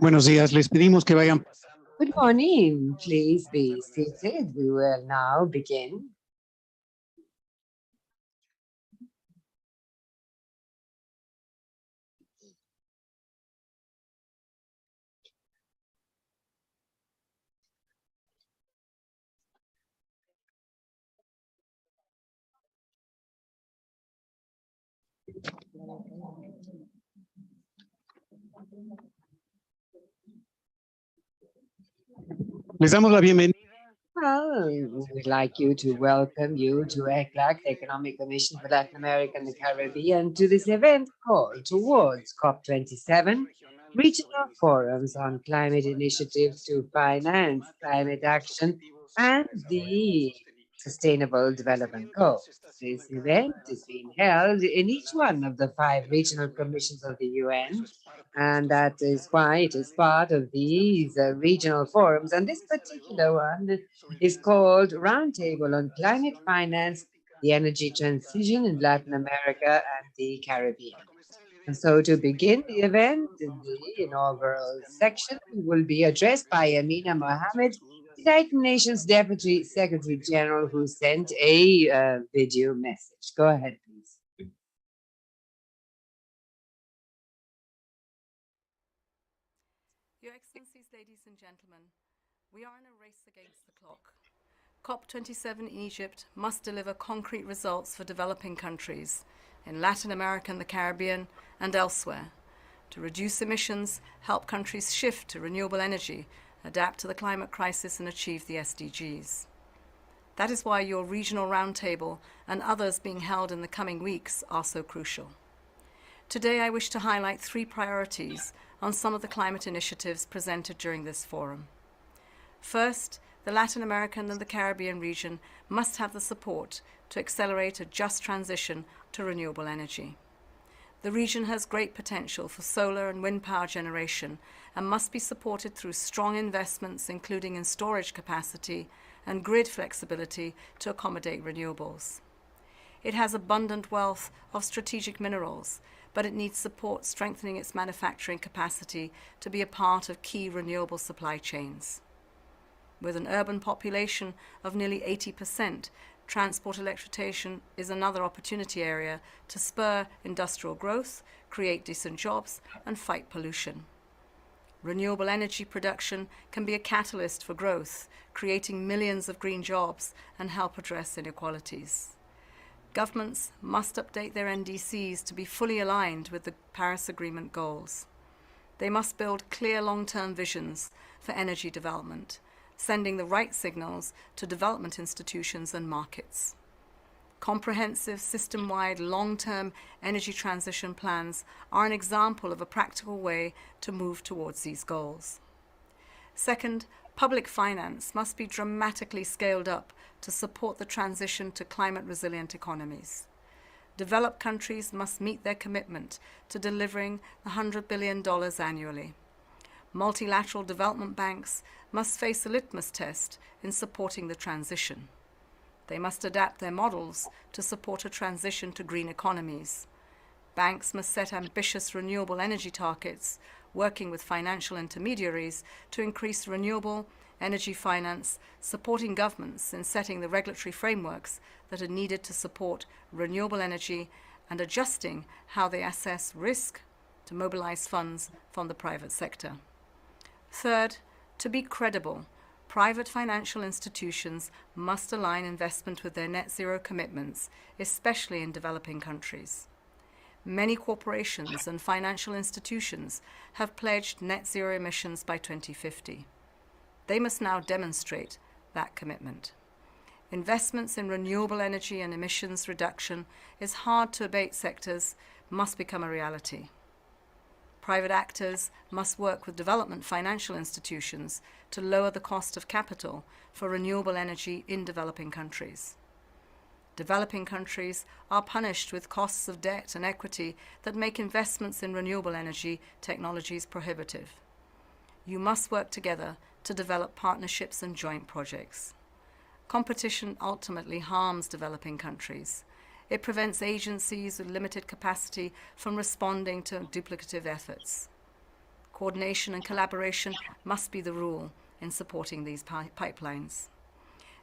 Buenos días, les pedimos que vayan. Good morning. Please be seated. We will now begin. Les damos la bienvenida. Well, we'd like to welcome you to ECLAC, the Economic Commission for Latin America and the Caribbean, to this event called Towards COP27, Regional Forums on Climate Initiatives to Finance Climate Action and the Sustainable Development Goals. This event is being held in each one of the 5 regional commissions of the UN, and that is why it is part of these regional forums. And this particular one is called Roundtable on Climate Finance, the Energy Transition in Latin America and the Caribbean. And so to begin the event, in the inaugural section will be addressed by Amina Mohammed, the United Nations Deputy Secretary General, who sent a video message. Go ahead, please. Your Excellencies, ladies and gentlemen, we are in a race against the clock. COP27 in Egypt must deliver concrete results for developing countries in Latin America and the Caribbean and elsewhere to reduce emissions, help countries shift to renewable energy, adapt to the climate crisis and achieve the SDGs. That is why your regional roundtable and others being held in the coming weeks are so crucial. Today I wish to highlight 3 priorities on some of the climate initiatives presented during this forum. First, the Latin American and the Caribbean region must have the support to accelerate a just transition to renewable energy. The region has great potential for solar and wind power generation and must be supported through strong investments, including in storage capacity and grid flexibility to accommodate renewables. It has abundant wealth of strategic minerals, but it needs support strengthening its manufacturing capacity to be a part of key renewable supply chains. With an urban population of nearly 80%, transport electrification is another opportunity area to spur industrial growth, create decent jobs, and fight pollution. Renewable energy production can be a catalyst for growth, creating millions of green jobs and help address inequalities. Governments must update their NDCs to be fully aligned with the Paris Agreement goals. They must build clear long-term visions for energy development, sending the right signals to development institutions and markets. Comprehensive, system-wide, long-term energy transition plans are an example of a practical way to move towards these goals. Second, public finance must be dramatically scaled up to support the transition to climate-resilient economies. Developed countries must meet their commitment to delivering $100 billion annually. multilateral development banks must face a litmus test in supporting the transition. They must adapt their models to support a transition to green economies. Banks must set ambitious renewable energy targets, working with financial intermediaries to increase renewable energy finance, supporting governments in setting the regulatory frameworks that are needed to support renewable energy and adjusting how they assess risk to mobilize funds from the private sector. Third, to be credible, private financial institutions must align investment with their net zero commitments, especially in developing countries. Many corporations and financial institutions have pledged net zero emissions by 2050. They must now demonstrate that commitment. Investments in renewable energy and emissions reduction is hard to abate sectors must become a reality. Private actors must work with development financial institutions to lower the cost of capital for renewable energy in developing countries. Developing countries are punished with costs of debt and equity that make investments in renewable energy technologies prohibitive. You must work together to develop partnerships and joint projects. Competition ultimately harms developing countries. It prevents agencies with limited capacity from responding to duplicative efforts. Coordination and collaboration must be the rule in supporting these pipelines.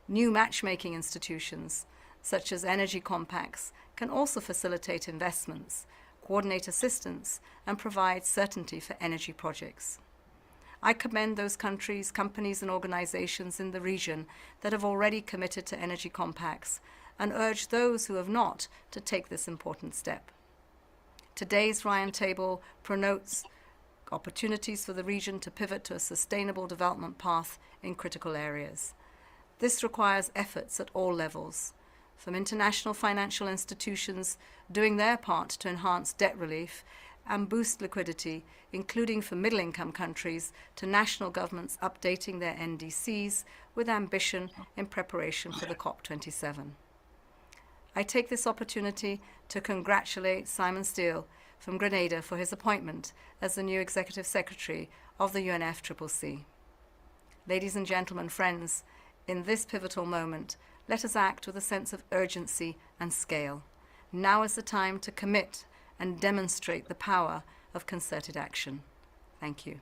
New matchmaking institutions, such as energy compacts, can also facilitate investments, coordinate assistance, and provide certainty for energy projects. I commend those countries, companies, and organizations in the region that have already committed to energy compacts and urge those who have not to take this important step. Today's Roundtable promotes opportunities for the region to pivot to a sustainable development path in critical areas. This requires efforts at all levels, from international financial institutions doing their part to enhance debt relief and boost liquidity, including for middle-income countries, to national governments updating their NDCs with ambition in preparation for the COP27. I take this opportunity to congratulate Simon Steele from Grenada for his appointment as the new Executive Secretary of the UNFCCC. Ladies and gentlemen, friends, in this pivotal moment, let us act with a sense of urgency and scale. Now is the time to commit and demonstrate the power of concerted action. Thank you.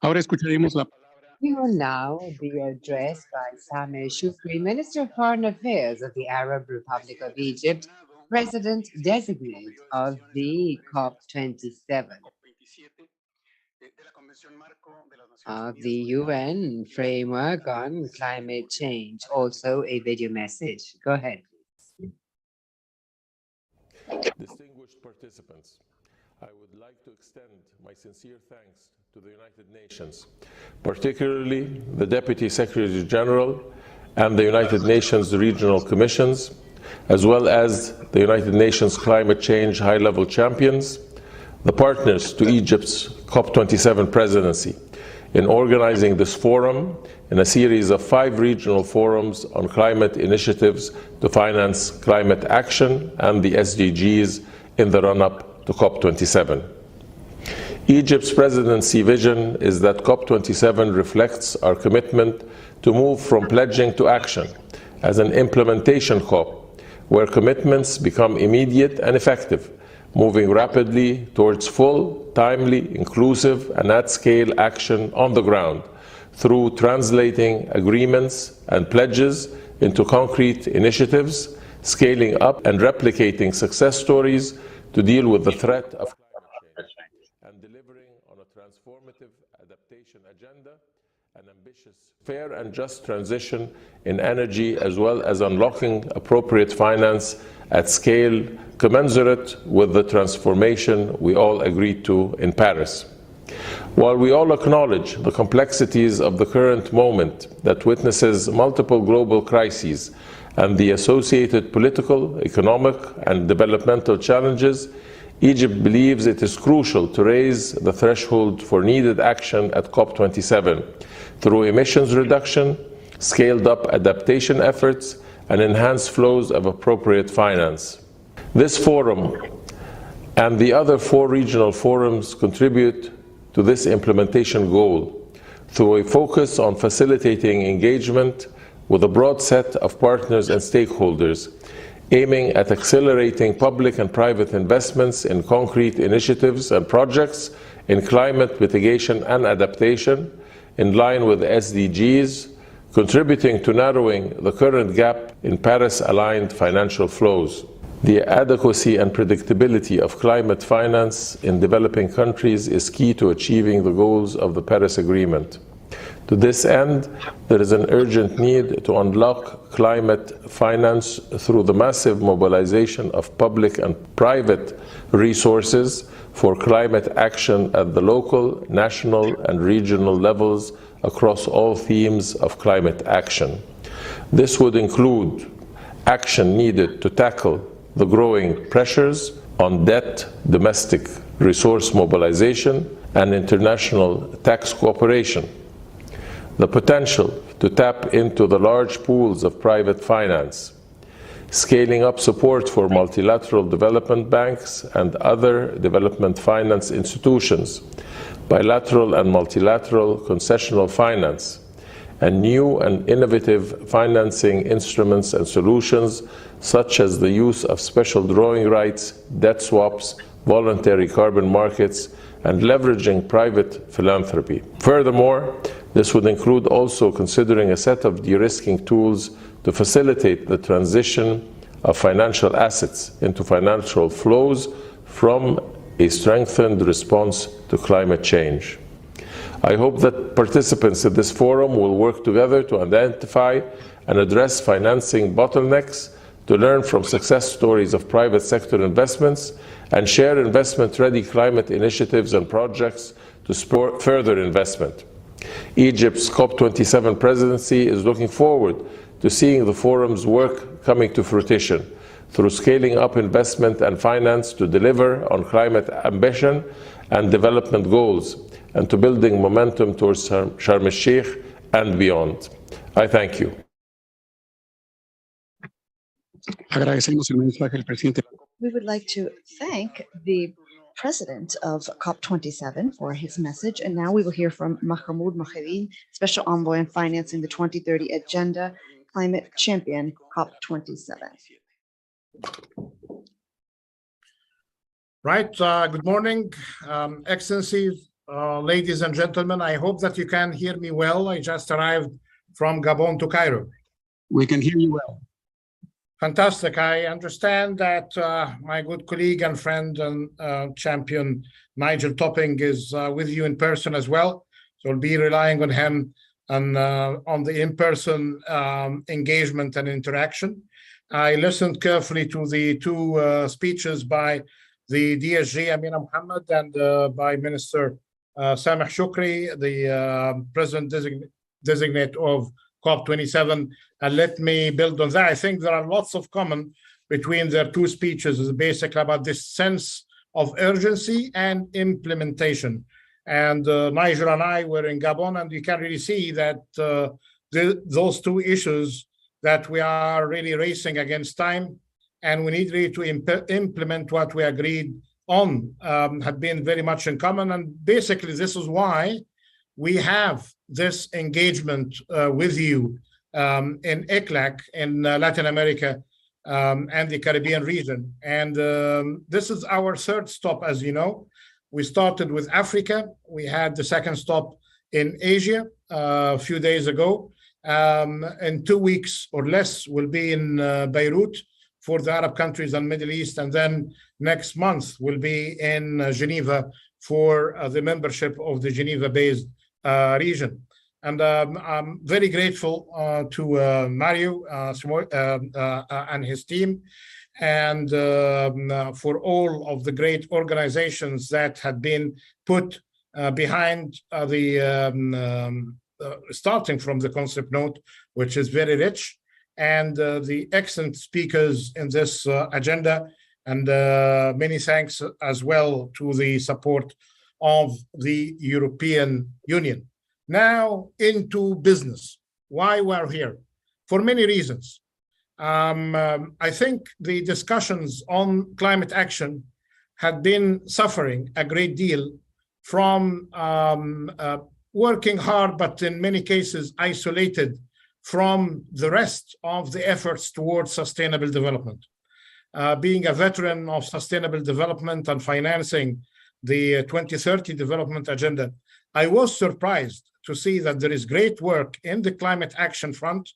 Ahora escucharemos la palabra. We will now be addressed by Sameh Shukri, Minister of Foreign Affairs of the Arab Republic of Egypt, President Designate of the COP27 of the UN Framework on Climate Change. Also a video message. Go ahead. Distinguished participants, I would like to extend my sincere thanks to the United Nations, particularly the Deputy Secretary General and the United Nations Regional Commissions, as well as the United Nations Climate Change High-Level Champions, the partners to Egypt's COP27 presidency, in organizing this forum in a series of 5 regional forums on climate initiatives to finance climate action and the SDGs in the run-up to COP27. Egypt's presidency vision is that COP27 reflects our commitment to move from pledging to action as an implementation COP, where commitments become immediate and effective, moving rapidly towards full, timely, inclusive, and at-scale action on the ground through translating agreements and pledges into concrete initiatives, scaling up and replicating success stories to deal with the threat of climate change, and delivering on a transformative adaptation agenda, an ambitious, fair and just transition in energy, as well as unlocking appropriate finance at scale commensurate with the transformation we all agreed to in Paris. While we all acknowledge the complexities of the current moment that witnesses multiple global crises and the associated political, economic, and developmental challenges, Egypt believes it is crucial to raise the threshold for needed action at COP27 through emissions reduction, scaled up adaptation efforts, and enhanced flows of appropriate finance. This forum and the other 4 regional forums contribute to this implementation goal through a focus on facilitating engagement with a broad set of partners and stakeholders, aiming at accelerating public and private investments in concrete initiatives and projects in climate mitigation and adaptation, in line with the SDGs, contributing to narrowing the current gap in Paris-aligned financial flows. The adequacy and predictability of climate finance in developing countries is key to achieving the goals of the Paris Agreement. To this end, there is an urgent need to unlock climate finance through the massive mobilization of public and private resources for climate action at the local, national, and regional levels across all themes of climate action. This would include action needed to tackle the growing pressures on debt, domestic resource mobilization, and international tax cooperation. The potential to tap into the large pools of private finance, scaling up support for multilateral development banks and other development finance institutions, bilateral and multilateral concessional finance, and new and innovative financing instruments and solutions such as the use of special drawing rights, debt swaps, voluntary carbon markets, and leveraging private philanthropy. Furthermore, this would include also considering a set of de-risking tools to facilitate the transition of financial assets into financial flows from a strengthened response to climate change. I hope that participants in this forum will work together to identify and address financing bottlenecks, to learn from success stories of private sector investments, and share investment-ready climate initiatives and projects to spur further investment. Egypt's COP27 presidency is looking forward to seeing the forum's work coming to fruition through scaling up investment and finance to deliver on climate ambition and development goals, and to building momentum towards Sharm el-Sheikh and beyond. I thank you. Agradecemos el mensaje del presidente. We would like to thank the president of COP27 for his message. And now we will hear from Mahmoud Mohideen, Special Envoy on Financing the 2030 Agenda, Climate Champion, COP27. Right. Good morning, Excellencies, ladies and gentlemen. I hope that you can hear me well. I just arrived from Gabon to Cairo. We can hear you well. Fantastic. I understand that my good colleague and friend and champion Nigel Topping is with you in person as well. So I'll be relying on him and on the in-person engagement and interaction. I listened carefully to the 2 speeches by the DSG, Amina Mohammed, and by Minister Sameh Shukri, the president-designate of COP27, and let me build on that. I think there are lots of common between their 2 speeches, is basically about this sense of urgency and implementation. And Nigel and I were in Gabon, and you can really see that those 2 issues that we are really racing against time, and we need really to implement what we agreed on, have been very much in common. And basically, this is why we have this engagement with you in ECLAC in Latin America and the Caribbean region. And this is our 3rd stop, as you know. We started with Africa. We had the 2nd stop in Asia a few days ago. In 2 weeks or less, we'll be in Beirut for the Arab countries and Middle East. And then next month, we'll be in Geneva for the membership of the Geneva-based region. And I'm very grateful to Mario and his team, and for all of the great organizations that had been put behind starting from the concept note, which is very rich, and the excellent speakers in this agenda. And many thanks as well to the support of the European Union. Now into business. why we're here, for many reasons. I think the discussions on climate action had been suffering a great deal from working hard, but in many cases isolated from the rest of the efforts towards sustainable development. Being a veteran of sustainable development and financing the 2030 development agenda, I was surprised to see that there is great work in the climate action front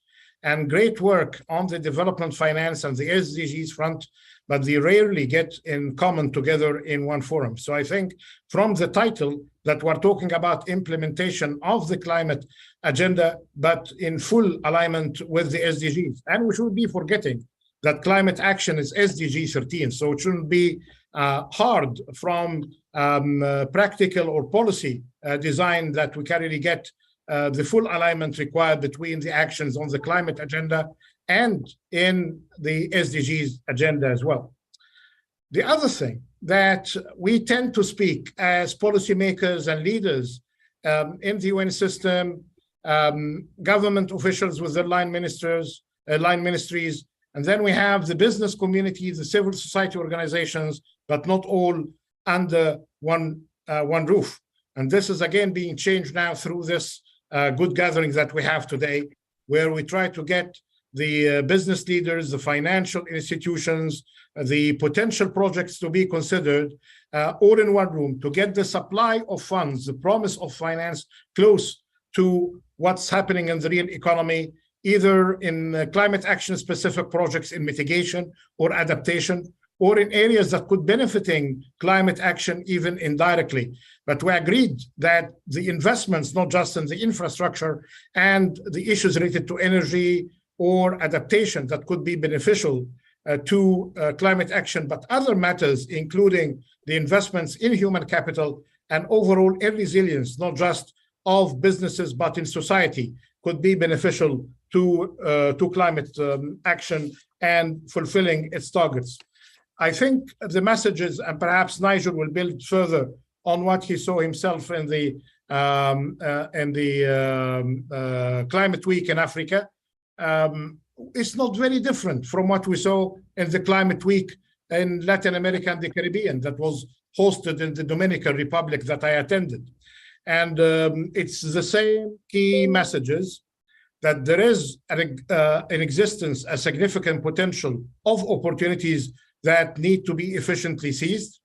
and great work on the development finance and the SDGs front, but they rarely get in common together in one forum. So I think from the title that we're talking about implementation of the climate agenda, but in full alignment with the SDGs. And we should be forgetting that climate action is SDG 13. So it shouldn't be hard from practical or policy design that we can really get the full alignment required between the actions on the climate agenda and in the SDGs agenda as well. The other thing that we tend to speak as policymakers and leaders in the UN system, government officials with their line ministries, and then we have the business community, the civil society organizations, but not all under one roof. And this is again being changed now through this good gathering that we have today, where we try to get the business leaders, the financial institutions, the potential projects to be considered all in one room to get the supply of funds, the promise of finance close to what's happening in the real economy, either in climate action specific projects in mitigation or adaptation, or in areas that could benefiting climate action even indirectly. But we agreed that the investments, not just in the infrastructure and the issues related to energy or adaptation that could be beneficial to climate action, but other matters, including the investments in human capital and overall in resilience, not just of businesses, but in society, could be beneficial to climate action and fulfilling its targets. I think the messages, and perhaps Nigel will build further on what he saw himself in the Climate Week in Africa. It's not very different from what we saw in the Climate Week in Latin America and the Caribbean that was hosted in the Dominican Republic that I attended. And it's the same key messages that there is in existence a significant potential of opportunities that need to be efficiently seized,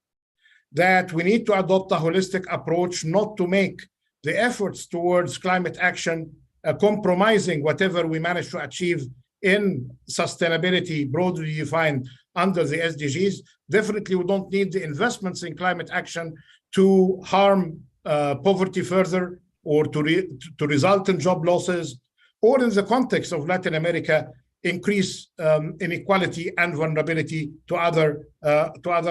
that we need to adopt a holistic approach, not to make the efforts towards climate action compromising whatever we manage to achieve in sustainability broadly defined under the SDGs. Definitely, we don't need the investments in climate action to harm poverty further or to result in job losses, or in the context of Latin America, increase inequality and vulnerability to other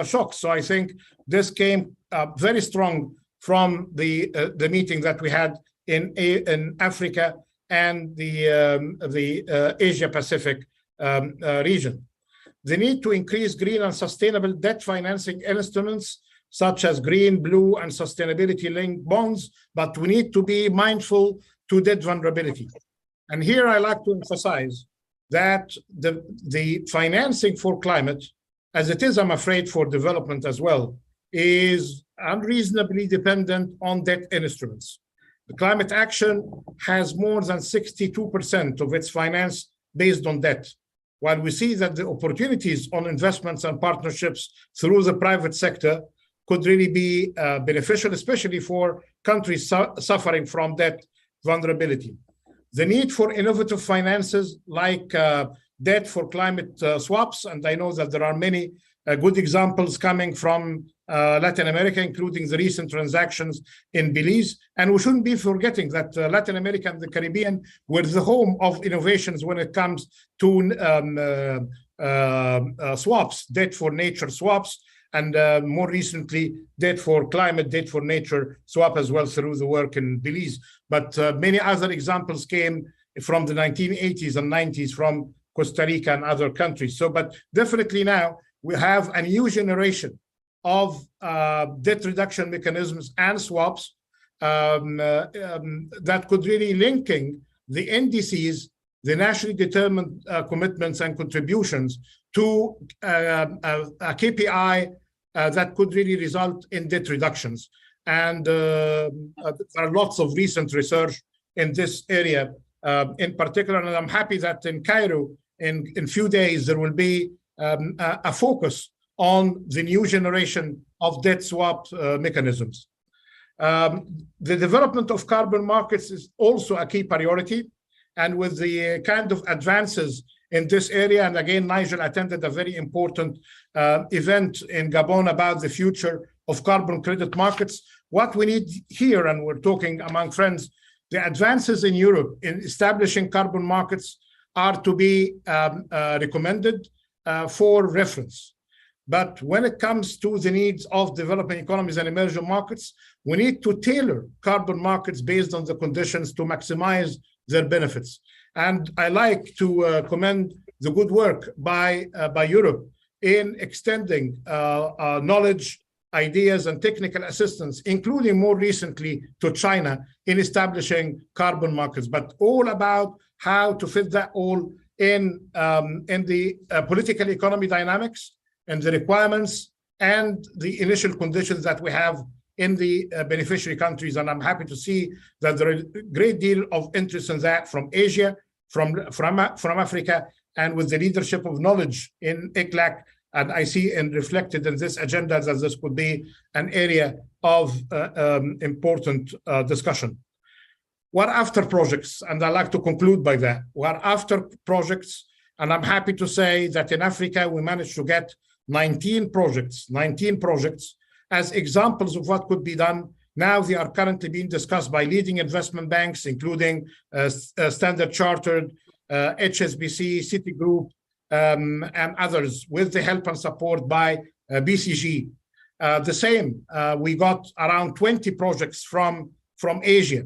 shocks. So I think this came very strong from the meeting that we had in Africa and the Asia Pacific region. The need to increase green and sustainable debt financing instruments such as green, blue, and sustainability-linked bonds, but we need to be mindful to debt vulnerability. And here I like to emphasize that the financing for climate, as it is, I'm afraid, for development as well, is unreasonably dependent on debt instruments. The climate action has more than 62% of its finance based on debt, while we see that the opportunities on investments and partnerships through the private sector could really be beneficial, especially for countries suffering from debt vulnerability. The need for innovative finances like debt for climate swaps, and I know that there are many good examples coming from Latin America, including the recent transactions in Belize. And we shouldn't be forgetting that Latin America and the Caribbean were the home of innovations when it comes to swaps, debt for nature swaps, and more recently, debt for climate, debt for nature swap as well through the work in Belize. But many other examples came from the 1980s and 90s from Costa Rica and other countries. So, but definitely now we have a new generation of debt reduction mechanisms and swaps that could really linking the NDCs, the nationally determined commitments and contributions to a KPI that could really result in debt reductions. And there are lots of recent research in this area in particular. And I'm happy that in Cairo, in few days, there will be a focus on the new generation of debt swap mechanisms. The development of carbon markets is also a key priority. And with the kind of advances in this area, and again, Nigel attended a very important event in Gabon about the future of carbon credit markets. What we need here, and we're talking among friends, the advances in Europe in establishing carbon markets are to be recommended for reference. But when it comes to the needs of developing economies and emerging markets, we need to tailor carbon markets based on the conditions to maximize their benefits. And I like to commend the good work by Europe in extending knowledge, ideas, and technical assistance, including more recently to China in establishing carbon markets, but all about how to fit that all in the political economy dynamics and the requirements and the initial conditions that we have in the beneficiary countries. And I'm happy to see that there is a great deal of interest in that from Asia, from Africa, and with the leadership of knowledge in ICLAC. And I see and reflected in this agenda that this could be an area of important discussion. We're after projects, and I'd like to conclude by that. We're after projects, and I'm happy to say that in Africa, we managed to get 19 projects as examples of what could be done. Now they are currently being discussed by leading investment banks, including Standard Chartered, HSBC, Citigroup, and others, with the help and support by BCG. The same, we got around 20 projects from Asia,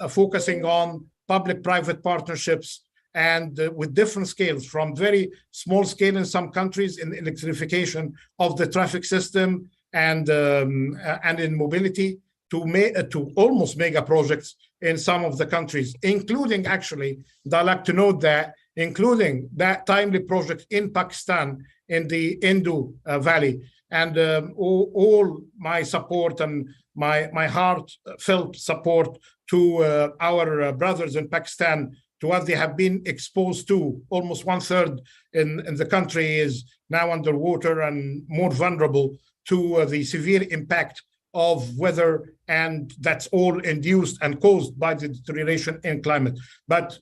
focusing on public-private partnerships and with different scales, from very small scale in some countries in electrification of the traffic system and in mobility to almost mega projects in some of the countries, including actually, I'd like to note that, including that timely project in Pakistan in the Indus Valley. And all my support and my heartfelt support to our brothers in Pakistan, to what they have been exposed to. Almost 1/3 in the country is now underwater and more vulnerable to the severe impact of weather, and that's all induced and caused by the deterioration in climate. But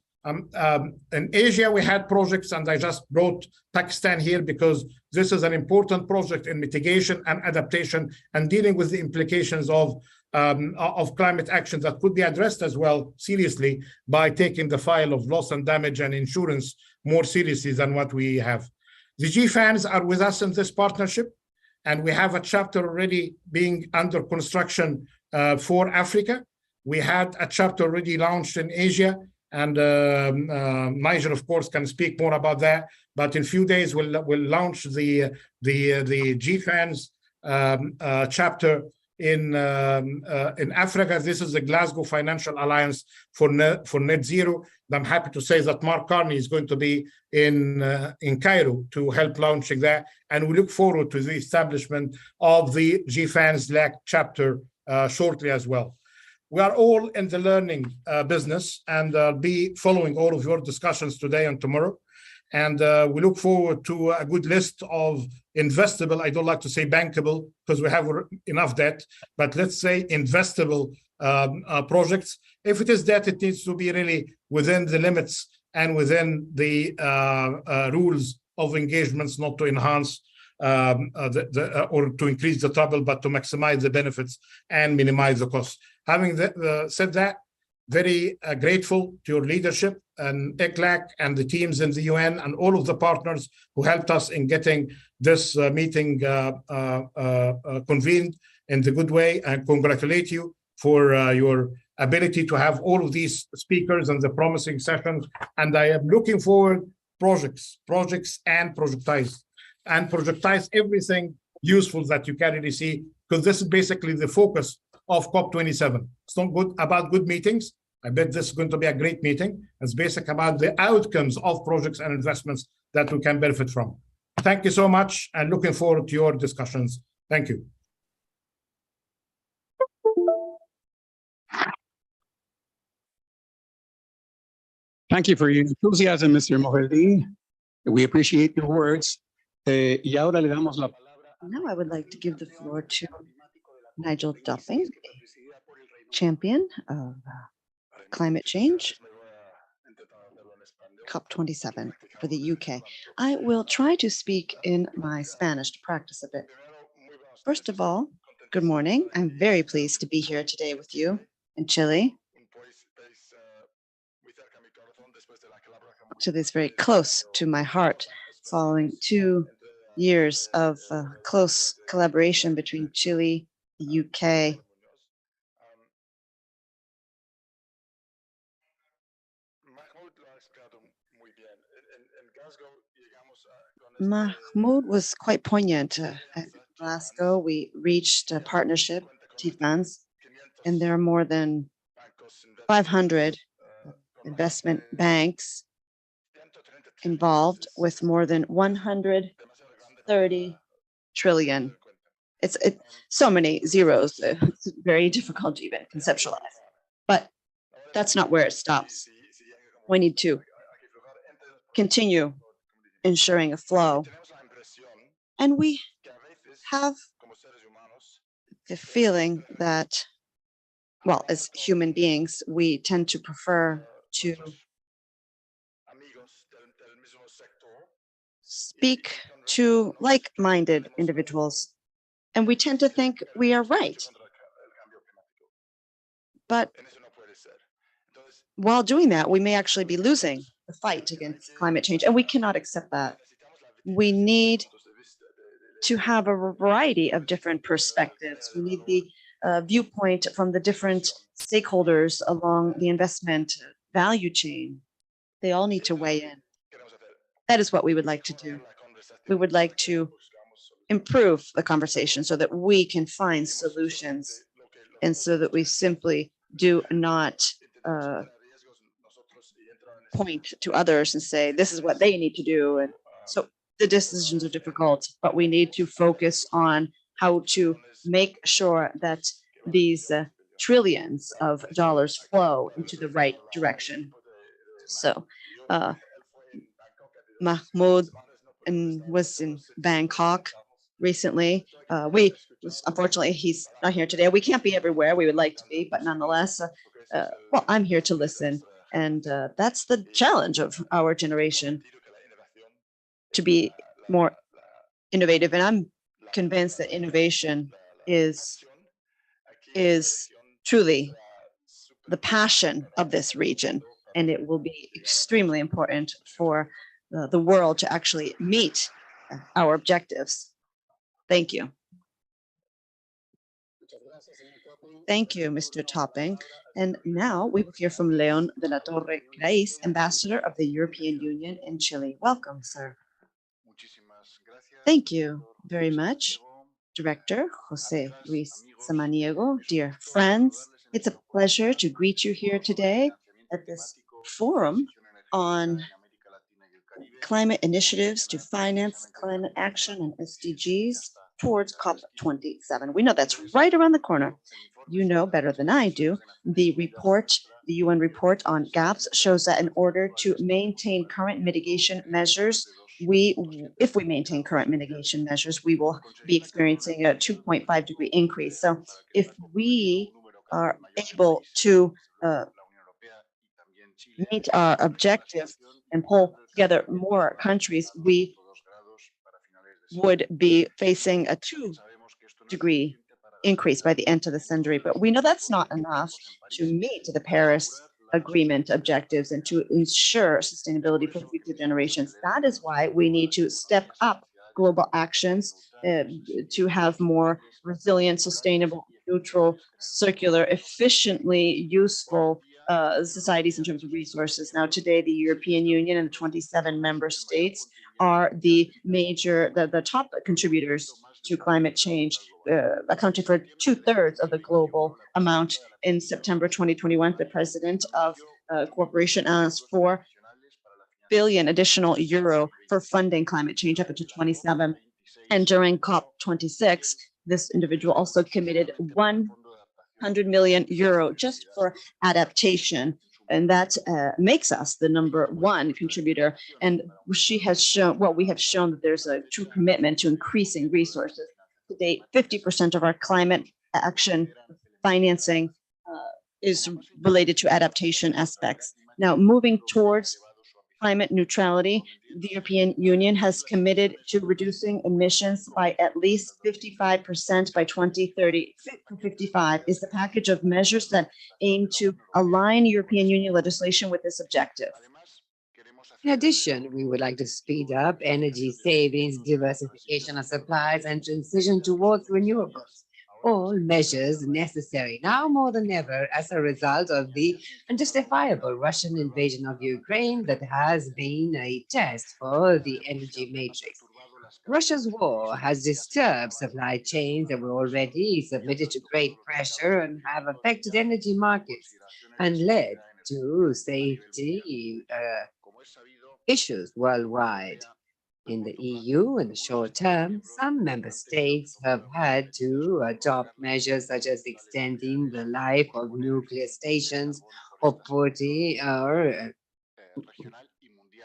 in Asia, we had projects, and I just brought Pakistan here because this is an important project in mitigation and adaptation and dealing with the implications of climate action that could be addressed as well seriously by taking the file of loss and damage and insurance more seriously than what we have. The GFANs are with us in this partnership, and we have a chapter already being under construction for Africa. We had a chapter already launched in Asia, and Nigel, of course, can speak more about that. But in a few days, we'll launch the GFANs chapter in Africa. This is the Glasgow Financial Alliance for Net Zero. I'm happy to say that Mark Carney is going to be in Cairo to help launching that, and we look forward to the establishment of the GFANs LAC chapter shortly as well. We are all in the learning business, and I'll be following all of your discussions today and tomorrow. And we look forward to a good list of investable, I don't like to say bankable because we have enough debt, but let's say investable projects. If it is debt, it needs to be really within the limits and within the rules of engagements, not to enhance or to increase the trouble, but to maximize the benefits and minimize the costs. Having said that, very grateful to your leadership and ICLAC and the teams in the UN and all of the partners who helped us in getting this meeting convened in the good way, and congratulate you for your ability to have all of these speakers and the promising sessions. And I am looking forward projects and projectize everything useful that you can really see, because this is basically the focus of COP27. It's not good about good meetings. I bet this is going to be a great meeting. It's basically about the outcomes of projects and investments that we can benefit from. Thank you so much, and looking forward to your discussions. Thank you. Thank you for your enthusiasm, Mr. Mojeddin. We appreciate your words. Y ahora le damos la palabra. Now I would like to give the floor to Nigel Duffing, champion of climate change, COP27 for the UK. I will try to speak in my Spanish to practice a bit. First of all, good morning. I'm very pleased to be here today with you in Chile. To this very close to my heart, following 2 years of close collaboration between Chile, the UK, Mahmoud was quite poignant. At Glasgow, we reached a partnership, TFANS, and there are more than 500 investment banks involved with more than 130 trillion. It's so many zeros. It's very difficult to even conceptualize. But that's not where it stops. We need to continue ensuring a flow. And we have the feeling that, well, as human beings, we tend to prefer to speak to like-minded individuals, and we tend to think we are right. But while doing that, we may actually be losing the fight against climate change, and we cannot accept that. We need to have a variety of different perspectives. We need the viewpoint from the different stakeholders along the investment value chain. They all need to weigh in. That is what we would like to do. We would like to improve the conversation so that we can find solutions, and so that we simply do not point to others and say, this is what they need to do. And so the decisions are difficult, but we need to focus on how to make sure that these trillions of dollars flow into the right direction. So Mahmoud was in Bangkok recently. Unfortunately, he's not here today. We can't be everywhere we would like to be, but nonetheless, well, I'm here to listen. And that's the challenge of our generation, to be more innovative. And I'm convinced that innovation is truly the passion of this region, and it will be extremely important for the world to actually meet our objectives. Thank you. Thank you, Mr. Topping. And now we will hear from Leon de la Torre Graiz, Ambassador of the European Union in Chile. Welcome, sir. Thank you very much, Director Jose Luis Samaniego. Dear friends, it's a pleasure to greet you here today at this forum on climate initiatives to finance climate action and SDGs towards COP27. We know that's right around the corner. You know better than I do, the UN report on gaps shows that in order to maintain current mitigation measures, if we maintain current mitigation measures, we will be experiencing a 2.5-degree increase. So if we are able to meet our objective and pull together more countries, we would be facing a 2-degree increase by the end of the century. But we know that's not enough to meet the Paris Agreement objectives and to ensure sustainability for future generations. That is why we need to step up global actions to have more resilient, sustainable, neutral, circular, efficiently useful societies in terms of resources. Now, today, the European Union and the 27 member states are the top contributors to climate change, accounting for 2/3 of the global amount. In September 2021, the president of corporation asked for billion additional euro for funding climate change up until 27. And during COP26, this individual also committed 100 million euro just for adaptation. And that makes us the #1 contributor. And we have shown that there's a true commitment to increasing resources. To date, 50% of our climate action financing is related to adaptation aspects. Now, moving towards climate neutrality, the European Union has committed to reducing emissions by at least 55% by 2030. Fit for 55 is the package of measures that aim to align European Union legislation with this objective. In addition, we would like to speed up energy savings, diversification of supplies, and transition towards renewables. All measures necessary now more than ever as a result of the unjustifiable Russian invasion of Ukraine that has been a test for the energy matrix. Russia's war has disturbed supply chains that were already submitted to great pressure and have affected energy markets and led to safety issues worldwide. In the EU, in the short term, some member states have had to adopt measures such as extending the life of nuclear stations or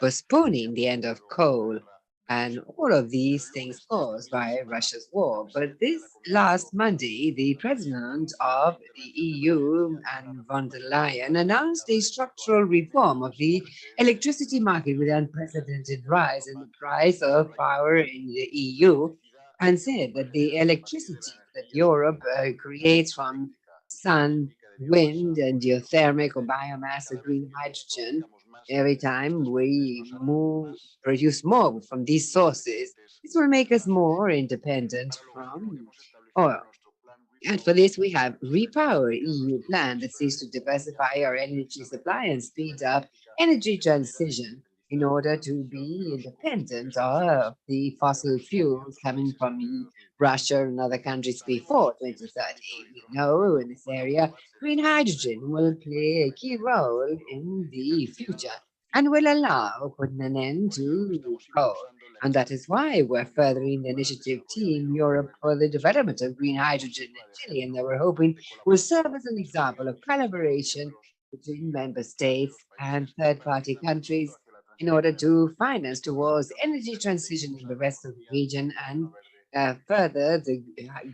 postponing the end of coal. And all of these things caused by Russia's war. But this last Monday, the president of the EU, Anne von der Leyen, announced a structural reform of the electricity market with unprecedented rise in the price of power in the EU, and said that the electricity that Europe creates from sun, wind, and geothermal or biomass or green hydrogen, every time we produce more from these sources, this will make us more independent from oil. And for this, we have Repower EU plan that seeks to diversify our energy supply and speed up energy transition in order to be independent of the fossil fuels coming from Russia and other countries before 2030. We know in this area, green hydrogen will play a key role in the future and will allow putting an end to coal. And that is why we're furthering the initiative Team Europe for the development of green hydrogen in Chile, and that we're hoping will serve as an example of collaboration between member states and third-party countries in order to finance towards energy transition in the rest of the region and further the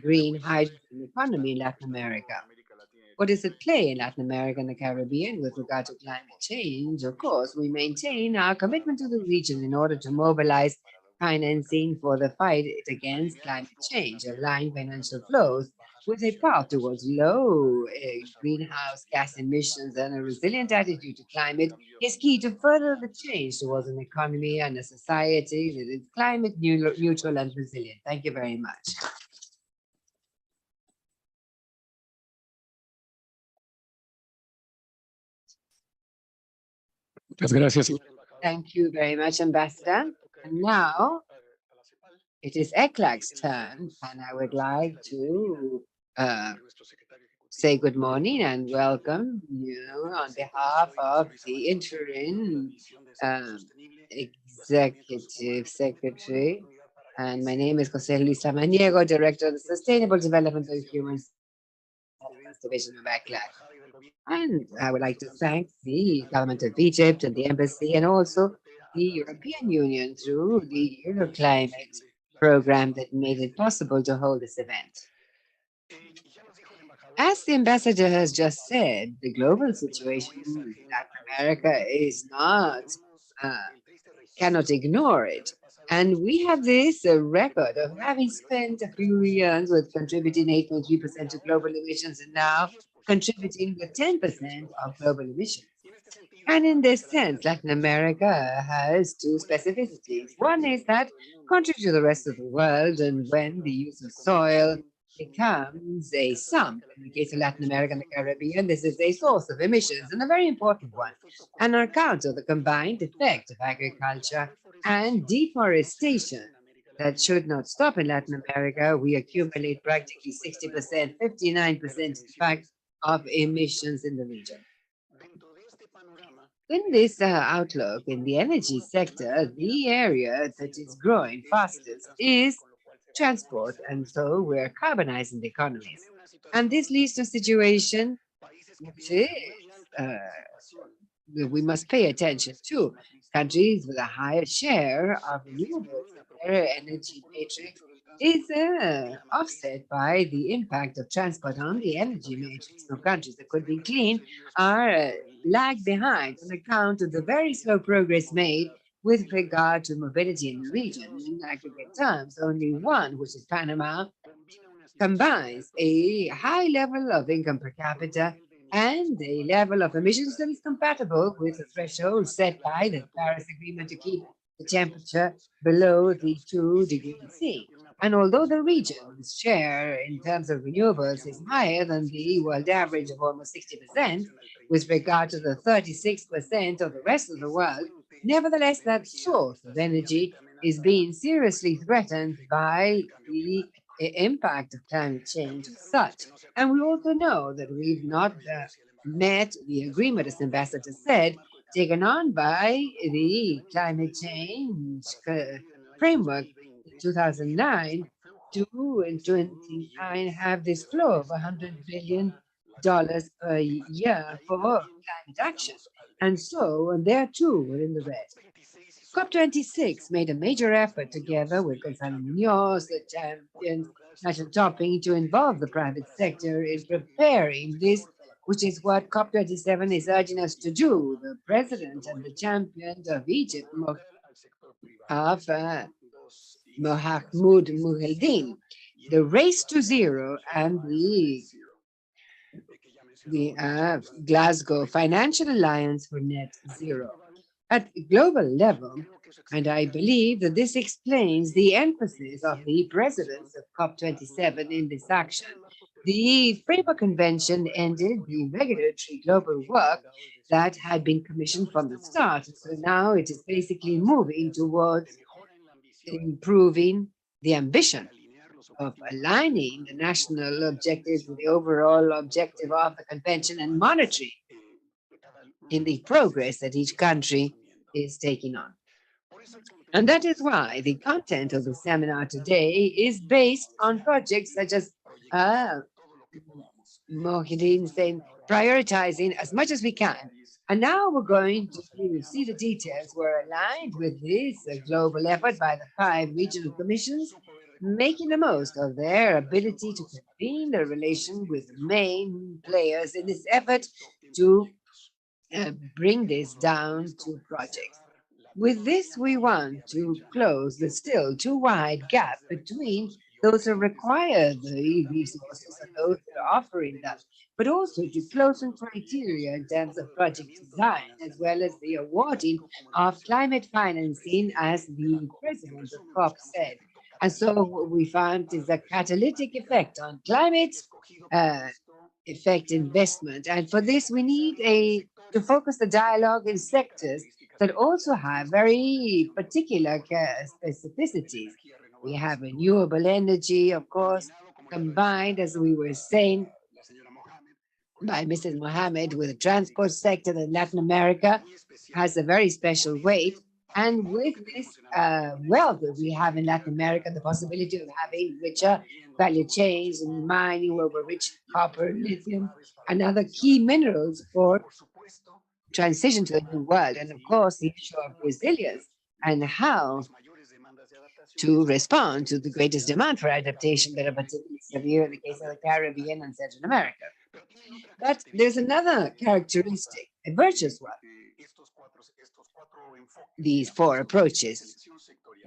green hydrogen economy in Latin America. What is at play in Latin America and the Caribbean with regard to climate change? Of course, we maintain our commitment to the region in order to mobilize financing for the fight against climate change, align financial flows with a path towards low greenhouse gas emissions and a resilient attitude to climate is key to further the change towards an economy and a society that is climate neutral and resilient. Thank you very much. Muchas gracias. Thank you very much, Ambassador. And now it is ECLAC's turn, and I would like to say good morning and welcome you on behalf of the interim executive secretary. And my name is José Luis Samaniego, Director of the Sustainable Development of Human Services Division of ECLAC. And I would like to thank the government of Egypt and the embassy and also the European Union through the Euroclimate program that made it possible to hold this event. As the ambassador has just said, the global situation in Latin America is not, cannot ignore it. And we have this record of having spent a few years with contributing 8.3% to global emissions and now contributing with 10% of global emissions. And in this sense, Latin America has two specificities. One is that, contrary to the rest of the world, and when the use of soil becomes a sump, in the case of Latin America and the Caribbean, this is a source of emissions and a very important one, and on account of the combined effect of agriculture and deforestation. That should not stop in Latin America. We accumulate practically 60%, 59% in fact, of emissions in the region. In this outlook, in the energy sector, the area that is growing fastest is transport, and so we're carbonizing the economies. And this leads to a situation which is we must pay attention to. Countries with a higher share of renewables in their energy matrix is offset by the impact of transport on the energy matrix. So countries that could be clean are lag behind on account of the very slow progress made with regard to mobility in the region. In aggregate terms, only one, which is Panama, combines a high level of income per capita and a level of emissions that is compatible with the threshold set by the Paris Agreement to keep the temperature below the 2 degrees C. And although the region's share in terms of renewables is higher than the world average of almost 60%, with regard to the 36% of the rest of the world, nevertheless, that source of energy is being seriously threatened by the impact of climate change as such. And we also know that we've not met the agreement, as Ambassador said, taken on by the climate change framework in 2009 to in 2029 have this flow of $100 billion per year for climate action. And so, and there too, we're in the red. COP26 made a major effort together with Gonzalo Munoz, the champions, national topping, to involve the private sector in preparing this, which is what COP27 is urging us to do. The president and the champion of Egypt, Mohammed Muheldin, the race to zero and the Glasgow Financial Alliance for Net Zero. At global level, and I believe that this explains the emphasis of the presidents of COP27 in this action. The Framework Convention ended the regulatory global work that had been commissioned from the start. So now it is basically moving towards improving the ambition of aligning the national objectives with the overall objective of the convention and monitoring in the progress that each country is taking on. And that is why the content of the seminar today is based on projects such as Mohideen saying, prioritizing as much as we can. And now we're going to see the details. We're aligned with this global effort by the 5 regional commissions, making the most of their ability to convene their relation with the main players in this effort to bring this down to projects. With this, we want to close the still too wide gap between those who require the resources and those that are offering them, but also to close some criteria in terms of project design, as well as the awarding of climate financing, as the president of COP said. And so what we found is a catalytic effect on climate effect investment. And for this, we need to focus the dialogue in sectors that also have very particular specificities. We have renewable energy, of course, combined, as we were saying, by Mrs. Mohammed, with the transport sector that Latin America has a very special weight. And with this wealth that we have in Latin America, the possibility of having richer value chains in mining, where we're rich copper, lithium, and other key minerals for transition to the new world. And of course, the issue of resilience and how to respond to the greatest demand for adaptation that are particularly severe in the case of the Caribbean and Central America. But there's another characteristic, a virtuous one. These 4 approaches,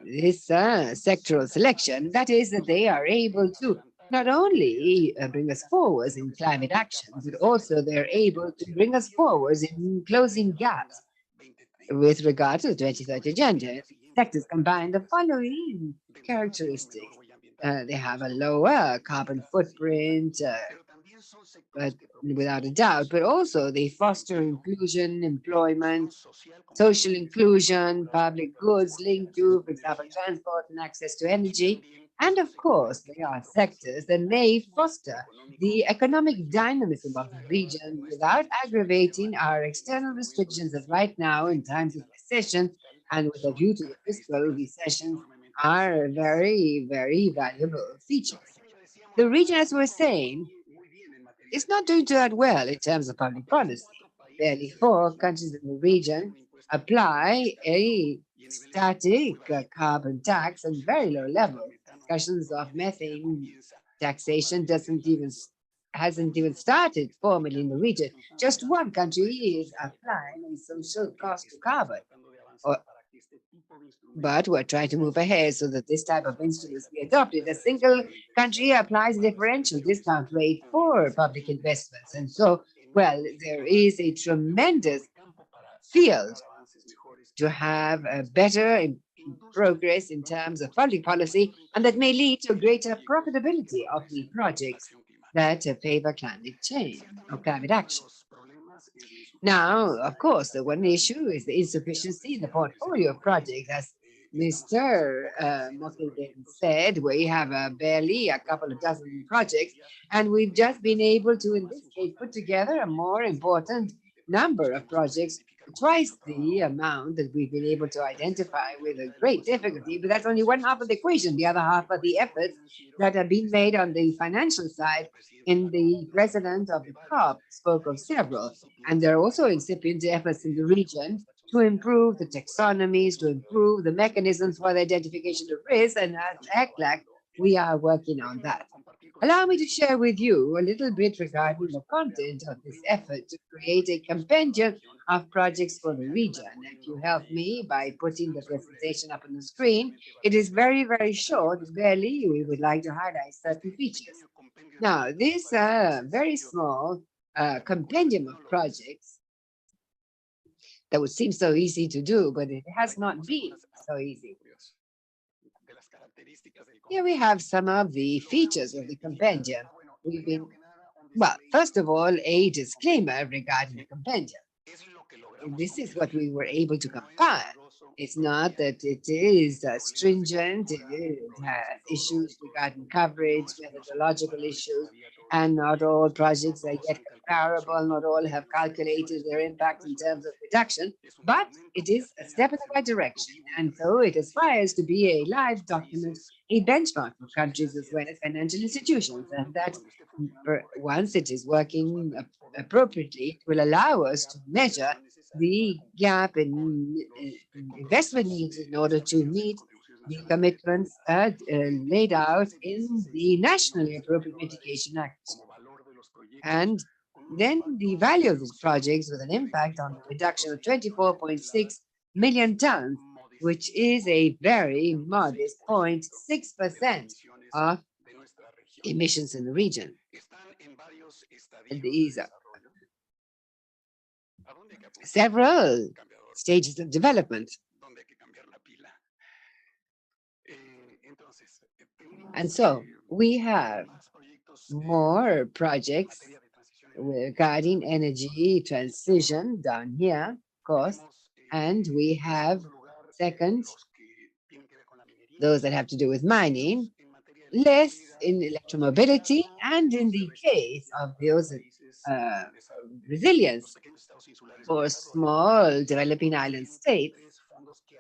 this sectoral selection, that is that they are able to not only bring us forwards in climate action, but also they're able to bring us forwards in closing gaps with regard to the 2030 agenda. Sectors combine the following characteristics. They have a lower carbon footprint, but without a doubt, but also they foster inclusion, employment, social inclusion, public goods linked to, for example, transport and access to energy. And of course, they are sectors that may foster the economic dynamism of the region without aggravating our external restrictions that right now, in times of recession and with a view to the fiscal recession, are very, very valuable features. The region, as we're saying, is not doing that well in terms of public policy. Barely 4 countries in the region apply a static carbon tax at very low level. Discussions of methane taxation hasn't even started formally in the region. Just 1 country is applying a social cost to carbon. But we're trying to move ahead so that this type of instruments be adopted. A single country applies a differential discount rate for public investments. And so, well, there is a tremendous field to have a better progress in terms of public policy, and that may lead to greater profitability of the projects that favor climate change or climate action. Now, of course, the one issue is the insufficiency in the portfolio of projects. As Mr. Mokilden said, we have barely a couple of dozen projects, and we've just been able to, in this case, put together a more important number of projects, twice the amount that we've been able to identify with a great difficulty, but that's only 1/2 of the equation. The other half are the efforts that have been made on the financial side. And the president of the COP spoke of several, and there are also incipient efforts in the region to improve the taxonomies, to improve the mechanisms for the identification of risk, and as ECLAC, we are working on that. Allow me to share with you a little bit regarding the content of this effort to create a compendium of projects for the region. If you help me by putting the presentation up on the screen, it is very, very short. Barely, we would like to highlight certain features. Now, this very small compendium of projects that would seem so easy to do, but it has not been so easy. Here we have some of the features of the compendium. Well, first of all, a disclaimer regarding the compendium. This is what we were able to compile. It's not that it is stringent, it has issues regarding coverage, methodological issues, and not all projects are yet comparable, not all have calculated their impact in terms of reduction, but it is a step in the right direction, and so it aspires to be a live document, a benchmark for countries as well as financial institutions, and that once it is working appropriately, it will allow us to measure the gap in investment needs in order to meet the commitments laid out in the Nationally Appropriate Mitigation Act. And then the value of these projects with an impact on the reduction of 24.6 million tons, which is a very modest 0.6% of emissions in the region. And these are several stages of development. And so we have more projects regarding energy transition down here, of course, and we have, second, those that have to do with mining, less in electromobility, and in the case of those resilience for small developing island states,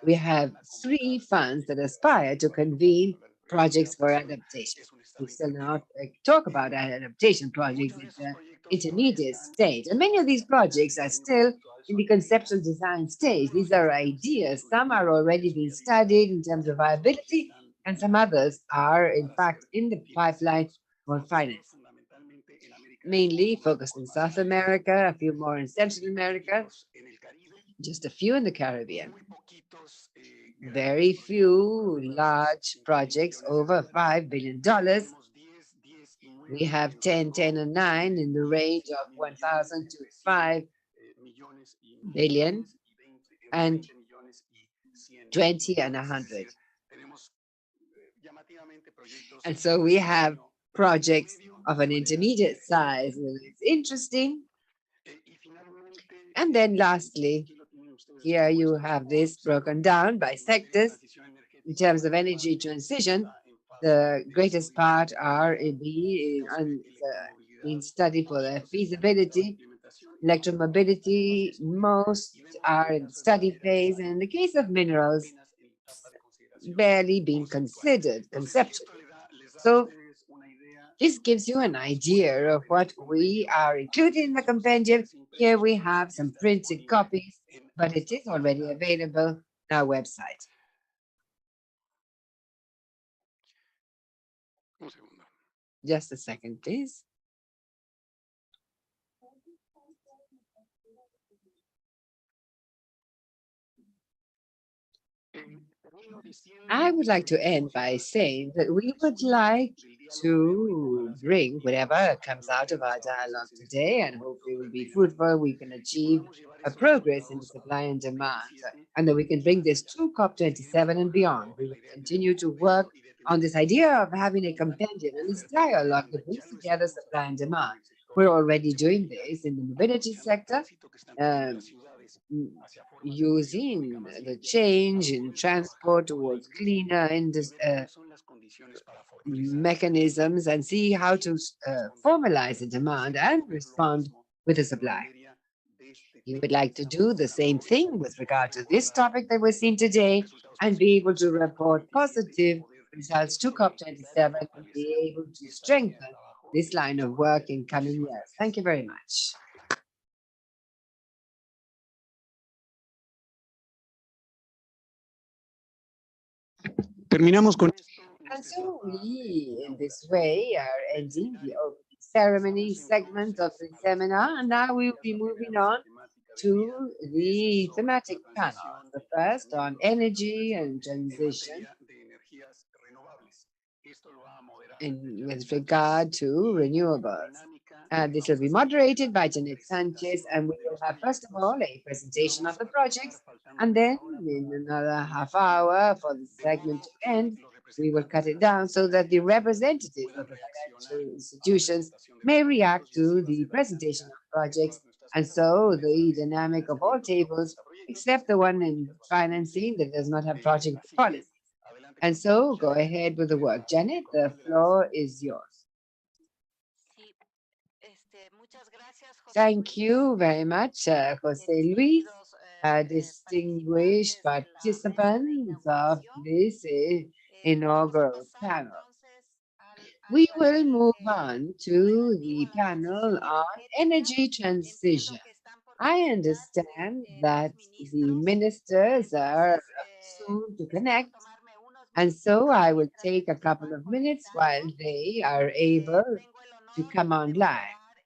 we have 3 funds that aspire to convene projects for adaptation. We still not talk about adaptation projects at the intermediate stage. And many of these projects are still in the conceptual design stage. These are ideas. Some are already being studied in terms of viability, and some others are, in fact, in the pipeline for finance. Mainly focused in South America, a few more in Central America, just a few in the Caribbean. Very few large projects over $5 billion. We have 10, 10, and 9 in the range of 1,000 to 5 billion, and 20 and 100. And so we have projects of an intermediate size. It's interesting. And then lastly, here you have this broken down by sectors. In terms of energy transition, the greatest part are being studied for their feasibility. Electromobility, most are in study phase. And in the case of minerals, barely being considered conceptually. So this gives you an idea of what we are including in the compendium. Here we have some printed copies, but it is already available on our website. Just a second, please. I would like to end by saying that we would like to bring whatever comes out of our dialogue today, and hopefully will be fruitful. We can achieve a progress in the supply and demand, and that we can bring this to COP27 and beyond. We will continue to work on this idea of having a companion and this dialogue that brings together supply and demand. We're already doing this in the mobility sector, using the change in transport towards cleaner mechanisms and see how to formalize the demand and respond with the supply. You would like to do the same thing with regard to this topic that we're seeing today and be able to report positive results to COP27 and be able to strengthen this line of work in coming years. Thank you very much. Terminamos con. And so we, in this way, are ending the opening ceremony segment of the seminar, and now we will be moving on to the thematic panels. The first on energy and transition with regard to renewables. This will be moderated by Janet Sanchez, and we will have, first of all, a presentation of the projects, and then in another half hour for the segment to end, we will cut it down so that the representatives of the financial institutions may react to the presentation of projects, and so the dynamic of all tables, except the one in financing that does not have project policies. And so go ahead with the work. Janet, the floor is yours. Thank you very much, Jose Luis, distinguished participants of this inaugural panel. We will move on to the panel on energy transition. I understand that the ministers are soon to connect, and so I will take a couple of minutes while they are able to come online.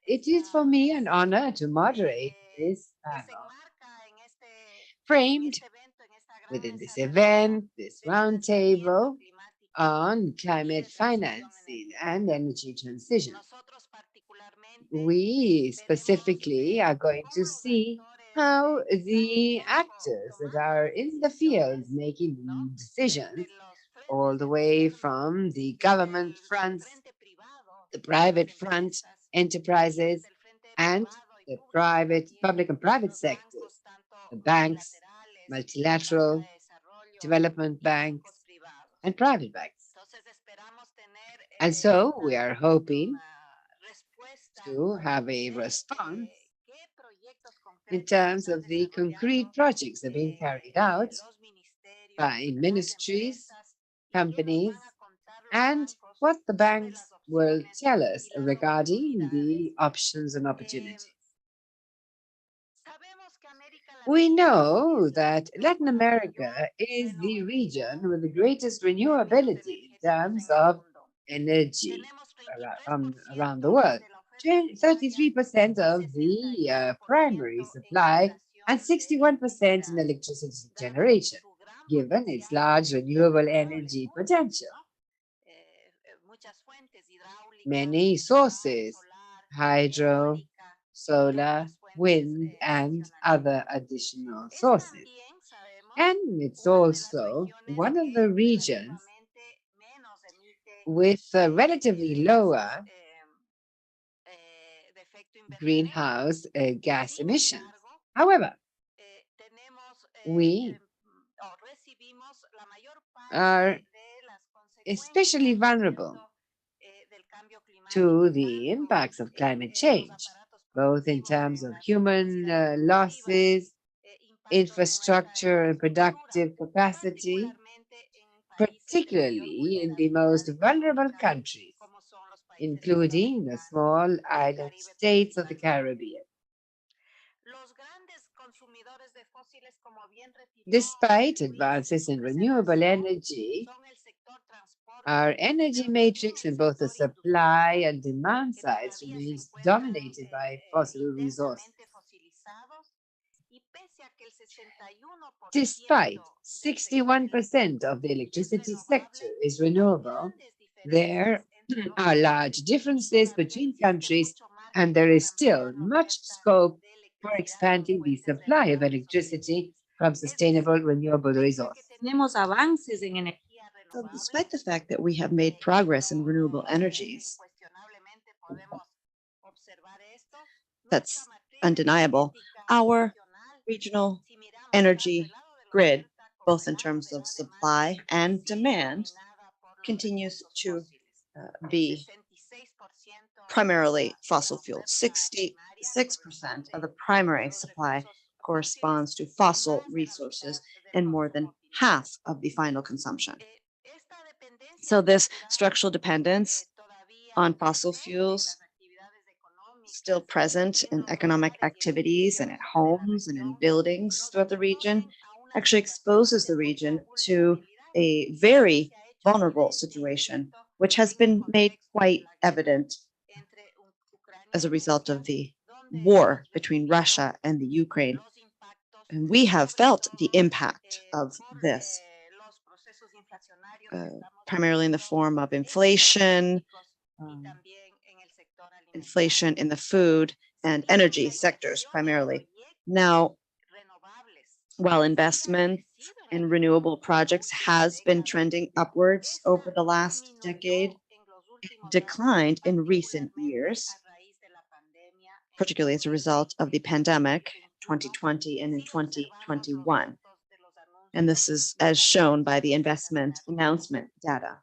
It is for me an honor to moderate this panel, framed within this event, this roundtable on climate financing and energy transition. We specifically are going to see how the actors that are in the field making decisions, all the way from the government fronts, the private front, enterprises, and the public and private sectors, the banks, multilateral, development banks, and private banks. And so we are hoping to have a response in terms of the concrete projects that are being carried out by ministries, companies, and what the banks will tell us regarding the options and opportunities. We know that Latin America is the region with the greatest renewability in terms of energy around the world. 33% of the primary supply and 61% in electricity generation, given its large renewable energy potential. Many sources, hydro, solar, wind, and other additional sources. And it's also one of the regions with relatively lower greenhouse gas emissions. However, we are especially vulnerable to the impacts of climate change, both in terms of human losses, infrastructure, and productive capacity, particularly in the most vulnerable countries, including the small island states of the Caribbean. Despite advances in renewable energy, our energy matrix in both the supply and demand sides remains dominated by fossil resources. Despite 61% of the electricity sector is renewable, there are large differences between countries, and there is still much scope for expanding the supply of electricity from sustainable renewable resources. So despite the fact that we have made progress in renewable energies, that's undeniable, our regional energy grid, both in terms of supply and demand, continues to be primarily fossil fuel. 66% of the primary supply corresponds to fossil resources and more than half of the final consumption. So this structural dependence on fossil fuels still present in economic activities and at homes and in buildings throughout the region actually exposes the region to a very vulnerable situation, which has been made quite evident as a result of the war between Russia and the Ukraine. And we have felt the impact of this, primarily in the form of inflation, inflation in the food and energy sectors primarily. Now, while investment in renewable projects has been trending upwards over the last decade, it declined in recent years, particularly as a result of the pandemic, 2020 and in 2021. And this is as shown by the investment announcement data.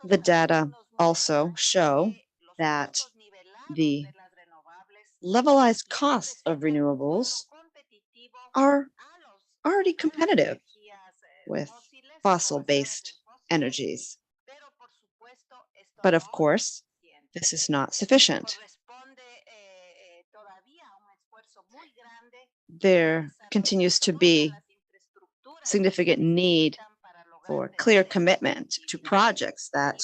The data also show that the levelized costs of renewables are already competitive with fossil-based energies. But of course, this is not sufficient. There continues to be significant need for clear commitment to projects that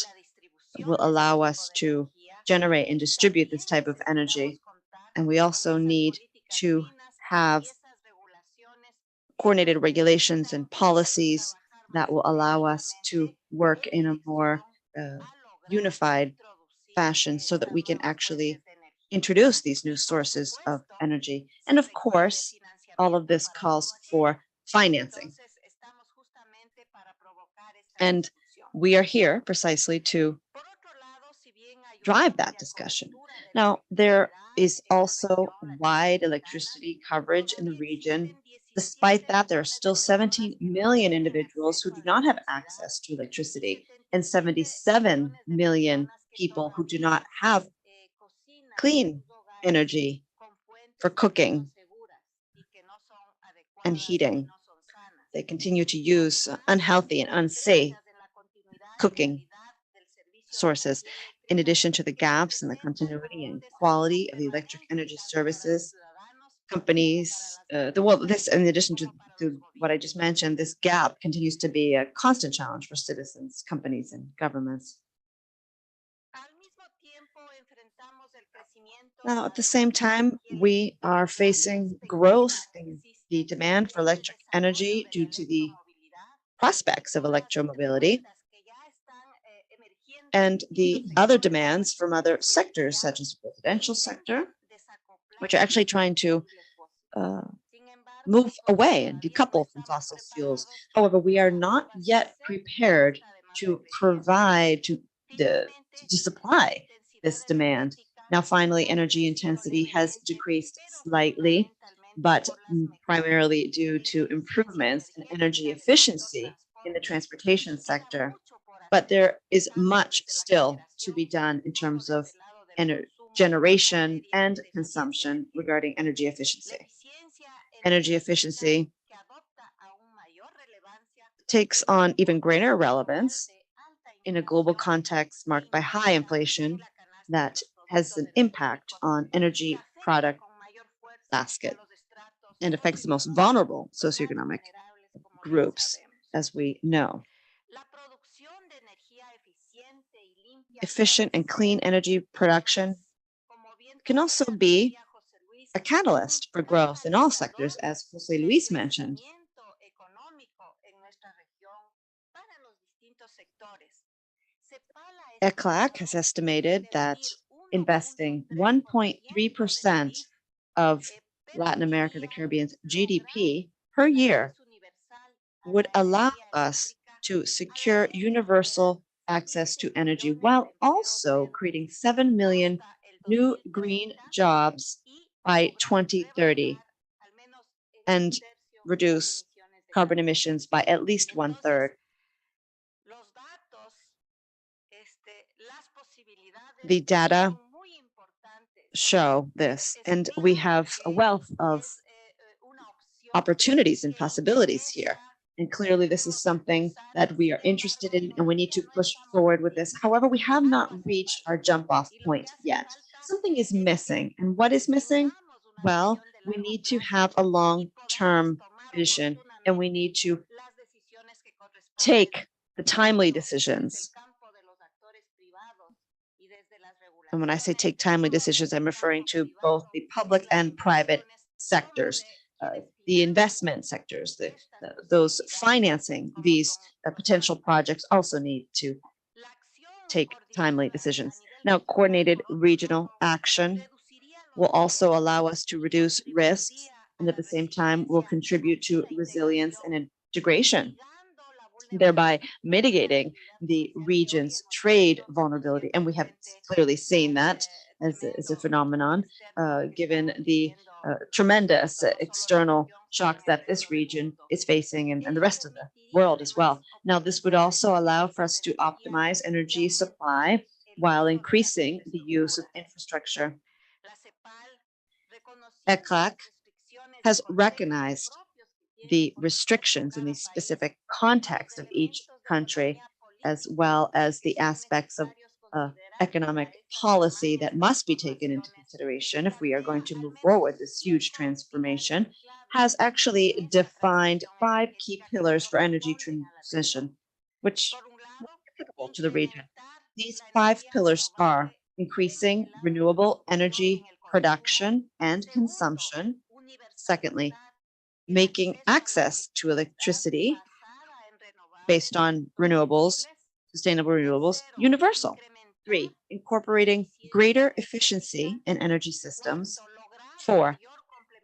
will allow us to generate and distribute this type of energy. And we also need to have coordinated regulations and policies that will allow us to work in a more unified fashion so that we can actually introduce these new sources of energy. And of course, all of this calls for financing. And we are here precisely to drive that discussion. Now, there is also wide electricity coverage in the region. Despite that, there are still 17 million individuals who do not have access to electricity and 77 million people who do not have clean energy for cooking and heating. They continue to use unhealthy and unsafe cooking sources. In addition to the gaps in the continuity and quality of the electric energy services, companies, this, in addition to what I just mentioned, this gap continues to be a constant challenge for citizens, companies, and governments. Now, at the same time, we are facing growth in the demand for electric energy due to the prospects of electromobility and the other demands from other sectors, such as the residential sector, which are actually trying to move away and decouple from fossil fuels. However, we are not yet prepared to provide, to supply this demand. Now, finally, energy intensity has decreased slightly, but primarily due to improvements in energy efficiency in the transportation sector. But there is much still to be done in terms of generation and consumption regarding energy efficiency. Energy efficiency takes on even greater relevance in a global context marked by high inflation that has an impact on energy product basket and affects the most vulnerable socioeconomic groups, as we know. Efficient and clean energy production can also be a catalyst for growth in all sectors, as Jose Luis mentioned. ECLAC has estimated that investing 1.3% of Latin America, the Caribbean's GDP per year would allow us to secure universal access to energy while also creating 7 million new green jobs by 2030 and reduce carbon emissions by at least 1/3. The data show this, and we have a wealth of opportunities and possibilities here. And clearly, this is something that we are interested in, and we need to push forward with this. However, we have not reached our jump-off point yet. Something is missing. And what is missing? Well, we need to have a long-term vision, and we need to take the timely decisions. And when I say take timely decisions, I'm referring to both the public and private sectors, the investment sectors, those financing these potential projects also need to take timely decisions. Now, coordinated regional action will also allow us to reduce risks and at the same time will contribute to resilience and integration, thereby mitigating the region's trade vulnerability. And we have clearly seen that as a phenomenon, given the tremendous external shocks that this region is facing and the rest of the world as well. Now, this would also allow for us to optimize energy supply while increasing the use of infrastructure. ECLAC has recognized the restrictions in the specific context of each country, as well as the aspects of economic policy that must be taken into consideration if we are going to move forward this huge transformation, has actually defined 5 key pillars for energy transition, which are applicable to the region. These 5 pillars are increasing renewable energy production and consumption. Secondly, making access to electricity based on renewables, sustainable renewables, universal. 3, incorporating greater efficiency in energy systems. 4,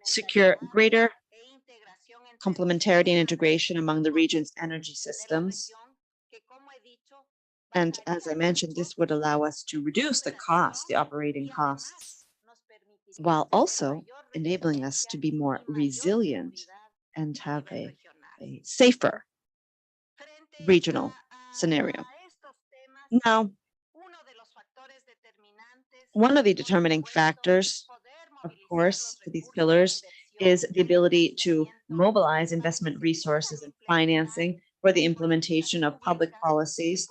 secure greater complementarity and integration among the region's energy systems. And as I mentioned, this would allow us to reduce the cost, the operating costs, while also enabling us to be more resilient and have a safer regional scenario. Now, one of the determining factors, of course, for these pillars is the ability to mobilize investment resources and financing for the implementation of public policies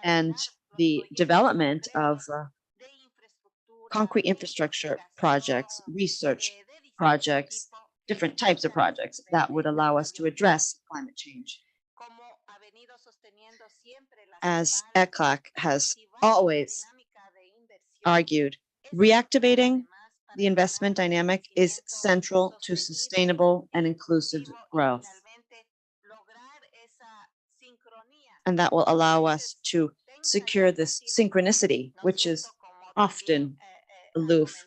and the development of concrete infrastructure projects, research projects, different types of projects that would allow us to address climate change. As ECLAC has always argued, reactivating the investment dynamic is central to sustainable and inclusive growth. And that will allow us to secure this synchronicity, which is often aloof.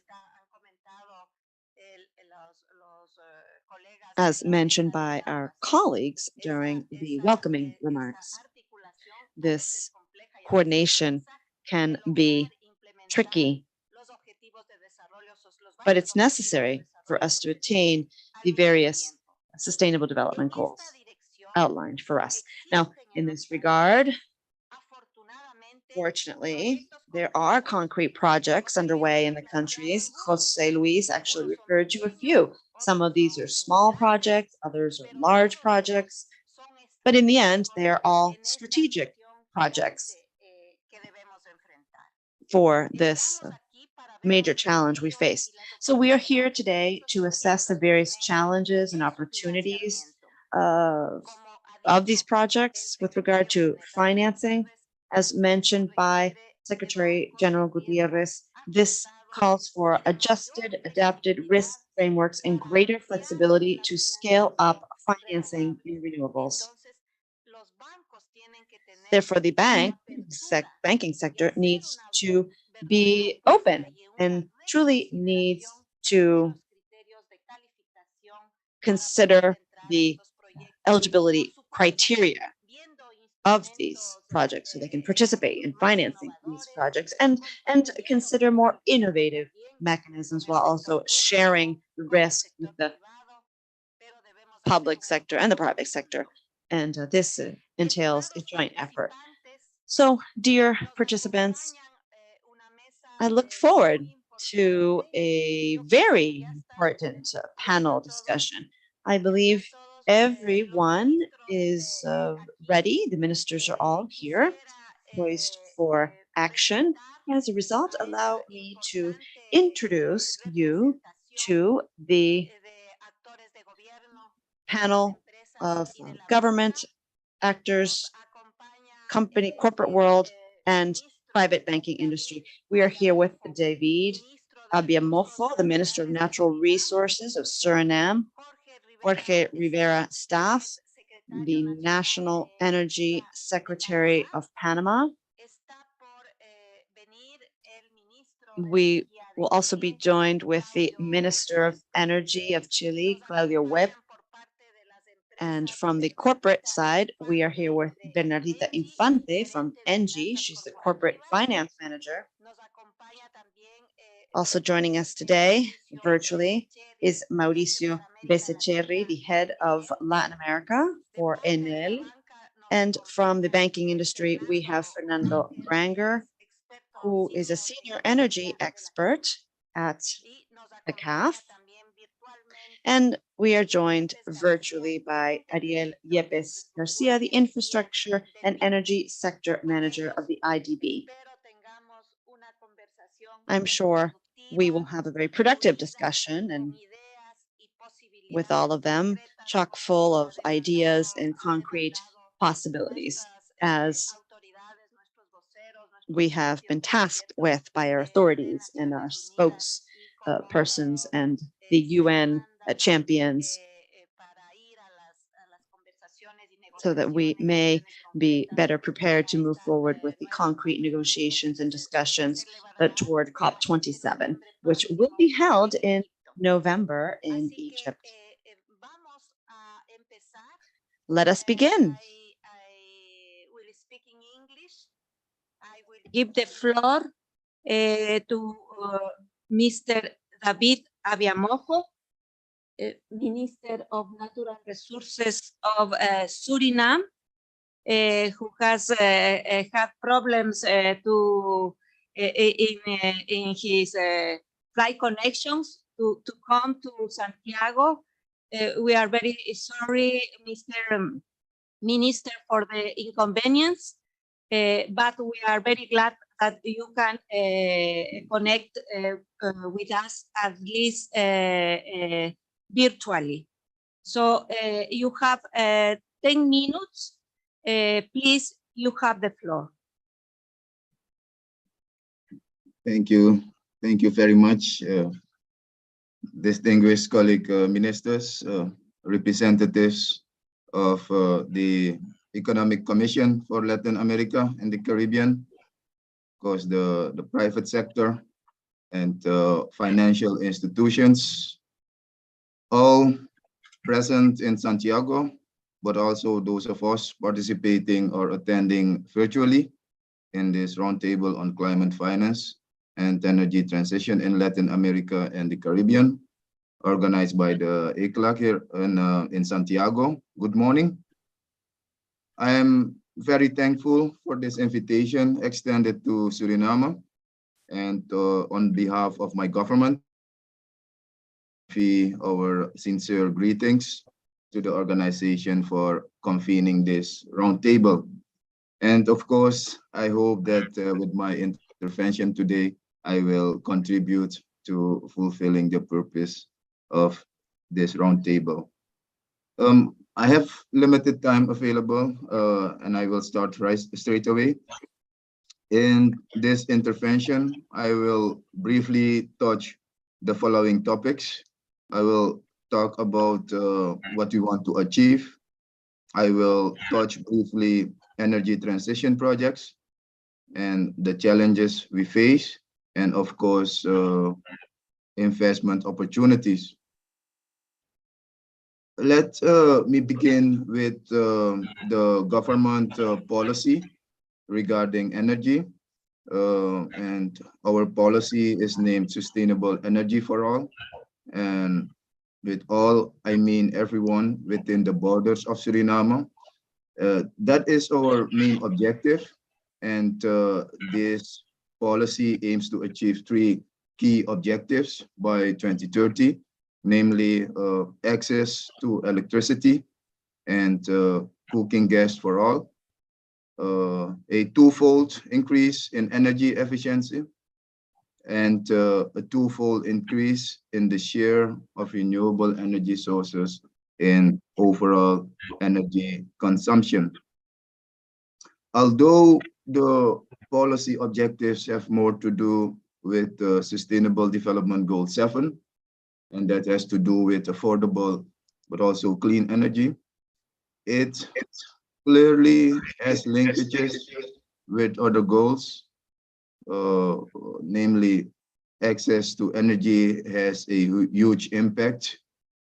As mentioned by our colleagues during the welcoming remarks, this coordination can be tricky, but it's necessary for us to attain the various sustainable development goals outlined for us. Now, in this regard, fortunately, there are concrete projects underway in the countries. Jose Luis actually referred to a few. Some of these are small projects, others are large projects, but in the end, they are all strategic projects for this major challenge we face. So we are here today to assess the various challenges and opportunities of these projects with regard to financing. As mentioned by Secretary General Gutierrez, this calls for adjusted, adapted risk frameworks and greater flexibility to scale up financing in renewables. Therefore, the banking sector needs to be open and truly needs to consider the eligibility criteria of these projects so they can participate in financing these projects and consider more innovative mechanisms while also sharing the risk with the public sector and the private sector. And this entails a joint effort. So, dear participants, I look forward to a very important panel discussion. I believe everyone is ready. The ministers are all here, poised for action. As a result, allow me to introduce you to the panel of government actors, company, corporate world, and private banking industry. We are here with David Abiamofo, the Minister of Natural Resources of Suriname, Jorge Rivera Staff, the National Energy Secretary of Panama. We will also be joined with the Minister of Energy of Chile, Claudio Webb. And from the corporate side, we are here with Bernardita Infante from ENGIE. She's the Corporate Finance Manager. Also joining us today, virtually, is Mauricio Becerri, the head of Latin America for Enel. And from the banking industry, we have Fernando Granger, who is a senior energy expert at the CAF. And we are joined virtually by Ariel Yepes Garcia, the Infrastructure and Energy Sector Manager of the IDB. I'm sure we will have a very productive discussion and with all of them, chock full of ideas and concrete possibilities, as we have been tasked with by our authorities and our spokespersons and the UN champions, so that we may be better prepared to move forward with the concrete negotiations and discussions toward COP27, which will be held in November in Egypt. Let us begin. Give the floor to Mr. David Abiamofo, Minister of Natural Resources of Suriname, who has had problems in his flight connections to come to Santiago. We are very sorry, Mr. Minister, for the inconvenience, but we are very glad that you can connect with us at least virtually. So you have 10 minutes. Please, you have the floor. Thank you. Thank you very much, distinguished colleague ministers, representatives of the Economic Commission for Latin America and the Caribbean, of course, the private sector and financial institutions, all present in Santiago, but also those of us participating or attending virtually in this roundtable on climate finance. and Energy Transition in Latin America and the Caribbean, organized by the ECLAC here in Santiago. Good morning. I am very thankful for this invitation extended to Suriname, and on behalf of my government, our sincere greetings to the organization for convening this roundtable. And of course, I hope that with my intervention today, I will contribute to fulfilling the purpose of this roundtable. I have limited time available, and I will start straight away. In this intervention, I will briefly touch the following topics. I will talk about what we want to achieve. I will touch briefly energy transition projects and the challenges we face, and of course, investment opportunities. Let me begin with the government policy regarding energy. And our policy is named Sustainable Energy for All. And with all, I mean everyone within the borders of Suriname. That is our main objective. And this policy aims to achieve three key objectives by 2030, namely access to electricity and cooking gas for all, a twofold increase in energy efficiency, and a twofold increase in the share of renewable energy sources in overall energy consumption. Although the policy objectives have more to do with Sustainable Development Goal 7, and that has to do with affordable but also clean energy, it clearly has linkages with other goals, namely access to energy has a huge impact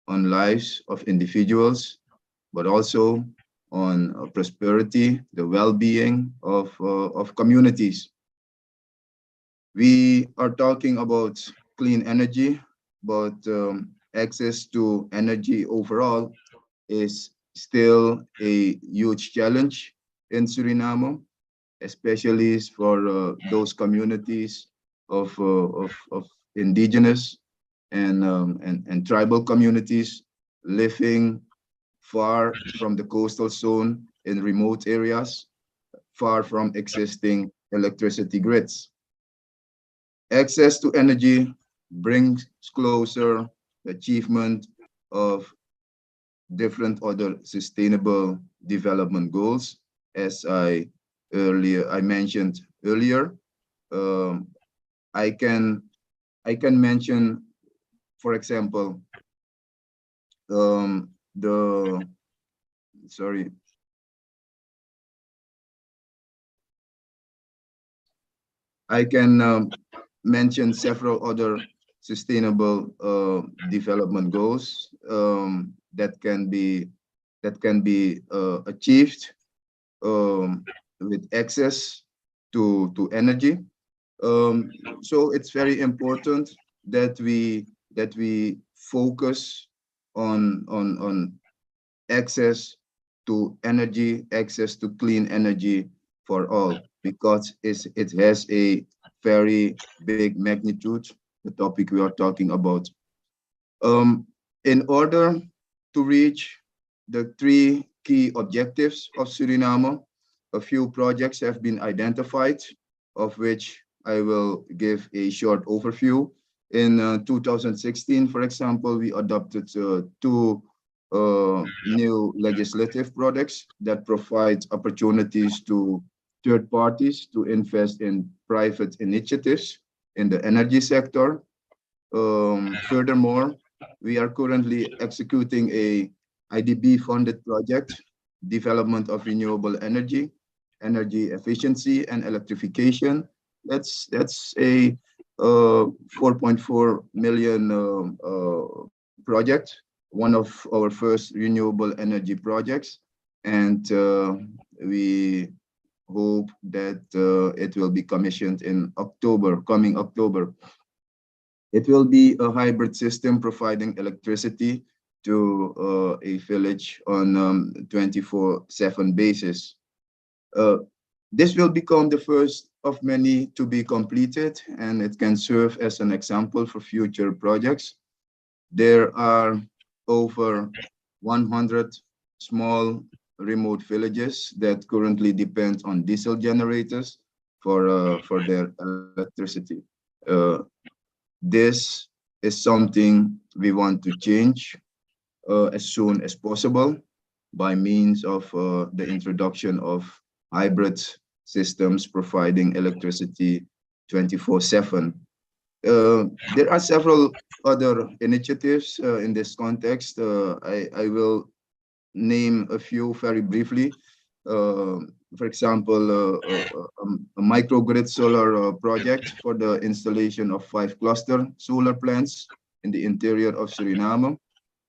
on lives of individuals, but also on prosperity, the well-being of communities. We are talking about clean energy, but access to energy overall is still a huge challenge in Suriname, especially for those communities of indigenous and tribal communities living far from the coastal zone in remote areas, far from existing electricity grids. Access to energy brings closer achievement of different other sustainable development goals, as I mentioned earlier. I can mention, for example, I can mention several other sustainable development goals that can be achieved with access to energy. So it's very important that we focus on access to energy, access to clean energy for all, because it has a very big magnitude, the topic we are talking about. In order to reach the three key objectives of Suriname, a few projects have been identified, of which I will give a short overview. In 2016, for example, we adopted two new legislative projects that provide opportunities to third parties to invest in private initiatives in the energy sector. Furthermore, we are currently executing a IDB-funded project, development of renewable energy, energy efficiency, and electrification. That's a 4.4 million project, one of our first renewable energy projects, and we hope that it will be commissioned in coming October. It will be a hybrid system providing electricity to a village on 24/7 basis. This will become the first of many to be completed, and it can serve as an example for future projects. There are over 100 small remote villages that currently depend on diesel generators for their electricity. This is something we want to change as soon as possible by means of the introduction of hybrid systems providing electricity 24/7. There are several other initiatives in this context. I will name a few very briefly. For example, a microgrid solar project for the installation of 5 cluster solar plants in the interior of Suriname.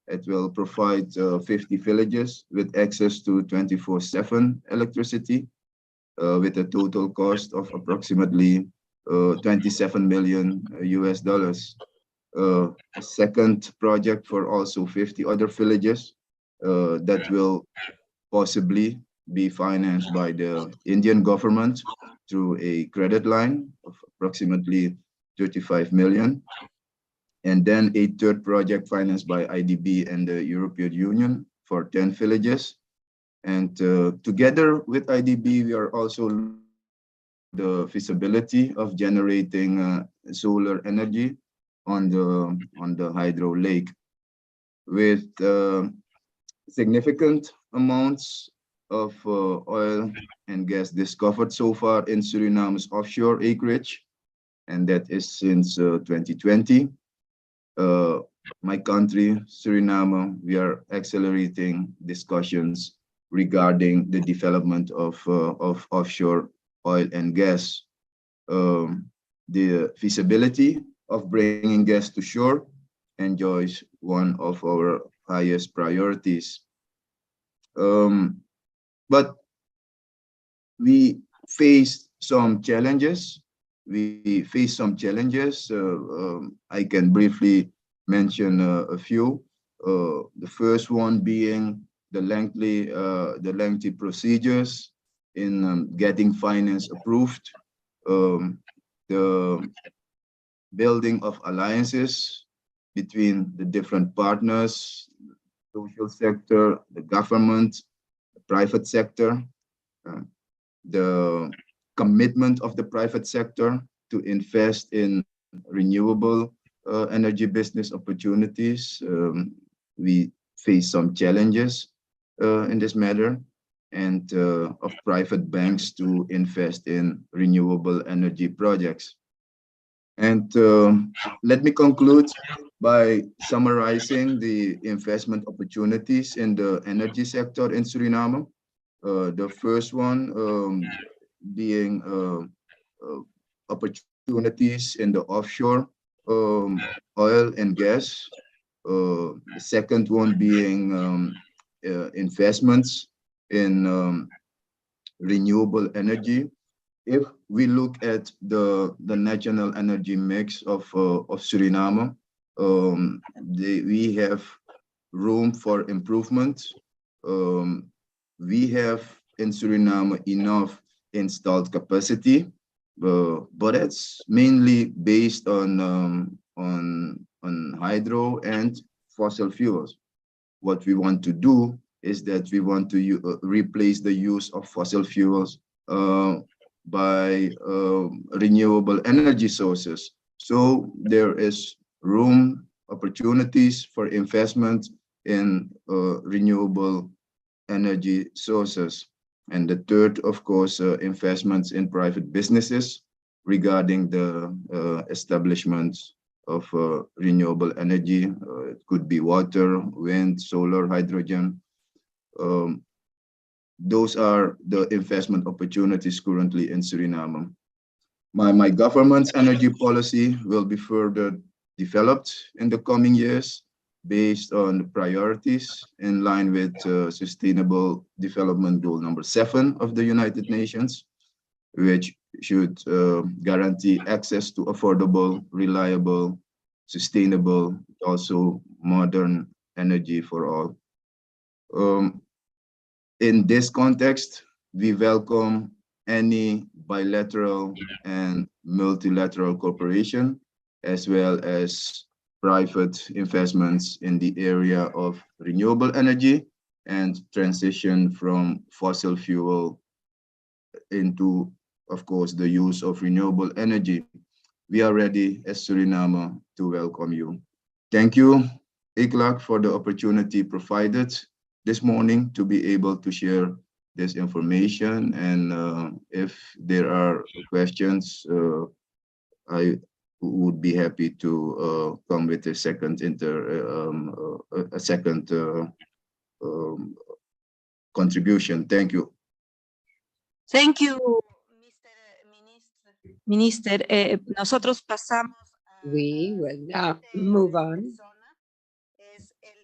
It will provide 50 villages with access to 24/7 electricity with a total cost of approximately 27 million US dollars. A second project for also 50 other villages that will possibly be financed by the Indian government through a credit line of approximately 35 million. And then a third project financed by IDB and the European Union for 10 villages. And together with IDB, we are also the feasibility of generating solar energy on the hydro lake with significant amounts of oil and gas discovered so far in Suriname's offshore acreage, and that is since 2020. My country, Suriname, we are accelerating discussions regarding the development of offshore oil and gas. The feasibility of bringing gas to shore enjoys one of our highest priorities. But we face some challenges. I can briefly mention a few. The first one being the lengthy procedures in getting finance approved, the building of alliances between the different partners, social sector, the government, the private sector, the commitment of the private sector to invest in renewable energy business opportunities. We face some challenges in this matter, and of private banks to invest in renewable energy projects. And let me conclude by summarizing the investment opportunities in the energy sector in Suriname. The first one being opportunities in the offshore oil and gas. The second one being investments in renewable energy. If we look at the national energy mix of Suriname, we have room for improvement. We have in Suriname enough installed capacity, but it's mainly based on hydro and fossil fuels. What we want to do is that we want to replace the use of fossil fuels by renewable energy sources. So there is room, opportunities for investment in renewable energy sources. And the third, of course, investments in private businesses regarding the establishment of renewable energy. It could be water, wind, solar, hydrogen. Those are the investment opportunities currently in Suriname. My government's energy policy will be further developed in the coming years based on the priorities in line with Sustainable Development Goal number 7 of the United Nations. which should guarantee access to affordable, reliable, sustainable, also modern energy for all. In this context, we welcome any bilateral and multilateral cooperation, as well as private investments in the area of renewable energy and transition from fossil fuel into, of course, the use of renewable energy. We are ready as Suriname to welcome you. Thank you, ICLAC, for the opportunity provided this morning to be able to share this information. And if there are questions, I would be happy to come with a second contribution. Thank you. Thank you, Mr. Minister. Nosotros pasamos We will now move on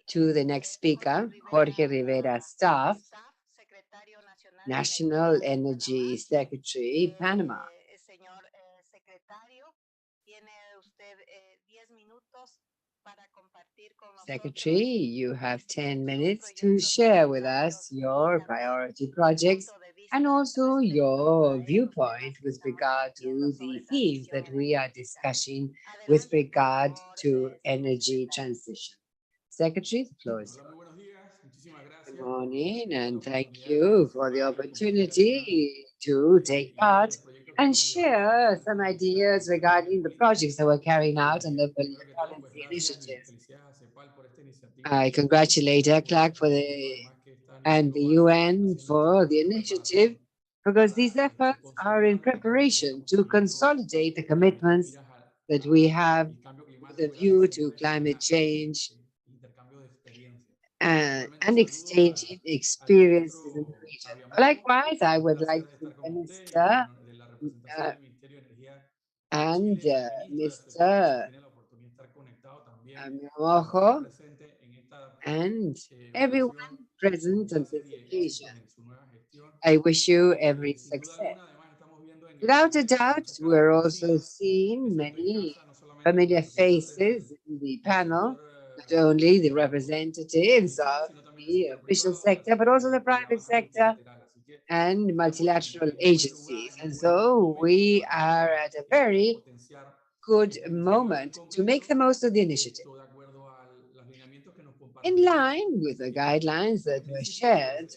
to the next speaker, Jorge Rivera Staff, National Energy Secretary, Panama. Señor secretario, tiene usted 10 minutos para compartir con nosotros. Secretary, you have 10 minutes to share with us your priority projects and also your viewpoint with regard to the themes that we are discussing with regard to energy transition. Secretary, the floor is yours. Good morning, and thank you for the opportunity to take part and share some ideas regarding the projects that we're carrying out and the policy initiatives. I congratulate ECLAC and the UN for the initiative, because these efforts are in preparation to consolidate the commitments that we have with a view to climate change and exchanging experiences in the region. Likewise, I would like to Mr. Mojo and everyone present on this occasion. I wish you every success. Without a doubt, we're also seeing many familiar faces in the panel, not only the representatives of the official sector, but also the private sector and multilateral agencies. And so we are at a very good moment to make the most of the initiative. In line with the guidelines that were shared,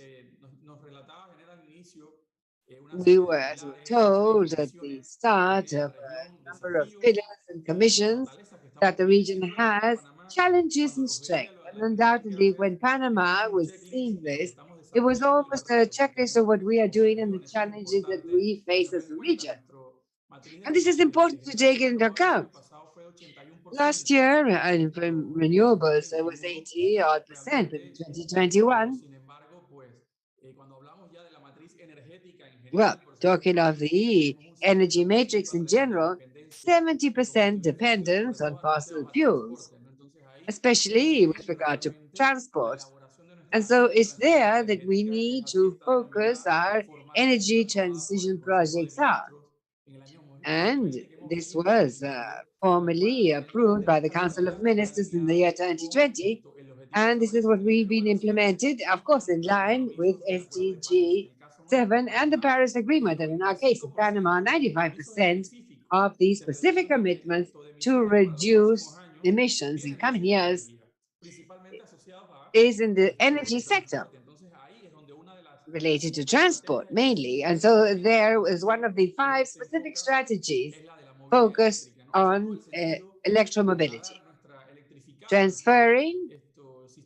we were told at the start of a number of pillars and commissions that the region has challenges and strengths. And undoubtedly, when Panama was seeing this, it was almost a checklist of what we are doing and the challenges that we face as a region. And this is important to take into account. Last year, in renewables, there was 80-odd%, but in 2021, well, talking of the energy matrix in general, 70% dependence on fossil fuels, especially with regard to transport. And so it's there that we need to focus our energy transition projects on. And this was formally approved by the Council of Ministers in the year 2020. And this is what we've been implemented, of course, in line with SDG 7 and the Paris Agreement. And in our case, in Panama, 95% of these specific commitments to reduce emissions in coming years is in the energy sector, related to transport mainly. And so there is one of the 5 specific strategies focused on electromobility, transferring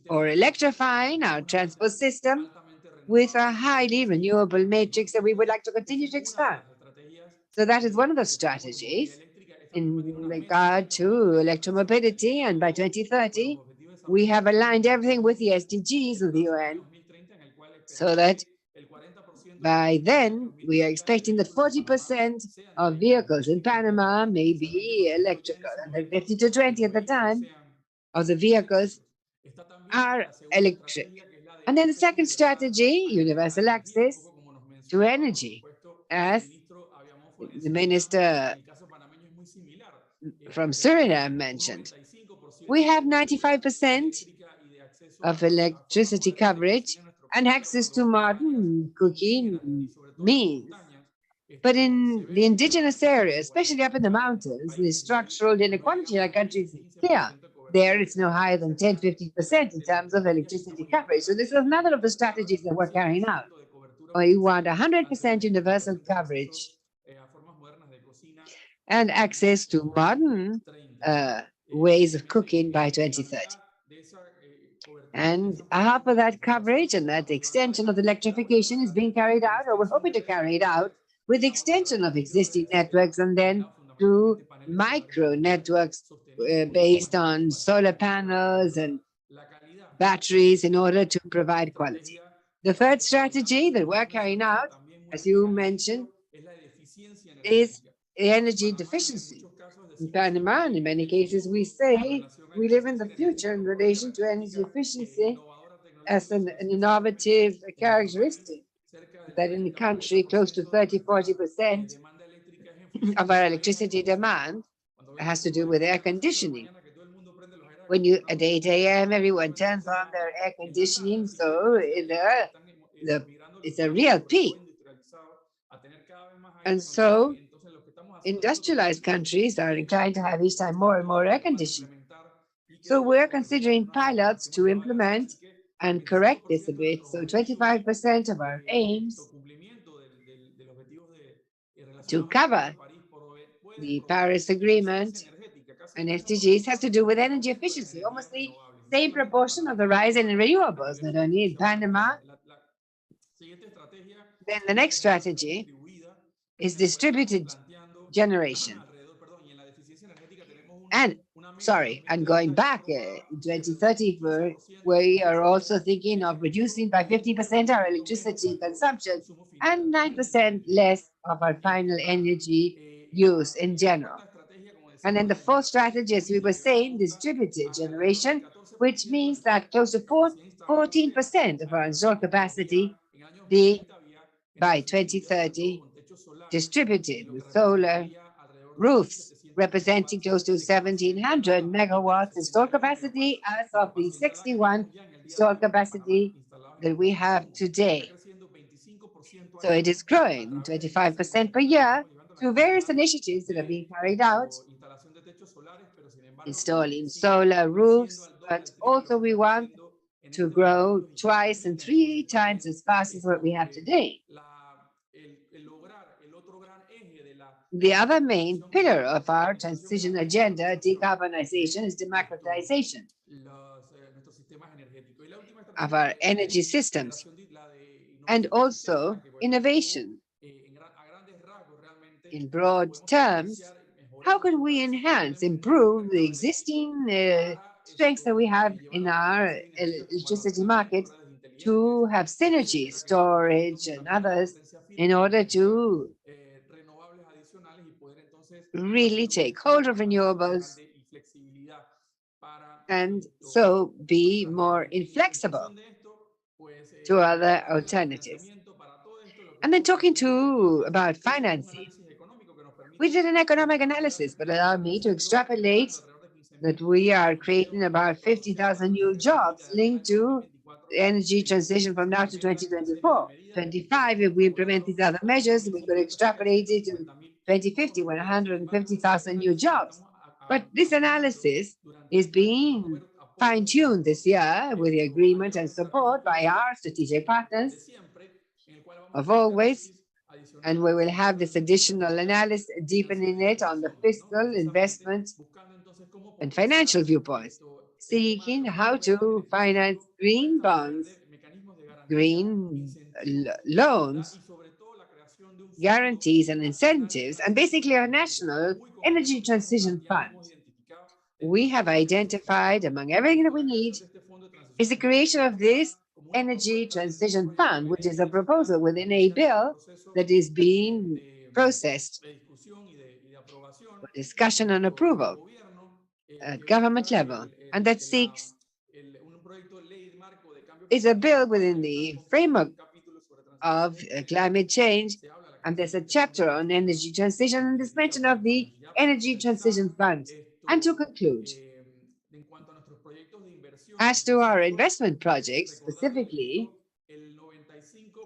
or electrifying our transport system with a highly renewable matrix that we would like to continue to expand. So that is one of the strategies in regard to electromobility. And by 2030, we have aligned everything with the SDGs of the UN, so that by then, we are expecting that 40% of vehicles in Panama may be electrical, and then 50 to 20 at the time of the vehicles are electric. And then the second strategy, universal access to energy, as the minister from Suriname mentioned. We have 95% of electricity coverage and access to modern cooking means. But in the indigenous areas, especially up in the mountains, the structural inequality in our country is clear. There, it's no higher than 10-15% in terms of electricity coverage. So this is another of the strategies that we're carrying out. We want 100% universal coverage and access to modern ways of cooking by 2030. And half of that coverage and that extension of electrification is being carried out, or we're hoping to carry it out, with extension of existing networks and then through micro networks based on solar panels and batteries in order to provide quality. The third strategy that we're carrying out, as you mentioned, is energy deficiency. In Panama, in many cases, we say we live in the future in relation to energy efficiency as an innovative characteristic, that in the country, close to 30-40% of our electricity demand has to do with air conditioning. When you at 8 a.m., everyone turns on their air conditioning, so it's a real peak. And so industrialized countries are inclined to have each time more and more air conditioning. So we're considering pilots to implement and correct this a bit. So 25% of our aims to cover the Paris Agreement and SDGs has to do with energy efficiency, almost the same proportion of the rise in renewables, not only in Panama. Then the next strategy is distributed generation. And sorry, and going back in 2030, we are also thinking of reducing by 50% our electricity consumption and 9% less of our final energy use in general. And then the fourth strategy, as we were saying, distributed generation, which means that close to 14% of our installed capacity by 2030 distributed with solar roofs, representing close to 1,700 megawatts installed capacity as of the 61 installed capacity that we have today. So it is growing 25% per year through various initiatives that are being carried out, installing solar roofs, but also we want to grow twice and 3 times as fast as what we have today. The other main pillar of our transition agenda, decarbonization, is democratization of our energy systems and also innovation. In broad terms, how can we enhance, improve the existing strengths that we have in our electricity market to have synergy, storage, and others in order to really take hold of renewables and so be more inflexible to other alternatives. And then talking about financing. We did an economic analysis, but allow me to extrapolate that we are creating about 50,000 new jobs linked to the energy transition from now to 2024. 25, if we implement these other measures, we could extrapolate it to 2050, 150,000 new jobs. But this analysis is being fine-tuned this year with the agreement and support by our strategic partners of always. And we will have this additional analysis, deepening it on the fiscal, investment, and financial viewpoints, seeking how to finance green bonds, green loans, guarantees, and incentives, and basically our national energy transition fund. We have identified, among everything that we need, is the creation of this energy transition fund, which is a proposal within a bill that is being processed for discussion and approval at government level, and that seeks is a bill within the framework of climate change And there's a chapter on energy transition and this mention of the Energy Transition Fund. And to conclude, as to our investment projects, specifically,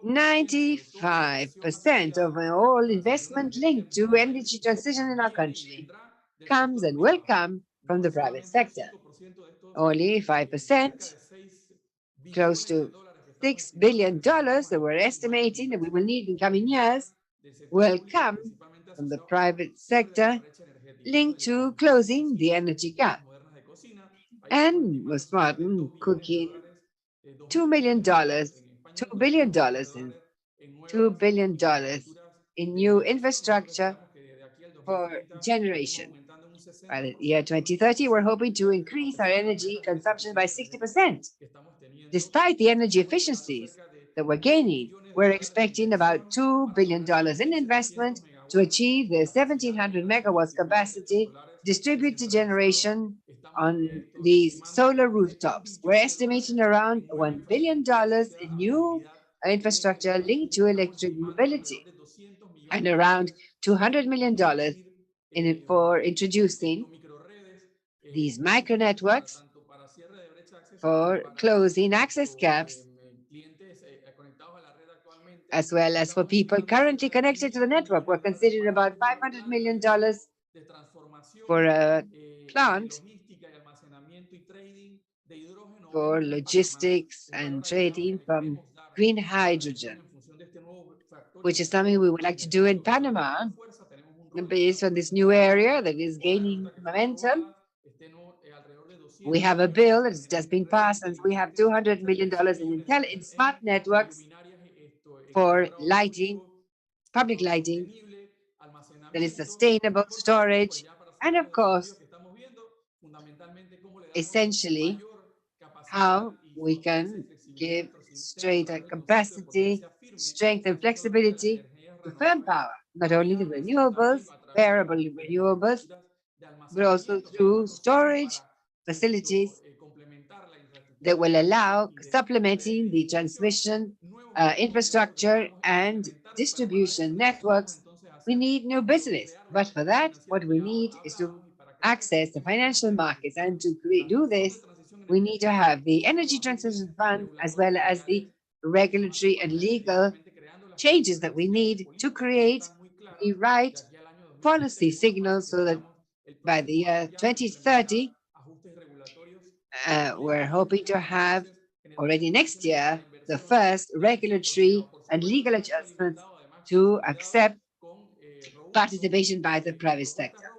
95% of all investment linked to energy transition in our country comes and will come from the private sector. Only 5%, close to $6 billion that we're estimating that we will need in coming years, will come from the private sector linked to closing the energy gap. And most modern cooking $2 million, $2 billion and $2 billion in new infrastructure for generation. By the year 2030, we're hoping to increase our energy consumption by 60%. Despite the energy efficiencies that we're gaining, we're expecting about $2 billion in investment to achieve the 1,700 megawatts capacity distributed generation on these solar rooftops. We're estimating around $1 billion in new infrastructure linked to electric mobility and around $200 million for introducing these micro networks for closing access gaps, as well as for people currently connected to the network. We're considering about $500 million for a plant for logistics and trading from green hydrogen, which is something we would like to do in Panama, based on this new area that is gaining momentum. We have a bill that has just been passed, and we have $200 million in smart networks for lighting, public lighting, that is sustainable storage, and of course, essentially, how we can give straight capacity, strength, and flexibility to firm power, not only the renewables, variable renewables, but also through storage facilities that will allow supplementing the transmission infrastructure and distribution networks. We need new business, but for that, what we need is to access the financial markets, and to do this, we need to have the Energy Transition Fund as well as the regulatory and legal changes that we need to create the right policy signals so that by the year 2030, we're hoping to have already next year the first regulatory and legal adjustments to accept participation by the private sector.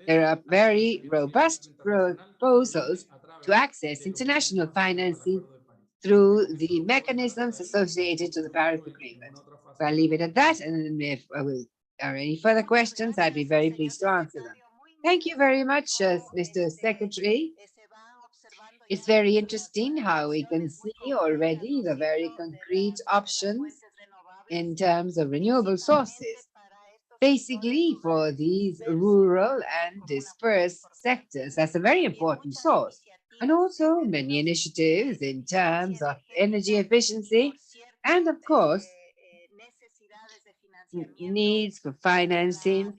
There are very robust proposals to access international financing through the mechanisms associated to the Paris Agreement. So I'll leave it at that, and if there are any further questions, I'd be very pleased to answer them. Thank you very much, Mr. Secretary. It's very interesting how we can see already the very concrete options in terms of renewable sources, basically for these rural and dispersed sectors. That's a very important source. And also many initiatives in terms of energy efficiency and, of course, needs for financing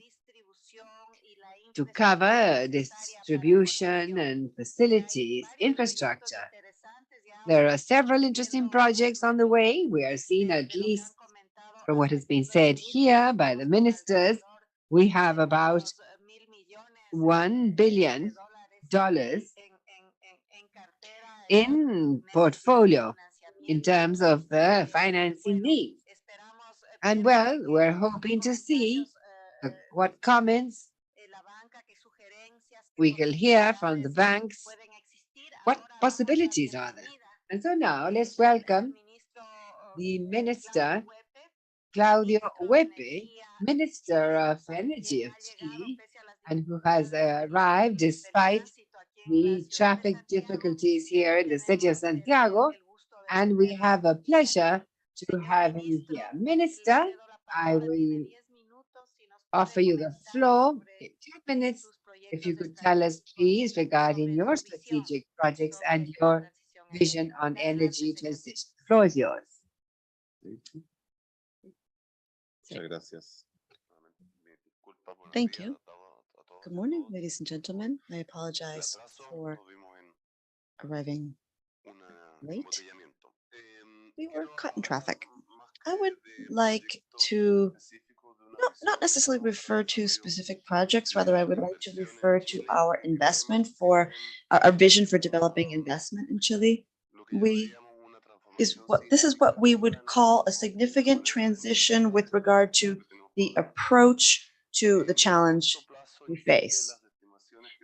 to cover distribution and facilities infrastructure. There are several interesting projects on the way. We are seeing, at least from what has been said here by the ministers, we have about $1 billion in portfolio in terms of the financing needs. And well, we're hoping to see what comments we will hear from the banks. What possibilities are there? And so now let's welcome the Minister, Claudio Huepe, Minister of Energy of Chile, and who has arrived despite the traffic difficulties here in the city of Santiago. And we have a pleasure to have him here. Minister, I will offer you the floor in 10 minutes. If you could tell us, please, regarding your strategic projects and your vision on energy transition. The floor is yours. Thank you. Good morning, ladies and gentlemen. I apologize for arriving late. We were caught in traffic. I would like to not necessarily refer to specific projects, rather I would like to refer to our investment for our vision for developing investment in Chile. This is what we would call a significant transition with regard to the approach to the challenge we face.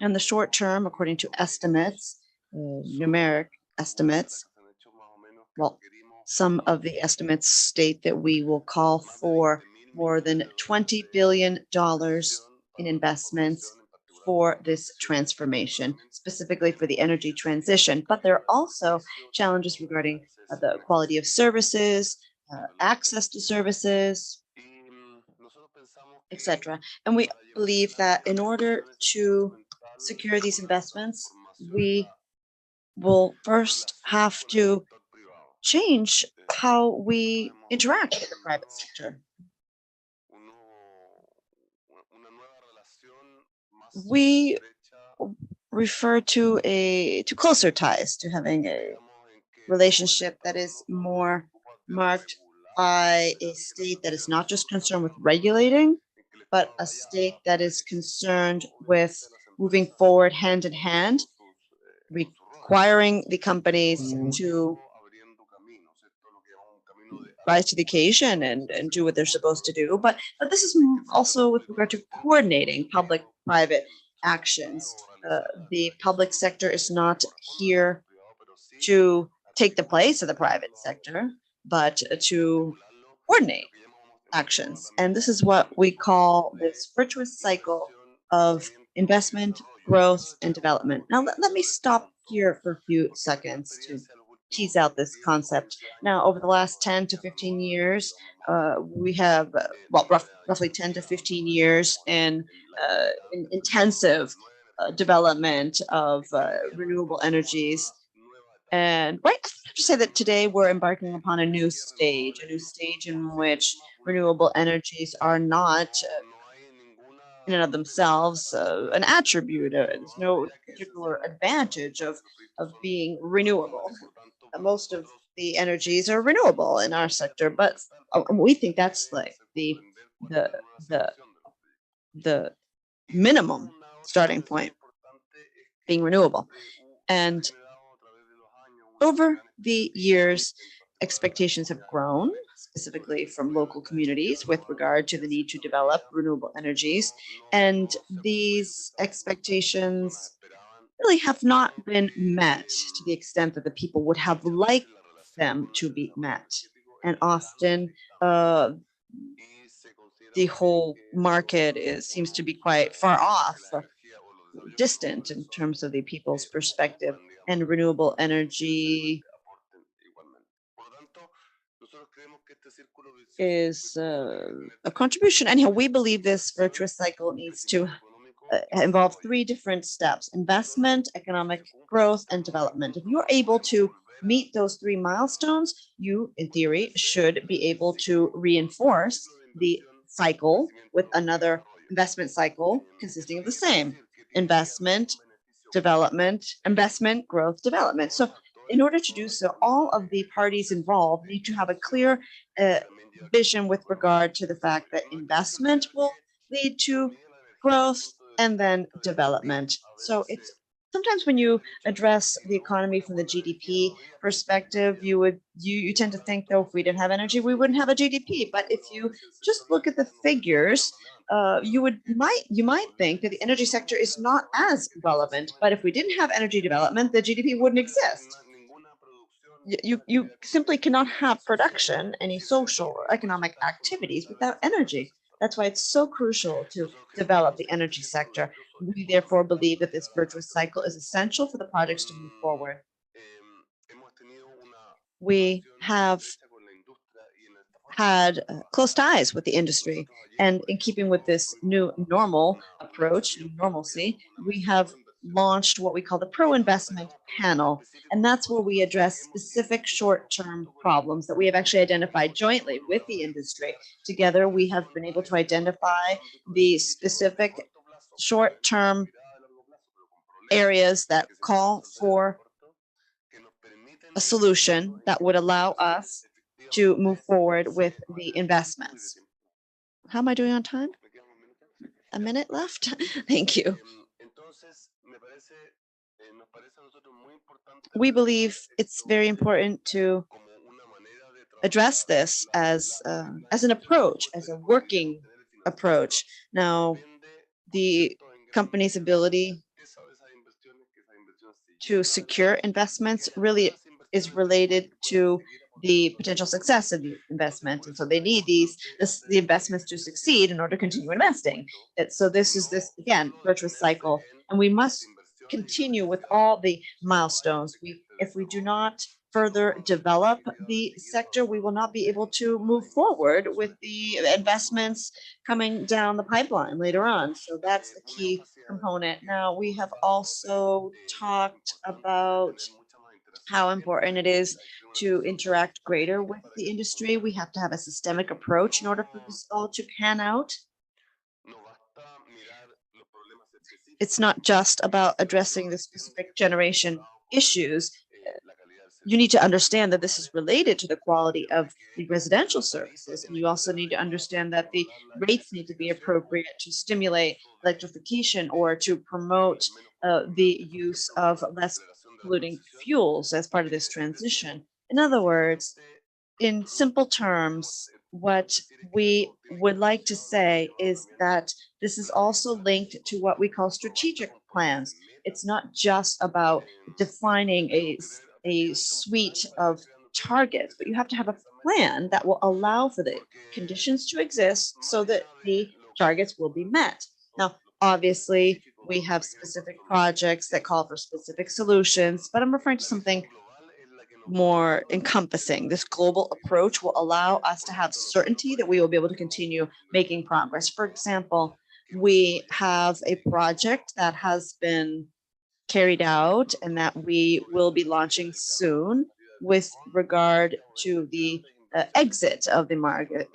In the short term, according to estimates, numeric estimates, well, some of the estimates state that we will call for more than $20 billion in investments for this transformation, specifically for the energy transition. But there are also challenges regarding the quality of services, access to services, etc. And we believe that in order to secure these investments, we will first have to change how we interact with the private sector. We refer to closer ties, to having a relationship that is more marked by a state that is not just concerned with regulating, but a state that is concerned with moving forward hand in hand, requiring the companies to rise to the occasion and do what they're supposed to do. But this is also with regard to coordinating public-private actions. The public sector is not here to take the place of the private sector, but to coordinate actions. And this is what we call this virtuous cycle of investment, growth, and development. Now, let me stop here for a few seconds to tease out this concept. Now, over the last 10 to 15 years, we have, roughly 10 to 15 years in intensive development of renewable energies. And I have to say that today we're embarking upon a new stage in which renewable energies are not in and of themselves an attribute. There's no particular advantage of being renewable. Most of the energies are renewable in our sector, but we think that's like the minimum starting point, being renewable. And over the years, expectations have grown, specifically from local communities, with regard to the need to develop renewable energies. And these expectations really have not been met to the extent that the people would have liked them to be met. And often the whole market seems to be quite far off, distant in terms of the people's perspective, and renewable energy is a contribution. Anyhow, we believe this virtuous cycle needs to involve three different steps: investment, economic growth, and development. If you're able to meet those three milestones, you, in theory, should be able to reinforce the cycle with another investment cycle consisting of the same: investment, development, investment, growth, development. So in order to do so, all of the parties involved need to have a clear vision with regard to the fact that investment will lead to growth and then development. So it's sometimes when you address the economy from the GDP perspective, you tend to think, though, if we didn't have energy, we wouldn't have a GDP. But if you just look at the figures, you might think that the energy sector is not as relevant. But if we didn't have energy development, the GDP wouldn't exist. You simply cannot have production, any social or economic activities, without energy. That's why it's so crucial to develop the energy sector. We therefore believe that this virtuous cycle is essential for the projects to move forward. We have had close ties with the industry, and in keeping with this new normal approach, new normalcy, we have launched what we call the pro-investment panel. And that's where we address specific short-term problems that we have actually identified jointly with the industry. Together, we have been able to identify the specific short-term areas that call for a solution that would allow us to move forward with the investments. How am I doing on time? A minute left? Thank you. We believe it's very important to address this as an approach, as a working approach. Now, the company's ability to secure investments really is related to the potential success of the investment. And so they need the investments to succeed in order to continue investing. So this is again, virtuous cycle. And we must continue with all the milestones. If we do not further develop the sector, we will not be able to move forward with the investments coming down the pipeline later on. So that's the key component. Now, we have also talked about how important it is to interact greater with the industry. We have to have a systemic approach in order for this all to pan out. It's not just about addressing the specific generation issues. You need to understand that this is related to the quality of the residential services. And you also need to understand that the rates need to be appropriate to stimulate electrification or to promote the use of less polluting fuels as part of this transition. In other words, in simple terms, what we would like to say is that this is also linked to what we call strategic plans. It's not just about defining a suite of targets, but you have to have a plan that will allow for the conditions to exist so that the targets will be met. Now, obviously, we have specific projects that call for specific solutions, but I'm referring to something more encompassing. This global approach will allow us to have certainty that we will be able to continue making progress. For example, we have a project that has been carried out and that we will be launching soon with regard to the exit of the market,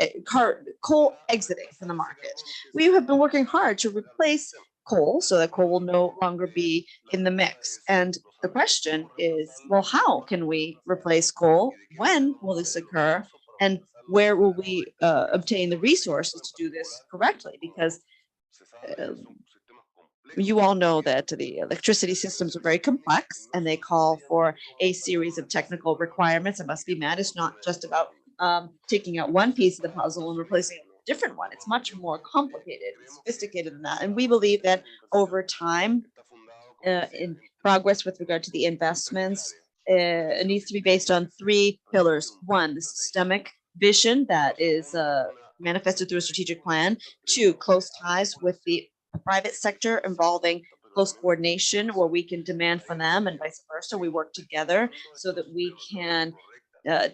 coal exiting from the market. We have been working hard to replace coal so that coal will no longer be in the mix. And the question is, well, how can we replace coal? When will this occur? And where will we obtain the resources to do this correctly? Because you all know that the electricity systems are very complex and they call for a series of technical requirements that must be met. It's not just about taking out one piece of the puzzle and replacing it with a different one. It's much more complicated and sophisticated than that. And we believe that over time, in progress with regard to the investments, it needs to be based on three pillars. One, the systemic vision that is manifested through a strategic plan. Two, close ties with the private sector involving close coordination where we can demand from them and vice versa. We work together so that we can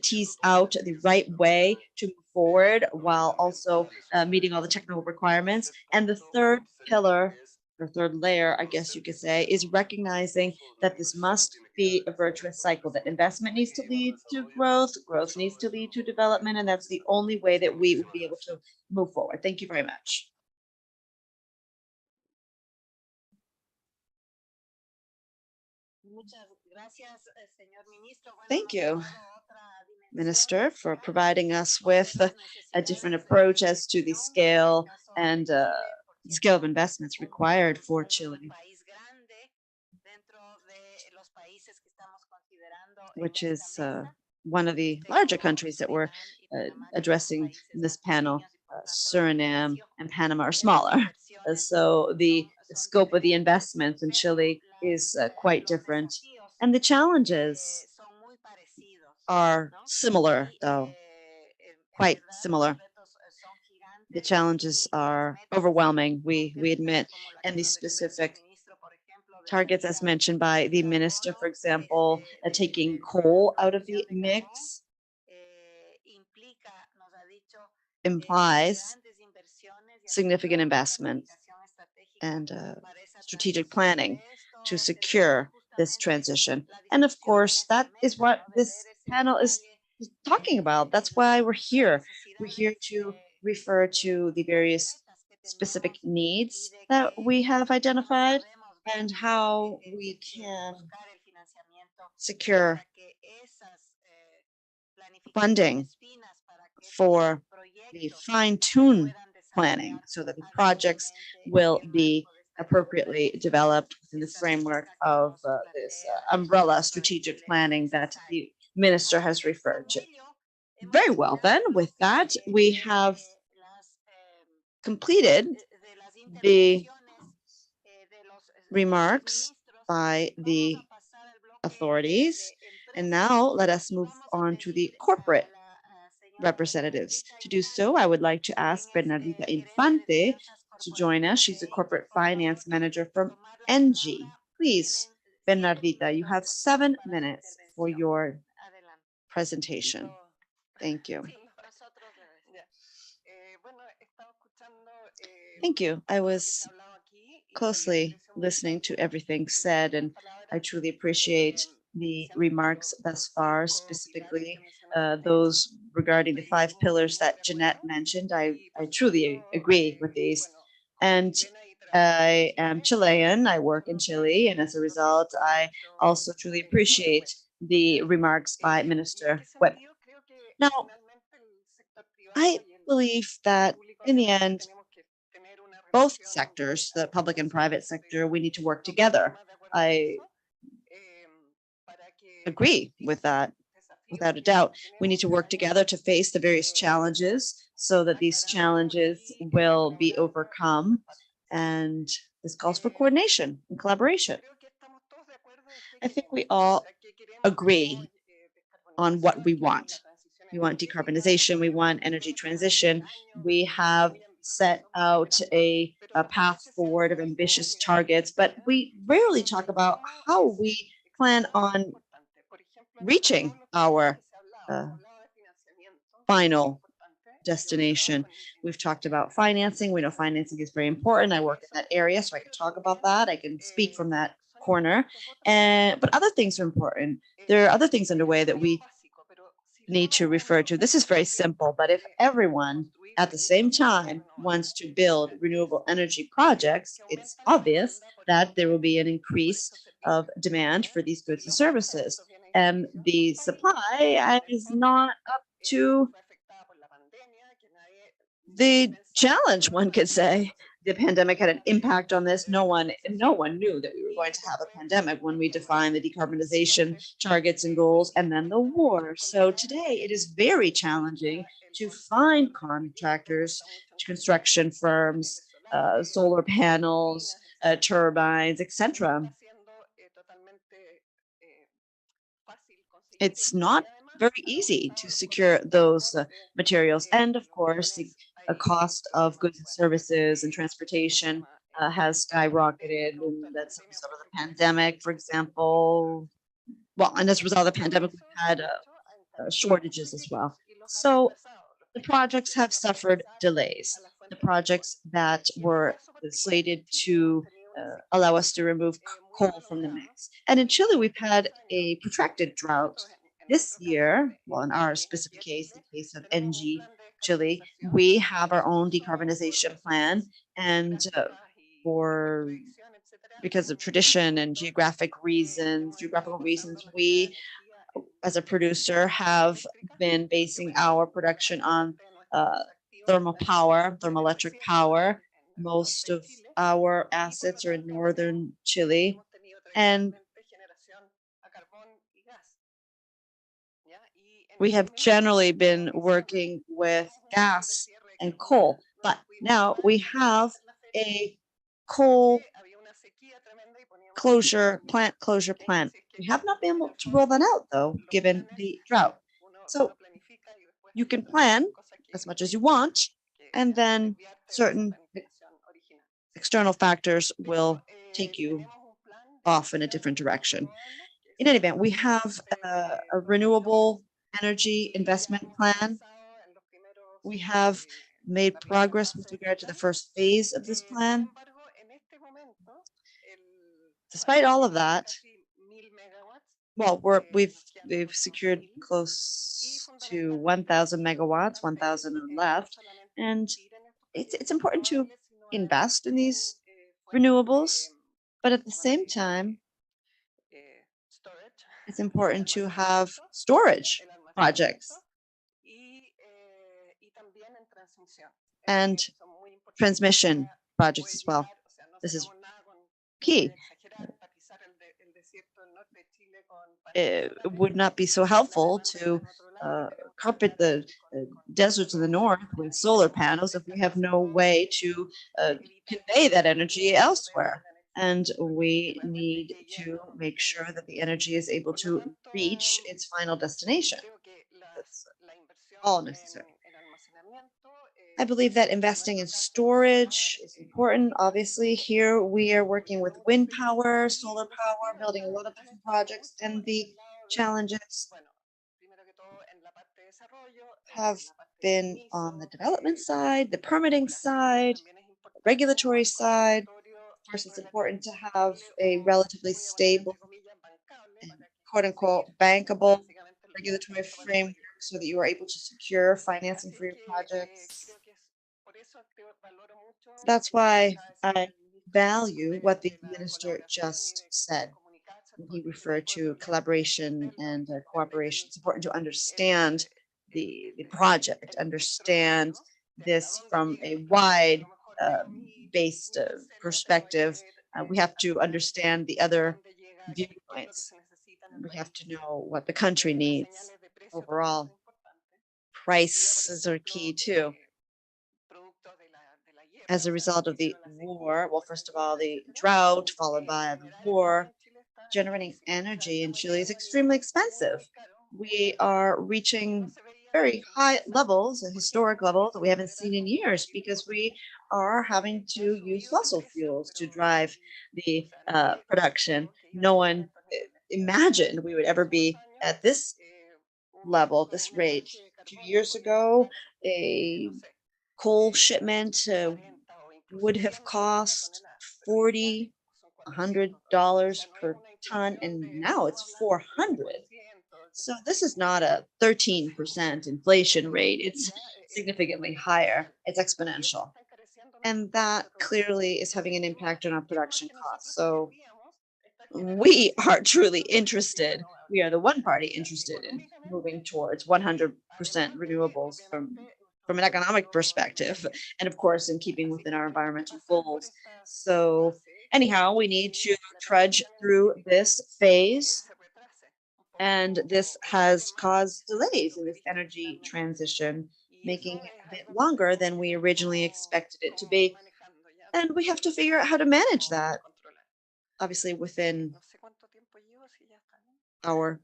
tease out the right way to move forward while also meeting all the technical requirements. And the third pillar, or third layer, I guess you could say, is recognizing that this must be a virtuous cycle, that investment needs to lead to growth, growth needs to lead to development, and that's the only way that we will be able to move forward. Thank you very much. Thank you, Minister, for providing us with a different approach as to the scale and scale of investments required for Chile, which is one of the larger countries that we're addressing in this panel. Suriname and Panama are smaller. So the scope of the investments in Chile is quite different. And the challenges are similar, though, quite similar. The challenges are overwhelming, we admit, and the specific targets as mentioned by the minister, for example, taking coal out of the mix implies significant investment and strategic planning to secure this transition. And of course, that is what this panel is talking about. That's why we're here. We're here to refer to the various specific needs that we have identified and how we can secure funding for the fine-tune planning so that the projects will be appropriately developed within the framework of this umbrella strategic planning that the minister has referred to. Very well, then, with that, we have completed the remarks by the authorities. And now let us move on to the corporate representatives. To do so, I would like to ask Bernardita Infante to join us. She's the corporate finance manager from NG. Please, Bernardita, you have 7 minutes for your presentation. Thank you. Thank you. I was closely listening to everything said, and I truly appreciate the remarks thus far, specifically those regarding the 5 pillars that Jeanette mentioned. I truly agree with these. And I am Chilean, I work in Chile, and as a result, I also truly appreciate the remarks by Minister Webb. Now, I believe that in the end, both sectors, the public and private sector, we need to work together. I agree with that, without a doubt. We need to work together to face the various challenges so that these challenges will be overcome. And this calls for coordination and collaboration. I think we all agree on what we want. We want decarbonization, we want energy transition. We have set out a path forward of ambitious targets, but we rarely talk about how we plan on reaching our final destination. We've talked about financing. We know financing is very important. I work in that area, so I can talk about that. I can speak from that corner. But other things are important. There are other things underway that we need to refer to. This is very simple, but if everyone at the same time wants to build renewable energy projects, it's obvious that there will be an increase of demand for these goods and services. And the supply is not up to the challenge, one could say. The pandemic had an impact on this. No one knew that we were going to have a pandemic when we defined the decarbonization targets and goals, and then the war. So today it is very challenging to find contractors, construction firms, solar panels, turbines, etc. It's not very easy to secure those materials. And of course, the cost of goods and services and transportation has skyrocketed. And that's a result of the pandemic, for example. Well, and as a result of the pandemic, we've had shortages as well. So the projects have suffered delays. The projects that were slated to allow us to remove coal from the mix. And in Chile, we've had a protracted drought. This year, well, in our specific case, the case of NG Chile, we have our own decarbonization plan. And because of tradition and geographical reasons, we, as a producer, have been basing our production on thermoelectric power. Most of our assets are in northern Chile. And we have generally been working with gas and coal, but now we have a coal plant closure plan. We have not been able to roll that out, though, given the drought. So you can plan as much as you want, and then certain external factors will take you off in a different direction. In any event, we have a renewable energy investment plan. We have made progress with regard to the first phase of this plan. Despite all of that, well, we've secured close to 1,000 megawatts, 1,000 are left, and it's important to invest in these renewables, but at the same time, it's important to have storage projects and transmission projects as well. This is key. It would not be so helpful to carpet the deserts in the north with solar panels if we have no way to convey that energy elsewhere. And we need to make sure that the energy is able to reach its final destination. That's all necessary. I believe that investing in storage is important. Obviously, here we are working with wind power, solar power, building a lot of different projects, and the challenges have been on the development side, the permitting side, regulatory side. Of course, it's important to have a relatively stable and quote unquote bankable regulatory framework so that you are able to secure financing for your projects. That's why I value what the minister just said. He referred to collaboration and cooperation. It's important to understand the project, understand this from a wide based perspective. We have to understand the other viewpoints. We have to know what the country needs overall. Prices are key too. As a result of the war, well, first of all, the drought followed by the war, generating energy in Chile is extremely expensive. We are reaching very high levels, a historic level that we haven't seen in years because we are having to use fossil fuels to drive the production. No one imagined we would ever be at this level, this rate. 2 years ago, a coal shipment would have cost $40, $100 per ton, and now it's 400. So this is not a 13% inflation rate. It's significantly higher. It's exponential. And that clearly is having an impact on our production costs. So we are truly interested. We are the one party interested in moving towards 100% renewables from an economic perspective, and of course, in keeping within our environmental goals. So anyhow, we need to trudge through this phase, and this has caused delays in this energy transition, making it a bit longer than we originally expected it to be. And we have to figure out how to manage that, obviously within our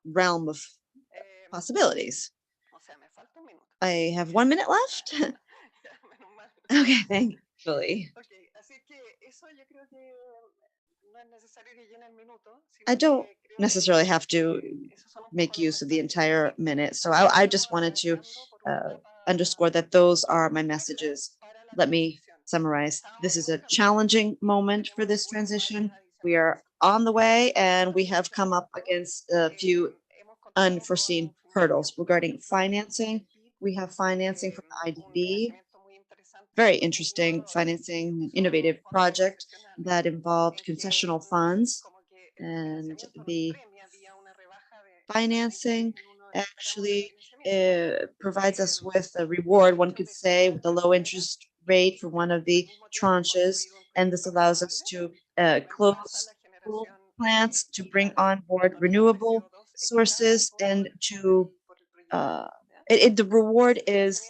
realm of possibilities. I have 1 minute left. Okay, thankfully. I don't necessarily have to make use of the entire minute, so I just wanted to underscore that those are my messages. Let me summarize. This is a challenging moment for this transition. We are on the way, and we have come up against a few unforeseen hurdles regarding financing. We have financing from the IDB, very interesting financing, innovative project that involved concessional funds, and the financing actually provides us with a reward, one could say, with a low interest rate for one of the tranches, and this allows us to close coal plants, to bring on board renewable sources, and to the reward is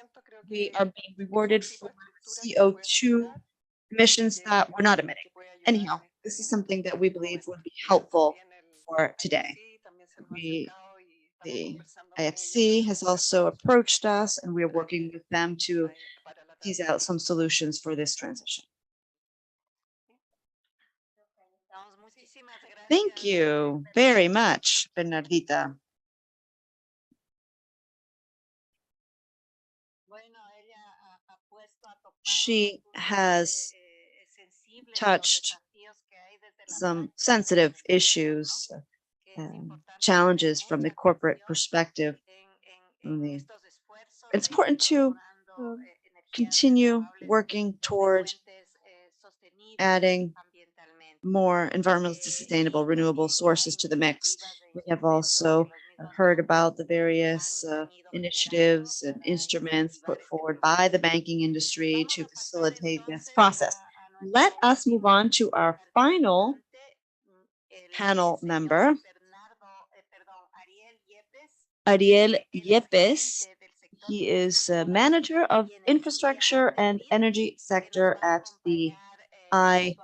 we are being rewarded for CO2 emissions that we're not emitting. Anyhow, this is something that we believe would be helpful for today. The IFC has also approached us, and we are working with them to tease out some solutions for this transition. Thank you very much, Bernardita. She has touched some sensitive issues, challenges from the corporate perspective. It's important to continue working toward adding more environmentally sustainable renewable sources to the mix. We have also heard about the various initiatives and instruments put forward by the banking industry to facilitate this process. Let us move on to our final panel member, Ariel Yepes. He is manager of infrastructure and energy sector at the IDB.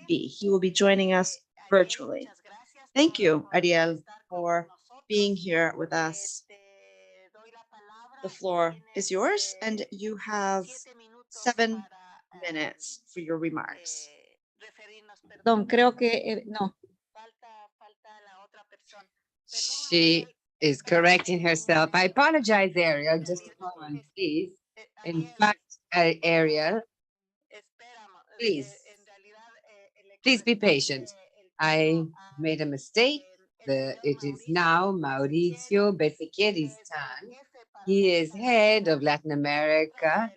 He will be joining us virtually. Thank you, Ariel, for being here with us. The floor is yours, and you have 7 minutes for your remarks. Creo que no. She is correcting herself. I apologize, Ariel. Just a moment, please. In fact, Ariel, please be patient. I made a mistake. It is now Mauricio Becerric's turn. He is head of Latin America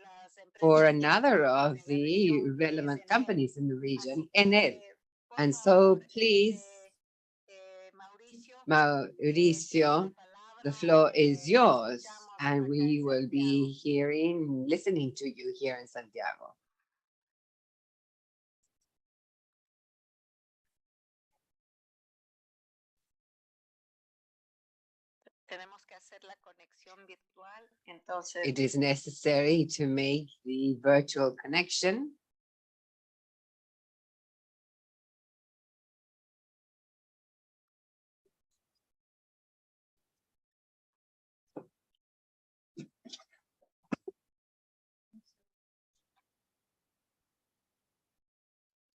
for another of the relevant companies in the region, Enel. And so please, Mauricio, the floor is yours, and we will be listening to you here in Santiago. It is necessary to make the virtual connection.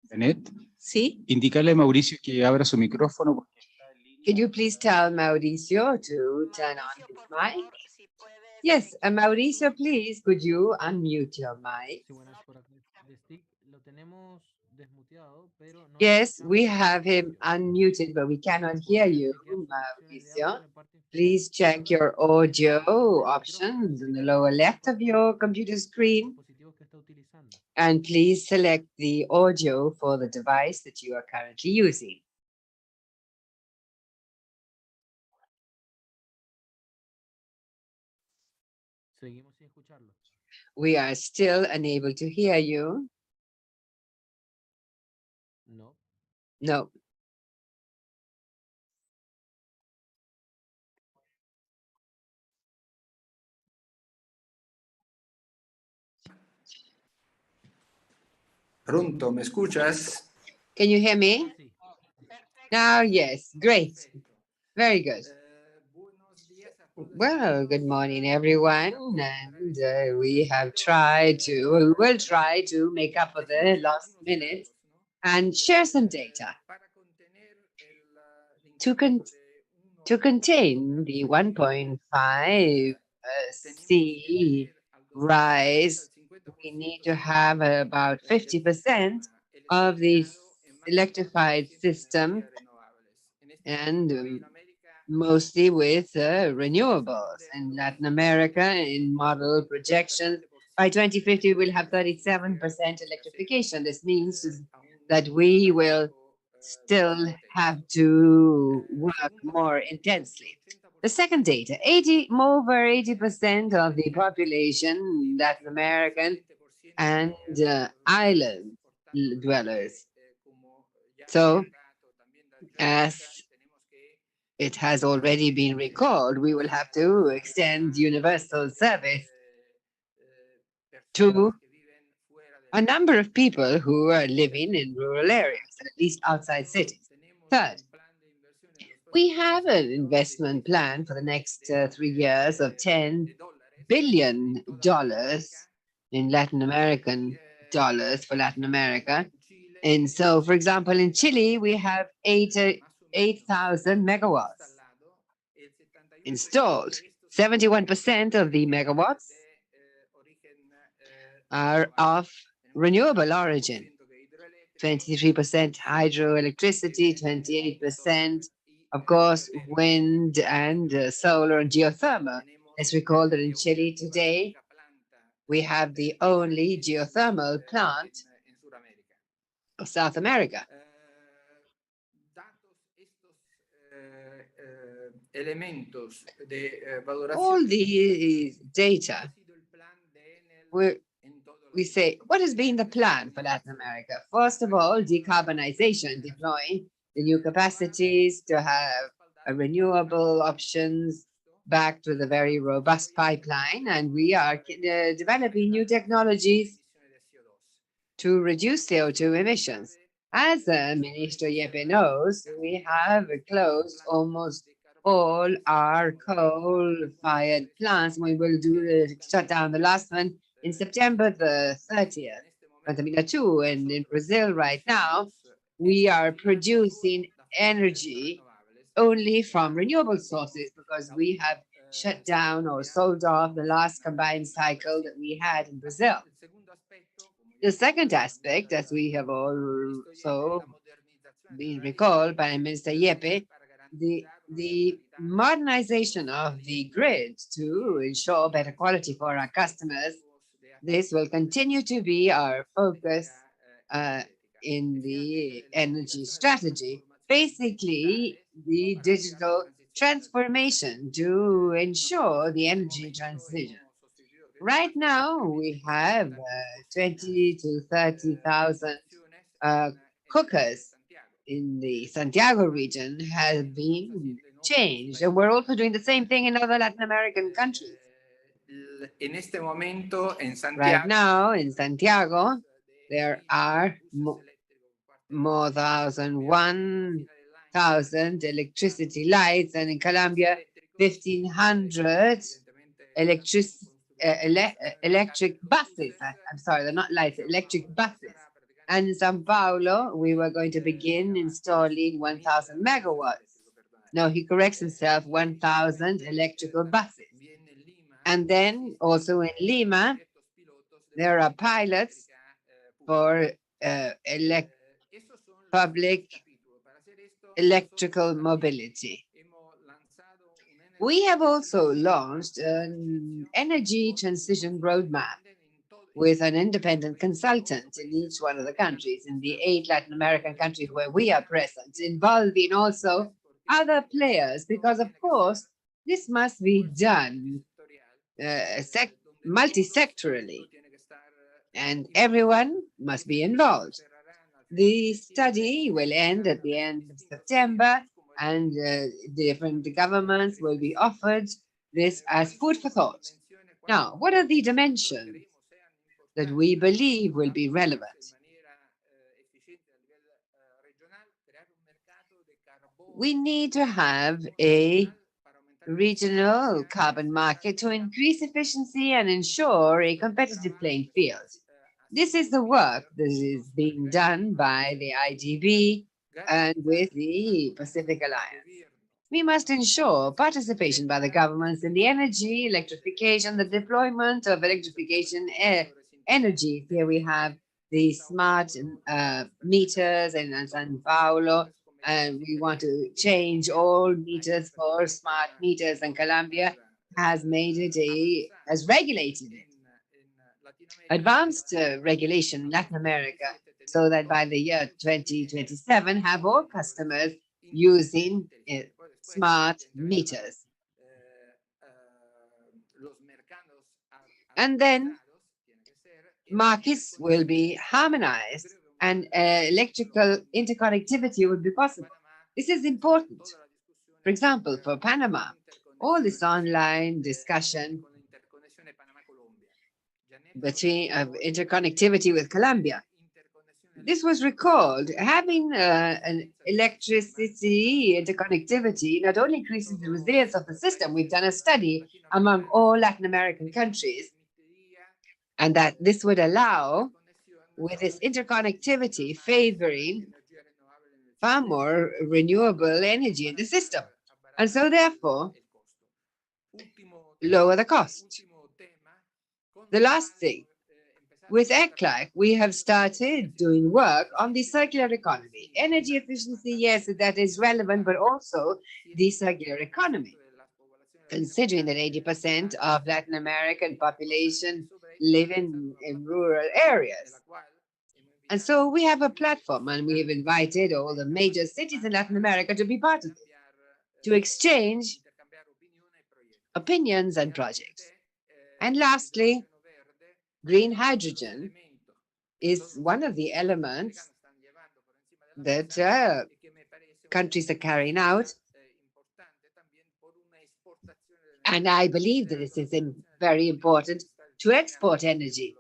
Benet, Sí. indícale a Mauricio que abra su micrófono. Can you please tell Mauricio to turn on his mic? Yes, Mauricio, please, could you unmute your mic? Yes, we have him unmuted, but we cannot hear you, Mauricio. Please check your audio options in the lower left of your computer screen. And please select the audio for the device that you are currently using. We are still unable to hear you. No. Pronto, ¿me escuchas? Can you hear me? Now, yes. Great. Very good. Well, good morning, everyone. And we will try to make up for the last minute and share some data to contain the 1.5 C rise. We need to have about 50% of the electrified system, and mostly with renewables. In Latin America, in model projections, by 2050, we'll have 37% electrification. This means that we will still have to work more intensely. The second data, over 80% of the population, Latin American and island dwellers. So, as it has already been recalled, we will have to extend universal service to a number of people who are living in rural areas, at least outside cities. Third, we have an investment plan for the next 3 years of $10 billion in Latin American dollars for Latin America. And so, for example, in Chile, we have 8,000 megawatts installed. 71% of the megawatts are of renewable origin. 23% hydroelectricity, 28%, of course, wind and solar and geothermal. Let's recall that in Chile today, we have the only geothermal plant of South America. All these data, we say, what has been the plan for Latin America? First of all, decarbonization, deploying the new capacities to have renewable options backed with a very robust pipeline. And we are developing new technologies to reduce CO2 emissions. As Minister Yepe knows, we have closed almost all our coal-fired plants. We will shut down the last one in September the 30th, Pantamina 2. And in Brazil right now, we are producing energy only from renewable sources because we have shut down or sold off the last combined cycle that we had in Brazil. The second aspect, as we have also been recalled by Minister Yepe, the modernization of the grid to ensure better quality for our customers. This will continue to be our focus in the energy strategy. Basically, the digital transformation to ensure the energy transition. Right now, we have 20 to 30,000 cookers in the Santiago region have been changed. And we're also doing the same thing in other Latin American countries. Right now, in Santiago, there are more than 1,000 electricity lights, and in Colombia, 1,500 electric buses. I'm sorry, they're not lights, electric buses. And in Sao Paulo, we were going to begin installing 1,000 megawatts. No, he corrects himself, 1,000 electrical buses. And then also in Lima, there are pilots for public electrical mobility. We have also launched an energy transition roadmap with an independent consultant in each one of the countries, in the 8 Latin American countries where we are present, involving also other players, because of course, this must be done multi-sectorally, and everyone must be involved. The study will end at the end of September, and different governments will be offered this as food for thought. Now, what are the dimensions that we believe will be relevant? We need to have a regional carbon market to increase efficiency and ensure a competitive playing field. This is the work that is being done by the IDB and with the Pacific Alliance. We must ensure participation by the governments in the energy, electrification, the deployment of electrification energy. Here we have the smart meters in São Paulo, and we want to change all meters for smart meters, and Colombia has made it has regulated it. Advanced regulation in Latin America, so that by the year 2027, have all customers using smart meters. And then markets will be harmonized and electrical interconnectivity will be possible. This is important. For example, for Panama, all this online discussion between interconnectivity with Colombia. This was recalled. Having an electricity interconnectivity not only increases the resilience of the system, we've done a study among all Latin American countries, and that this would allow, with this interconnectivity, favoring far more renewable energy in the system. And so therefore, lower the cost. The last thing, With ECLAC, we have started doing work on the circular economy. Energy efficiency, yes, that is relevant, but also the circular economy. Considering that 80% of Latin American population live in rural areas. And so we have a platform, and we have invited all the major cities in Latin America to be part of it, to exchange opinions and projects. And lastly, green hydrogen is one of the elements that countries are carrying out. And I believe that this is very important to export energy.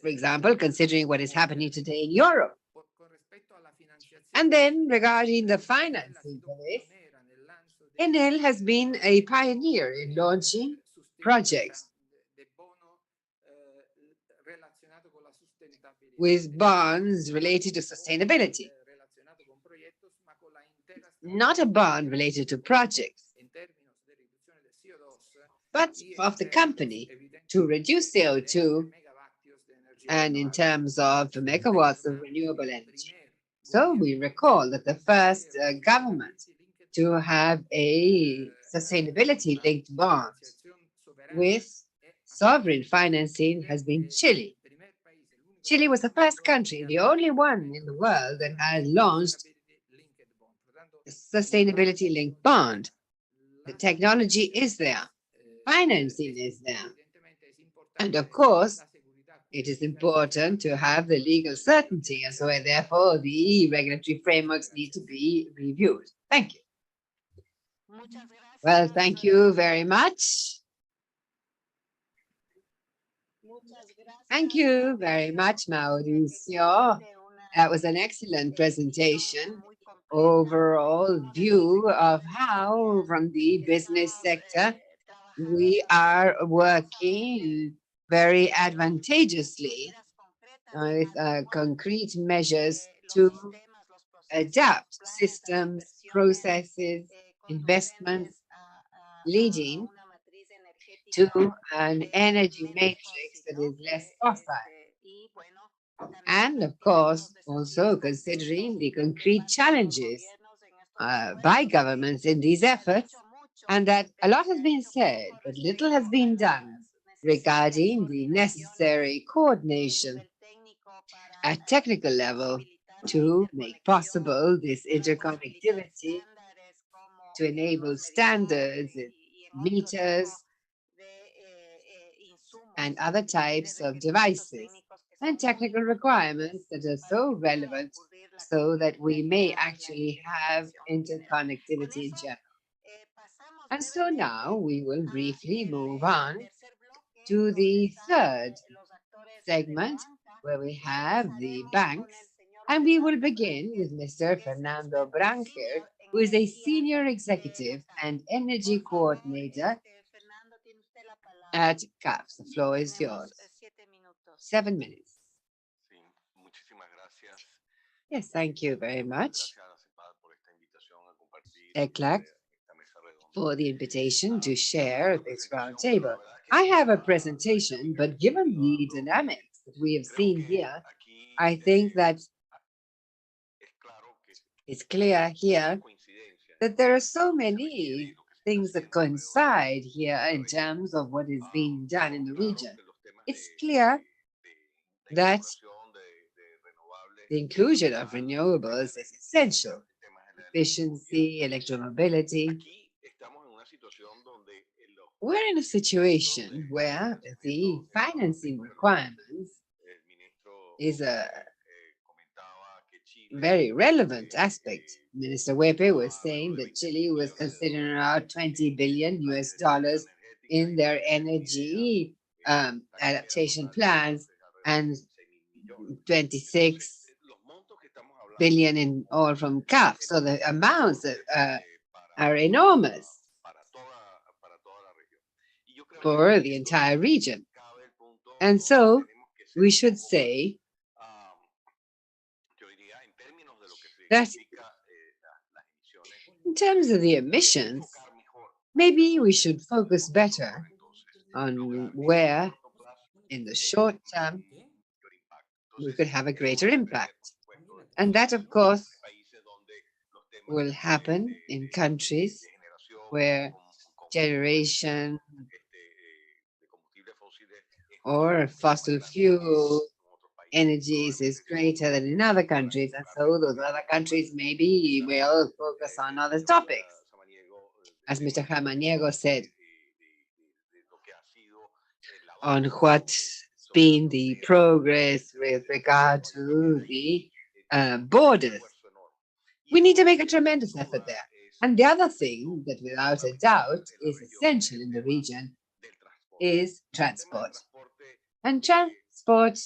For example, considering what is happening today in Europe. And then regarding the financing for this, Enel has been a pioneer in launching projects with bonds related to sustainability. Not a bond related to projects, but of the company to reduce CO2 and in terms of megawatts of renewable energy. So we recall that the first government to have a sustainability-linked bond with sovereign financing has been Chile. Chile was the first country, the only one in the world that has launched a sustainability-linked bond. The technology is there, financing is there. And of course, it is important to have the legal certainty, and so therefore the regulatory frameworks need to be reviewed. Thank you. Well, thank you very much. Thank you very much, Mauricio. That was an excellent presentation, overall view of how, from the business sector, we are working very advantageously with concrete measures to adapt systems, processes, investments, leading to an energy matrix that is less fossil. And of course, also considering the concrete challenges by governments in these efforts, and that a lot has been said, but little has been done regarding the necessary coordination at technical level to make possible this interconnectivity, to enable standards, meters, and other types of devices, and technical requirements that are so relevant so that we may actually have interconnectivity in general. And so now we will briefly move on to the third segment, where we have the banks, and we will begin with Mr. Fernando Brancher, who is a senior executive and energy coordinator at CAPS. The floor is yours. 7 minutes. Yes, thank you very much, ECLAC, for the invitation to share this roundtable. I have a presentation, but given the dynamics that we have seen here, I think that it's clear here that there are so many things that coincide here in terms of what is being done in the region. It's clear that the inclusion of renewables is essential. Efficiency, electromobility. We're in a situation where the financing requirements is a very relevant aspect. Minister Wepe was saying that Chile was considering around $20 billion in their energy adaptation plans and 26 billion in all from CAF. So the amounts are enormous for the entire region. And so we should say that in terms of the emissions, maybe we should focus better on where in the short term, we could have a greater impact. And that, of course, will happen in countries where generation or fossil fuel energies is greater than in other countries. And so those other countries maybe will focus on other topics. As Mr. Jamaniego said, on what's been the progress with regard to the borders. We need to make a tremendous effort there. And the other thing that without a doubt is essential in the region is transport. And transport,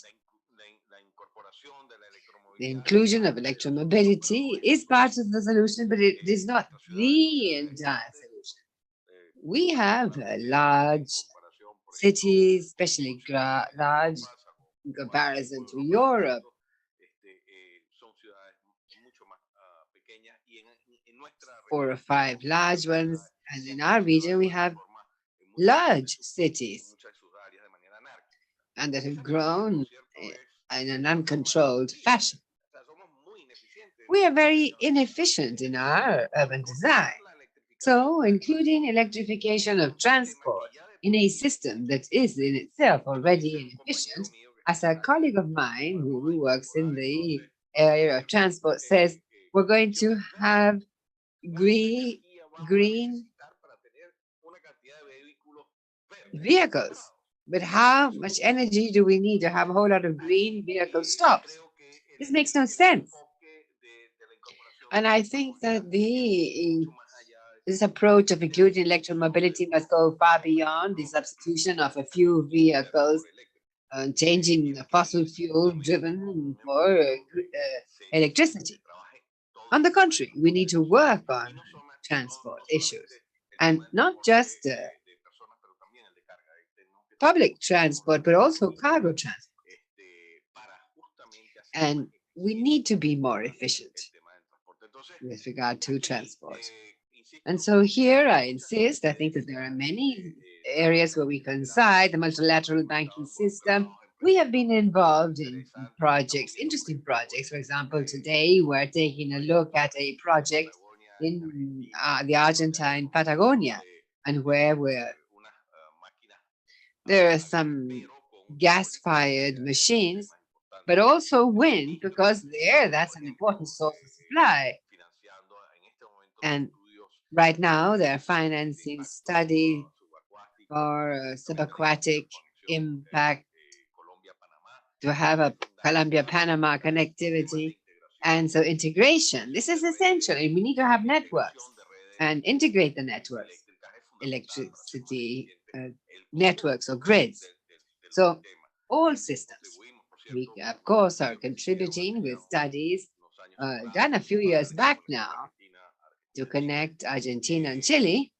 the inclusion of electromobility is part of the solution, but it is not the entire solution. We have large cities, especially large in comparison to Europe. 4 or 5 large ones, and in our region we have large cities and that have grown in an uncontrolled fashion. We are very inefficient in our urban design. So including electrification of transport in a system that is in itself already inefficient, as a colleague of mine who works in the area of transport says, we're going to have green vehicles. But how much energy do we need to have a whole lot of green vehicle stops? This makes no sense. And I think that this approach of including electromobility must go far beyond the substitution of a few vehicles and changing the fossil fuel driven for electricity. On the contrary, we need to work on transport issues and not just public transport, but also cargo transport. And we need to be more efficient with regard to transport. And so here I insist, I think that there are many areas where we coincide, the multilateral banking system. We have been involved in projects, interesting projects. For example, today we're taking a look at a project in the Argentine Patagonia, and where there are some gas-fired machines, but also wind, because that's an important source of supply. And right now, they're financing study for subaquatic impact to have a Colombia-Panama connectivity. And so integration, this is essential. And we need to have networks and integrate the networks, electricity networks or grids. So all systems, we of course are contributing with studies done a few years back now to connect Argentina and Chile.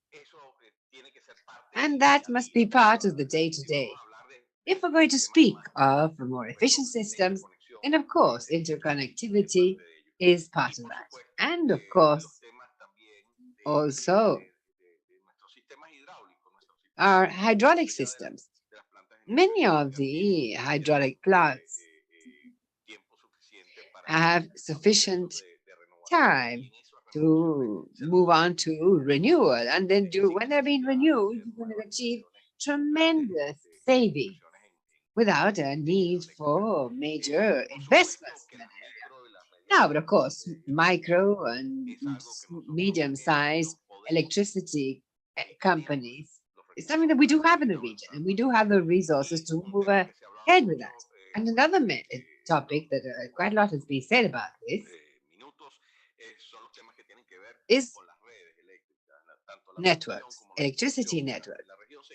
And that must be part of the day-to-day. If we're going to speak of more efficient systems, then of course interconnectivity is part of that. And of course, also our hydraulic systems. Many of the hydraulic plants have sufficient time to move on to renewal. And then when they're being renewed, you're going to achieve tremendous saving without a need for major investments in that area. Now, but of course, micro and medium-sized electricity companies is something that we do have in the region, and we do have the resources to move ahead with that. And another topic that quite a lot has been said about this is networks, electricity networks,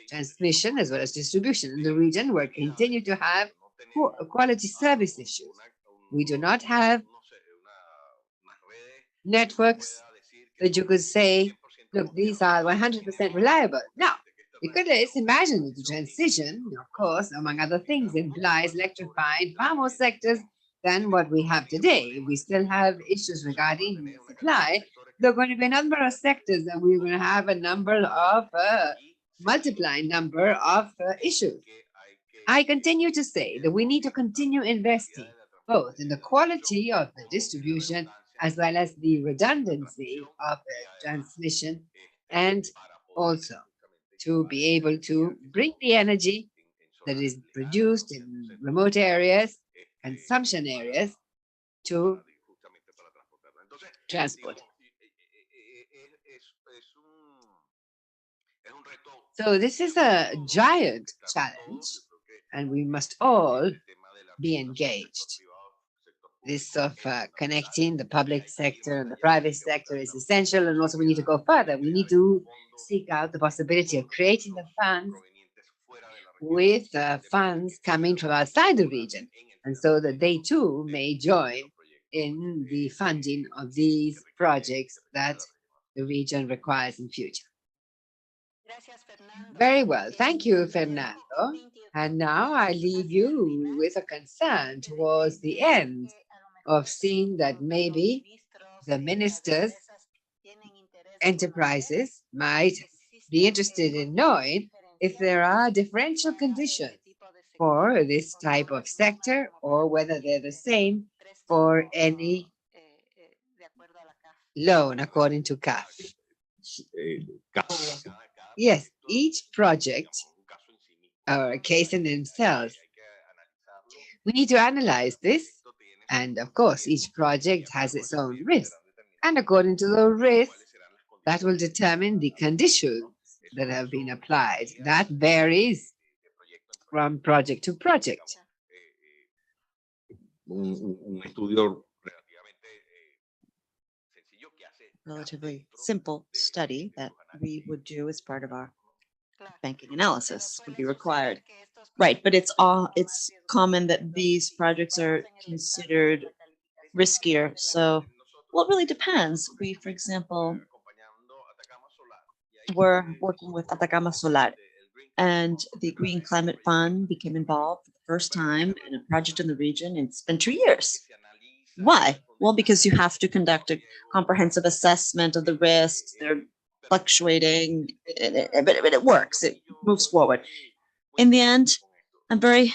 transmission as well as distribution in the region, where we continue to have quality service issues. We do not have networks that you could say, look, these are 100% reliable. No, because let's imagine the transition, of course, among other things, implies electrifying far more sectors than what we have today. We still have issues regarding supply. There are going to be a number of sectors, and we're going to have a number of multiplying number of issues. I continue to say that we need to continue investing both in the quality of the distribution as well as the redundancy of the transmission, and also to be able to bring the energy that is produced in remote areas, consumption areas, to transport. So this is a giant challenge, and we must all be engaged. This of connecting the public sector and the private sector is essential, and also we need to go further. We need to seek out the possibility of creating the funds with funds coming from outside the region, and so that they too may join in the funding of these projects that the region requires in future. Very well. Thank you, Fernando. And now I leave you with a concern towards the end of seeing that maybe the ministers' enterprises might be interested in knowing if there are differential conditions for this type of sector or whether they're the same for any loan according to CAF. Yes, each project are a case in themselves. We need to analyze this, and of course, each project has its own risk. And according to the risk, that will determine the conditions that have been applied. That varies from project to project. Relatively simple study that we would do as part of our banking analysis would be required. Right, but it's common that these projects are considered riskier. So, well, it really depends. We, for example, were working with Atacama Solar, and the Green Climate Fund became involved for the first time in a project in the region. It's been 2 years. Why? Well, because you have to conduct a comprehensive assessment of the risks. They're fluctuating, but it works. It moves forward. In the end, I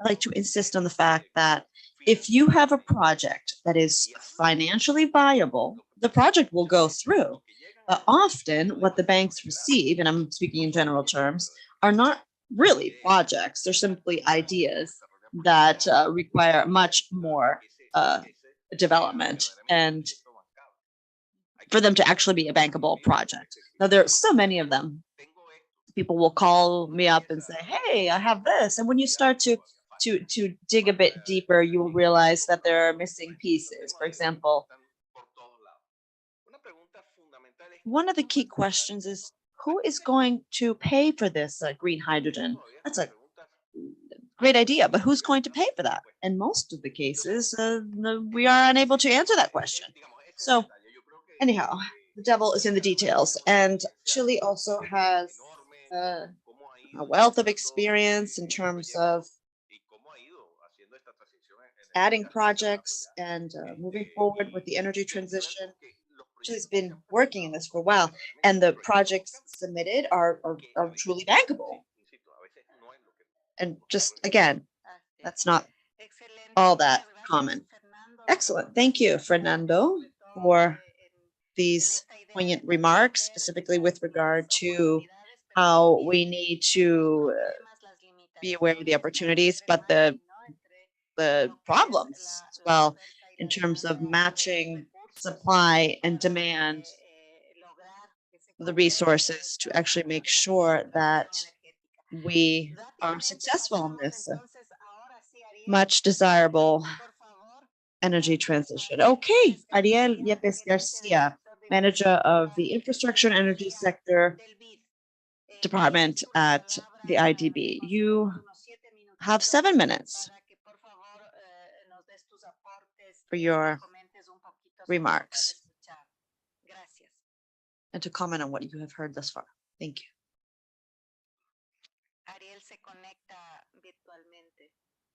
like to insist on the fact that if you have a project that is financially viable, the project will go through. But often what the banks receive, and I'm speaking in general terms, are not really projects. They're simply ideas that require much more development and for them to actually be a bankable project. Now, there are so many of them. People will call me up and say, hey, I have this. And when you start to dig a bit deeper, you will realize that there are missing pieces. For example, one of the key questions is, who is going to pay for this green hydrogen? That's a great idea, but who's going to pay for that? In most of the cases, we are unable to answer that question. So anyhow, the devil is in the details. And Chile also has a wealth of experience in terms of adding projects and moving forward with the energy transition. Chile's been working in this for a while, and the projects submitted are truly bankable. And just again, that's not all that common. Excellent. Thank you, Fernando, for these poignant remarks, specifically with regard to how we need to be aware of the opportunities, but the problems as well, in terms of matching supply and demand the resources to actually make sure that we are successful in this much desirable energy transition. Okay, Ariel Yepes Garcia, manager of the Infrastructure and Energy Sector Department at the IDB. You have 7 minutes for your remarks and to comment on what you have heard thus far. Thank you.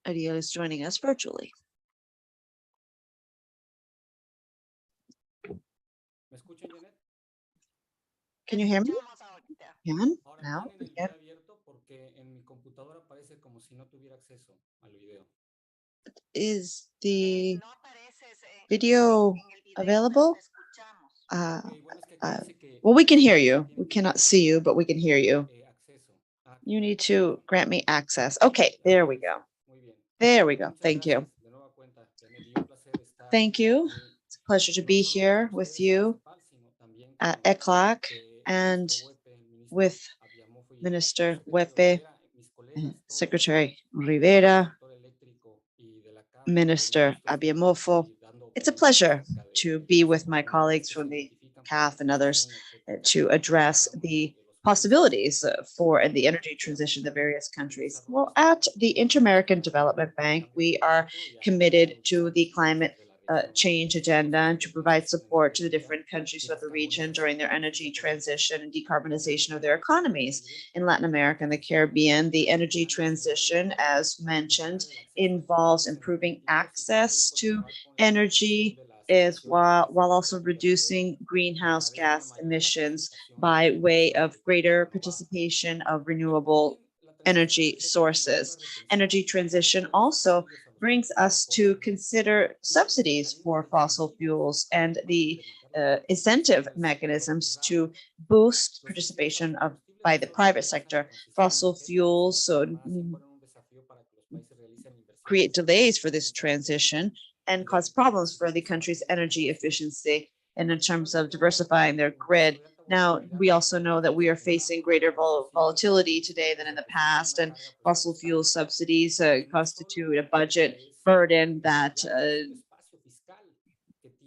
Ariel is joining us virtually. Can you hear me? Can? Now? Yeah. Is the video available? Uh, well, we can hear you. We cannot see you, but we can hear you. You need to grant me access. Okay, there we go. There we go. Thank you. Thank you. It's a pleasure to be here with you at ECLAC and with Minister Wepe, Secretary Rivera, Minister Abiamofo. It's a pleasure to be with my colleagues from the CAF and others to address the possibilities for the energy transition in the various countries. Well, at the Inter-American Development Bank, we are committed to the climate change agenda and to provide support to the different countries of the region during their energy transition and decarbonization of their economies. In Latin America and the Caribbean, the energy transition, as mentioned, involves improving access to energy while also reducing greenhouse gas emissions by way of greater participation of renewable energy sources. Energy transition also brings us to consider subsidies for fossil fuels and the incentive mechanisms to boost participation by the private sector. Fossil fuels create delays for this transition and cause problems for the country's energy efficiency and in terms of diversifying their grid. Now, we also know that we are facing greater volatility today than in the past, and fossil fuel subsidies constitute a budget burden that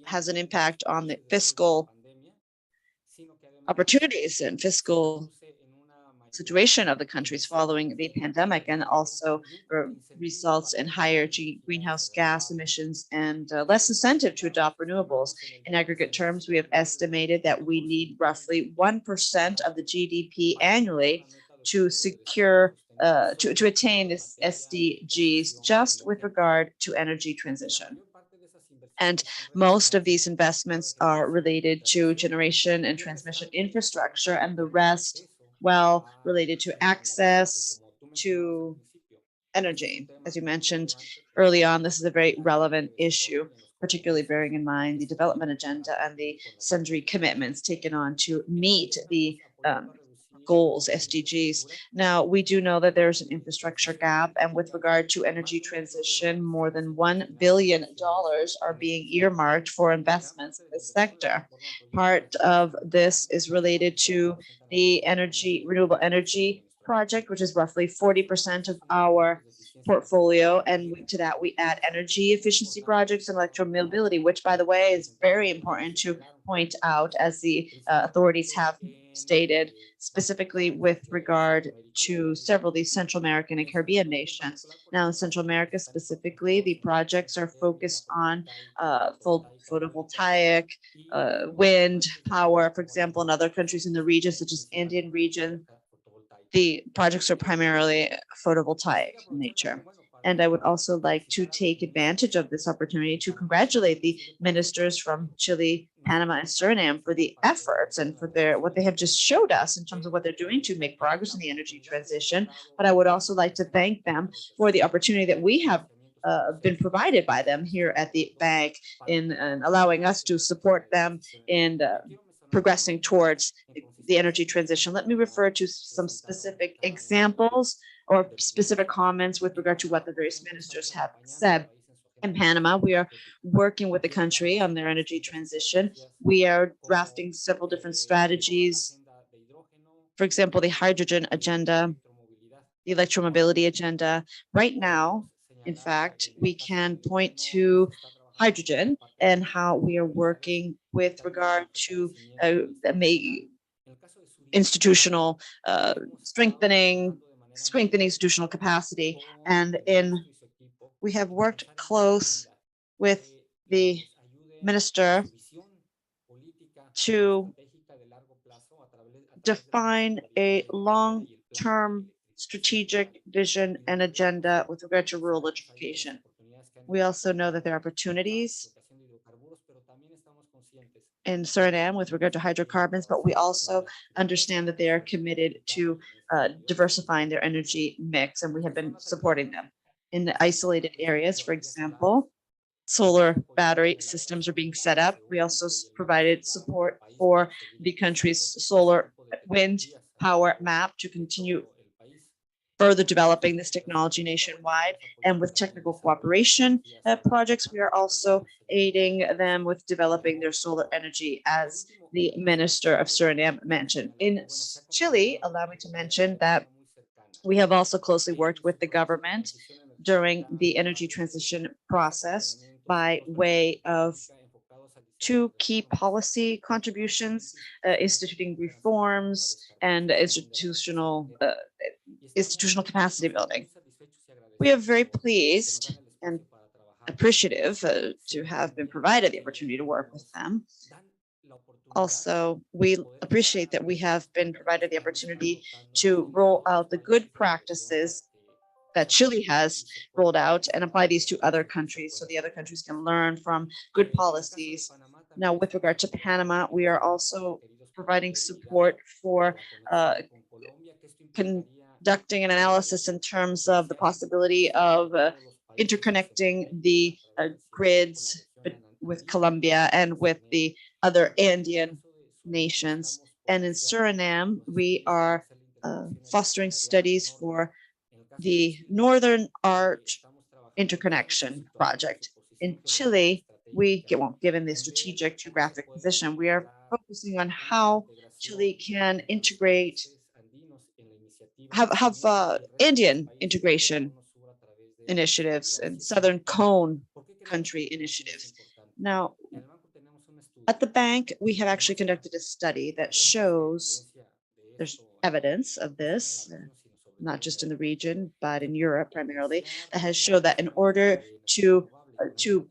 has an impact on the fiscal opportunities and fiscal situation of the countries following the pandemic, and also results in higher greenhouse gas emissions and less incentive to adopt renewables. In aggregate terms, we have estimated that we need roughly 1% of the GDP annually to secure to attain this SDGs just with regard to energy transition. And most of these investments are related to generation and transmission infrastructure, and the rest, well, related to access to energy. As you mentioned early on, this is a very relevant issue, particularly bearing in mind the development agenda and the sundry commitments taken on to meet the goals, SDGs. Now, we do know that there's an infrastructure gap, and with regard to energy transition, more than $1 billion are being earmarked for investments in this sector. Part of this is related to the renewable energy project, which is roughly 40% of our portfolio, and to that we add energy efficiency projects and electromobility, which, by the way, is very important to point out, as the authorities have stated, specifically with regard to several of these Central American and Caribbean nations. Now, in Central America specifically, the projects are focused on full photovoltaic, wind power. For example, in other countries in the region, such as Andean region, the projects are primarily photovoltaic in nature. And I would also like to take advantage of this opportunity to congratulate the ministers from Chile, Panama, and Suriname for the efforts and for what they have just showed us in terms of what they're doing to make progress in the energy transition. But I would also like to thank them for the opportunity that we have been provided by them here at the bank in allowing us to support them in progressing towards the energy transition. Let me refer to some specific examples or specific comments with regard to what the various ministers have said. In Panama, we are working with the country on their energy transition. We are drafting several different strategies. For example, the hydrogen agenda, the electromobility agenda. Right now, in fact, we can point to hydrogen and how we are working with regard to institutional strengthening institutional capacity. And we have worked close with the minister to define a long-term strategic vision and agenda with regard to rural electrification. We also know that there are opportunities in Suriname with regard to hydrocarbons, but we also understand that they are committed to diversifying their energy mix, and we have been supporting them. In the isolated areas, for example, solar battery systems are being set up. We also provided support for the country's solar wind power map to continue further developing this technology nationwide. And with technical cooperation projects, we are also aiding them with developing their solar energy, as the Minister of Suriname mentioned. In Chile, allow me to mention that we have also closely worked with the government during the energy transition process by way of two key policy contributions, instituting reforms and institutional capacity building. We are very pleased and appreciative to have been provided the opportunity to work with them. Also, we appreciate that we have been provided the opportunity to roll out the good practices that Chile has rolled out and apply these to other countries, so the other countries can learn from good policies. Now, with regard to Panama, we are also providing support for conducting an analysis in terms of the possibility of interconnecting the grids with Colombia and with the other Andean nations. And in Suriname, we are fostering studies for the Northern Arch interconnection project. In Chile, given the strategic geographic position, we are focusing on how Chile can integrate, have Indian integration initiatives and Southern Cone country initiatives. Now, at the bank, we have actually conducted a study that shows there's evidence of this, not just in the region, but in Europe primarily, that has shown that in order to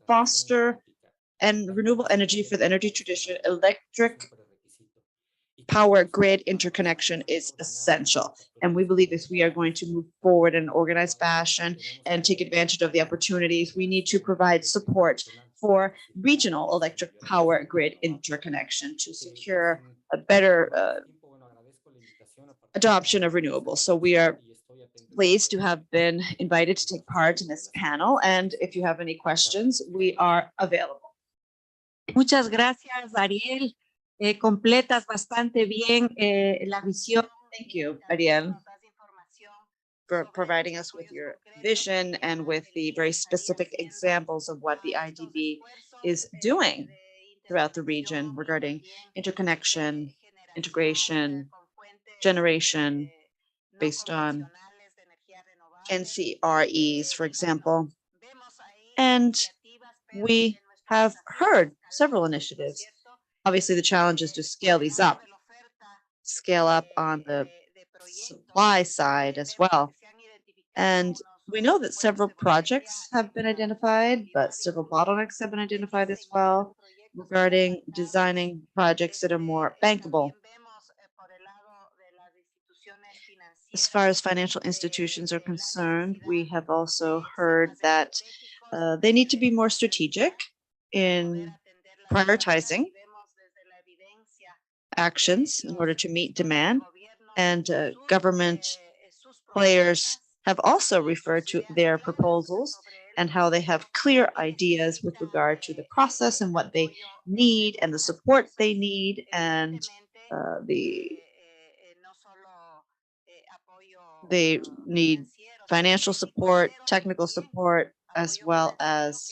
foster and renewable energy for the energy transition, electric power grid interconnection is essential. And we believe if we are going to move forward in an organized fashion and take advantage of the opportunities, we need to provide support for regional electric power grid interconnection to secure a better adoption of renewables. So we are pleased to have been invited to take part in this panel. And if you have any questions, we are available. Muchas gracias, Ariel. Completas bastante bien la visión. Thank you, Ariel, for providing us with your vision and with the very specific examples of what the IDB is doing throughout the region regarding interconnection, integration, generation based on NCREs, for example. And we have heard several initiatives. Obviously, the challenge is to scale these up, scale up on the supply side as well. And we know that several projects have been identified, but several bottlenecks have been identified as well regarding designing projects that are more bankable. As far as financial institutions are concerned, we have also heard that they need to be more strategic in prioritizing actions in order to meet demand. And government players have also referred to their proposals and how they have clear ideas with regard to the process and what they need and the support they need, and they need financial support, technical support, as well as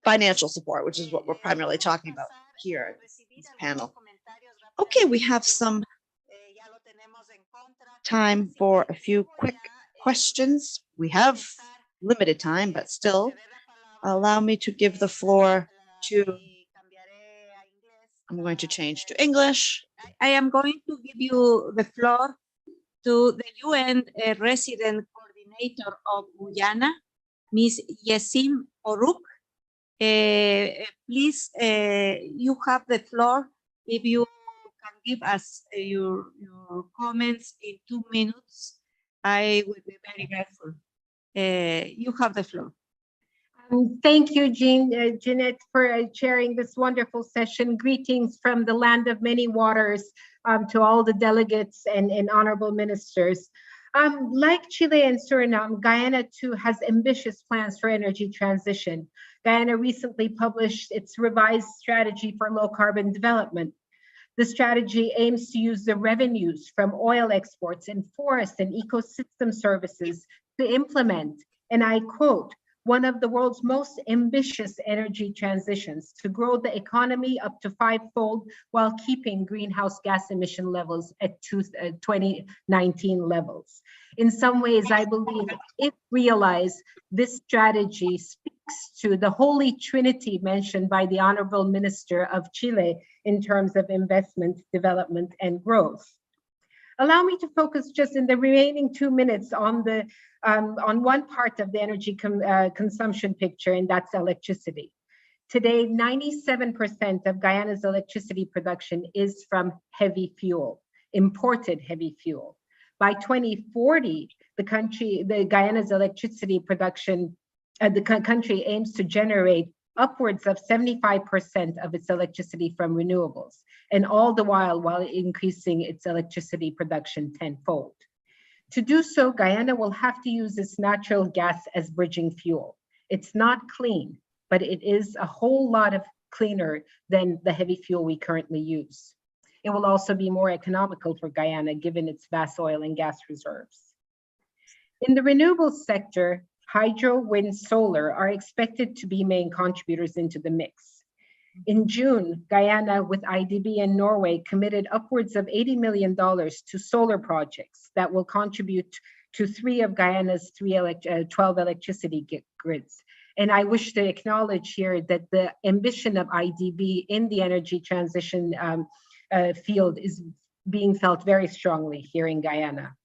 financial support, which is what we're primarily talking about here in this panel. Okay, we have some time for a few quick questions. We have limited time, but still, allow me to give the floor to, I'm going to change to English. I am going to give you the floor to the UN resident coordinator of Guyana, Ms. Yesim Oruk. Please, you have the floor. If you can give us your comments in 2 minutes, I would be very grateful. You have the floor. Thank you, Jeanette, for chairing this wonderful session. Greetings from the land of many waters to all the delegates and honorable ministers. Like Chile and Suriname, Guyana too has ambitious plans for energy transition. Guyana recently published its revised strategy for low carbon development. The strategy aims to use the revenues from oil exports and forest and ecosystem services to implement, and I quote, one of the world's most ambitious energy transitions to grow the economy up to 5-fold while keeping greenhouse gas emission levels at 2019 levels. In some ways, I believe if realized, this strategy speaks to the holy trinity mentioned by the Honorable Minister of Chile in terms of investment, development, and growth. Allow me to focus just in the remaining 2 minutes on one part of the energy consumption picture, and that's electricity. Today, 97% of Guyana's electricity production is from heavy fuel, imported heavy fuel. By 2040, Guyana's electricity production, the country aims to generate upwards of 75% of its electricity from renewables, and all the while increasing its electricity production tenfold. To do so, Guyana will have to use its natural gas as bridging fuel. It's not clean, but it is a whole lot of cleaner than the heavy fuel we currently use. It will also be more economical for Guyana given its vast oil and gas reserves. In the renewables sector, hydro, wind, solar are expected to be main contributors into the mix. In June, Guyana, with IDB and Norway, committed upwards of $80 million to solar projects that will contribute to 3 of Guyana's 12 electricity grids. And I wish to acknowledge here that the ambition of IDB in the energy transition field is being felt very strongly here in Guyana.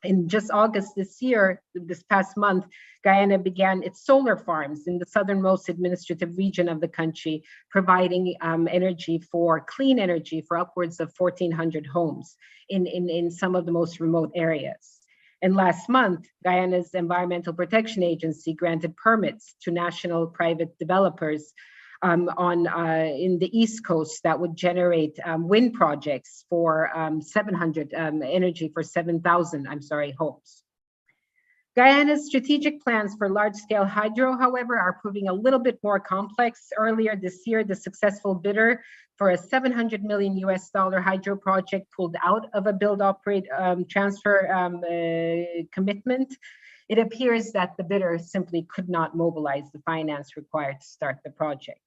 In just August this past month, Guyana began its solar farms in the southernmost administrative region of the country, providing clean energy for upwards of 1,400 homes in some of the most remote areas. And last month, Guyana's Environmental Protection Agency granted permits to national private developers in the East Coast that would generate wind projects for 7,000 homes. Guyana's strategic plans for large-scale hydro, however, are proving a little bit more complex. Earlier this year, the successful bidder for a $700 million hydro project pulled out of a build, operate, transfer commitment. It appears that the bidder simply could not mobilize the finance required to start the project.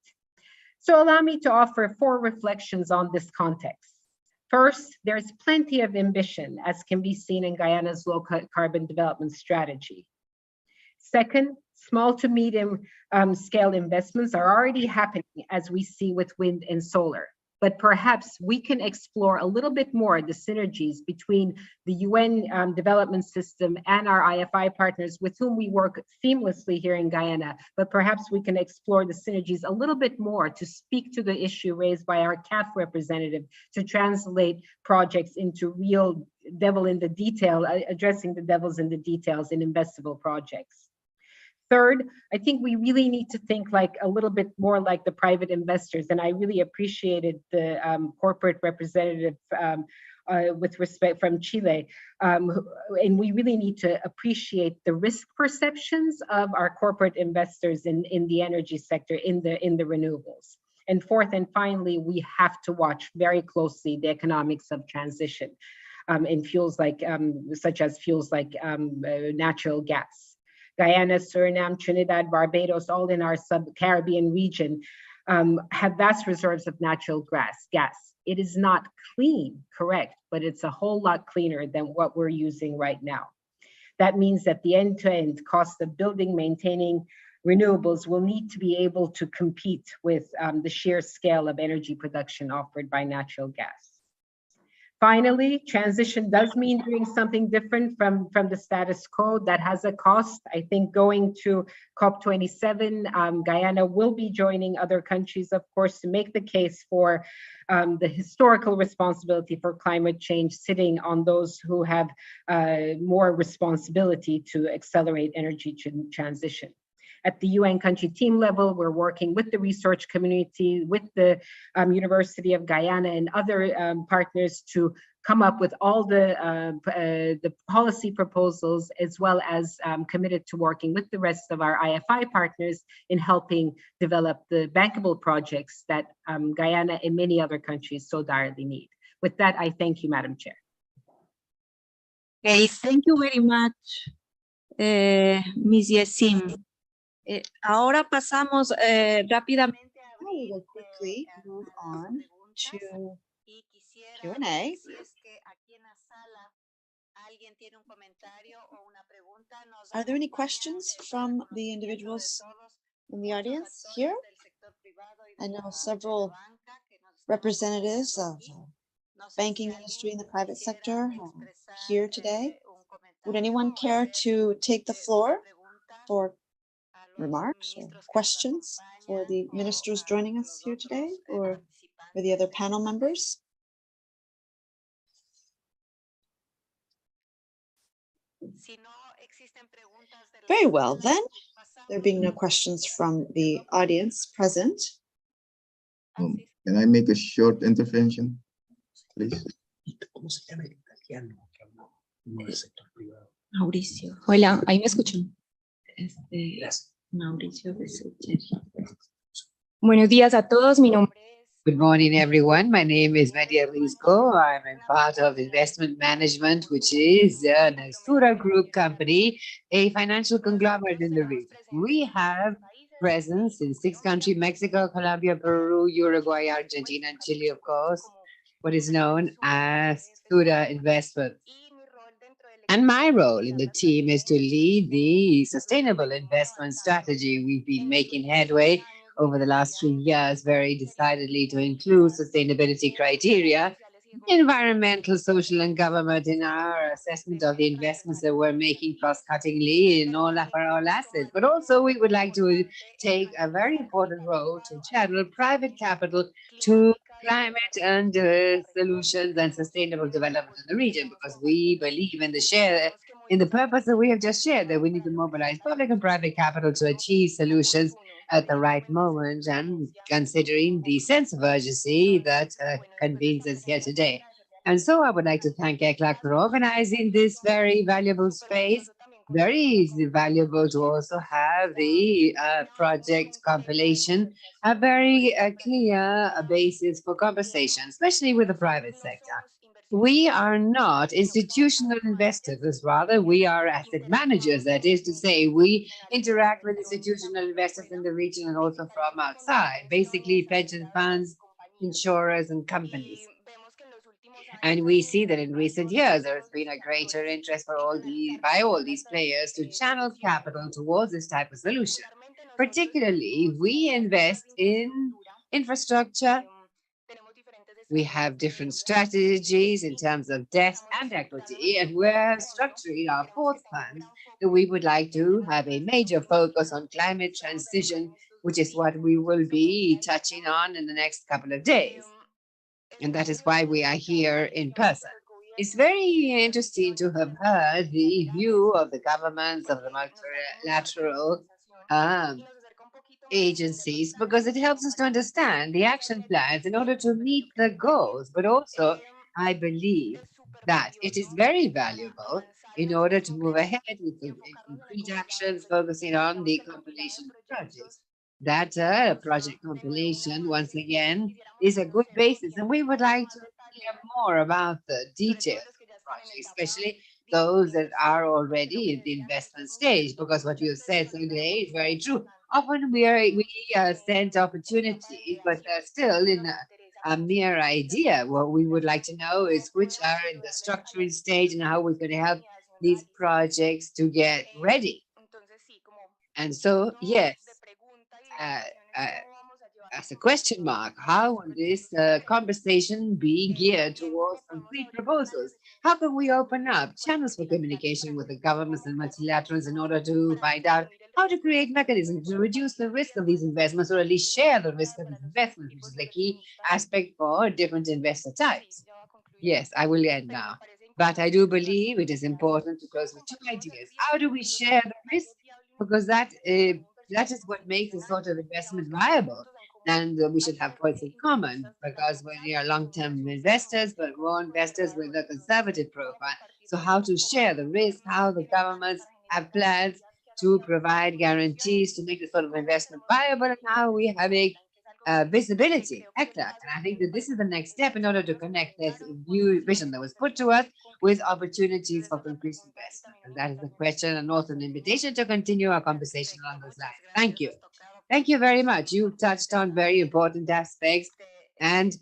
So allow me to offer 4 reflections on this context. First, there's plenty of ambition, as can be seen in Guyana's low carbon development strategy. Second, small to medium scale investments are already happening, as we see with wind and solar. But perhaps we can explore a little bit more the synergies between the UN development system and our IFI partners with whom we work seamlessly here in Guyana. But perhaps we can explore the synergies a little bit more to speak to the issue raised by our CAF representative to translate projects into real devil in the detail, addressing the devils in the details in investable projects. Third, I think we really need to think a little bit more like the private investors, and I really appreciated the corporate representative with respect from Chile, and we really need to appreciate the risk perceptions of our corporate investors in the energy sector, in the renewables. And fourth and finally, we have to watch very closely the economics of transition in fuels such as fuels like natural gas. Guyana, Suriname, Trinidad, Barbados, all in our sub-Caribbean region, have vast reserves of natural gas. It is not clean, correct, but it's a whole lot cleaner than what we're using right now. That means that the end-to-end cost of building, maintaining renewables will need to be able to compete with the sheer scale of energy production offered by natural gas. Finally, transition does mean doing something different from the status quo. That has a cost. I think going to COP27, Guyana will be joining other countries, of course, to make the case for the historical responsibility for climate change sitting on those who have more responsibility to accelerate energy transition. at the UN country team level, we're working with the research community, with the University of Guyana and other partners to come up with all the policy proposals, as well as committed to working with the rest of our IFI partners in helping develop the bankable projects that Guyana and many other countries so direly need. With that, I thank you, Madam Chair. Okay, thank you very much, Ms. Yesim. Ahora pasamos rápidamente a Now we will quickly move on to Q&A. Are there any questions from the individuals in the audience here? I know several representatives of banking industry and the private sector here today. Would anyone care to take the floor for remarks or questions for the ministers joining us here today, or for the other panel members? Very well, then. There being no questions from the audience present. Can I make a short intervention, please? Mauricio. Hola, ahí me escuchan. Mauricio. Buenos días a todos. Mi nombre es. Good morning, everyone. My name is Maria Risco. I'm a part of investment management, which is a Nastura Group company, a financial conglomerate in the region. We have presence in 6 countries: Mexico, Colombia, Peru, Uruguay, Argentina, and Chile, of course, what is known as Nastura Investments. And my role in the team is to lead the sustainable investment strategy. We've been making headway over the last 3 years very decidedly to include sustainability criteria, environmental, social, and government in our assessment of the investments that we're making cross-cuttingly in all of our assets. But also we would like to take a very important role to channel private capital to climate and solutions and sustainable development in the region, because we believe in the purpose that we have just shared, that we need to mobilize public and private capital to achieve solutions at the right moment, and considering the sense of urgency that convenes us here today. And so I would like to thank ECLAC for organizing this very valuable space. Very valuable to also have the project compilation, a very clear basis for conversation, especially with the private sector. We are not institutional investors, rather we are asset managers. That is to say, we interact with institutional investors in the region and also from outside, basically pension funds, insurers, and companies. And we see that in recent years, there has been a greater interest by all these players to channel capital towards this type of solution. Particularly, we invest in infrastructure. We have different strategies in terms of debt and equity, and we're structuring our 4th fund that we would like to have a major focus on climate transition, which is what we will be touching on in the next couple of days. And that is why we are here in person. It's very interesting to have heard the view of the governments of the multilateral agencies, because it helps us to understand the action plans in order to meet the goals. But also, I believe that it is very valuable in order to move ahead with the concrete actions focusing on the compilation of projects. That project compilation, once again, is a good basis, and we would like to hear more about the details of the project, especially those that are already in the investment stage, because what you said today is very true. Often we send opportunities, but they're still in a mere idea. What we would like to know is which are in the structuring stage and how we're going to help these projects to get ready. And so, yes, as a question mark, how will this conversation be geared towards concrete proposals? How can we open up channels for communication with the governments and multilaterals in order to find out how to create mechanisms to reduce the risk of these investments, or at least share the risk of these investments, which is the key aspect for different investor types? Yes, I will end now. But I do believe it is important to close with 2 ideas. How do we share the risk? Because that that is what makes this sort of investment viable. And we should have points in common, because when you are long-term investors, but more investors with a conservative profile. So how to share the risk, how the governments have plans to provide guarantees to make this sort of investment viable, and how we have a visibility, ECLAC. And I think that this is the next step in order to connect this vision that was put to us with opportunities for increased investment. And that is the question, and also an invitation to continue our conversation along those lines. Thank you. Thank you very much. You touched on very important aspects, and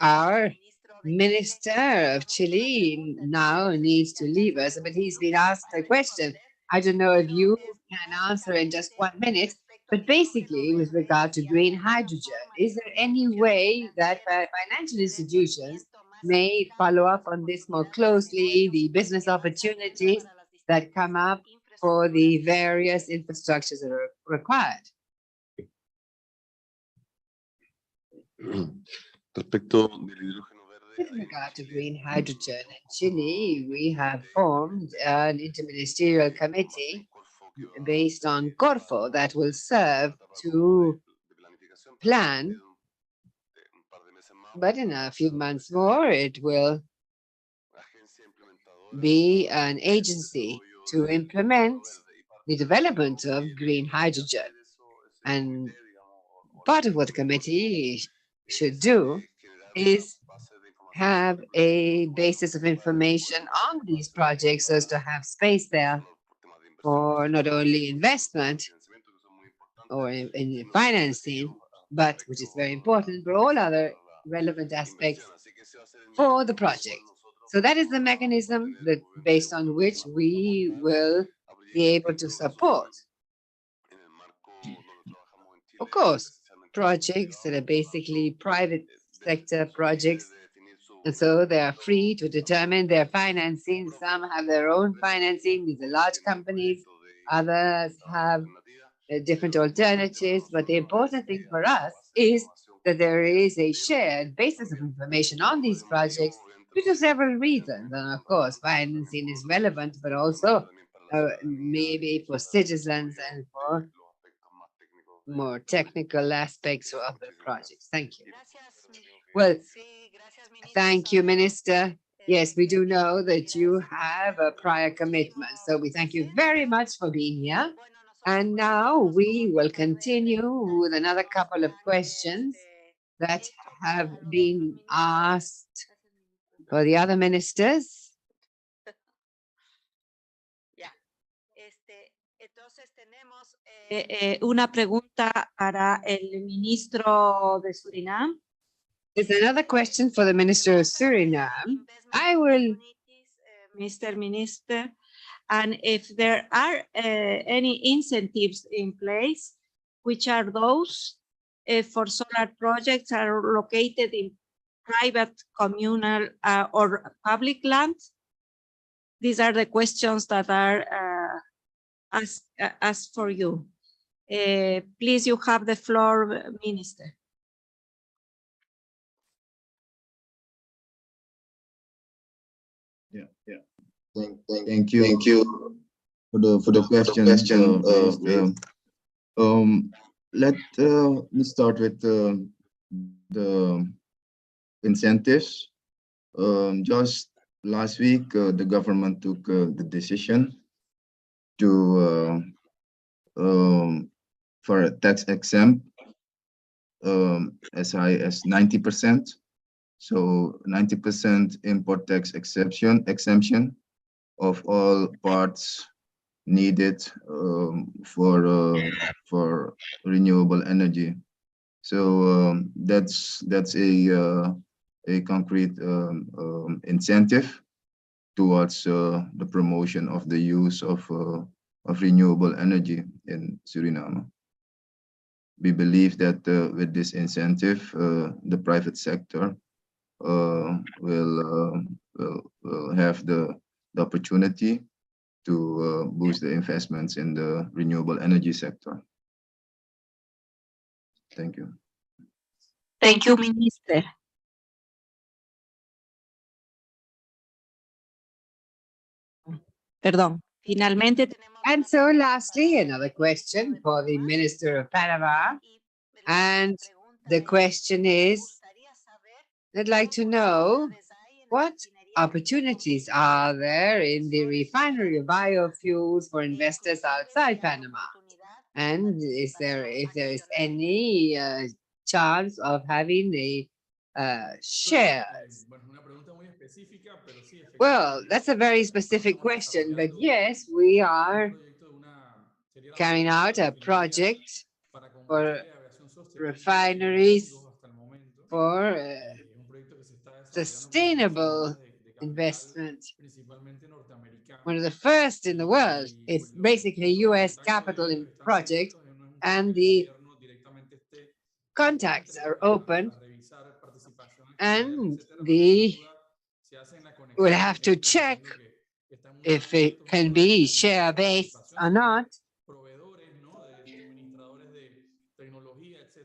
our Minister of Chile now needs to leave us, but he's been asked a question. I don't know if you can answer in just 1 minute, but basically with regard to green hydrogen, is there any way that financial institutions may follow up on this more closely, the business opportunities that come up for the various infrastructures that are required? With regard to green hydrogen in Chile, we have formed an interministerial committee based on Corfo that will serve to plan, but in a few months more, it will be an agency to implement the development of green hydrogen. And part of what the committee should do is have a basis of information on these projects so as to have space there for not only investment or in financing, but which is very important for all other relevant aspects for the project. So that is the mechanism that based on which we will be able to support, of course, projects that are basically private sector projects. And so they are free to determine their financing. Some have their own financing. These are large companies. Others have different alternatives. But the important thing for us is that there is a shared basis of information on these projects due to several reasons. And of course, financing is relevant, but also maybe for citizens and for more technical aspects of the projects. Thank you. Well, thank you, Minister. Yes, we do know that you have a prior commitment. So we thank you very much for being here. And now we will continue with another couple of questions that have been asked for the other ministers. Una pregunta para el ministro de Surinam. There's another question for the Minister of Suriname. I will, Mr. Minister, and if there are any incentives in place, which are those for solar projects are located in private, communal, or public lands? These are the questions that are asked for you. Please, you have the floor, Minister. Thank you for the question. Let me start with the incentives. Just last week, the government took the decision to for a tax exempt as high as 90%. So 90% import tax exemption of all parts needed for renewable energy. So that's a concrete incentive towards the promotion of the use of renewable energy in Suriname. We believe that with this incentive, the private sector will have the opportunity to boost the investments in the renewable energy sector. Thank you. Thank you, Minister. Perdón. Finalmente, And so lastly, another question for the Minister of Panama. And the question is, I'd like to know what opportunities are there in the refinery of biofuels for investors outside Panama? And is there, if there is any chance of having a shares? Well, that's a very specific question, but yes, we are carrying out a project for refineries for sustainable investment. One of the first in the world. It's basically a US capital project, and the contacts are open, and we'll have to check if it can be share-based or not,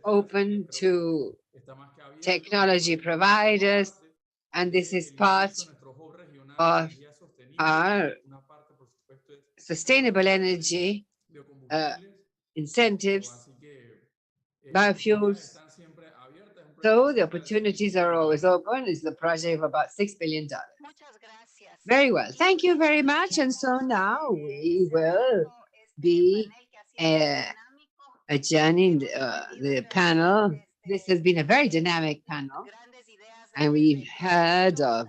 open to technology providers, and this is part of our sustainable energy incentives, biofuels. So the opportunities are always open. It's a project of about $6 billion. Very well. Thank you very much. And so now we will be adjourning the panel. This has been a very dynamic panel, and we've heard of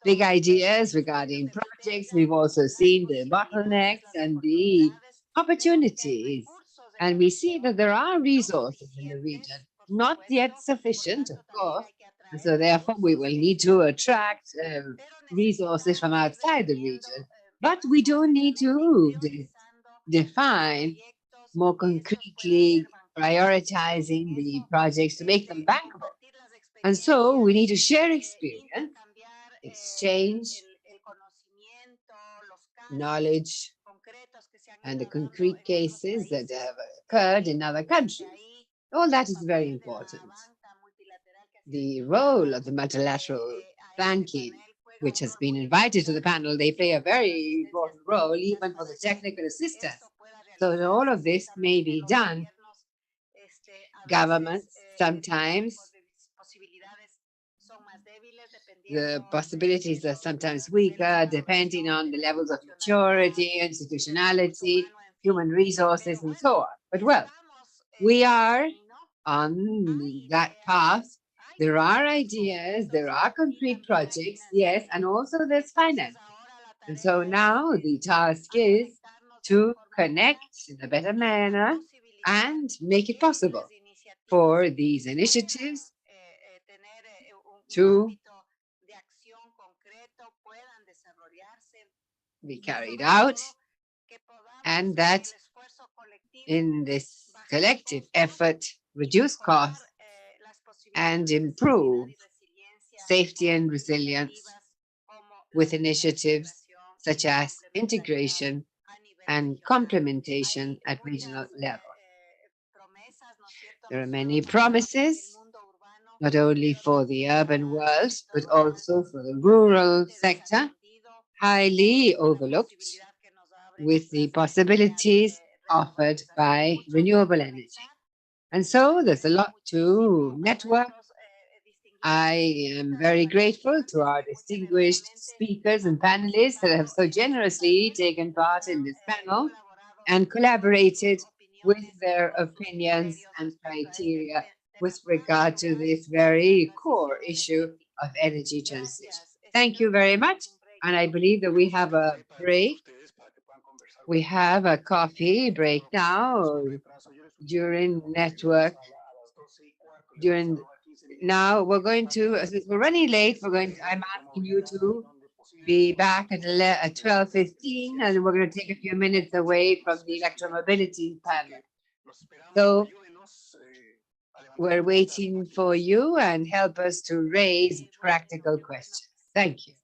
big ideas regarding projects. We've also seen the bottlenecks and the opportunities, and we see that there are resources in the region, not yet sufficient, of course, and so therefore we will need to attract resources from outside the region. But we do need to define more concretely, prioritizing the projects to make them bankable. And so we need to share experience, exchange knowledge, and the concrete cases that have occurred in other countries. All that is very important. The role of the multilateral banking, which has been invited to the panel, they play a very important role, even for the technical assistance. So that all of this may be done. Governments sometimes, the possibilities are sometimes weaker, depending on the levels of maturity, institutionality, human resources, and so on. But well, we are on that path. There are ideas, there are concrete projects, yes, and also there's finance. And so now the task is to connect in a better manner and make it possible for these initiatives to be carried out, and that in this collective effort, reduce costs and improve safety and resilience with initiatives such as integration and complementation at regional level. There are many promises, not only for the urban world, but also for the rural sector, highly overlooked, with the possibilities offered by renewable energy. And so there's a lot to network. I am very grateful to our distinguished speakers and panelists that have so generously taken part in this panel and collaborated with their opinions and criteria with regard to this very core issue of energy transition. Thank you very much. And I believe that we have a break. We have a coffee break now during network. Now we're going to, we're running late. I'm asking you to be back at 12:15, and we're going to take a few minutes away from the electromobility panel. So we're waiting for you, and help us to raise practical questions. Thank you.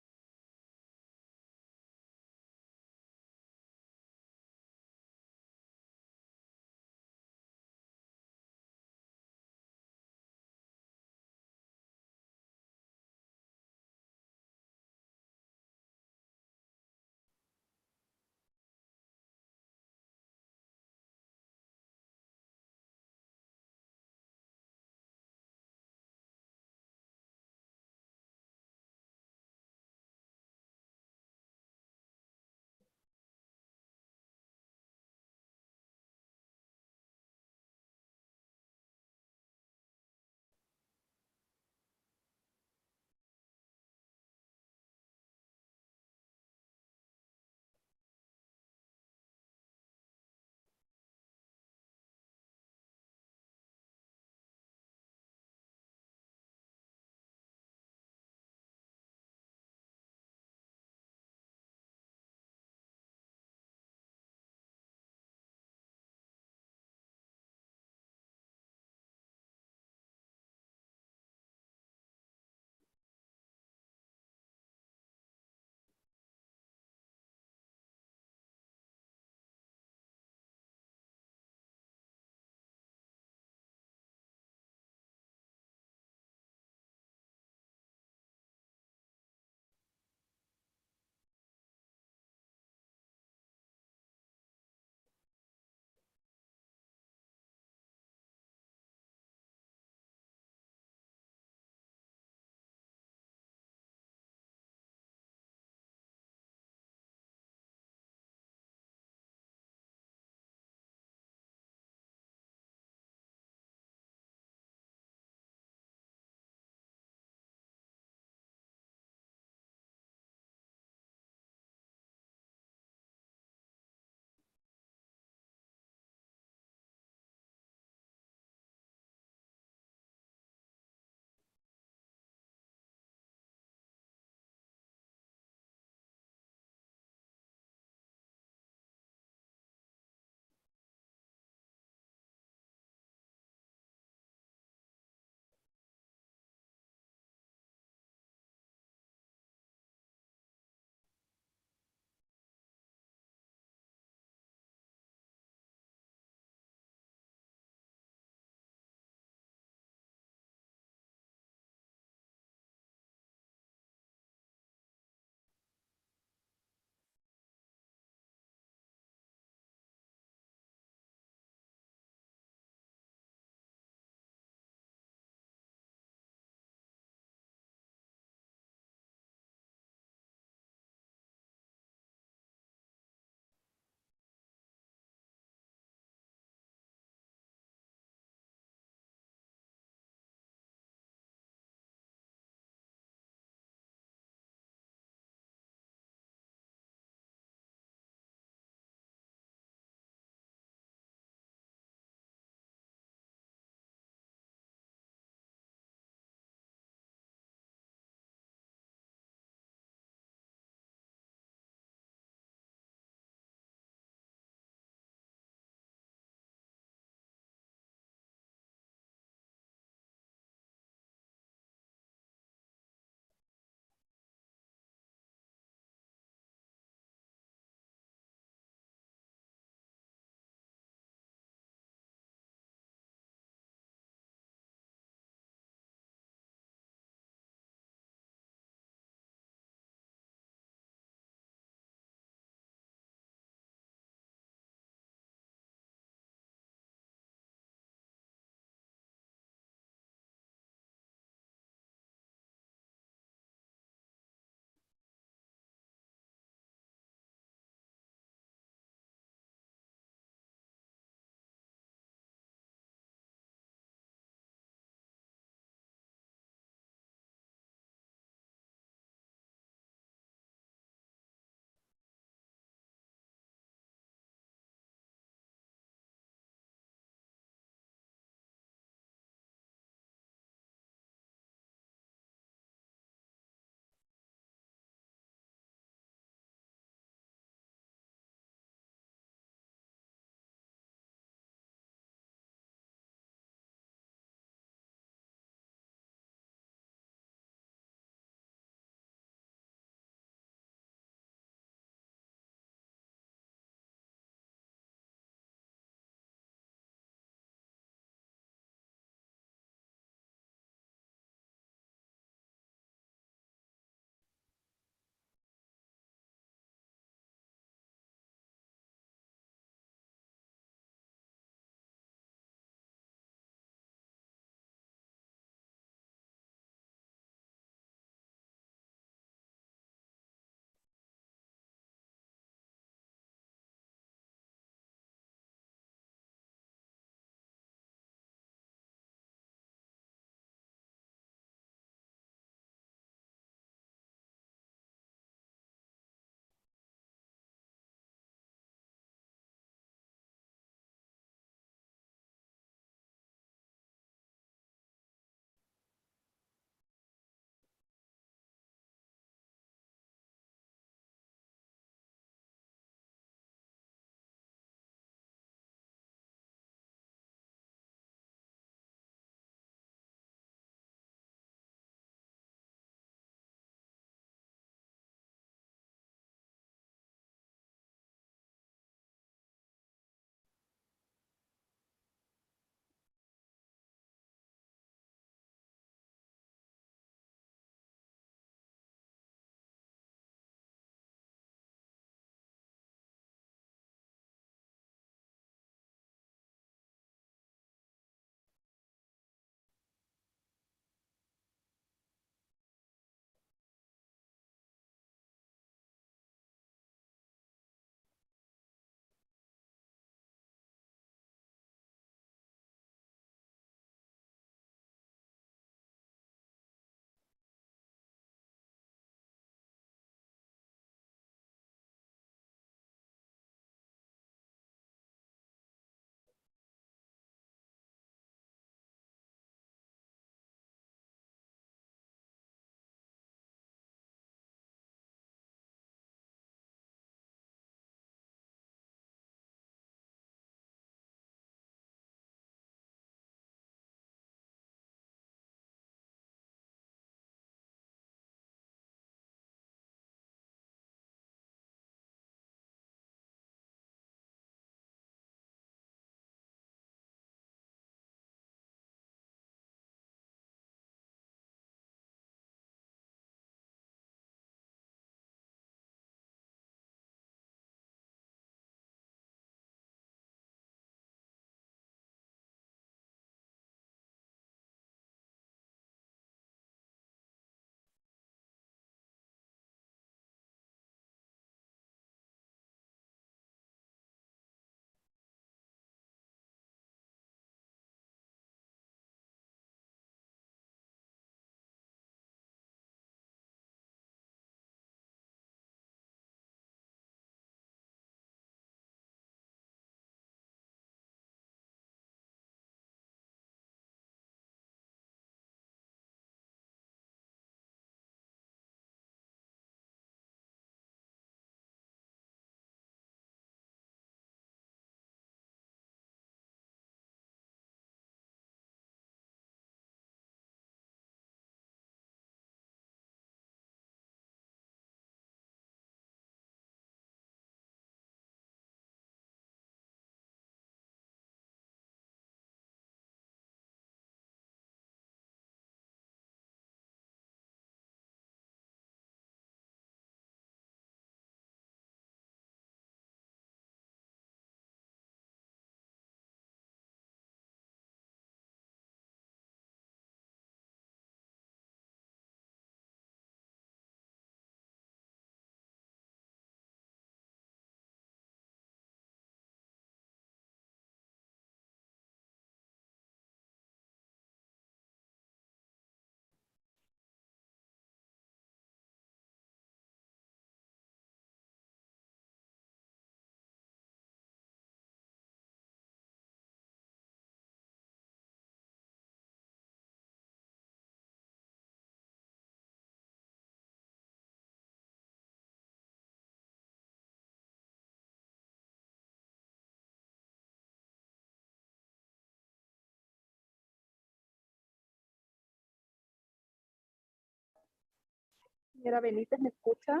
Señora Benítez, ¿me escucha?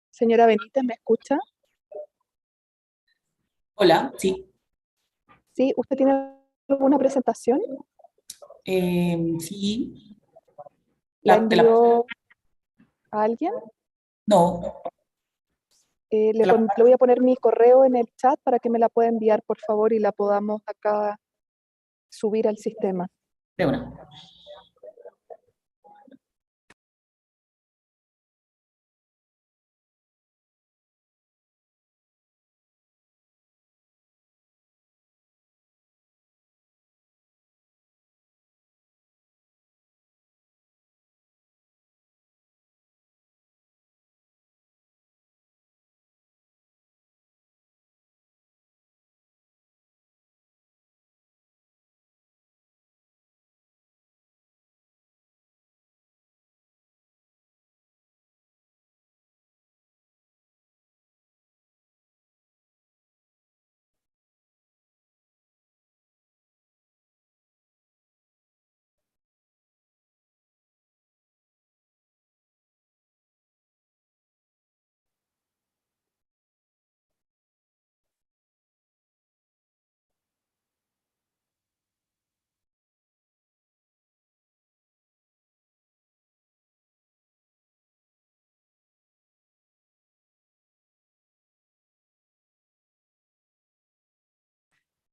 Señora Benítez, ¿me escucha? Hola, sí. Sí, ¿usted tiene alguna presentación? Sí. ¿La La- te la- envió a alguien? no, Le voy a poner mi correo en el chat para que me la pueda enviar, por favor, y la podamos acá subir al sistema. de una.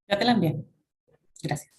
Ya te la envié. Gracias.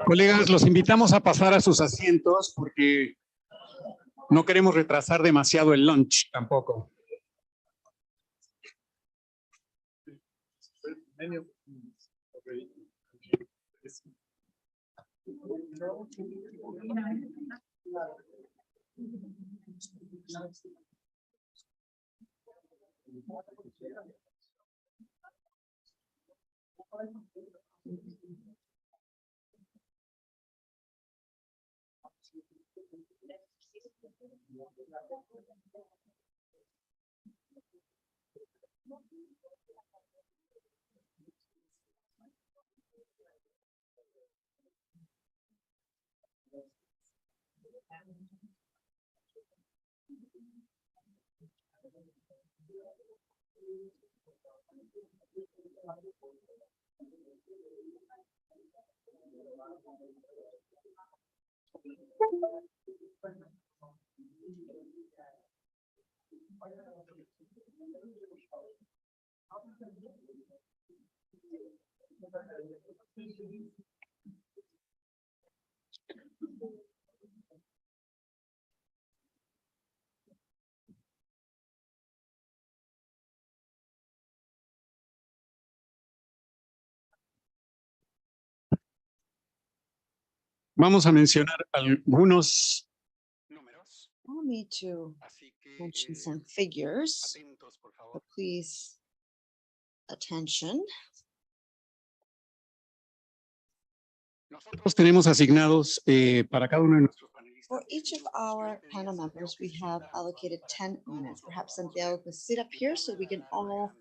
Colegas, los invitamos a pasar a sus asientos porque no queremos retrasar demasiado el lunch tampoco. Vamos a mencionar algunos números. Allow me to mention some figures, but please attention. Nosotros tenemos asignados para cada uno de nuestros panelistas. For each of our panel members, we have allocated 10 minutes. Perhaps Santiago can sit up here so we can all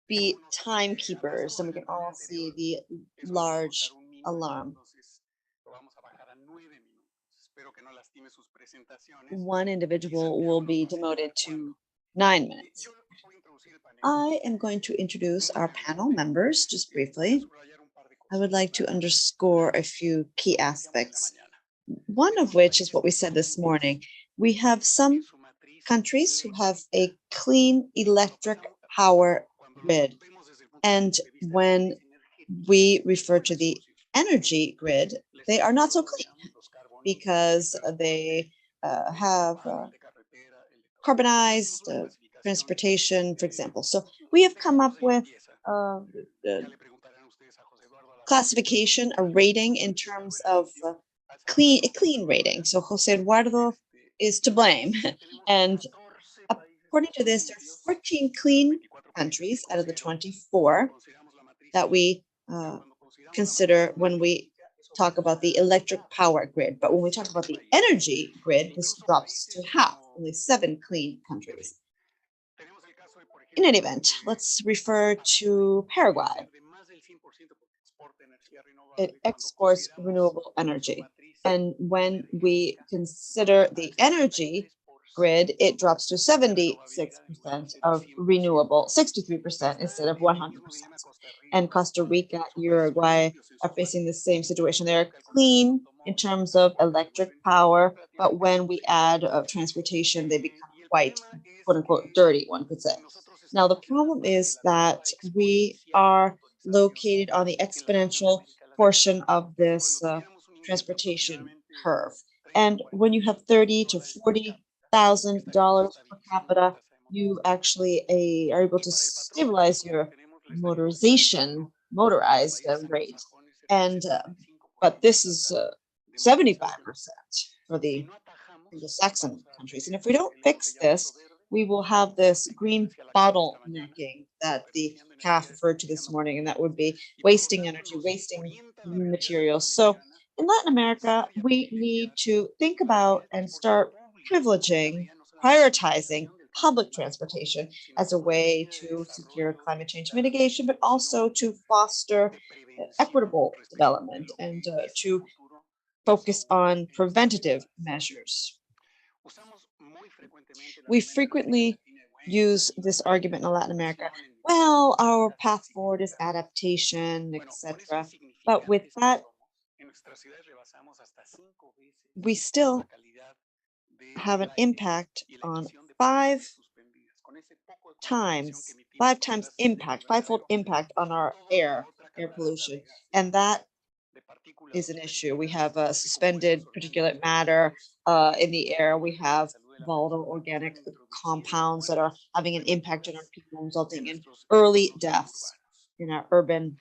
be timekeepers and we can all see the large alarm. One individual will be demoted to 9 minutes. I am going to introduce our panel members just briefly. I would like to underscore a few key aspects. One of which is what we said this morning. We have some countries who have a clean electric power grid. And when we refer to the energy grid, they are not so clean because they have carbonized transportation, for example. So we have come up with classification, a rating in terms of a clean rating. So Jose Eduardo is to blame. And according to this, there are 14 clean countries out of the 24 that we consider when we talk about the electric power grid. But when we talk about the energy grid, this drops to half, only 7 clean countries. In any event, let's refer to Paraguay. It exports renewable energy. And when we consider the energy grid, it drops to 76% of renewable, 63% instead of 100%. And Costa Rica, Uruguay are facing the same situation. They're clean in terms of electric power, but when we add transportation, they become quite, quote unquote, dirty, one could say. Now, the problem is that we are located on the exponential portion of this transportation curve. And when you have $30,000 to $40,000 per capita, you actually are able to stabilize your motorized rate. And but this is 75% for the Anglo-Saxon countries. And if we don't fix this, we will have this green bottlenecking that the CAF referred to this morning, and that would be wasting energy, wasting materials. So in Latin America, we need to think about and start privileging, prioritizing public transportation as a way to secure climate change mitigation, but also to foster equitable development and to focus on preventative measures. We frequently use this argument in Latin America. Well, our path forward is adaptation, etc. But with that, we still have an impact on five times impact, fivefold impact on our air pollution. And that is an issue. We have suspended particulate matter in the air. We have volatile organic compounds that are having an impact on our people, resulting in early deaths in our urban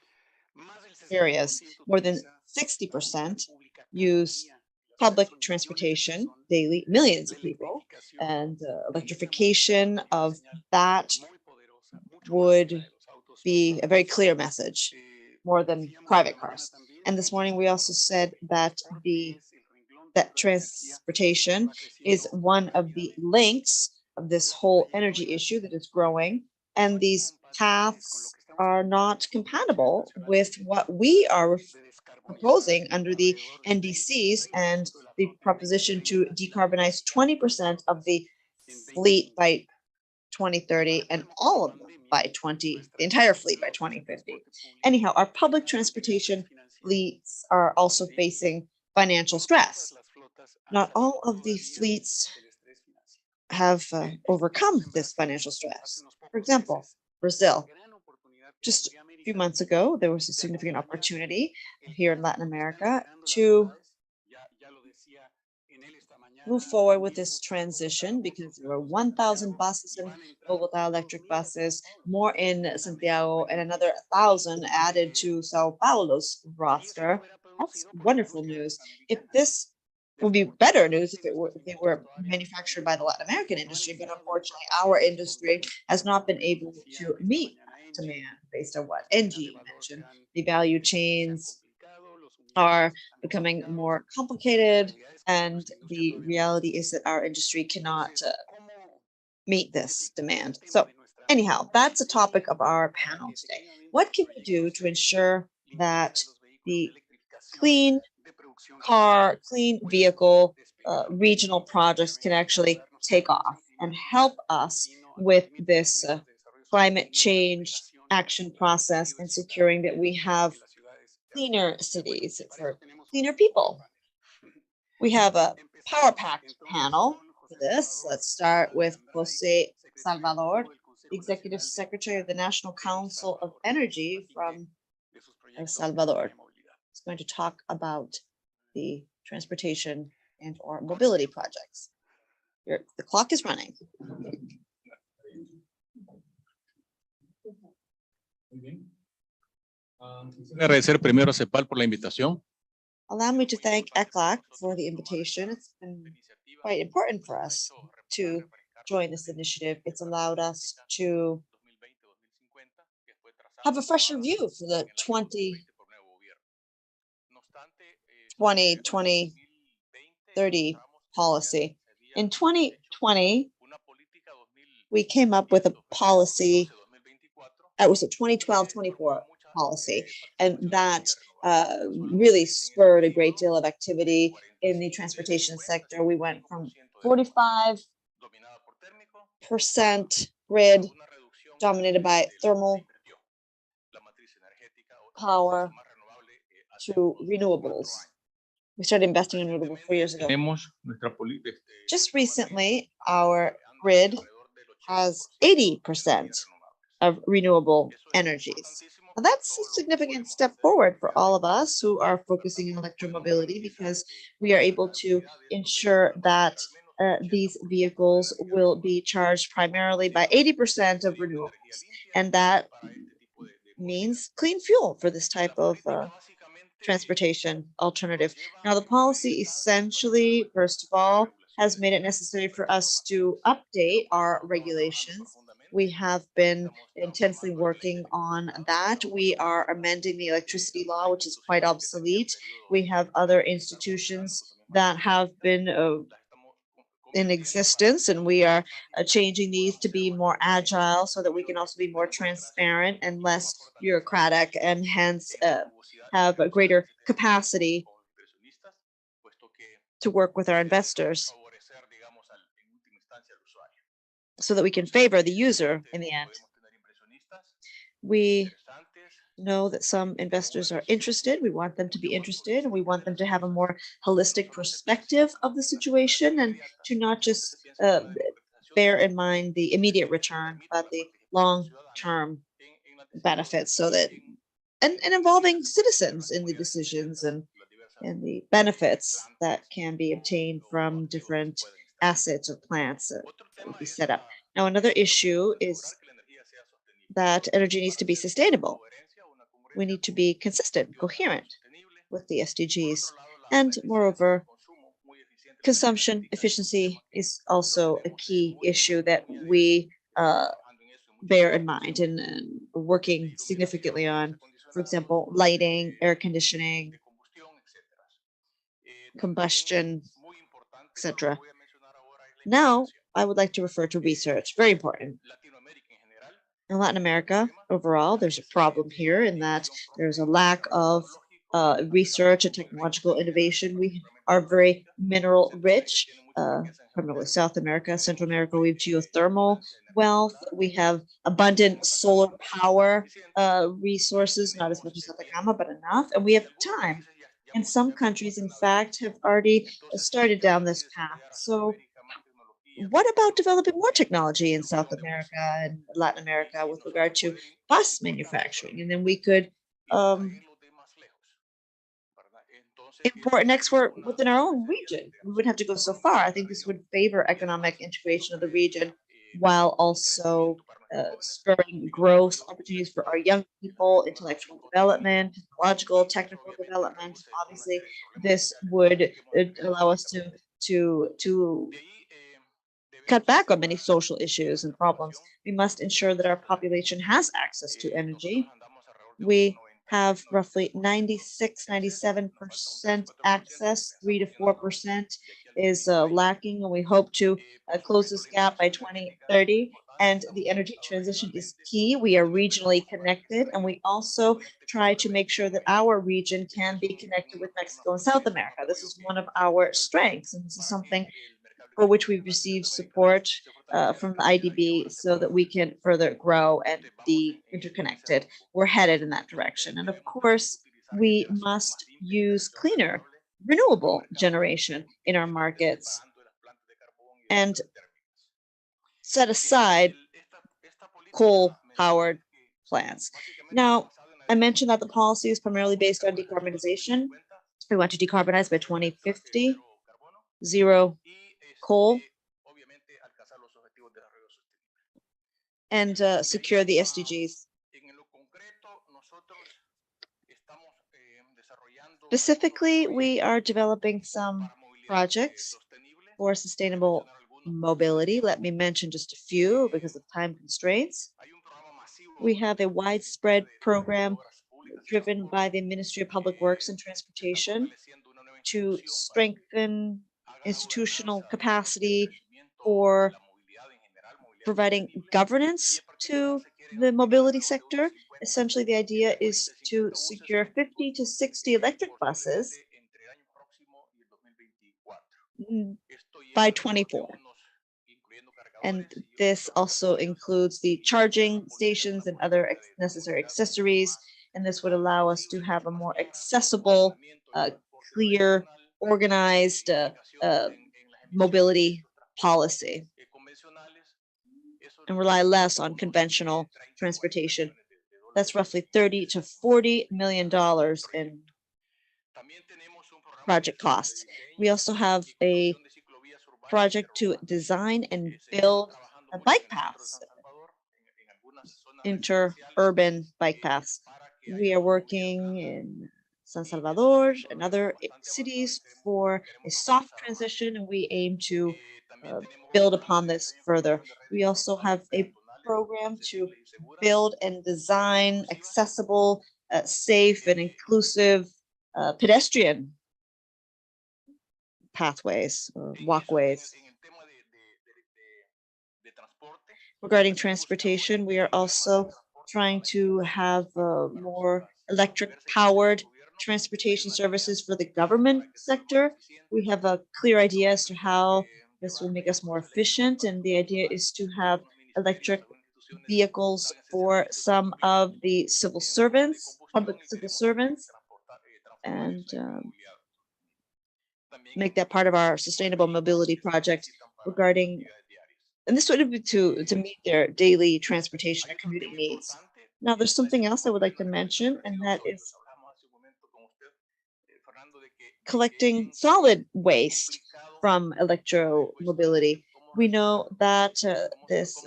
areas. More than 60% use public transportation daily, millions of people, and electrification of that would be a very clear message, more than private cars. And this morning we also said that that transportation is one of the links of this whole energy issue that is growing, and these paths are not compatible with what we are proposing under the NDCs and the proposition to decarbonize 20% of the fleet by 2030 and all of them by the entire fleet by 2050. Anyhow, our public transportation fleets are also facing financial stress. Not all of the fleets have overcome this financial stress. For example, Brazil. Just a few months ago, there was a significant opportunity here in Latin America to move forward with this transition because there were 1,000 buses in Bogota, electric buses, more in Santiago, and another 1,000 added to Sao Paulo's roster. That's wonderful news. If this would be better news if they were manufactured by the Latin American industry, but unfortunately our industry has not been able to meet demand based on what NG mentioned. The value chains are becoming more complicated, and the reality is that our industry cannot meet this demand. So anyhow, that's a topic of our panel today. What can we do to ensure that the clean car, clean vehicle, regional projects can actually take off and help us with this climate change action process and securing that we have cleaner cities for cleaner people? We have a power packed panel for this. Let's start with Jose Salvador, the Executive Secretary of the National Council of Energy from El Salvador. He's going to talk about the transportation and or mobility projects. The clock is running. Agradecer primero a CEPAL por la invitación. Allow me to thank ECLAC for the invitation. It's been quite important for us to join this initiative. It's allowed us to have a fresher view for the 2030 policy. In 2020, we came up with a policy that was a 2012-24 policy, and that really spurred a great deal of activity in the transportation sector. We went from 45% grid dominated by thermal power to renewables. We started investing in renewables 4 years ago. Just recently, our grid has 80% of renewable energies. Now, that's a significant step forward for all of us who are focusing on electromobility, because we are able to ensure that these vehicles will be charged primarily by 80% of renewables. And that means clean fuel for this type of transportation alternative. Now, the policy essentially, first of all, has made it necessary for us to update our regulations. We have been intensely working on that. We are amending the electricity law, which is quite obsolete. We have other institutions that have been in existence, and we are changing these to be more agile so that we can also be more transparent and less bureaucratic, and hence have a greater capacity to work with our investors so that we can favor the user in the end. We know that some investors are interested. We want them to be interested, and we want them to have a more holistic perspective of the situation and to not just bear in mind the immediate return, but the long-term benefits, so that and involving citizens in the decisions and the benefits that can be obtained from different assets or plants that will be set up. Now, another issue is that energy needs to be sustainable. We need to be consistent, coherent with the SDGs. And moreover, consumption efficiency is also a key issue that we bear in mind and working significantly on. For example, lighting, air conditioning, combustion, etc. Now, I would like to refer to research, very important. In Latin America, overall, there's a problem here in that there's a lack of research and technological innovation. We are very mineral rich, primarily South America, Central America, we have geothermal wealth. We have abundant solar power resources, not as much as Atacama, but enough. And we have time. And some countries, in fact, have already started down this path. So what about developing more technology in South America and Latin America with regard to bus manufacturing? And then we could import and export within our own region. We wouldn't have to go so far. I think this would favor economic integration of the region while also spurring growth opportunities for our young people, intellectual development, technological, technical development. Obviously, this would allow us to cut back on many social issues and problems. We must ensure that our population has access to energy. We have roughly 96, 97% access, 3 to 4% is lacking, and we hope to close this gap by 2030. And the energy transition is key. We are regionally connected, and we also try to make sure that our region can be connected with Mexico and South America. This is one of our strengths, and this is something for which we've received support from the IDB so that we can further grow and be interconnected. We're headed in that direction. And of course, we must use cleaner, renewable generation in our markets and set aside coal-powered plants. Now, I mentioned that the policy is primarily based on decarbonization. We want to decarbonize by 2050, zero coal, and secure the SDGs. Specifically, we are developing some projects for sustainable mobility. Let me mention just a few because of time constraints. We have a widespread program driven by the Ministry of Public Works and Transportation to strengthen institutional capacity for providing governance to the mobility sector. Essentially, the idea is to secure 50 to 60 electric buses by 24. And this also includes the charging stations and other necessary accessories. And this would allow us to have a more accessible, clear, organized mobility policy and rely less on conventional transportation. That's roughly $30 to $40 million in project costs. We also have a project to design and build bike paths, interurban bike paths. We are working in San Salvador and other cities for a soft transition, and we aim to build upon this further. We also have a program to build and design accessible, safe, and inclusive pedestrian pathways or walkways. Regarding transportation, we are also trying to have more electric-powered transportation services for the government sector. We have a clear idea as to how this will make us more efficient, and the idea is to have electric vehicles for some of the civil servants, public civil servants, and make that part of our sustainable mobility project regarding, and this would be to meet their daily transportation or commuting needs. Now, there's something else I would like to mention, and that is collecting solid waste from electromobility. We know that this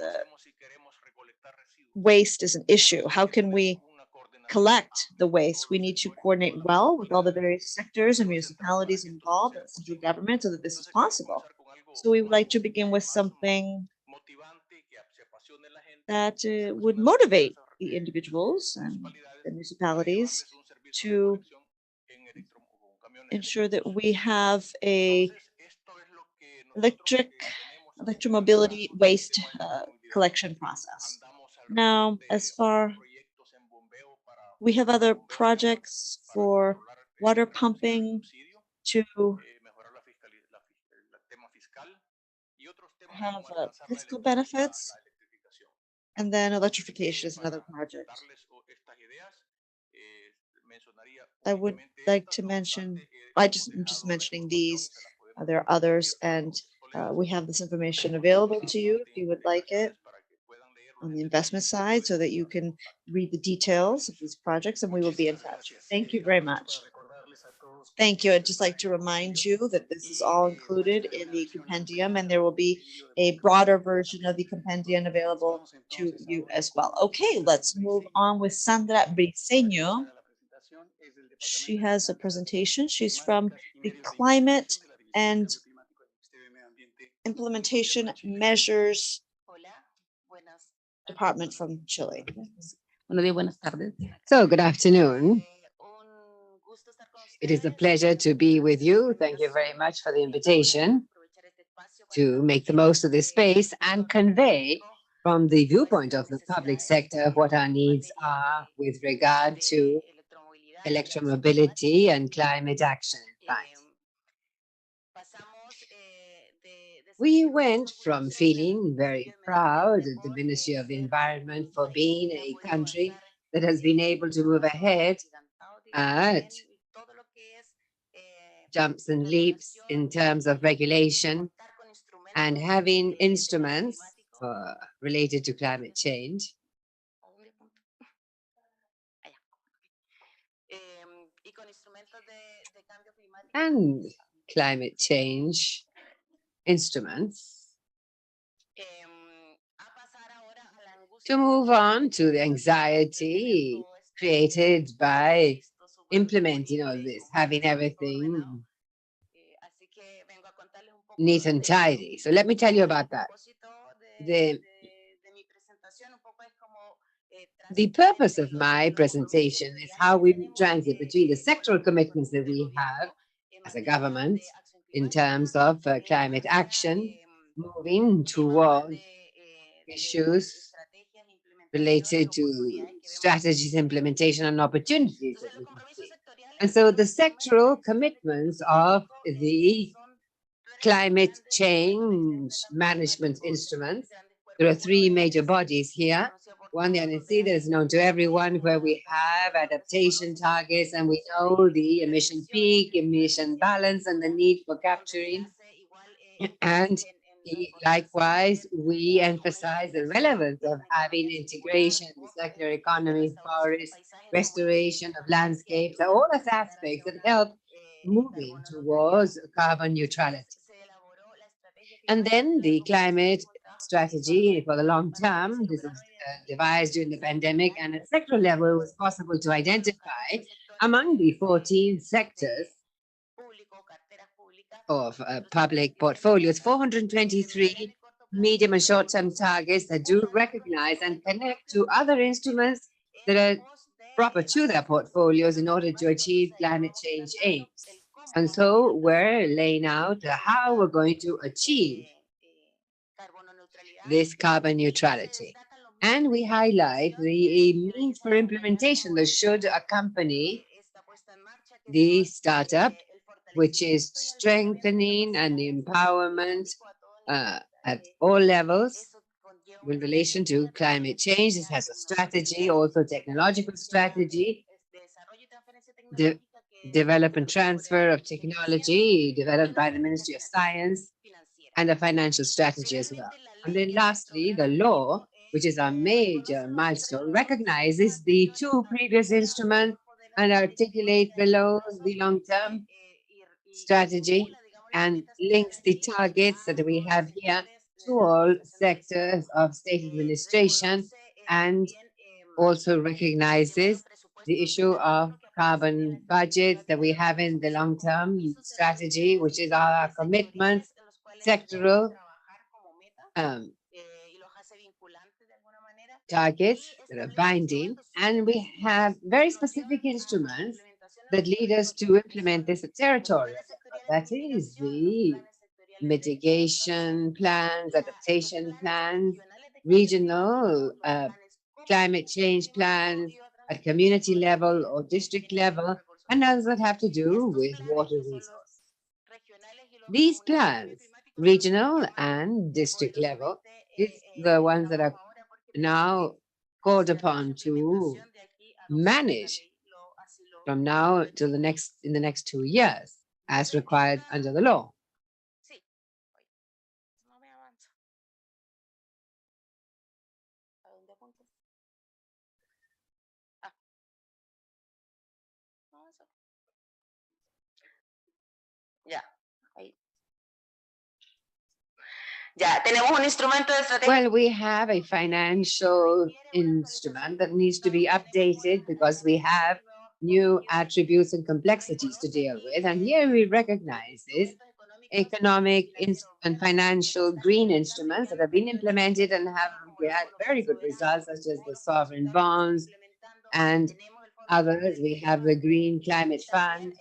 waste is an issue. How can we collect the waste? We need to coordinate well with all the various sectors and municipalities involved, and central government, so that this is possible. So we would like to begin with something that would motivate the individuals and the municipalities to ensure that we have a electromobility waste collection process. Now, we have other projects for water pumping to have fiscal benefits, and then electrification is another project. I would like to mention, I'm just mentioning these. There are others, and we have this information available to you if you would like it on the investment side, so that you can read the details of these projects, and we will be in touch. Thank you very much. Thank you. I'd just like to remind you that this is all included in the compendium, and there will be a broader version of the compendium available to you as well. Okay, let's move on with Sandra Briceño. She has a presentation. She's from the Climate and Implementation Measures Department from Chile. So, good afternoon. It is a pleasure to be with you. Thank you very much for the invitation to make the most of this space and convey from the viewpoint of the public sector what our needs are with regard to electromobility and climate action. We went from feeling very proud at the Ministry of the Environment for being a country that has been able to move ahead at jumps and leaps in terms of regulation and having instruments related to climate change. And climate change instruments to move on to the anxiety created by implementing all this, having everything neat and tidy. So let me tell you about that. The purpose of my presentation is how we transit between the sectoral commitments that we have as a government in terms of climate action, moving toward issues related to strategies, implementation, and opportunities that we can see. And so the sectoral commitments of the climate change management instruments, there are three major bodies here. One, the NEC, that is known to everyone, where we have adaptation targets, and we know the emission peak, emission balance, and the need for capturing. And likewise, we emphasize the relevance of having integration, circular economy, forests, restoration of landscapes, all those aspects that help moving towards carbon neutrality. And then the climate strategy for the long term. This was devised during the pandemic, and at sectoral level, it was possible to identify among the 14 sectors of public portfolios, 423 medium and short-term targets that do recognize and connect to other instruments that are proper to their portfolios in order to achieve climate change aims. And so we're laying out how we're going to achieve this carbon neutrality. And we highlight the means for implementation that should accompany the startup, which is strengthening and empowerment at all levels in relation to climate change. This has a strategy, also technological strategy, develop and transfer of technology developed by the Ministry of Science, and a financial strategy as well. And then lastly, the law which is a major milestone, recognizes the two previous instruments and articulates below the long-term strategy and links the targets that we have here to all sectors of state administration, and also recognizes the issue of carbon budgets that we have in the long-term strategy, which is our commitment, sectoral targets that are binding, and we have very specific instruments that lead us to implement this at territorial level. That is the mitigation plans, adaptation plans, regional climate change plans at community level or district level, and others that have to do with water resources. These plans, regional and district level, is the ones that are now called upon to manage from now to the next in the next 2 years, as required under the law. Well, we have a financial instrument that needs to be updated because we have new attributes and complexities to deal with. And here we recognize this economic and financial green instruments that have been implemented and have had very good results, such as the sovereign bonds and others. We have the Green Climate Fund,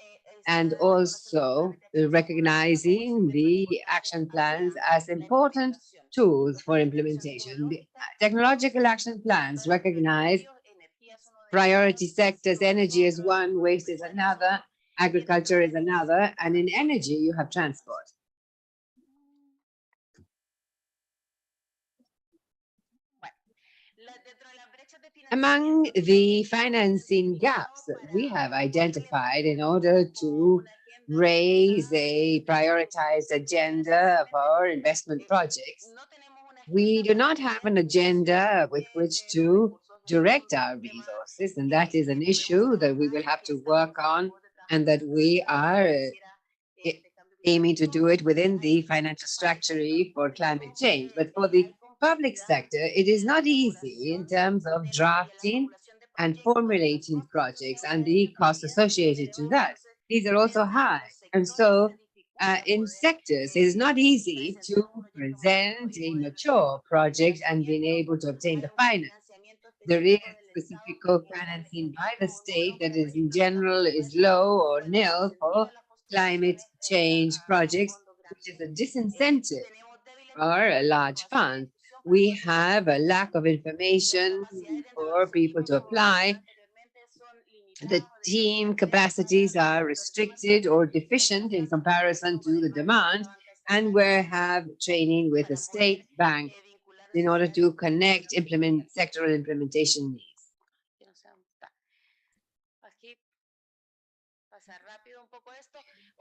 and also recognizing the action plans as important tools for implementation. The technological action plans recognize priority sectors. Energy is one, waste is another, agriculture is another, and in energy you have transport. Among the financing gaps that we have identified in order to raise a prioritized agenda for investment projects, we do not have an agenda with which to direct our resources, and that is an issue that we will have to work on, and that we are aiming to do it within the financial structure for climate change. But for the public sector, it is not easy in terms of drafting and formulating projects and the costs associated to that. These are also high. And so in sectors, it is not easy to present a mature project and being able to obtain the finance. There is specific co-financing by the state that is in general is low or nil for climate change projects, which is a disincentive for a large fund. We have a lack of information for people to apply. The team capacities are restricted or deficient in comparison to the demand, and we have training with the state bank in order to connect sectoral implementation needs.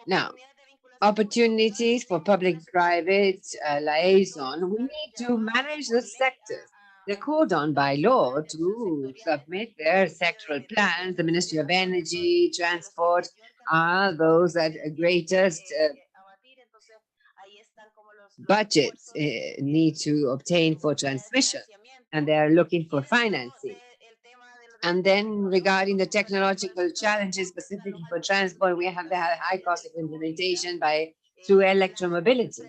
Now, opportunities for public-private liaison. We need to manage the sectors. They're called on by law to submit their sectoral plans. The Ministry of Energy, Transport are those that greatest budgets need to obtain for transmission, and they're looking for financing. And then regarding the technological challenges specifically for transport, we have the high cost of implementation through electromobility,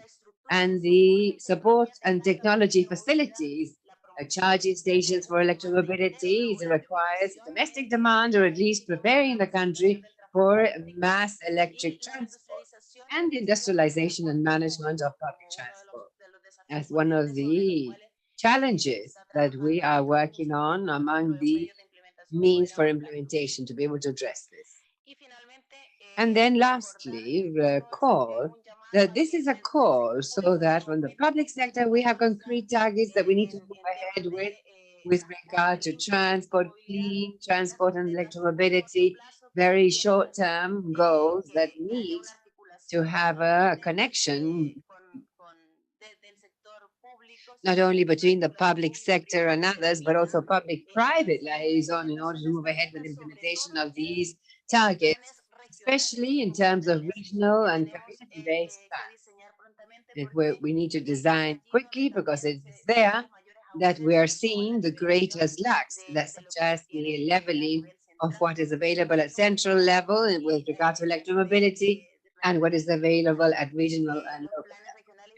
and the support and technology facilities, charging stations for electromobility requires domestic demand, or at least preparing the country for mass electric transport and industrialization and management of public transport as one of the challenges that we are working on among the means for implementation to be able to address this. And then lastly, recall that this is a call so that from the public sector, we have concrete targets that we need to move ahead with regard to transport, clean transport and electromobility, very short-term goals that need to have a connection not only between the public sector and others, but also public-private liaison in order to move ahead with implementation of these targets, especially in terms of regional and community-based plans. We need to design quickly because it is there that we are seeing the greatest lacks, such as the leveling of what is available at central level with regard to electromobility and what is available at regional and local level.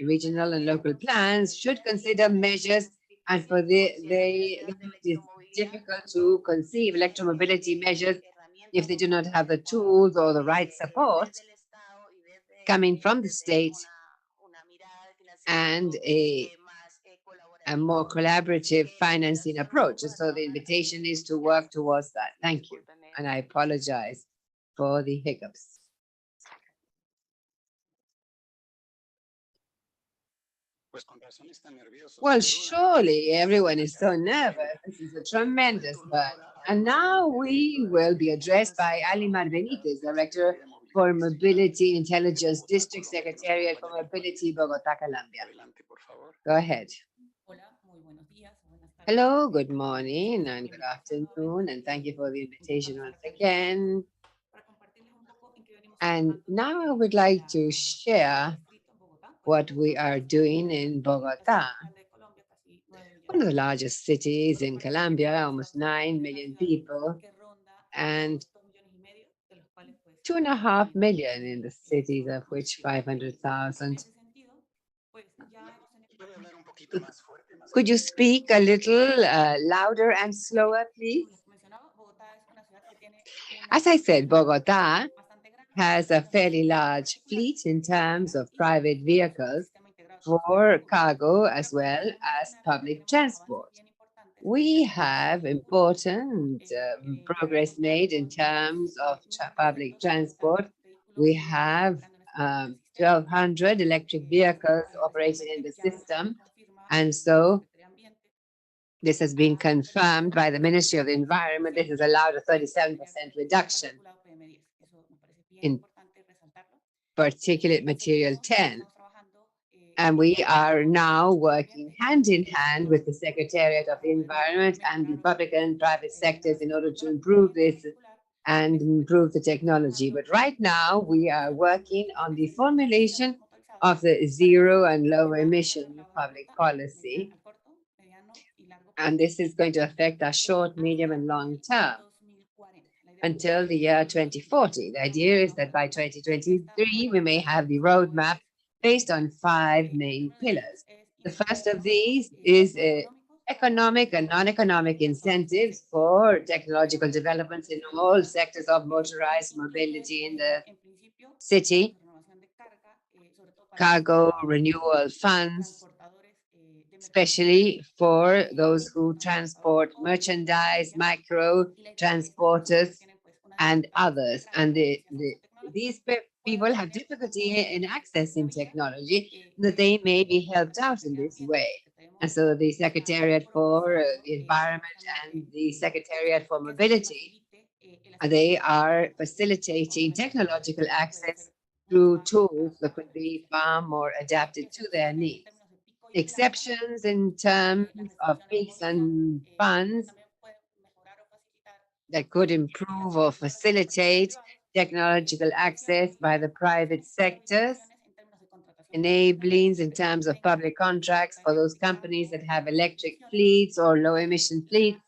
Regional and local plans should consider measures, and for it is difficult to conceive electromobility measures if they do not have the tools or the right support coming from the state and a more collaborative financing approach. So the invitation is to work towards that. Thank you. And I apologize for the hiccups. Well, surely everyone is so nervous. This is a tremendous burn. And now we will be addressed by Alimar Benitez, Director for Mobility Intelligence District Secretariat for Mobility, Bogotá, Colombia. Go ahead. Hello, good morning and good afternoon, and thank you for the invitation once again. And now I would like to share what we are doing in Bogotá, one of the largest cities in Colombia, almost 9 million people, and 2.5 million in the cities, of which 500,000. Could you speak a little louder and slower, please? As I said, Bogotá has a fairly large fleet in terms of private vehicles for cargo as well as public transport. We have important progress made in terms of public transport. We have 1,200 electric vehicles operating in the system. And so this has been confirmed by the Ministry of the Environment. This has allowed a 37% reduction in particulate material 10. And we are now working hand in hand with the Secretariat of the Environment and the public and private sectors in order to improve this and improve the technology. But right now we are working on the formulation of the zero and low emission public policy. And this is going to affect our short, medium, and long term until the year 2040. The idea is that by 2023, we may have the roadmap based on 5 main pillars. The first of these is economic and non-economic incentives for technological developments in all sectors of motorized mobility in the city, cargo renewal funds, especially for those who transport merchandise, micro transporters, and others. And these people have difficulty in accessing technology, that they may be helped out in this way. And so the Secretariat for the Environment and the Secretariat for Mobility, they are facilitating technological access through tools that could be far more adapted to their needs. Exceptions in terms of peaks and funds that could improve or facilitate technological access by the private sectors, enablings in terms of public contracts for those companies that have electric fleets or low emission fleets,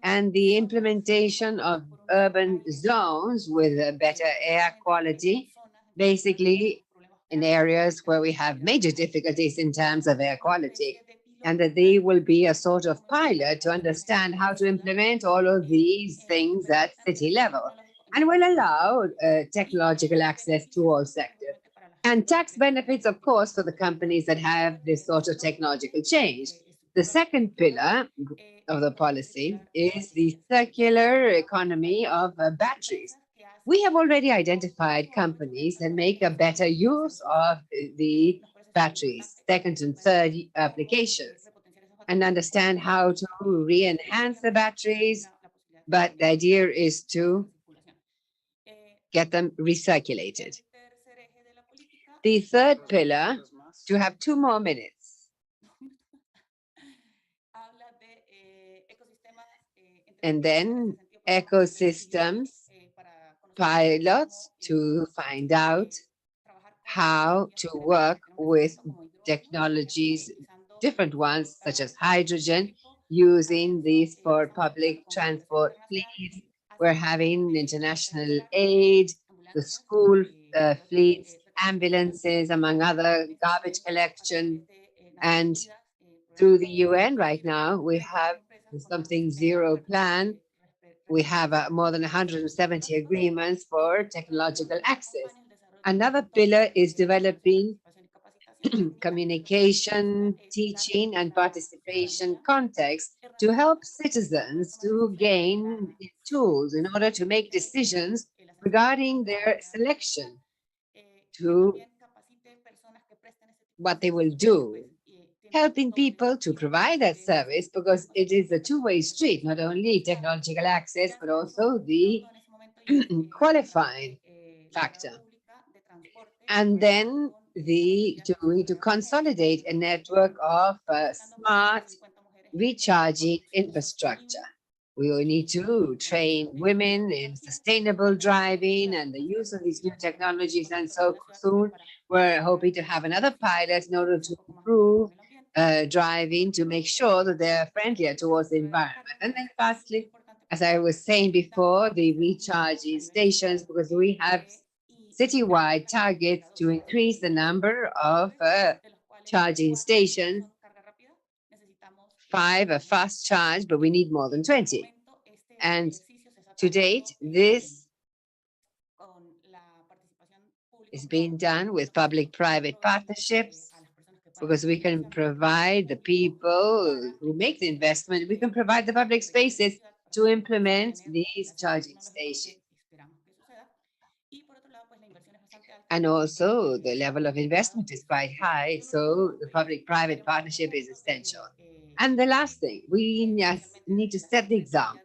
and the implementation of urban zones with a better air quality, basically in areas where we have major difficulties in terms of air quality, and that they will be a sort of pilot to understand how to implement all of these things at city level, and will allow technological access to all sectors. And tax benefits, of course, for the companies that have this sort of technological change. The second pillar of the policy is the circular economy of batteries. We have already identified companies that make a better use of the batteries, second and third applications, and understand how to re-enhance the batteries, but the idea is to get them recirculated. The third pillar, to have 2 more minutes. And then ecosystems pilots to find out how to work with technologies, different ones such as hydrogen, using these for public transport fleets. We're having international aid, the school fleets, ambulances, among other garbage collection. And through the UN right now, we have something zero plan. We have more than 170 agreements for technological access. Another pillar is developing communication, teaching, and participation context to help citizens to gain tools in order to make decisions regarding their selection to what they will do, helping people to provide that service, because it is a two-way street, not only technological access, but also the qualifying factor. And then we need to consolidate a network of smart recharging infrastructure. We will need to train women in sustainable driving and the use of these new technologies. And so soon, we're hoping to have another pilot in order to improve driving, to make sure that they're friendlier towards the environment. And then lastly, as I was saying before, the recharging stations, because we have citywide targets to increase the number of charging stations. 5 a fast charge, but we need more than 20. And to date, this is being done with public-private partnerships, because we can provide the people who make the investment, we can provide the public spaces to implement these charging stations. And also, the level of investment is quite high, so the public-private partnership is essential. And the last thing, we need to set the example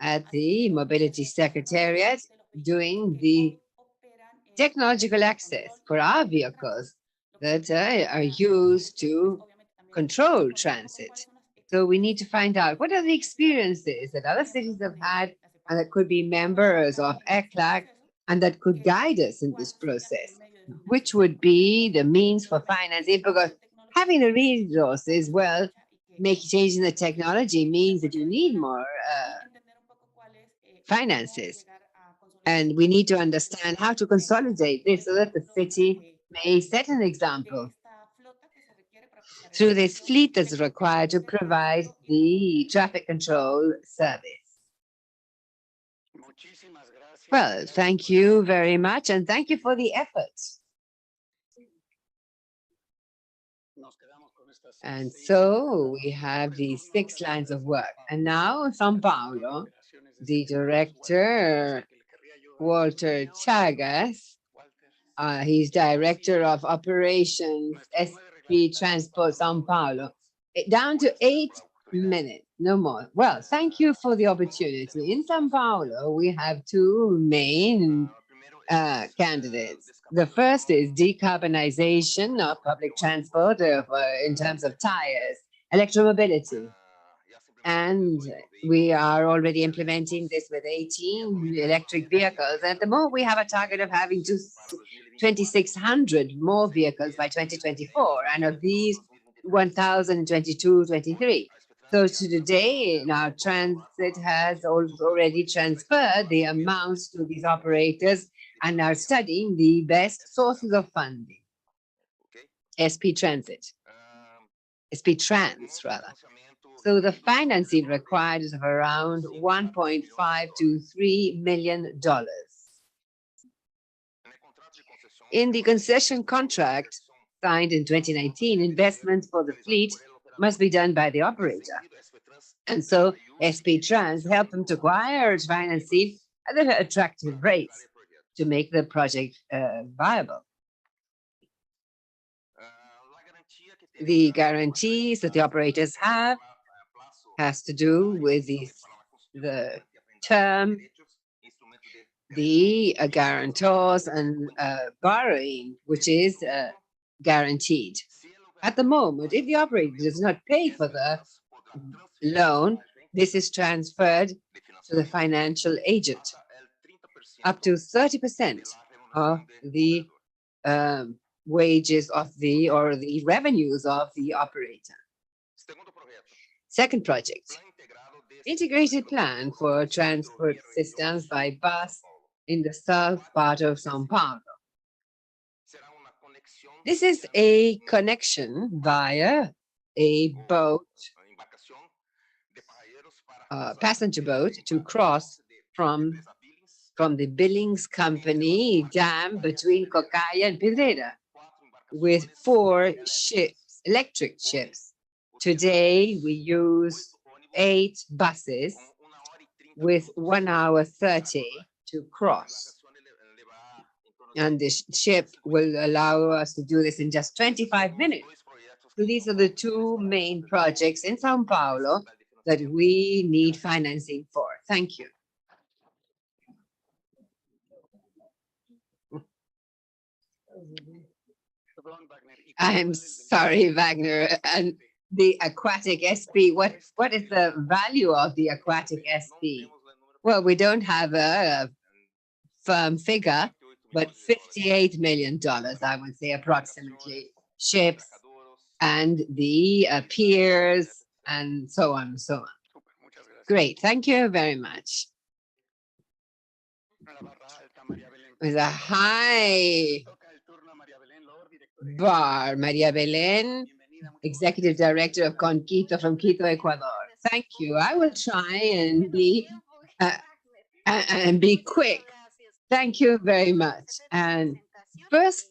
at the Mobility Secretariat doing the technological access for our vehicles that are used to control transit. So we need to find out what are the experiences that other cities have had and that could be members of ECLAC and that could guide us in this process, which would be the means for financing, because having the resources, well, changing the technology means that you need more finances. And we need to understand how to consolidate this so that the city may set an example through this fleet that's required to provide the traffic control service. Well, thank you very much, and thank you for the efforts. And so we have these 6 lines of work. And now São Paulo, the director, Walter Chagas, he's director of operations, SP Transport São Paulo. Down to 8 minutes, no more. Well, thank you for the opportunity. In São Paulo, we have 2 main candidates. The first is decarbonization of public transport in terms of tires, electromobility. And we are already implementing this with 18 electric vehicles. At the moment, we have a target of having 2,600 more vehicles by 2024, and of these, 1,022-23. So today, now Transit has already transferred the amounts to these operators and are studying the best sources of funding. SP Transit, SP Trans, rather. So the financing required is of around $1.5 to $3 million. In the concession contract signed in 2019, investments for the fleet must be done by the operator. And so SP Trans helped them to acquire financing at attractive rates to make the project viable. The guarantees that the operators have has to do with the term, the guarantors, and borrowing, which is guaranteed. At the moment, if the operator does not pay for the loan, This is transferred to the financial agent. Up to 30% of the wages of the revenues of the operator. Second project, integrated plan for transport systems by bus in the south part of São Paulo. This is a connection via a boat, passenger boat, to cross from the Billings Company dam between Cocaya and Pedreira with 4 ships, electric ships. Today, we use 8 buses with 1 hour 30 to cross. And the ship will allow us to do this in just 25 minutes. So these are the 2 main projects in São Paulo that we need financing for. Thank you. I'm sorry, Wagner. And the aquatic SP, what is the value of the aquatic SP? Well, we don't have a firm figure, but $58 million, I would say, approximately. Ships and the piers and so on and so on. Great. Thank you very much. With a high bar, Maria Belén, Executive Director of Conquito from Quito, Ecuador. Thank you. I will try and be quick. Thank you very much. And first,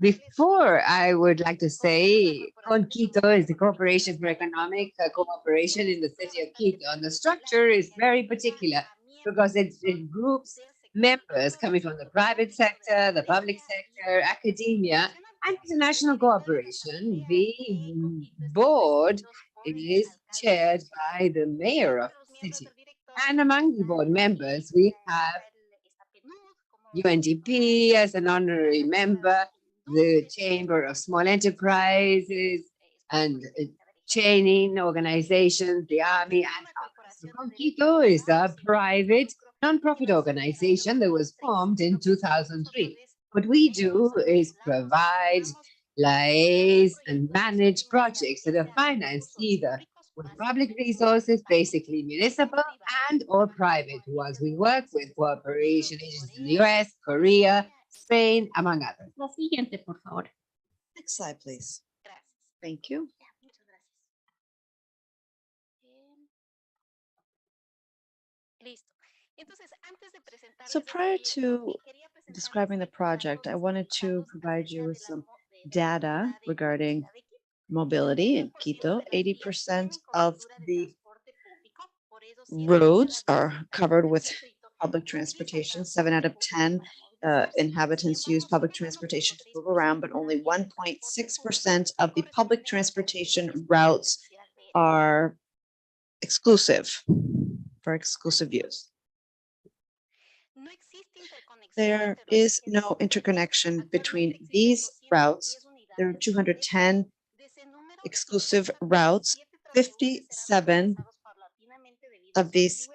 before I would like to say, Conquito is the Corporation for Economic Cooperation in the city of Quito. And the structure is very particular because it groups members coming from the private sector, the public sector, academia, and international cooperation. The board is chaired by the mayor of the city. And among the board members, we have UNDP as an honorary member, the Chamber of Small Enterprises, and training organizations, the Army, and others. Conquito is a private non-profit organization that was formed in 2003. What we do is provide, liaise, and manage projects that are financed either with public resources, basically municipal and or private ones. We work with cooperation agencies in the US, Korea, Spain, among others. La siguiente, por favor. Next slide, please. Thank you. So prior to describing the project, I wanted to provide you with some data regarding mobility in Quito. 80% of the roads are covered with public transportation. 7 out of 10 inhabitants use public transportation to move around, but only 1.6% of the public transportation routes are exclusive for exclusive use. There is no interconnection between these routes. There are 210 exclusive routes. 57 of these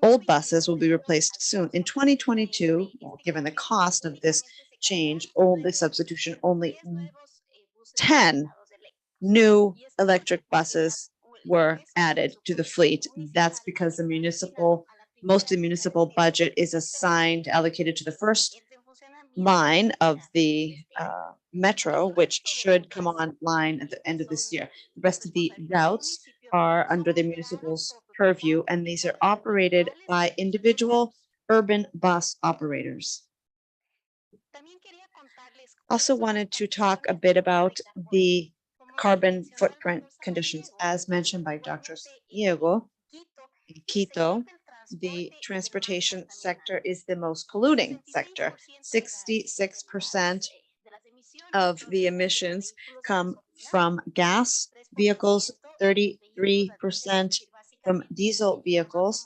old buses will be replaced soon. In 2022, given the cost of this change, this substitution, only 10 new electric buses were added to the fleet. That's because most of the municipal budget is allocated to the first line of the metro, which should come online at the end of this year. The rest of the routes are under the municipal's purview, and these are operated by individual urban bus operators. Also wanted to talk a bit about the carbon footprint conditions. As mentioned by Dr. Diego, in Quito, the transportation sector is the most polluting sector. 66% of the emissions come from gas vehicles, 33% from diesel vehicles.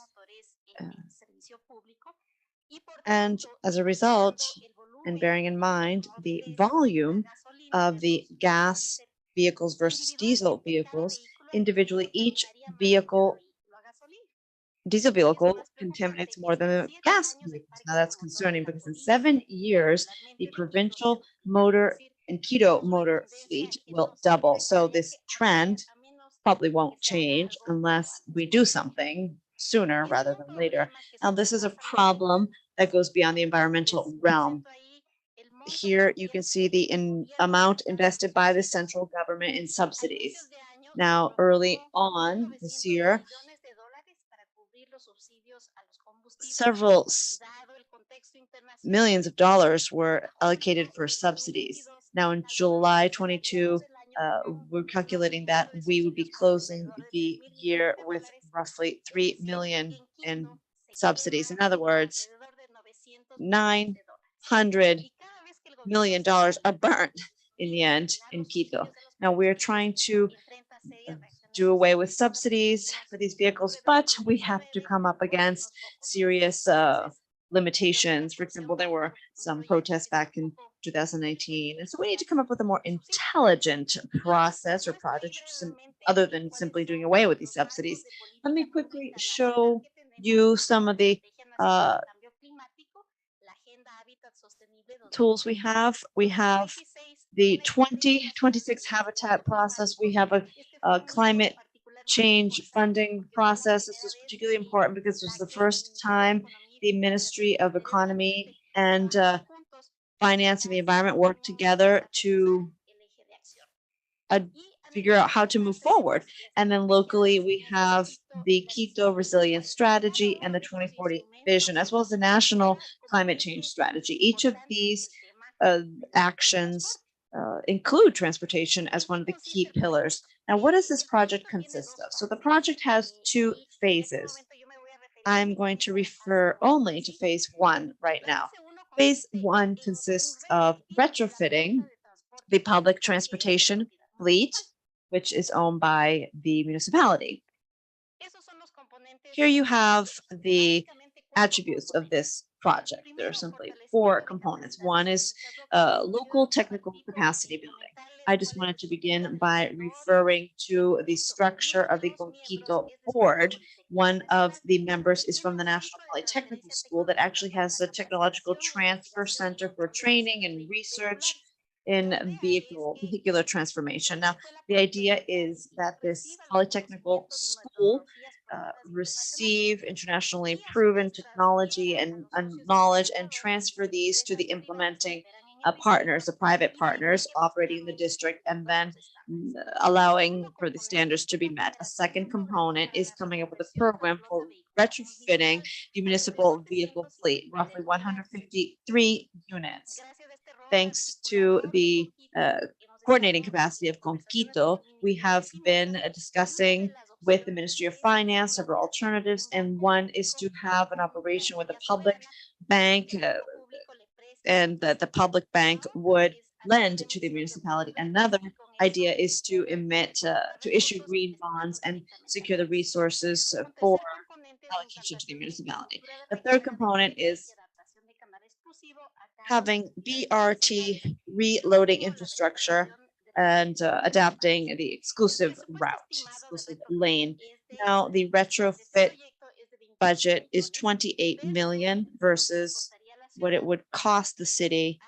And as a result, and bearing in mind the volume of the gas vehicles versus diesel vehicles, individually, each vehicle diesel vehicle contaminates more than the gas vehicles. Now that's concerning because in 7 years, the provincial motor and Quito motor fleet will double. So this trend probably won't change unless we do something sooner rather than later. Now, this is a problem that goes beyond the environmental realm. Here you can see the amount invested by the central government in subsidies. Now, early on this year, several millions of dollars were allocated for subsidies. Now, in July 22, we're calculating that we would be closing the year with roughly 3 million in subsidies. In other words, $900 million are burnt in the end in Quito. Now, we're trying to do away with subsidies for these vehicles, but we have to come up against serious limitations. For example, there were some protests back in 2019. And so we need to come up with a more intelligent process or project other than simply doing away with these subsidies. Let me quickly show you some of the tools we have. We have the 2026 habitat process. We have a climate change funding process. This is particularly important because it was the first time the Ministry of Economy and Finance and the Environment worked together to figure out how to move forward. And then locally, we have the Quito Resilience Strategy and the 2040 Vision, as well as the National Climate Change Strategy. Each of these actions include transportation as one of the key pillars. Now, what does this project consist of? So the project has 2 phases. I'm going to refer only to phase 1 right now. Phase 1 consists of retrofitting the public transportation fleet, which is owned by the municipality. Here you have the attributes of this project. There are simply 4 components. One is local technical capacity building. I just wanted to begin by referring to the structure of the Quito board. One of the members is from the National Polytechnical School that actually has a technological transfer center for training and research in vehicular transformation. Now, the idea is that this polytechnical school receive internationally proven technology and knowledge and transfer these to the implementing partners, the private partners operating in the district, and then allowing for the standards to be met. A second component is coming up with a program for retrofitting the municipal vehicle fleet, roughly 153 units. Thanks to the coordinating capacity of Quito, we have been discussing with the Ministry of Finance several alternatives, and one is to have an operation with a public bank, and that the public bank would lend to the municipality. Another idea is to issue green bonds and secure the resources for allocation to the municipality. The third component is having BRT reloading infrastructure and adapting the exclusive lane. Now, the retrofit budget is 28 million versus what it would cost the city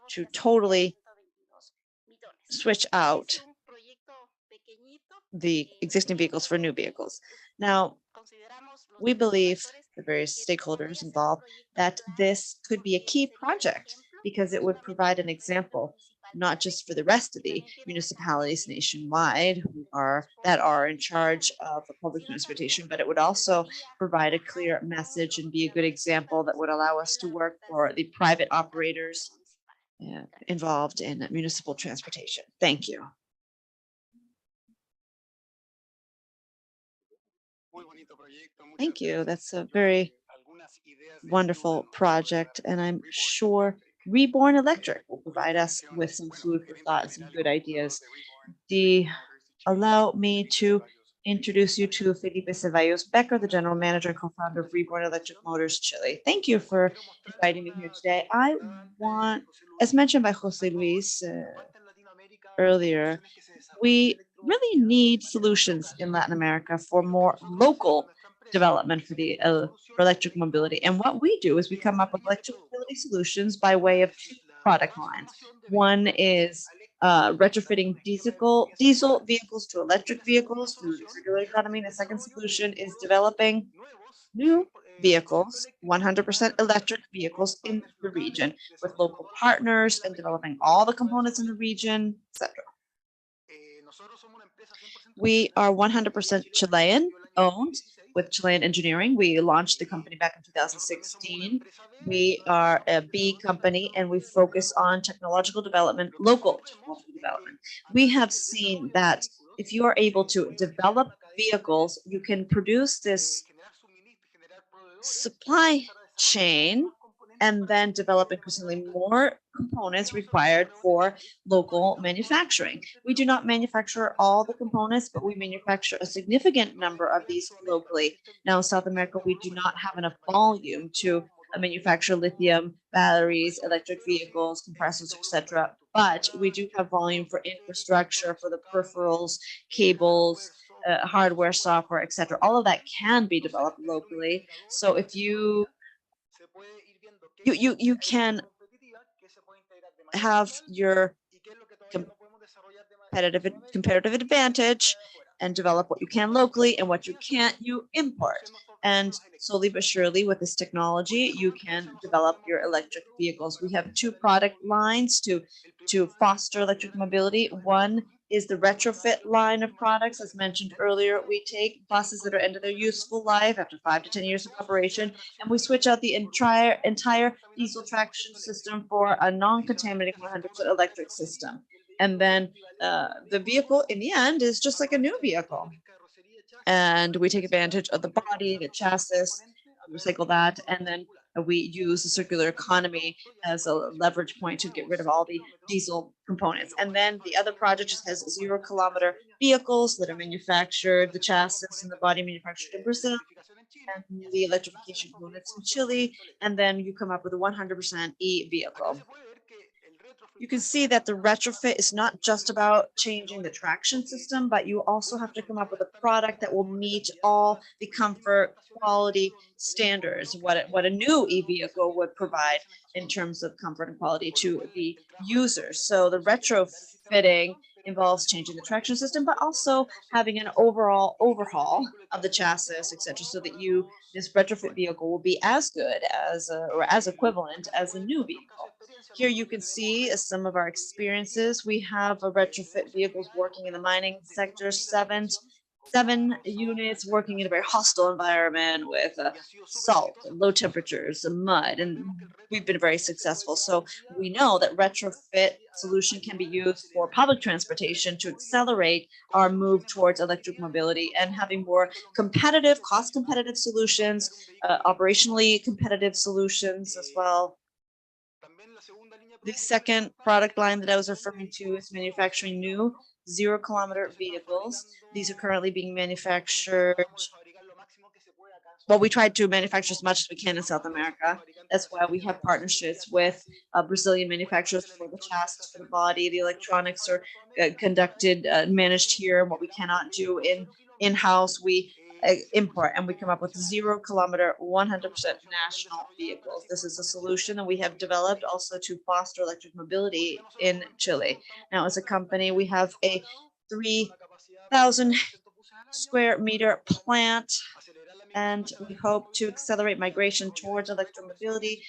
to totally switch out the existing vehicles for new vehicles. Now, we believe, the various stakeholders involved, that this could be a key project because it would provide an example, not just for the rest of the municipalities nationwide that are in charge of public transportation, but it would also provide a clear message and be a good example that would allow us to work for the private operators involved in municipal transportation. Thank you. Thank you. That's a very wonderful project, and I'm sure Reborn Electric will provide us with some food for thought and some good ideas. Allow me to introduce you to Felipe Ceballos Becker, the general manager and co-founder of Reborn Electric Motors Chile. Thank you for inviting me here today. I want, as mentioned by Jose Luis earlier, we really need solutions in Latin America for more local development for electric mobility. And what we do is we come up with electric mobility solutions by way of two product lines. One is retrofitting diesel vehicles to electric vehicles through the circular economy. The second solution is developing new vehicles, 100% electric vehicles in the region with local partners and developing all the components in the region, etc. We are 100% Chilean owned with Chilean engineering. We launched the company back in 2016. We are a B company and we focus on technological development, local technological development. We have seen that if you are able to develop vehicles, you can produce this supply chain and then develop increasingly more components required for local manufacturing. We do not manufacture all the components, but we manufacture a significant number of these locally. Now, in South America, we do not have enough volume to manufacture lithium batteries, electric vehicles, compressors, etc. But we do have volume for infrastructure, for the peripherals, cables, hardware, software, etc. All of that can be developed locally. So if you can have your competitive advantage and develop what you can locally, and what you can't, you import. And slowly but surely with this technology, you can develop your electric vehicles. We have two product lines to foster electric mobility. One is the retrofit line of products. As mentioned earlier, we take buses that are end of their useful life after 5 to 10 years of operation, and we switch out the entire diesel traction system for a non-contaminating 100% electric system. And then the vehicle in the end is just like a new vehicle. And we take advantage of the body, the chassis, recycle that, and then we use the circular economy as a leverage point to get rid of all the diesel components. And then the other project just has 0-kilometer vehicles that are manufactured, the chassis and the body manufactured in Brazil, and the electrification units in Chile, and then you come up with a 100% e-vehicle. You can see that the retrofit is not just about changing the traction system, but you also have to come up with a product that will meet all the comfort, quality standards, what a new e-vehicle would provide in terms of comfort and quality to the users. So the retrofitting involves changing the traction system, but also having an overall overhaul of the chassis, etc., so that this retrofit vehicle will be as good as or as equivalent as a new vehicle. Here you can see some of our experiences. We have retrofit vehicles working in the mining sector, seven units working in a very hostile environment with salt, low temperatures, and mud, and we've been very successful. So we know that retrofit solution can be used for public transportation to accelerate our move towards electric mobility and having more competitive, cost-competitive solutions, operationally competitive solutions as well. The second product line that I was referring to is manufacturing new 0-kilometer vehicles. These are currently being manufactured. Well, we tried to manufacture as much as we can in South America. That's why we have partnerships with Brazilian manufacturers for the chassis, for the body. The electronics are managed here. What we cannot do in-house, we import, and we come up with 0-kilometer, 100% national vehicles. This is a solution that we have developed also to foster electric mobility in Chile. Now, as a company, we have a 3,000 square meter plant, and we hope to accelerate migration towards electromobility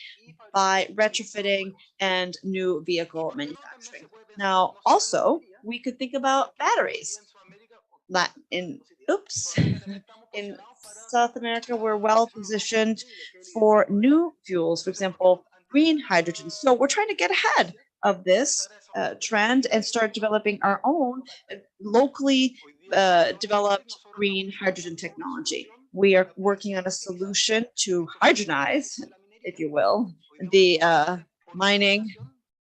by retrofitting and new vehicle manufacturing. Now, also, we could think about batteries. In South America, we're well positioned for new fuels, for example, green hydrogen. So we're trying to get ahead of this trend and start developing our own locally developed green hydrogen technology. We are working on a solution to hydrogenize, if you will, the mining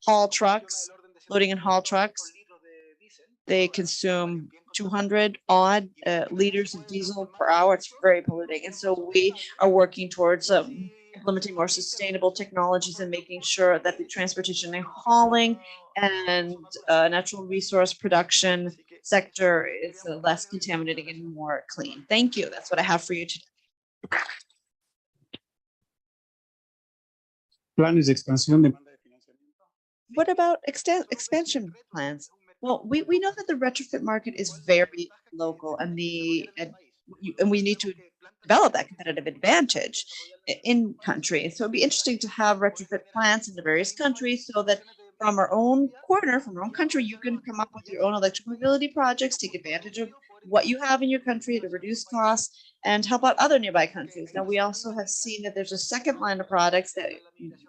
haul trucks, loading and haul trucks. They consume 200 odd liters of diesel per hour. It's very polluting. And so we are working towards implementing more sustainable technologies and making sure that the transportation and hauling and natural resource production sector is less contaminating and more clean. Thank you. That's what I have for you today. Planes de expansión de What about expansion plans? Well, we know that the retrofit market is very local, and we need to develop that competitive advantage in country. So it'd be interesting to have retrofit plants in the various countries so that from our own corner, from our own country, you can come up with your own electric mobility projects, take advantage of what you have in your country to reduce costs and help out other nearby countries. Now, we also have seen that there's a second line of products that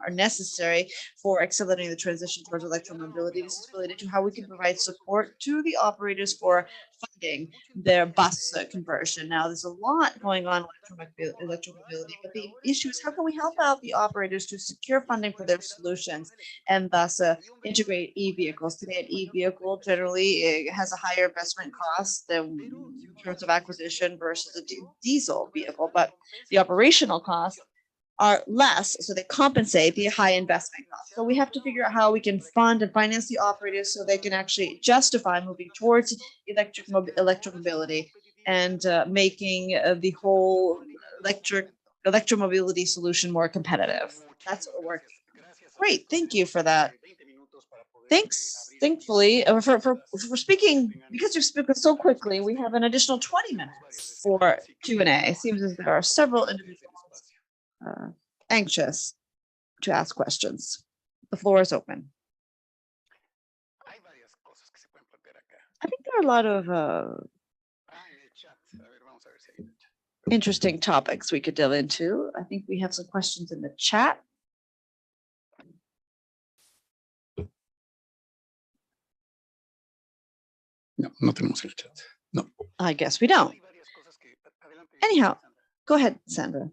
are necessary for accelerating the transition towards electromobility. This is related to how we can provide support to the operators for funding their bus conversion. Now, there's a lot going on with electromobility, but the issue is how can we help out the operators to secure funding for their solutions and thus integrate e-vehicles. Today, an e-vehicle generally has a higher investment cost than in terms of acquisition versus a diesel vehicle, but the operational costs are less, so they compensate the high investment costs. So we have to figure out how we can fund and finance the operators so they can actually justify moving towards electromobility and making the whole electromobility solution more competitive. That's what we're working on. Great, thank you for that. Thankfully, for speaking, because you've spoken so quickly, we have an additional 20 minutes for Q&A. It seems as there are several individuals anxious to ask questions. The floor is open. I think there are a lot of interesting topics we could delve into. I think we have some questions in the chat. No, no tenemos el chat. No. I guess we don't. Anyhow, go ahead, Sandra.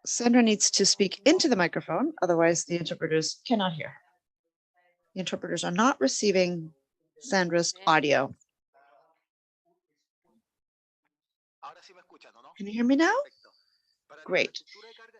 Sandra needs to speak into the microphone, otherwise the interpreters cannot hear. The interpreters are not receiving Sandra's audio. Can you hear me now? Great.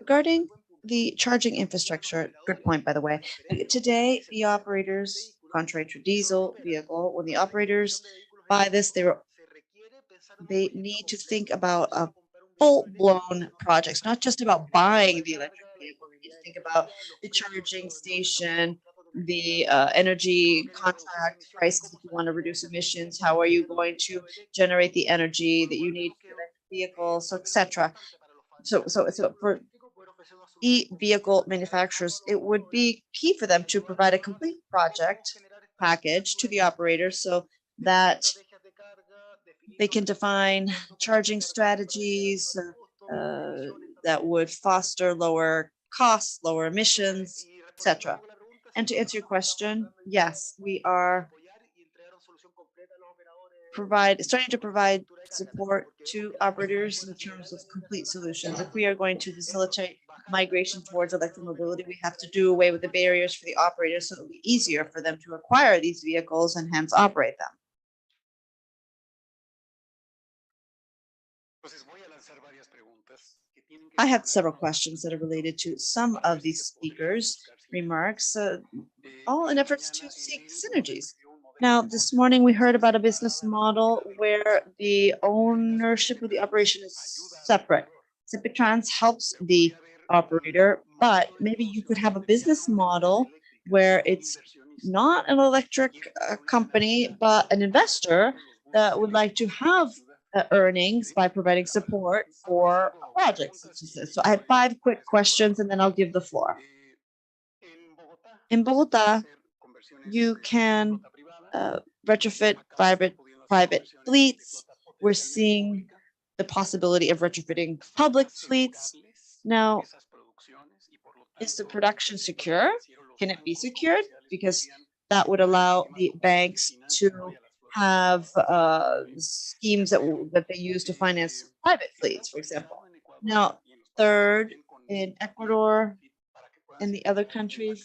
Regarding the charging infrastructure, good point, by the way. Today, the operators, contrary to diesel vehicle, when the operators buy this, they need to think about a full-blown projects, not just about buying the electric vehicle. We need to think about the charging station, the energy contract prices if you want to reduce emissions. How are you going to generate the energy that you need for electric vehicles, etc. So for e-vehicle manufacturers, it would be key for them to provide a complete project package to the operators so that they can define charging strategies that would foster lower costs, lower emissions, etc. And to answer your question, yes, we are starting to provide support to operators in terms of complete solutions. If we are going to facilitate migration towards electromobility, we have to do away with the barriers for the operators so it'll be easier for them to acquire these vehicles and hence operate them. I have several questions that are related to some of these speakers' remarks, all in efforts to seek synergies. Now, this morning we heard about a business model where the ownership of the operation is separate. Trans helps the operator, but maybe you could have a business model where it's not an electric company, but an investor that would like to have earnings by providing support for projects such as this. So I have 5 quick questions and then I'll give the floor. In Bogota, you can retrofit private fleets. We're seeing the possibility of retrofitting public fleets. Now, is the production secure? Can it be secured? Because that would allow the banks to have schemes that they use to finance private fleets, for example. Now, third, in Ecuador and the other countries,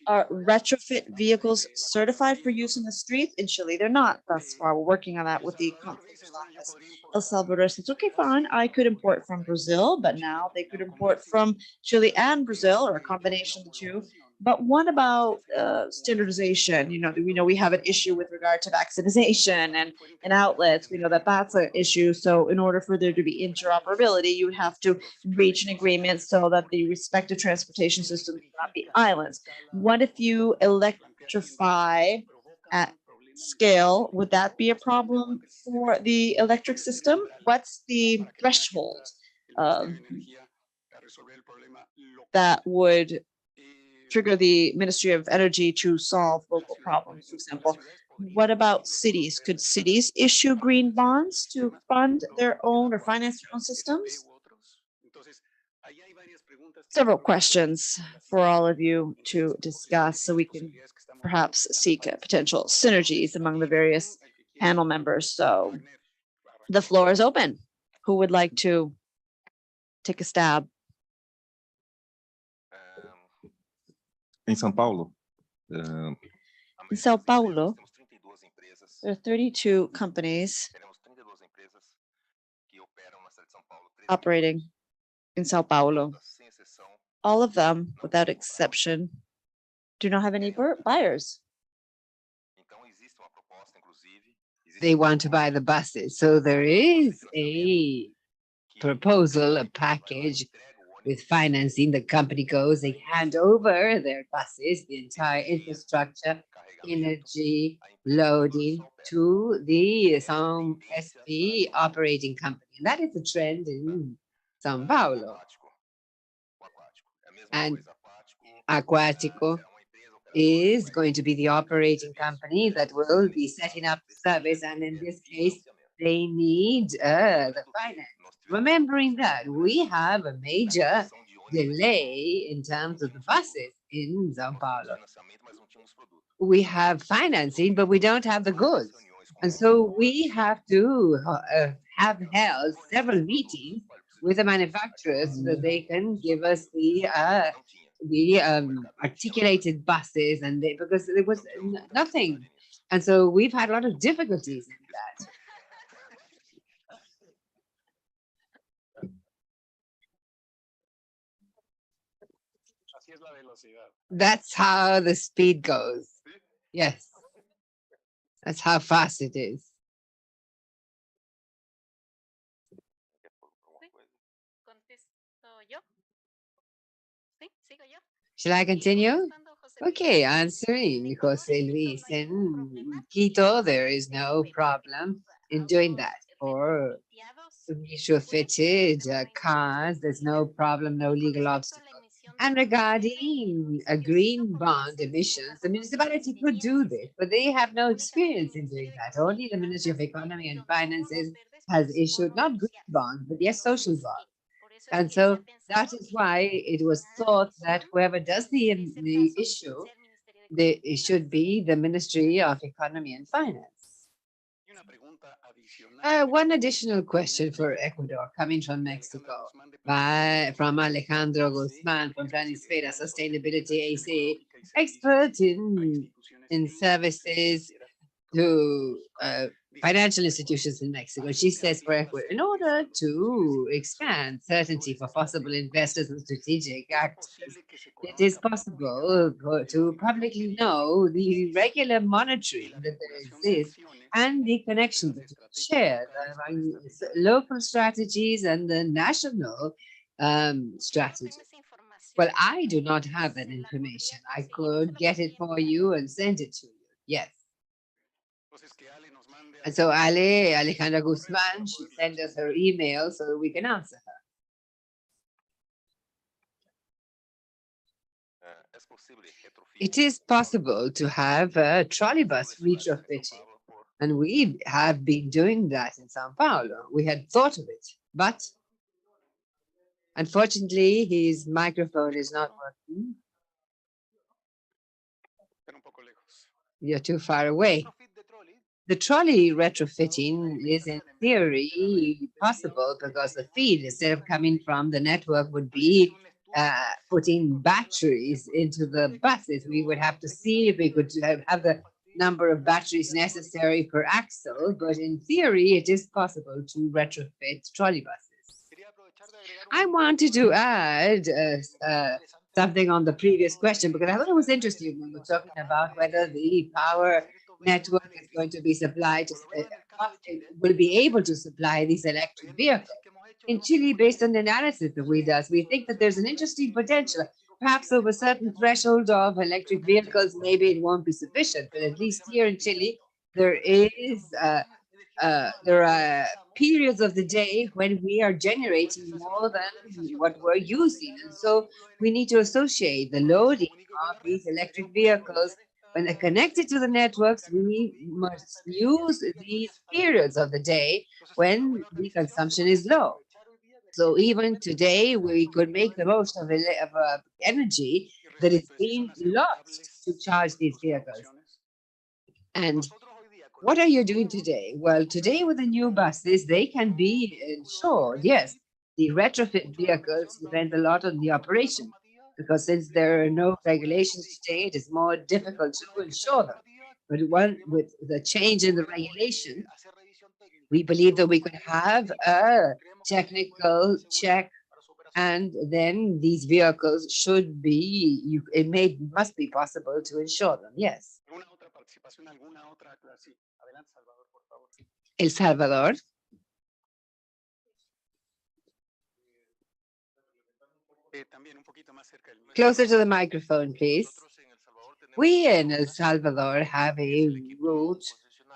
are retrofit vehicles certified for use in the streets? In Chile, they're not thus far. We're working on that with the Comptroller's Office. El Salvador says, okay, fine, I could import from Brazil, but now they could import from Chile and Brazil, or a combination of the two. But what about standardization? We have an issue with regard to vaccination and outlets. We know that that's an issue. So in order for there to be interoperability, you would have to reach an agreement so that the respective transportation systems will not be islands. What if you electrify at scale? Would that be a problem for the electric system? What's the threshold that would trigger the Ministry of Energy to solve local problems, for example? What about cities? Could cities issue green bonds to fund their own or finance their own systems? Several questions for all of you to discuss so we can perhaps seek potential synergies among the various panel members. So the floor is open. Who would like to take a stab? Em São Paulo, In Sao Paulo, there are 32 companies operating in Sao Paulo. All of them, without exception, do not have any buyers. They want to buy the buses. So there is a proposal, a package with financing. The company goes, they hand over their buses, the entire infrastructure, energy, loading to the some SP operating company. And that is a trend in São Paulo. And Aquático is going to be the operating company that will be setting up the service. And in this case, they need the finance. Remembering that we have a major delay in terms of the buses in São Paulo. We have financing, but we don't have the goods. And so we have to have held several meetings with the manufacturers so that they can give us the articulated buses, and because there was nothing. And so we've had a lot of difficulties in that. That's how the speed goes. Yes. That's how fast it is. Shall I continue? Okay, answering Jose Luis. In Quito, there is no problem in doing that. For retrofitted cars, there's no problem, no legal obstacle. And regarding a green bond emissions, the municipality could do this, but they have no experience in doing that. Only the Ministry of Economy and Finances has issued not green bonds, but yes, social bonds. And so that is why it was thought that whoever does the issue, it should be the Ministry of Economy and Finance. One additional question for Ecuador coming from Mexico from Alejandro Guzman from Planisfera Sustainability AC, expert in services to financial institutions in Mexico. She says for Ecuador, in order to expand certainty for possible investors and strategic actors, it is possible to publicly know the regular monitoring that there exists and the connections that are shared among local strategies and the national strategy. Well, I do not have that information. I could get it for you and send it to you. Yes. And so Alejandra Guzman should send us her email so that we can answer her. It is possible to have a trolleybus retrofitting, and we have been doing that in Sao Paulo. We had thought of it, but unfortunately, his microphone is not working. You're too far away. The trolley retrofitting is in theory possible because the feed, instead of coming from the network, would be putting batteries into the buses. We would have to see if we could have the number of batteries necessary per axle, but in theory, it is possible to retrofit trolley buses. I wanted to add something on the previous question, because I thought it was interesting when we were talking about whether the power network is going to be supplied, will be able to supply these electric vehicles. In Chile, based on the analysis that we do, we think that there's an interesting potential. Perhaps over a certain threshold of electric vehicles, maybe it won't be sufficient, but at least here in Chile, there are periods of the day when we are generating more than what we're using. And so we need to associate the loading of these electric vehicles. When they're connected to the networks, we must use these periods of the day when the consumption is low. So even today, we could make the most of energy that is being lost to charge these vehicles. And what are you doing today? Well, today with the new buses, they can be insured. Yes, the retrofit vehicles depend a lot on the operation, because since there are no regulations today, it is more difficult to insure them. But with the change in the regulation, we believe that we could have a technical check, and then these vehicles should be, must be possible to insure them. Yes. El Salvador. Closer to the microphone, please. We in El Salvador have a route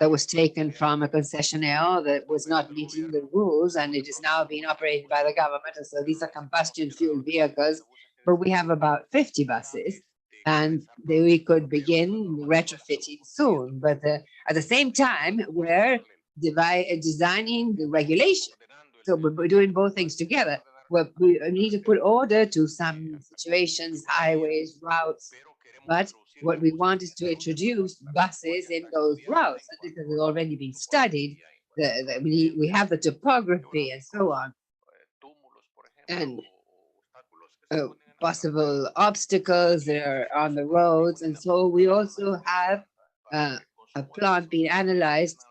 that was taken from a concessionaire that was not meeting the rules, and it is now being operated by the government. And so these are combustion fuel vehicles, but we have about 50 buses, and we could begin retrofitting soon. But at the same time, we're designing the regulation. So we're doing both things together. We need to put order to some situations, highways, routes, but what we want is to introduce buses in those routes. And this has already been studied. We have the topography and so on, and possible obstacles that are on the roads. And so we also have a plant being analyzed,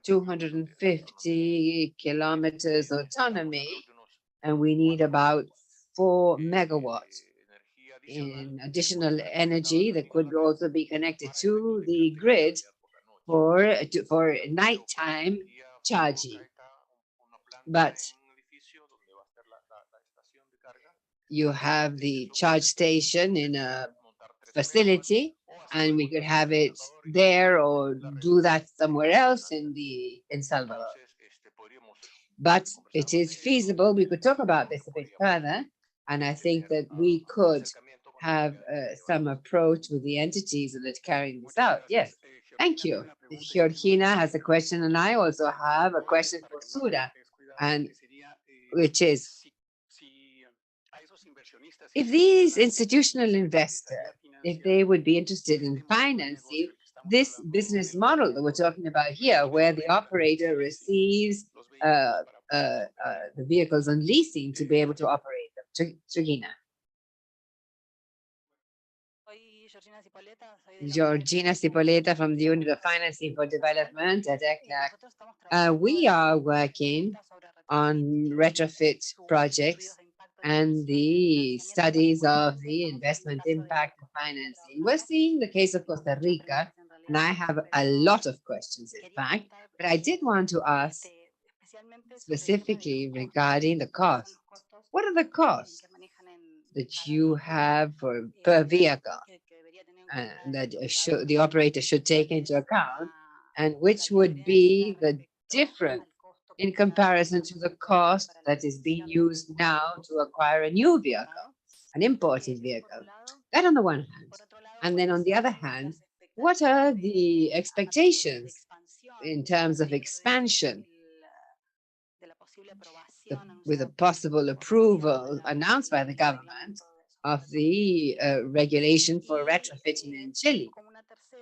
250 kilometers autonomy, and we need about 4 megawatts in additional energy that could also be connected to the grid for nighttime charging. But you have the charge station in a facility, and we could have it there or do that somewhere else in Salvador. But it is feasible. We could talk about this a bit further, and I think that we could have some approach with the entities that are carrying this out. Yes, thank you. Georgina has a question, and I also have a question for Sura, and which is, if these institutional investors, if they would be interested in financing this business model that we're talking about here, where the operator receives the vehicles on leasing to be able to operate them. Georgina. Georgina Cipoleta from the Unit of Financing for Development at ECLAC. We are working on retrofit projects and the studies of the investment impact of financing. We're seeing the case of Costa Rica, and I have a lot of questions, in fact, but I did want to ask specifically regarding the cost. What are the costs that you have per vehicle that the operator should take into account, and which would be the difference in comparison to the cost that is being used now to acquire a new vehicle, an imported vehicle? That on the one hand. And then on the other hand, what are the expectations in terms of expansion with a possible approval announced by the government of the regulation for retrofitting in Chile?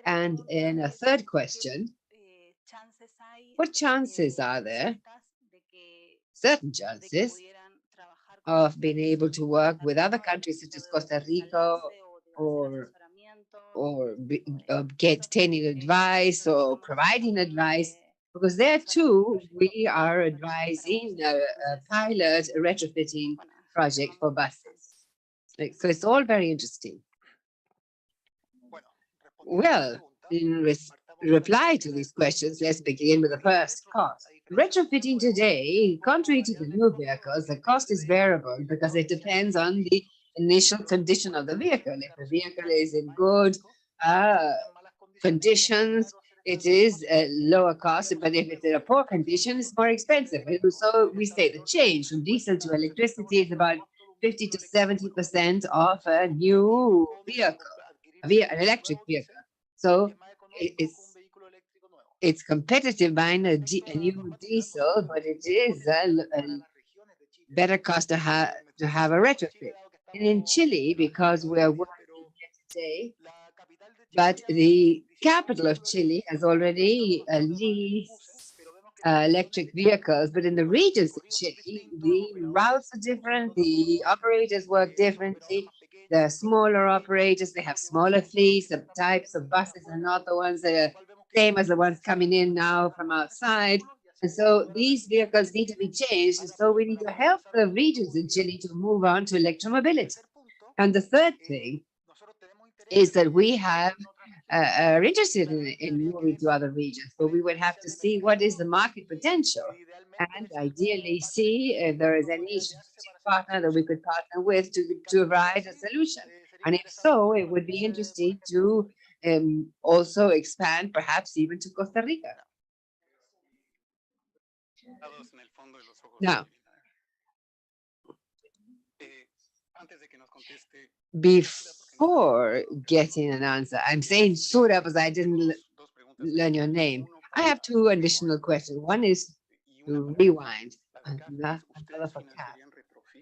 And in a third question, what chances are there, certain chances, of being able to work with other countries such as Costa Rica or getting advice or providing advice? Because there too, we are advising a pilot retrofitting project for buses. So it's all very interesting. Well, in reply to these questions, let's begin with the first cost. Retrofitting today, contrary to the new vehicles, the cost is variable because it depends on the initial condition of the vehicle. If the vehicle is in good conditions, it is a lower cost, but if it's in a poor condition, it's more expensive. So we say the change from diesel to electricity is about 50 to 70% of a new vehicle, an electric vehicle. So it's competitive buying a new diesel, but it is a better cost to have a retrofit. And in Chile, because we're working here today, but the capital of Chile has already leased electric vehicles, but in the regions of Chile, the routes are different, the operators work differently. The smaller operators, they have smaller fleets, the types of buses are not the ones that are same as the ones coming in now from outside. And so these vehicles need to be changed. And so we need to help the regions in Chile to move on to electromobility. And the third thing is that we are interested in moving to other regions, but we would have to see what is the market potential and ideally see if there is any strategic partner that we could partner with to provide a solution. And if so, it would be interesting to also expand perhaps even to Costa Rica. Now, before getting an answer, I'm saying Sura because I didn't learn your name. I have two additional questions. One is to rewind, another for Kat.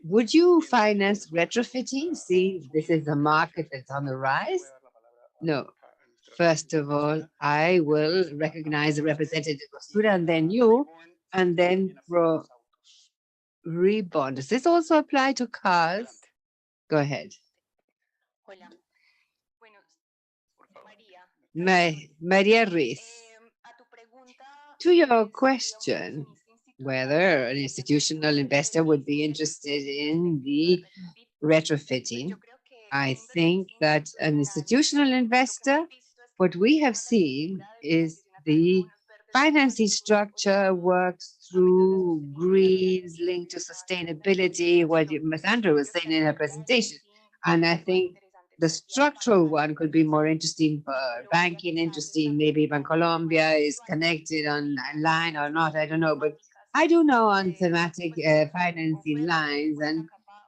Would you finance retrofitting? See, this is a market that's on the rise. No. First of all, I will recognize the representative of Sura and then you, and then for Rebond. Does this also apply to cars? Go ahead. Maria Ruiz. To your question, whether an institutional investor would be interested in the retrofitting, I think that an institutional investor, what we have seen is the financing structure works through greens linked to sustainability, what Ms. Andrew was saying in her presentation. And I think the structural one could be more interesting for banking, interesting. Maybe Bancolombia is connected online or not, I don't know. But I do know on thematic financing lines,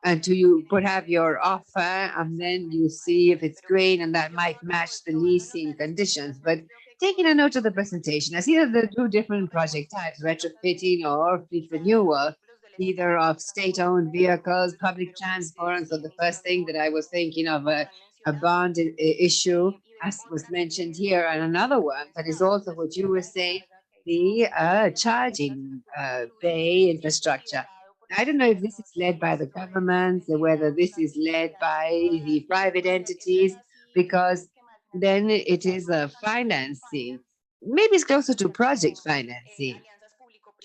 and you put have your offer and then you see if it's green and that might match the leasing conditions. But taking a note of the presentation, I see that there are two different project types, retrofitting or fleet renewal, either of state-owned vehicles, public transport. And so the first thing that I was thinking of a bond issue, as was mentioned here, and another one that is also what you were saying, the charging bay infrastructure. I don't know if this is led by the government or whether this is led by the private entities, because then it is a financing. Maybe it's closer to project financing.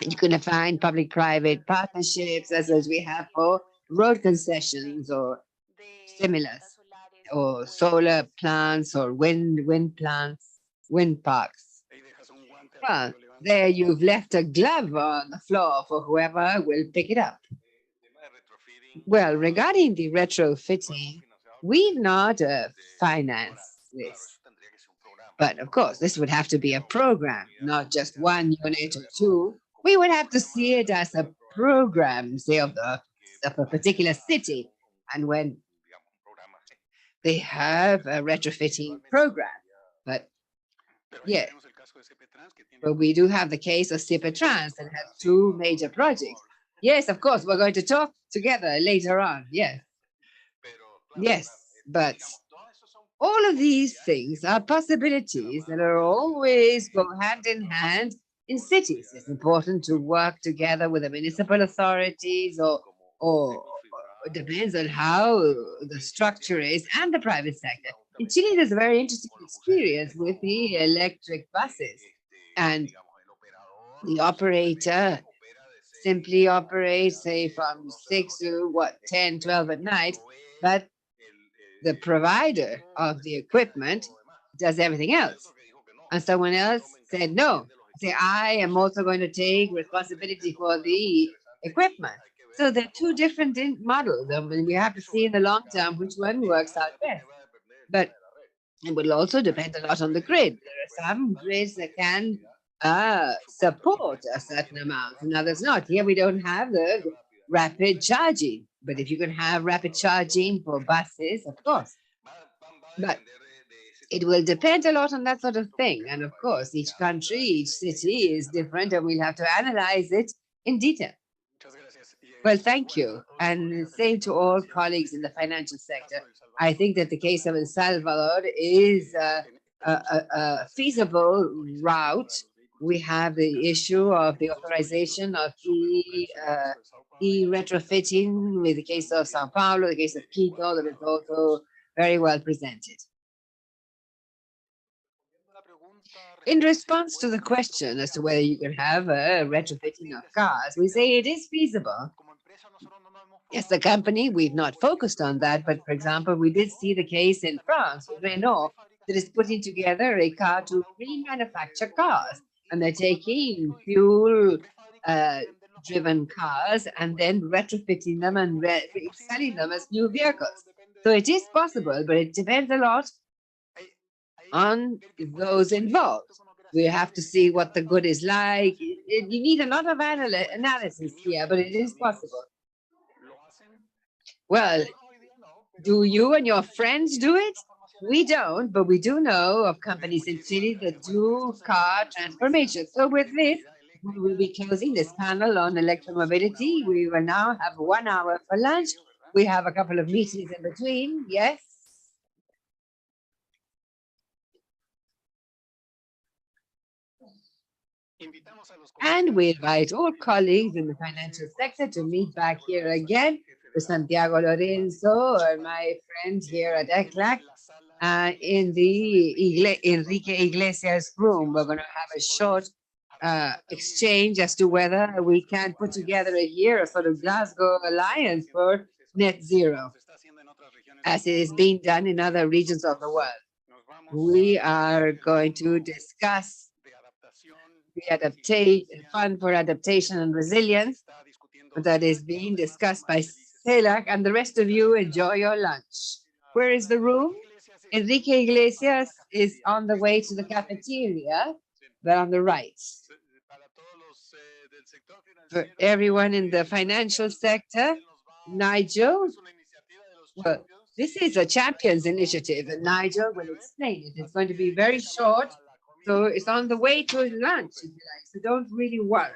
You can find public-private partnerships as we have for road concessions or stimulus or solar plants or wind plants, wind parks. Well, there you've left a glove on the floor for whoever will pick it up. Well, regarding the retrofitting, we've not financed this. But of course, this would have to be a program, not just one unit or two. We would have to see it as a program, say, of a particular city. And when they have a retrofitting program. But yeah, but we do have the case of Cipetrans that has two major projects. Yes, of course, we're going to talk together later on. Yes. Yes, but all of these things are possibilities that are always go hand in hand in cities. It's important to work together with the municipal authorities or it depends on how the structure is and the private sector. In Chile, there's a very interesting experience with the electric buses, and the operator simply operates, say, from 6 to 10, 12 at night, but the provider of the equipment does everything else. And someone else said, no, say, I am also going to take responsibility for the equipment. So they're two different models. I mean, we have to see in the long term which one works out best. But it will also depend a lot on the grid. There are some grids that can support a certain amount and others not. Here we don't have the rapid charging, but if you can have rapid charging for buses, of course. But it will depend a lot on that sort of thing. And of course, each country, each city is different, and we'll have to analyze it in detail. Well, thank you. And same to all colleagues in the financial sector. I think that the case of El Salvador is a feasible route. We have the issue of the authorization of e-retrofitting with the case of Sao Paulo, the case of Quito, that is also very well presented. In response to the question as to whether you can have a retrofitting of cars, we say it is feasible. Yes, the company, we've not focused on that, but for example, we did see the case in France with Renault that is putting together a car to remanufacture cars, and they're taking fuel driven cars and then retrofitting them and selling them as new vehicles. So it is possible, but it depends a lot on those involved. We have to see what the good is like. You need a lot of analysis here, but it is possible. Well, do you and your friends do it? We don't, but we do know of companies in Chile that do car transformation. So with this, we will be closing this panel on electromobility. We will now have 1 hour for lunch. We have a couple of meetings in between. Yes. And we invite all colleagues in the financial sector to meet back here again with Santiago Lorenzo and my friend here at ECLAC in the Enrique Iglesias room. We're going to have a short exchange as to whether we can put together a sort of Glasgow alliance for net zero, as it is being done in other regions of the world. We are going to discuss the Fund for Adaptation and Resilience that is being discussed by CELAC, and the rest of you enjoy your lunch. Where is the room? Enrique Iglesias is on the way to the cafeteria, but on the right. For everyone in the financial sector, Nigel, well, this is a champions initiative, and Nigel will explain it. It's going to be very short, so it's on the way to lunch, if you like, so don't really worry.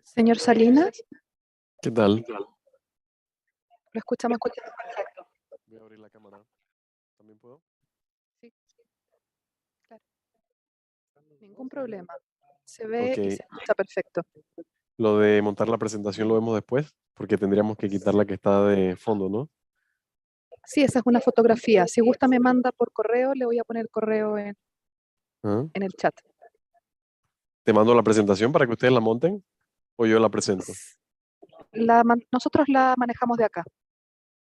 Señor Salinas, ¿Qué tal? lo escuchamos perfecto. Voy a abrir la cámara. ¿También puedo? Sí, claro. Ningún problema. Se ve y Ok. se escucha perfecto. Lo de montar la presentación lo vemos después, porque tendríamos que quitar la que está de fondo, ¿no? Sí, esa es una fotografía. Si gusta me manda por correo, le voy a poner correo ¿Ah? en el chat. ¿Te mando la presentación para que ustedes la monten o yo la presento? Nosotros la manejamos de acá.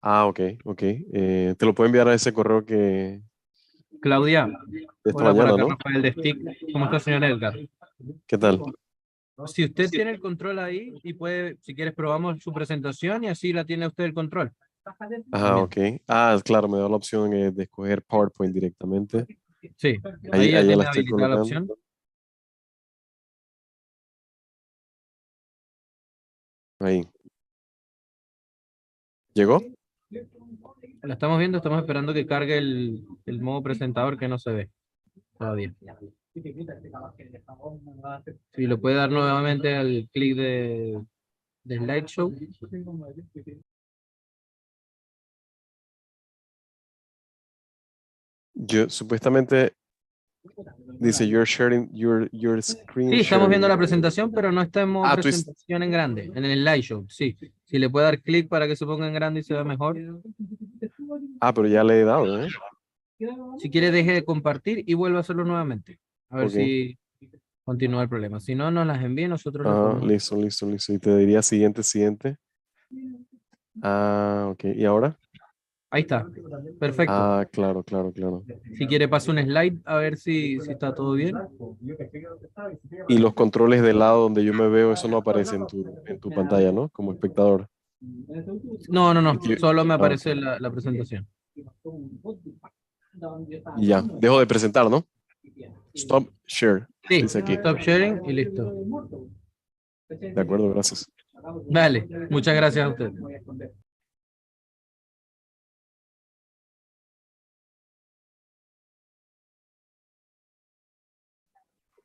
Ah, ok, ok. Te lo puedo enviar a ese correo que Claudia, de esta hola, por mañana, acá ¿no? Rafael de STIC. ¿Cómo está, señor Edgar? ¿Qué tal? Si usted tiene el control ahí y puede, si quieres, probamos su presentación y así la tiene usted el control. Ajá, ok. Ah, claro, me da la opción de escoger PowerPoint directamente. Sí, Ahí, ahí ya ahí ya la tiene estoy habilitada la colocando. opción. Ahí. ¿Llegó? La estamos viendo, estamos esperando que cargue el modo presentador que no se ve todavía. Si lo puede dar nuevamente al clic de slideshow. Yo supuestamente dice you're sharing your screen Sí, estamos viendo sharing. la presentación, pero no está en modo Ah, presentación en grande, en el slideshow, sí. Si le puede dar clic para que se ponga en grande y se vea mejor. pero ya le he dado, ¿eh? Si quiere, deje de compartir y vuelva a hacerlo nuevamente. A ver Ok. si continúa el problema. Si no, nos las envía y nosotros la podemos. Listo, listo, listo. Y te diría siguiente, siguiente. Ah, ok. ¿Y ahora? Ahí está. Perfecto. Ah, claro, claro, claro. Si quiere, pasa un slide a ver si está todo bien. Y los controles del lado donde yo me veo, eso no aparece en tu pantalla, ¿no? Como espectador. No, no, no. Aquí- Solo me ah, ok. aparece la presentación. Y ya, dejo de presentar, ¿no? Stop share. Sí, Dice aquí. stop sharing y listo. De acuerdo, gracias. Dale, muchas gracias a usted.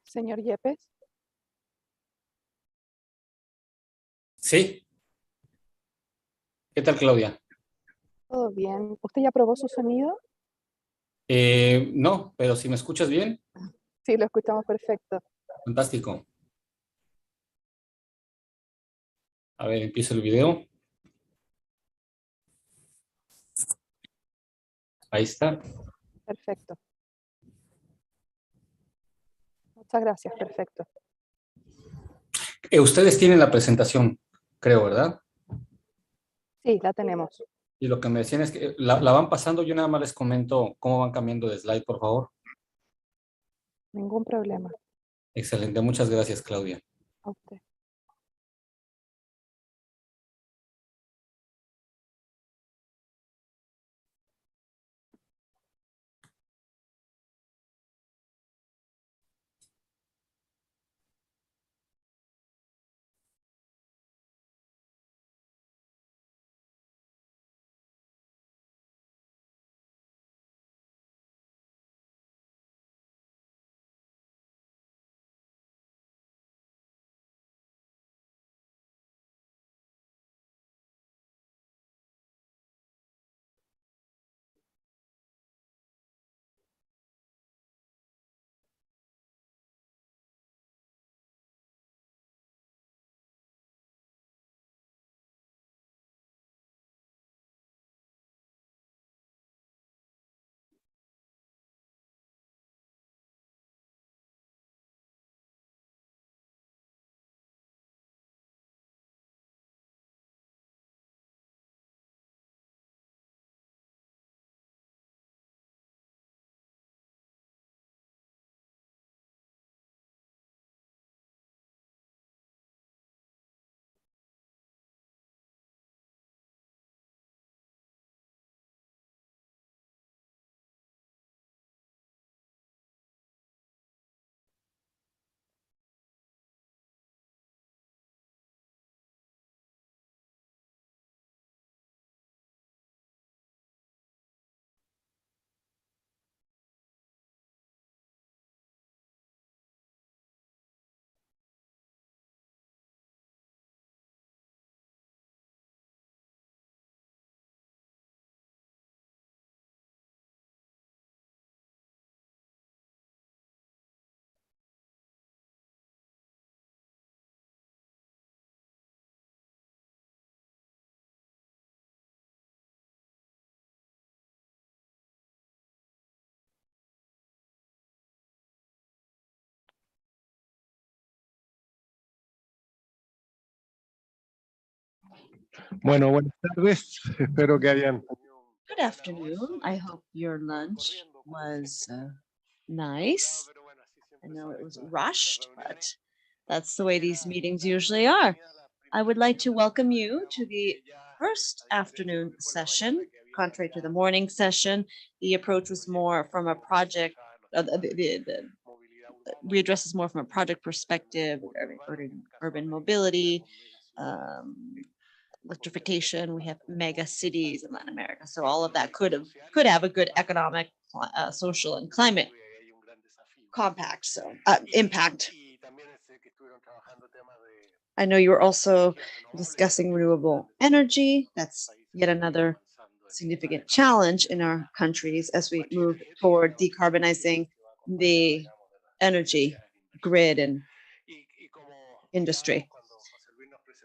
Señor Yepes, Sí. ¿Qué tal, Claudia? ¿todo bien? ¿Usted ya probó su sonido? No, pero si me escuchas bien, Sí, lo escuchamos perfecto. fantástico. A ver, empiezo el video. Ahí está. Perfecto. Muchas gracias, perfecto. Ustedes tienen la presentación, creo, ¿verdad? Sí, la tenemos. Y lo que me decían es que la van pasando, yo nada más les comento cómo van cambiando de slide, por favor. Ningún problema. Excelente, muchas gracias, Claudia. A usted. Bueno, buenas tardes. Espero que hayan. Good afternoon. I hope your lunch was nice. I know it was rushed, but that's the way these meetings usually are. I would like to welcome you to the first afternoon session. Contrary to the morning session, the approach was more from a project, readdresses more from a project perspective, urban mobility, electrification. We have mega cities in Latin America, so all of that could have a good economic, social, and climate compact. So impact. I know you were also discussing renewable energy. That's yet another significant challenge in our countries as we move toward decarbonizing the energy grid and industry.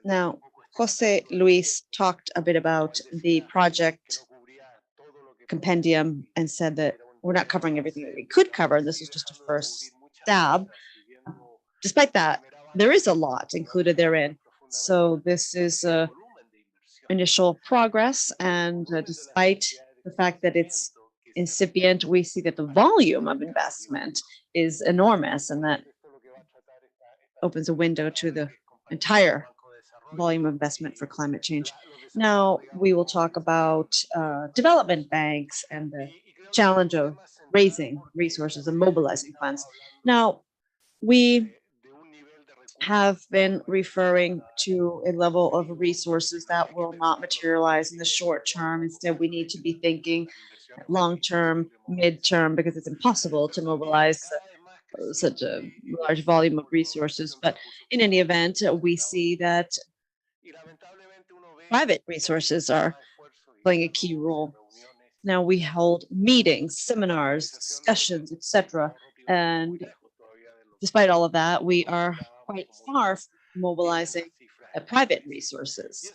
Now, Jose Luis talked a bit about the project compendium and said that we're not covering everything that we could cover. This is just a first stab. Despite that, there is a lot included therein. So this is initial progress, and despite the fact that it's incipient, we see that the volume of investment is enormous, and that opens a window to the entire volume of investment for climate change. Now we will talk about development banks and the challenge of raising resources and mobilizing funds. Now, we have been referring to a level of resources that will not materialize in the short term. Instead, we need to be thinking long-term, mid-term, because it's impossible to mobilize such a large volume of resources. But in any event, we see that private resources are playing a key role. Now we hold meetings, seminars, discussions, etc. And despite all of that, we are quite far from mobilizing private resources.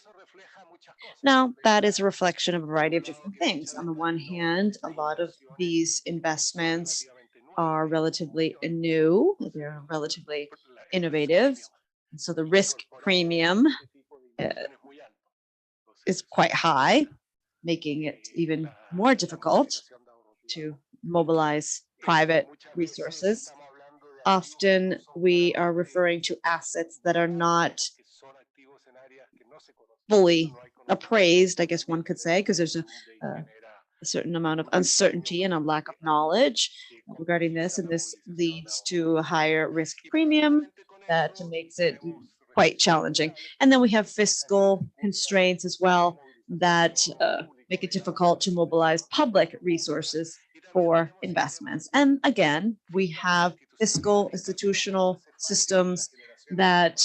Now, that is a reflection of a variety of different things. On the one hand, a lot of these investments are relatively new, they're relatively innovative. And so the risk premium is quite high, making it even more difficult to mobilize private resources. Often we are referring to assets that are not fully appraised, I guess one could say, because there's a certain amount of uncertainty and a lack of knowledge regarding this, and this leads to a higher risk premium that makes it quite challenging. And then we have fiscal constraints as well that make it difficult to mobilize public resources for investments. And again, we have fiscal institutional systems that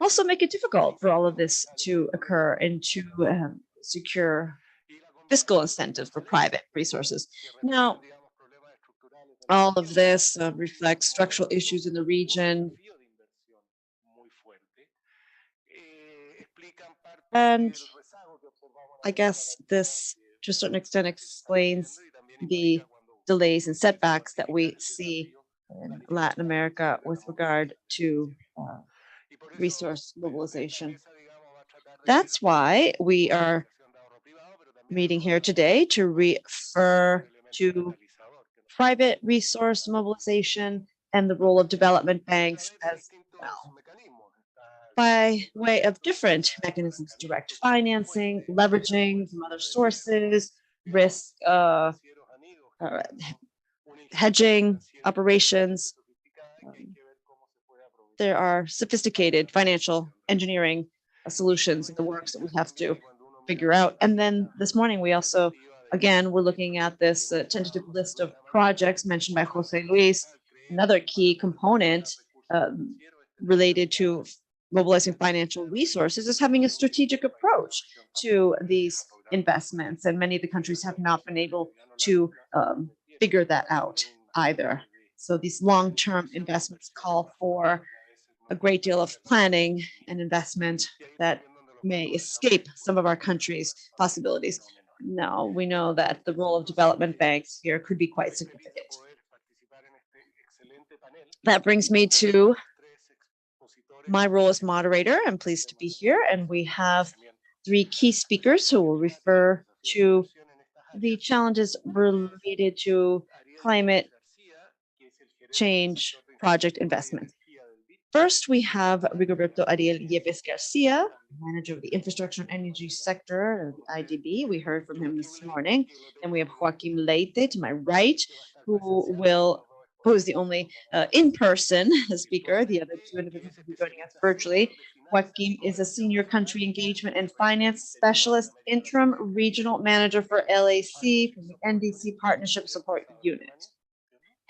also make it difficult for all of this to occur and to secure fiscal incentives for private resources. Now, all of this reflects structural issues in the region. And I guess this, to a certain extent, explains the delays and setbacks that we see in Latin America with regard to resource mobilization. That's why we are meeting here today to refer to private resource mobilization and the role of development banks as well, by way of different mechanisms: direct financing, leveraging from other sources, risk hedging operations. There are sophisticated financial engineering solutions in the works that we have to figure out. And then this morning, we also, again, we're looking at this tentative list of projects mentioned by Jose Luis. Another key component related to mobilizing financial resources is having a strategic approach to these investments. And many of the countries have not been able to figure that out either. So these long-term investments call for a great deal of planning and investment that may escape some of our countries' possibilities. Now, we know that the role of development banks here could be quite significant. That brings me to my role as moderator. I'm pleased to be here, and we have three key speakers who will refer to the challenges related to climate change project investment. First, we have Rigoberto Ariel Yepes Garcia, manager of the infrastructure and energy sector of the IDB. We heard from him this morning. And we have Joaquim Leite to my right, who is the only in-person speaker. The other two individuals will be joining us virtually. Joaquim is a senior country engagement and finance specialist, interim regional manager for LAC from the NDC Partnership Support Unit,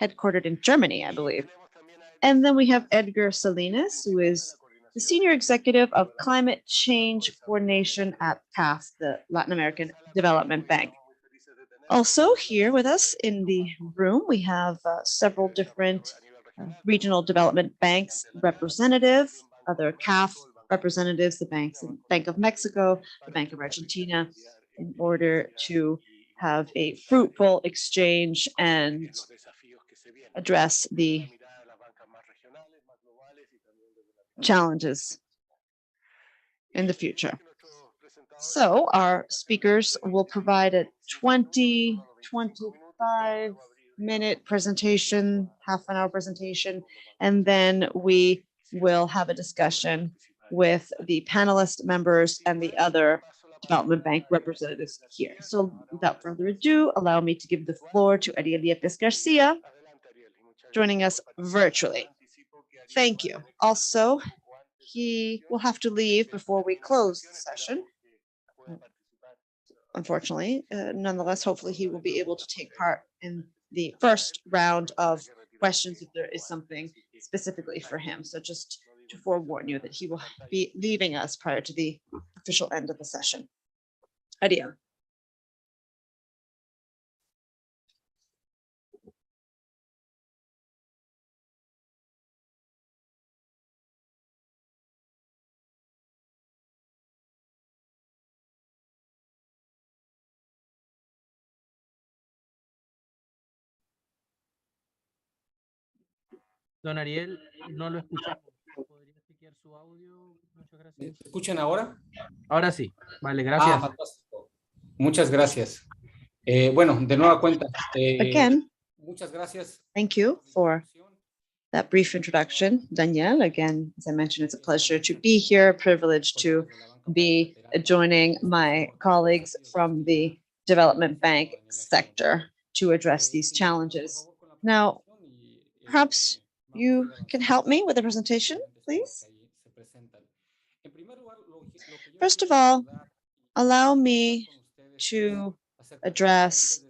headquartered in Germany, I believe. And then we have Edgar Salinas, who is the senior executive of climate change coordination at CAF, the Latin American Development Bank. Also here with us in the room, we have several different regional development banks representative, other CAF representatives, the Bank of Mexico, the Bank of Argentina, in order to have a fruitful exchange and address the challenges in the future. So our speakers will provide a 25-minute presentation, half an hour presentation, and then we will have a discussion with the panelist members and the other development bank representatives here. So without further ado, allow me to give the floor to Ariel Yepes Garcia, joining us virtually. Thank you. Also, he will have to leave before we close the session. Unfortunately, nonetheless, hopefully he will be able to take part in the first round of questions if there is something specifically for him. So just to forewarn you that he will be leaving us prior to the official end of the session. Ariel. Don Ariel, no lo escuchamos. ¿Podría chequear su audio? Muchas gracias. ¿Me escuchan ahora? Ahora sí. Vale, gracias. Fantástico. Muchas gracias. Bueno, de nueva cuenta. Again, Muchas gracias. Thank you for that brief introduction, Danielle. Again, as I mentioned, it's a pleasure to be here, a privilege to be joining my colleagues from the development bank sector to address these challenges. Now, perhaps you can help me with the presentation, please. First of all, allow me to address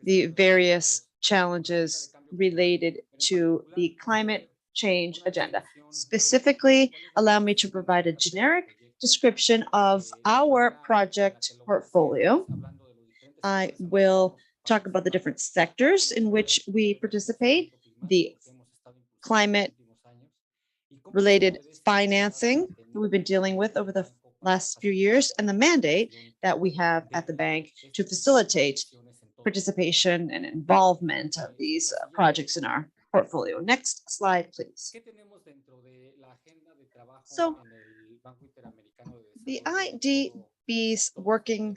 the various challenges related to the climate change agenda. Specifically, allow me to provide a generic description of our project portfolio. I will talk about the different sectors in which we participate, the climate-related financing that we've been dealing with over the last few years, and the mandate that we have at the bank to facilitate participation and involvement of these projects in our portfolio. Next slide, please. So the IDB's working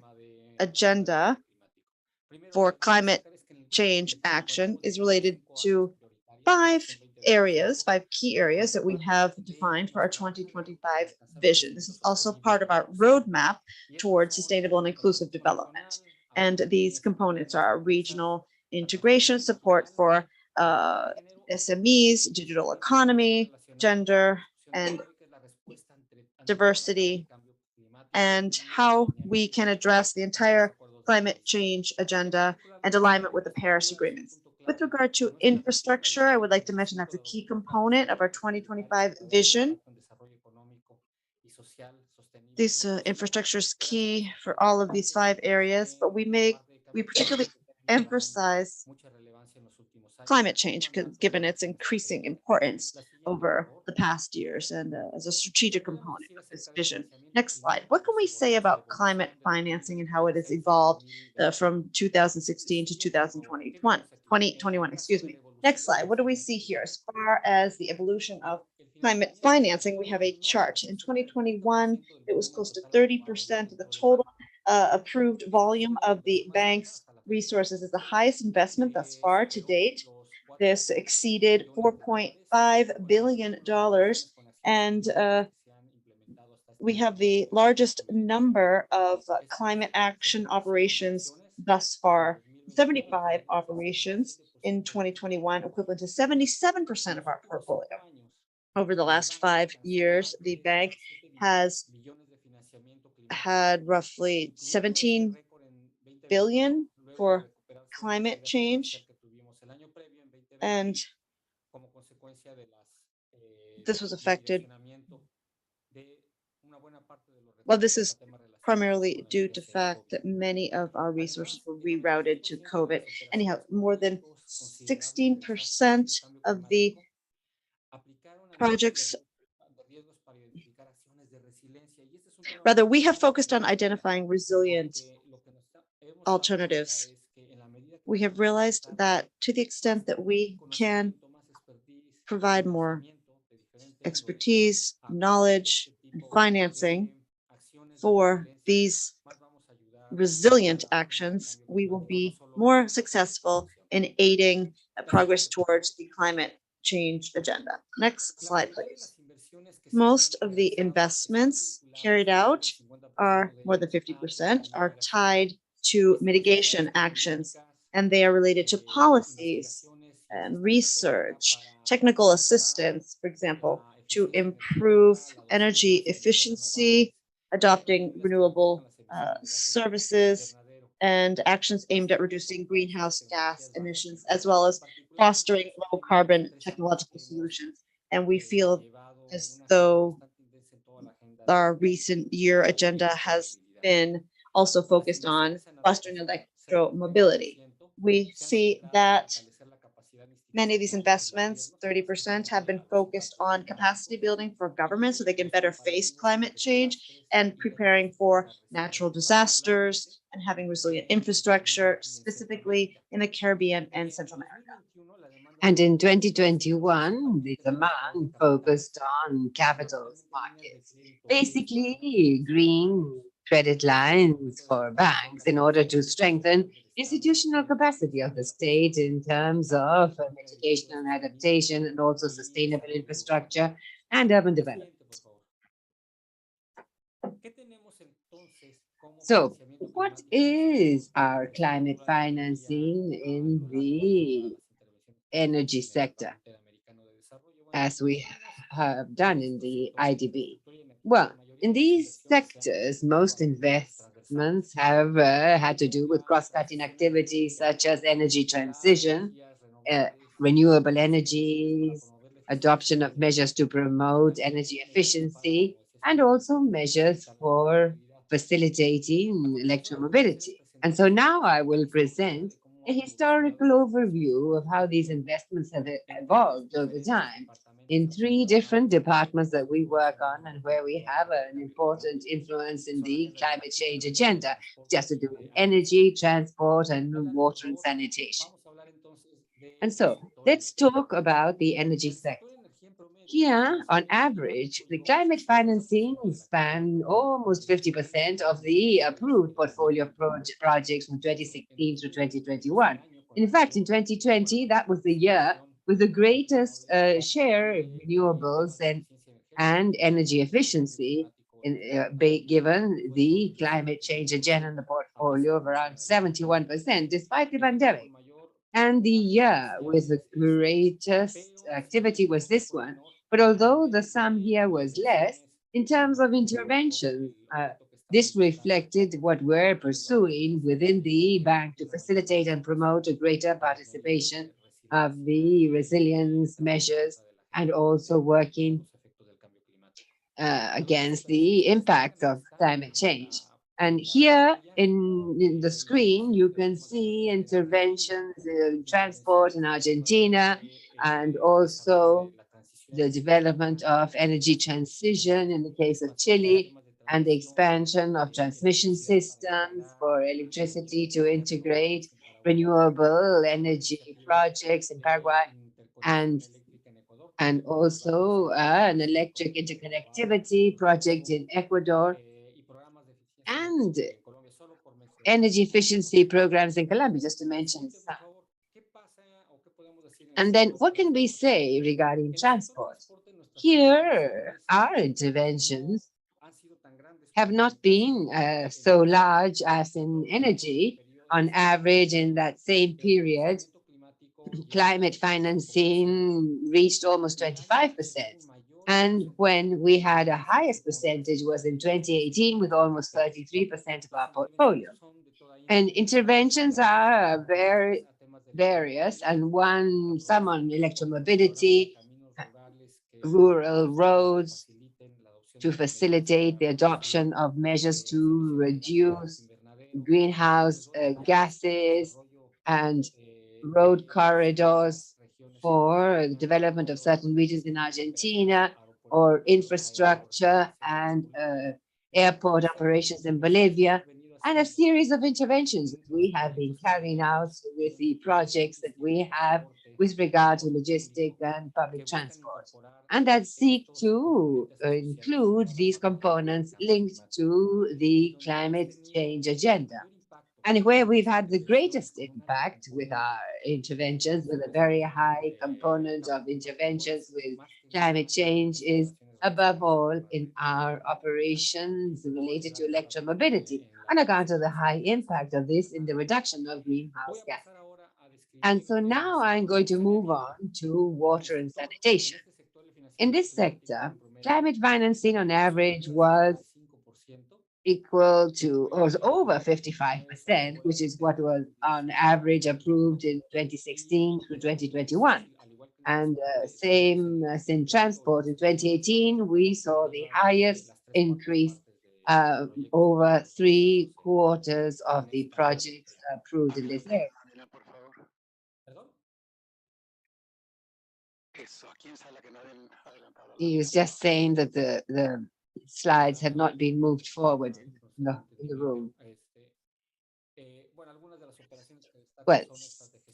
agenda for climate change action is related to five key areas that we have defined for our 2025 vision. This is also part of our roadmap towards sustainable and inclusive development. And these components are regional integration, support for SMEs, digital economy, gender and diversity, and how we can address the entire climate change agenda and alignment with the Paris agreements. With regard to infrastructure, I would like to mention that's a key component of our 2025 vision. This infrastructure is key for all of these five areas, but we particularly emphasize climate change, given its increasing importance over the past years and as a strategic component of this vision. Next slide. What can we say about climate financing and how it has evolved from 2016 to 2021, excuse me. Next slide. What do we see here as far as the evolution of climate financing, we have a chart. In 2021, it was close to 30% of the total approved volume of the bank's resources. Is the highest investment thus far to date. This exceeded $4.5 billion, and we have the largest number of climate action operations thus far, 75 operations in 2021, equivalent to 77% of our portfolio. Over the last 5 years, the bank has had roughly 17 billion for climate change, and this was affected. Well, this is primarily due to the fact that many of our resources were rerouted to COVID. Anyhow, more than 16% of the projects, rather, we have focused on identifying resilient alternatives. We have realized that to the extent that we can provide more expertise, knowledge, and financing for these resilient actions, we will be more successful in aiding progress towards the climate change agenda. Next slide, please. Most of the investments carried out are more than 50% are tied to mitigation actions, and they are related to policies and research, technical assistance, for example, to improve energy efficiency, adopting renewable services, and actions aimed at reducing greenhouse gas emissions, as well as fostering low carbon technological solutions. And we feel as though our recent year agenda has been also focused on fostering electromobility. We see that many of these investments, 30%, have been focused on capacity building for government so they can better face climate change and preparing for natural disasters and having resilient infrastructure, specifically in the Caribbean and Central America. And in 2021, the demand focused on capital markets, basically green credit lines for banks in order to strengthen institutional capacity of the state in terms of mitigation and adaptation, and also sustainable infrastructure and urban development. So what is our climate financing in the energy sector, as we have done in the IDB? Well, in these sectors, most investments have had to do with cross-cutting activities such as energy transition, renewable energies, adoption of measures to promote energy efficiency, and also measures for facilitating electromobility. And so now I will present a historical overview of how these investments have evolved over time in 3 different departments that we work on and where we have an important influence in the climate change agenda, just to do with energy, transport, and water and sanitation. And so let's talk about the energy sector. Here, on average, the climate financing span almost 50% of the approved portfolio of projects from 2016 to 2021. In fact, in 2020, that was the year with the greatest share of renewables and energy efficiency, given the climate change agenda in the portfolio of around 71%, despite the pandemic. And the year with the greatest activity was this one. But although the sum here was less, in terms of intervention, this reflected what we're pursuing within the bank to facilitate and promote a greater participation of the resilience measures, and also working against the impact of climate change. And here in the screen, you can see interventions in transport in Argentina, and also the development of energy transition in the case of Chile, and the expansion of transmission systems for electricity to integrate renewable energy projects in Paraguay, and and also an electric interconnectivity project in Ecuador, and energy efficiency programs in Colombia, just to mention some. And then what can we say regarding transport? Here, our interventions have not been so large as in energy. On average, in that same period, climate financing reached almost 25%. And when we had a highest percentage was in 2018 with almost 33% of our portfolio. And interventions are very various, and some on electromobility, rural roads, to facilitate the adoption of measures to reduce greenhouse gases, and road corridors for the development of certain regions in Argentina, or infrastructure and airport operations in Bolivia, and a series of interventions that we have been carrying out with the projects that we have with regard to logistics and public transport, and that seek to include these components linked to the climate change agenda. And where we've had the greatest impact with our interventions, with a very high component of interventions with climate change, is above all in our operations related to electromobility, on account of the high impact of this in the reduction of greenhouse gases. And so now I'm going to move on to water and sanitation. In this sector, climate financing on average was equal to, or was over 55%, which is what was on average approved in 2016 through 2021. And same as in transport, in 2018, we saw the highest increase, over 3/4 of the projects approved in this area. He was just saying that the slides had not been moved forward in the room. Well,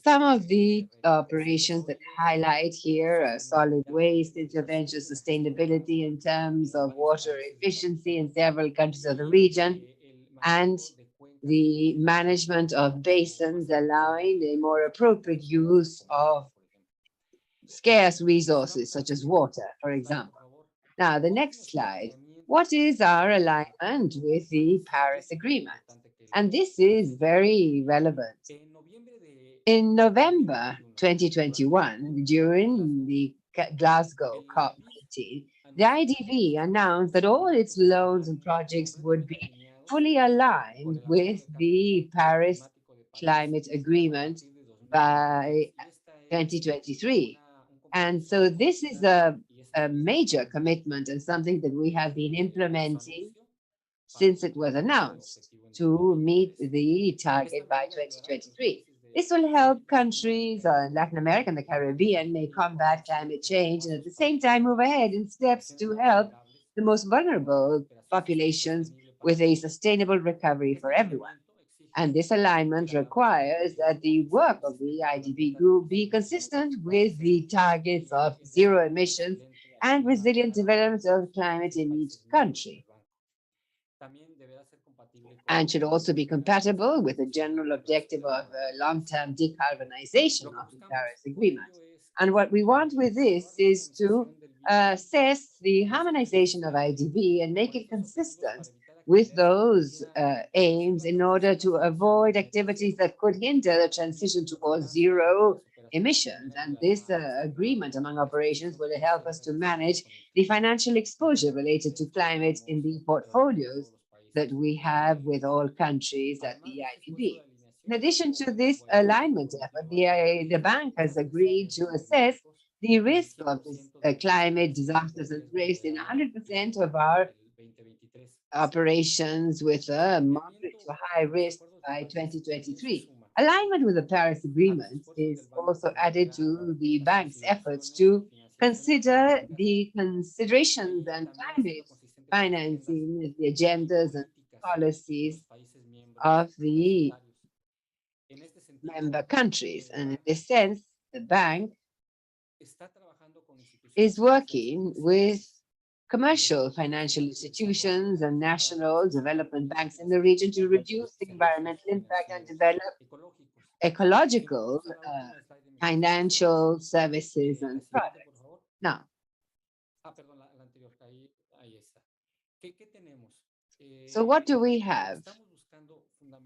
some of the operations that highlight here are solid waste intervention, sustainability in terms of water efficiency in several countries of the region, and the management of basins, allowing a more appropriate use of scarce resources such as water, for example. Now, the next slide. What is our alignment with the Paris Agreement? And this is very relevant. In November 2021, during the Glasgow COP meeting, the IDB announced that all its loans and projects would be fully aligned with the Paris Climate Agreement by 2023. And so this is a major commitment and something that we have been implementing since it was announced to meet the target by 2023. This will help countries in Latin America and the Caribbean may combat climate change and at the same time move ahead in steps to help the most vulnerable populations with a sustainable recovery for everyone. And this alignment requires that the work of the IDB group be consistent with the targets of zero emissions and resilient development of climate in each country, and should also be compatible with the general objective of long-term decarbonization of the Paris Agreement. And what we want with this is to assess the harmonization of IDB and make it consistent with those aims in order to avoid activities that could hinder the transition towards zero emissions. And this agreement among operations will help us to manage the financial exposure related to climate in the portfolios that we have with all countries at the IDB. In addition to this alignment effort, the bank has agreed to assess the risk of this, climate disasters and threats in 100% of our operations with a moderate to high risk by 2023. Alignment with the Paris Agreement is also added to the bank's efforts to consider the considerations and climate financing, the agendas and policies of the member countries. And in this sense, the bank is working with commercial financial institutions and national development banks in the region to reduce the environmental impact and develop ecological financial services and products. Now, so what do we have?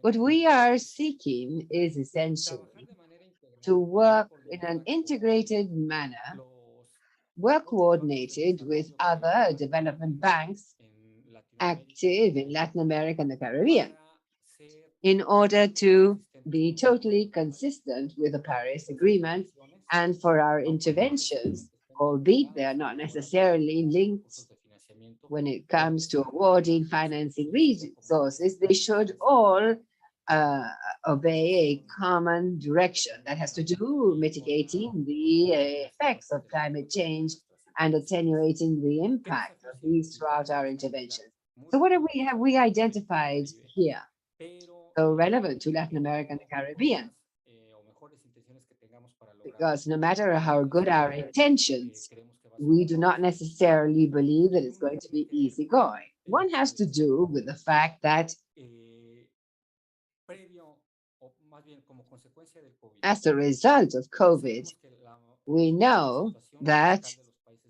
What we are seeking is essentially to work in an integrated manner, well coordinated with other development banks active in Latin America and the Caribbean, in order to be totally consistent with the Paris Agreement and for our interventions, albeit they are not necessarily linked when it comes to awarding financing resources, they should all obey a common direction that has to do mitigating the effects of climate change and attenuating the impact of these throughout our interventions. So what have we identified here? So relevant to Latin America and the Caribbean, because no matter how good our intentions, we do not necessarily believe that it's going to be easygoing. One has to do with the fact that as a result of COVID, we know that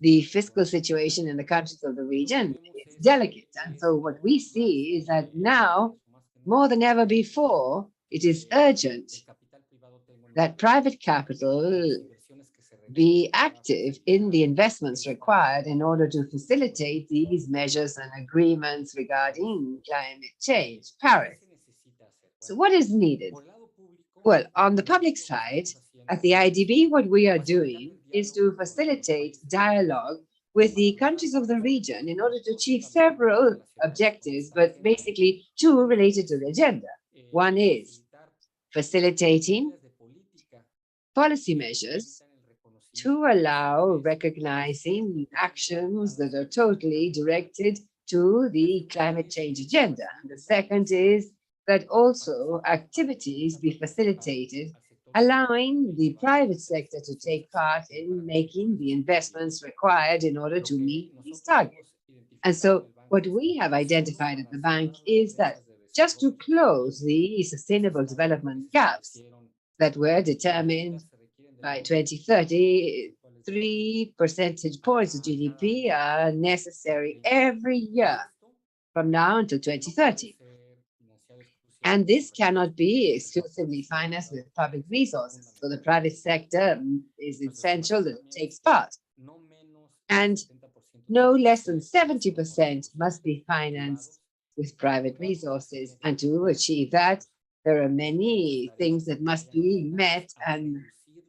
the fiscal situation in the countries of the region is delicate. And so what we see is that now, more than ever before, it is urgent that private capital be active in the investments required in order to facilitate these measures and agreements regarding climate change, Paris. So what is needed? Well, on the public side, at the IDB, what we are doing is to facilitate dialogue with the countries of the region in order to achieve several objectives, but basically two related to the agenda. One is facilitating policy measures to allow recognizing actions that are totally directed to the climate change agenda. And the second is that also activities be facilitated, allowing the private sector to take part in making the investments required in order to meet these targets. And so what we have identified at the bank is that just to close the sustainable development gaps that were determined by 2030, 3 percentage points of GDP are necessary every year from now until 2030. And this cannot be exclusively financed with public resources. So the private sector is essential that it takes part. And no less than 70% must be financed with private resources. And to achieve that, there are many things that must be met and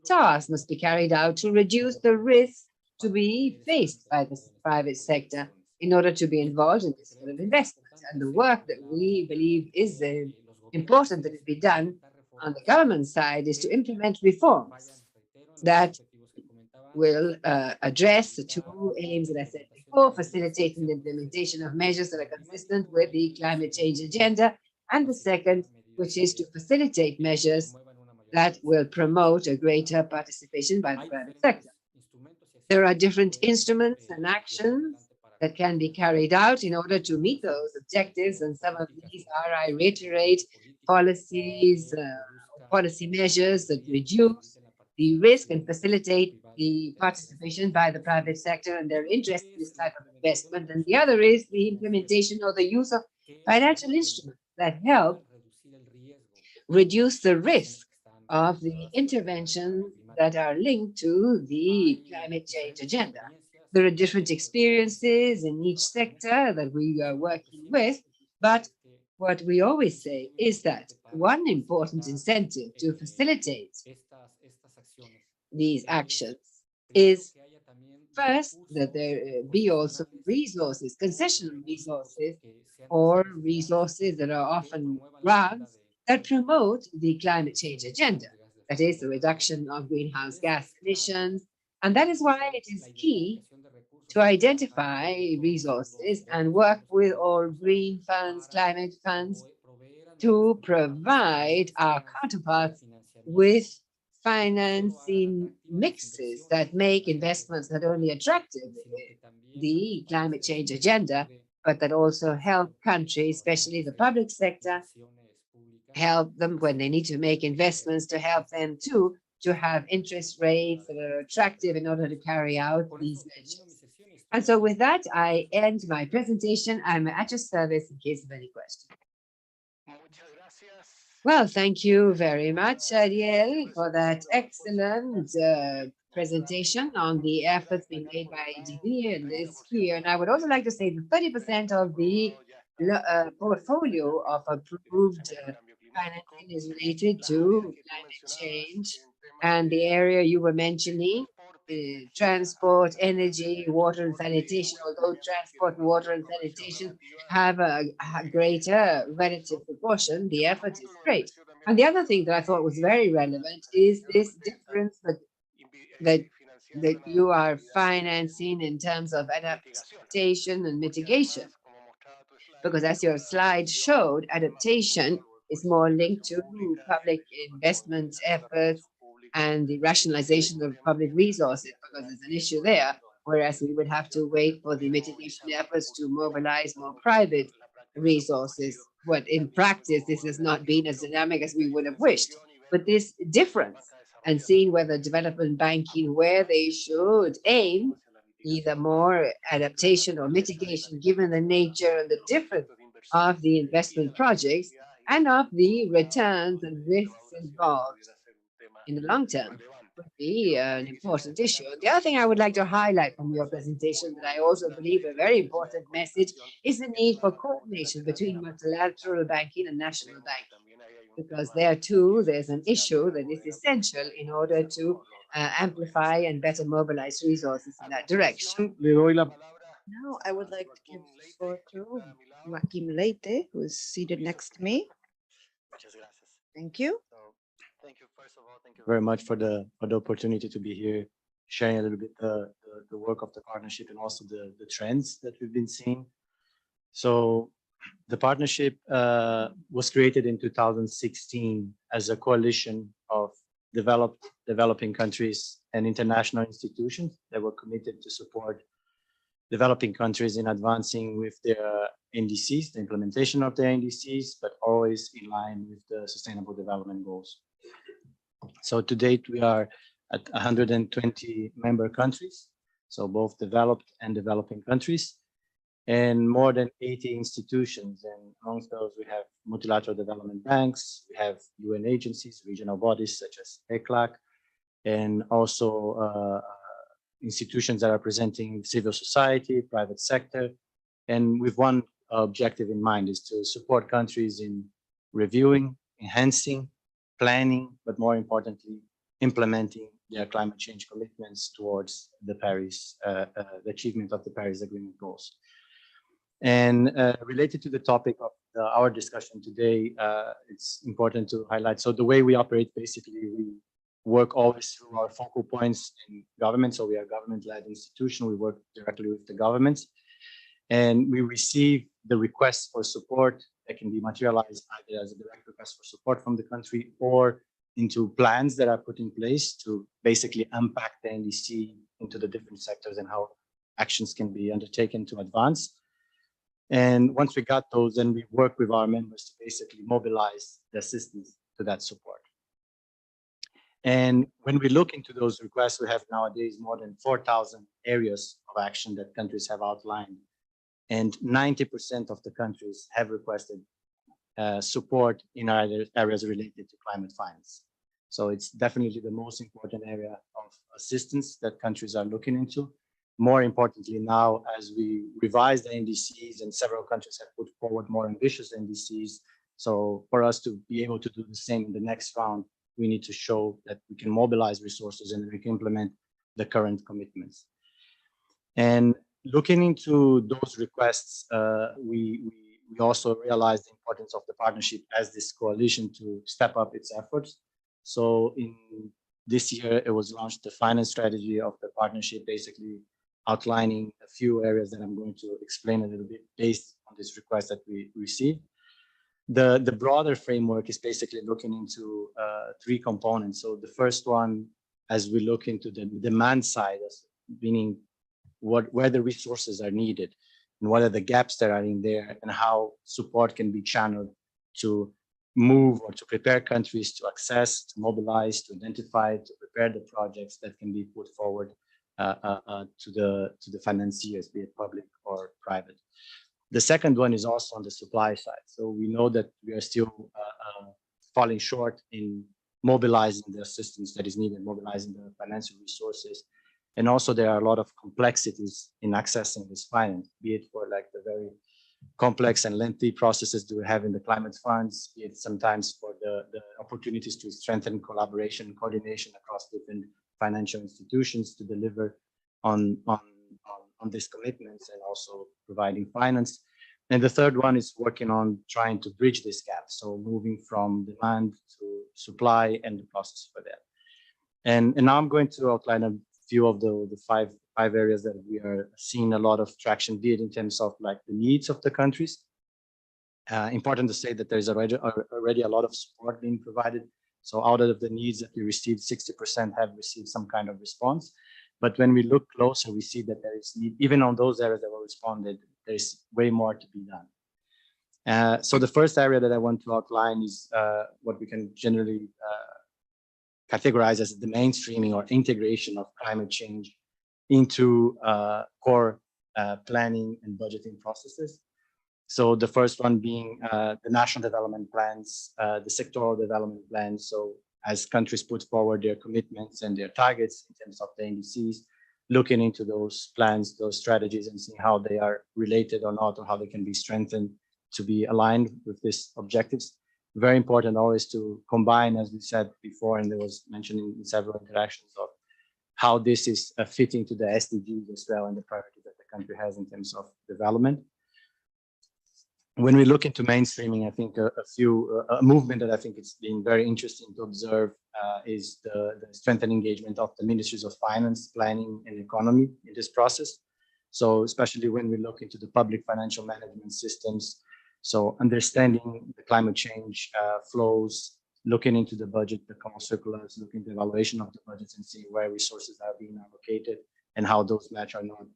tasks must be carried out to reduce the risk to be faced by the private sector in order to be involved in this sort of investment. And the work that we believe is important that it be done on the government side is to implement reforms that will address the two aims that I said before, facilitating the implementation of measures that are consistent with the climate change agenda, and the second, which is to facilitate measures that will promote a greater participation by the private sector. There are different instruments and actions that can be carried out in order to meet those objectives, and some of these are, I reiterate, policies, policy measures that reduce the risk and facilitate the participation by the private sector and their interest in this type of investment. And the other is the implementation or the use of financial instruments that help reduce the risk of the interventions that are linked to the climate change agenda. There are different experiences in each sector that we are working with, but what we always say is that one important incentive to facilitate these actions is first that there be also resources, concessional resources, or resources that are often grants that promote the climate change agenda. That is the reduction of greenhouse gas emissions. And that is why it is key to identify resources and work with all green funds, climate funds, to provide our counterparts with financing mixes that make investments not only attractive, the climate change agenda, but that also help countries, especially the public sector, help them when they need to make investments to help them to have interest rates that are attractive in order to carry out these measures. And so with that, I end my presentation. I'm at your service in case of any questions. Well, thank you very much, Ariel, for that excellent presentation on the efforts being made by ADB in this year. And I would also like to say that 30% of the portfolio of approved financing is related to climate change. And the area you were mentioning, transport, energy, water and sanitation, although transport, water and sanitation have a greater relative proportion, the effort is great. And the other thing that I thought was very relevant is this difference that you are financing in terms of adaptation and mitigation. Because as your slide showed, adaptation is more linked to public investment efforts and the rationalization of public resources, because there's an issue there, whereas we would have to wait for the mitigation efforts to mobilize more private resources. But in practice, this has not been as dynamic as we would have wished. But this difference and seeing whether development banking, where they should aim, either more adaptation or mitigation, given the nature and the difference of the investment projects and of the returns and risks involved in the long term, would be an important issue. The other thing I would like to highlight from your presentation that I also believe a very important message is the need for coordination between multilateral banking and national banking, because there too there's an issue that is essential in order to amplify and better mobilize resources in that direction. Now I would like to give the floor to Joaquim Leite, who is seated next to me. Thank you. Thank you, first of all, thank you very much for the opportunity to be here, sharing a little bit the work of the partnership and also the trends that we've been seeing. So the partnership was created in 2016 as a coalition of developing countries and international institutions that were committed to support developing countries in advancing with their NDCs, the implementation of their NDCs, but always in line with the Sustainable Development Goals. So to date, we are at 120 member countries, so both developed and developing countries, and more than 80 institutions. And amongst those, we have multilateral development banks, we have UN agencies, regional bodies such as ECLAC, and also institutions that are representing civil society, private sector, and with one objective in mind is to support countries in reviewing, enhancing, planning, but more importantly, implementing their climate change commitments towards the Paris, the achievement of the Paris Agreement goals. And related to the topic of our discussion today, it's important to highlight. So the way we operate, basically, we work always through our focal points in government. So we are a government-led institution. We work directly with the governments, and we receive the requests for support that can be materialized either as a direct request for support from the country or into plans that are put in place to basically unpack the NDC into the different sectors and how actions can be undertaken to advance. And once we got those, then we work with our members to basically mobilize the assistance to that support. And when we look into those requests, we have nowadays more than 4,000 areas of action that countries have outlined. And 90% of the countries have requested support in either areas related to climate finance. So it's definitely the most important area of assistance that countries are looking into. More importantly now, as we revise the NDCs and several countries have put forward more ambitious NDCs. So for us to be able to do the same in the next round, we need to show that we can mobilize resources and we can implement the current commitments. And looking into those requests, we also realized the importance of the partnership as this coalition to step up its efforts. So in this year, it was launched the finance strategy of the partnership, basically outlining a few areas that I'm going to explain a little bit based on this request that we received. The broader framework is basically looking into three components. So the first one, as we look into the demand side, meaning where the resources are needed and what are the gaps that are in there and how support can be channeled to move or to prepare countries to access, to mobilize, to identify, to prepare the projects that can be put forward to the financiers, be it public or private. The second one is also on the supply side. So we know that we are still falling short in mobilizing the assistance that is needed, mobilizing the financial resources. And also there are a lot of complexities in accessing this finance, be it for like the very complex and lengthy processes that we have in the climate funds, be it sometimes for the opportunities to strengthen collaboration and coordination across different financial institutions to deliver on these commitments and also providing finance. And the third one is working on trying to bridge this gap. So moving from demand to supply and the process for that. And now I'm going to outline a few of the five areas that we are seeing a lot of traction, be it in terms of like the needs of the countries. Important to say that there's already a lot of support being provided. So out of the needs that we received, 60% have received some kind of response. But when we look closer, we see that there is need, even on those areas that were responded, there's way more to be done. So the first area that I want to outline is what we can generally categorize as the mainstreaming or integration of climate change into core planning and budgeting processes. So the first one being the national development plans, the sectoral development plans. So as countries put forward their commitments and their targets in terms of the NDCs, looking into those plans, those strategies, and seeing how they are related or not, or how they can be strengthened to be aligned with these objectives. Very important always to combine, as we said before, and there was mentioned in several interactions of how this is fitting to the SDGs as well and the priorities that the country has in terms of development. When we look into mainstreaming, I think a movement that I think it's been very interesting to observe is the strengthened engagement of the ministries of finance, planning, and economy in this process. So especially when we look into the public financial management systems, so understanding the climate change flows, looking into the budget, the common circulars, looking at the evaluation of the budgets and seeing where resources are being allocated and how those match or not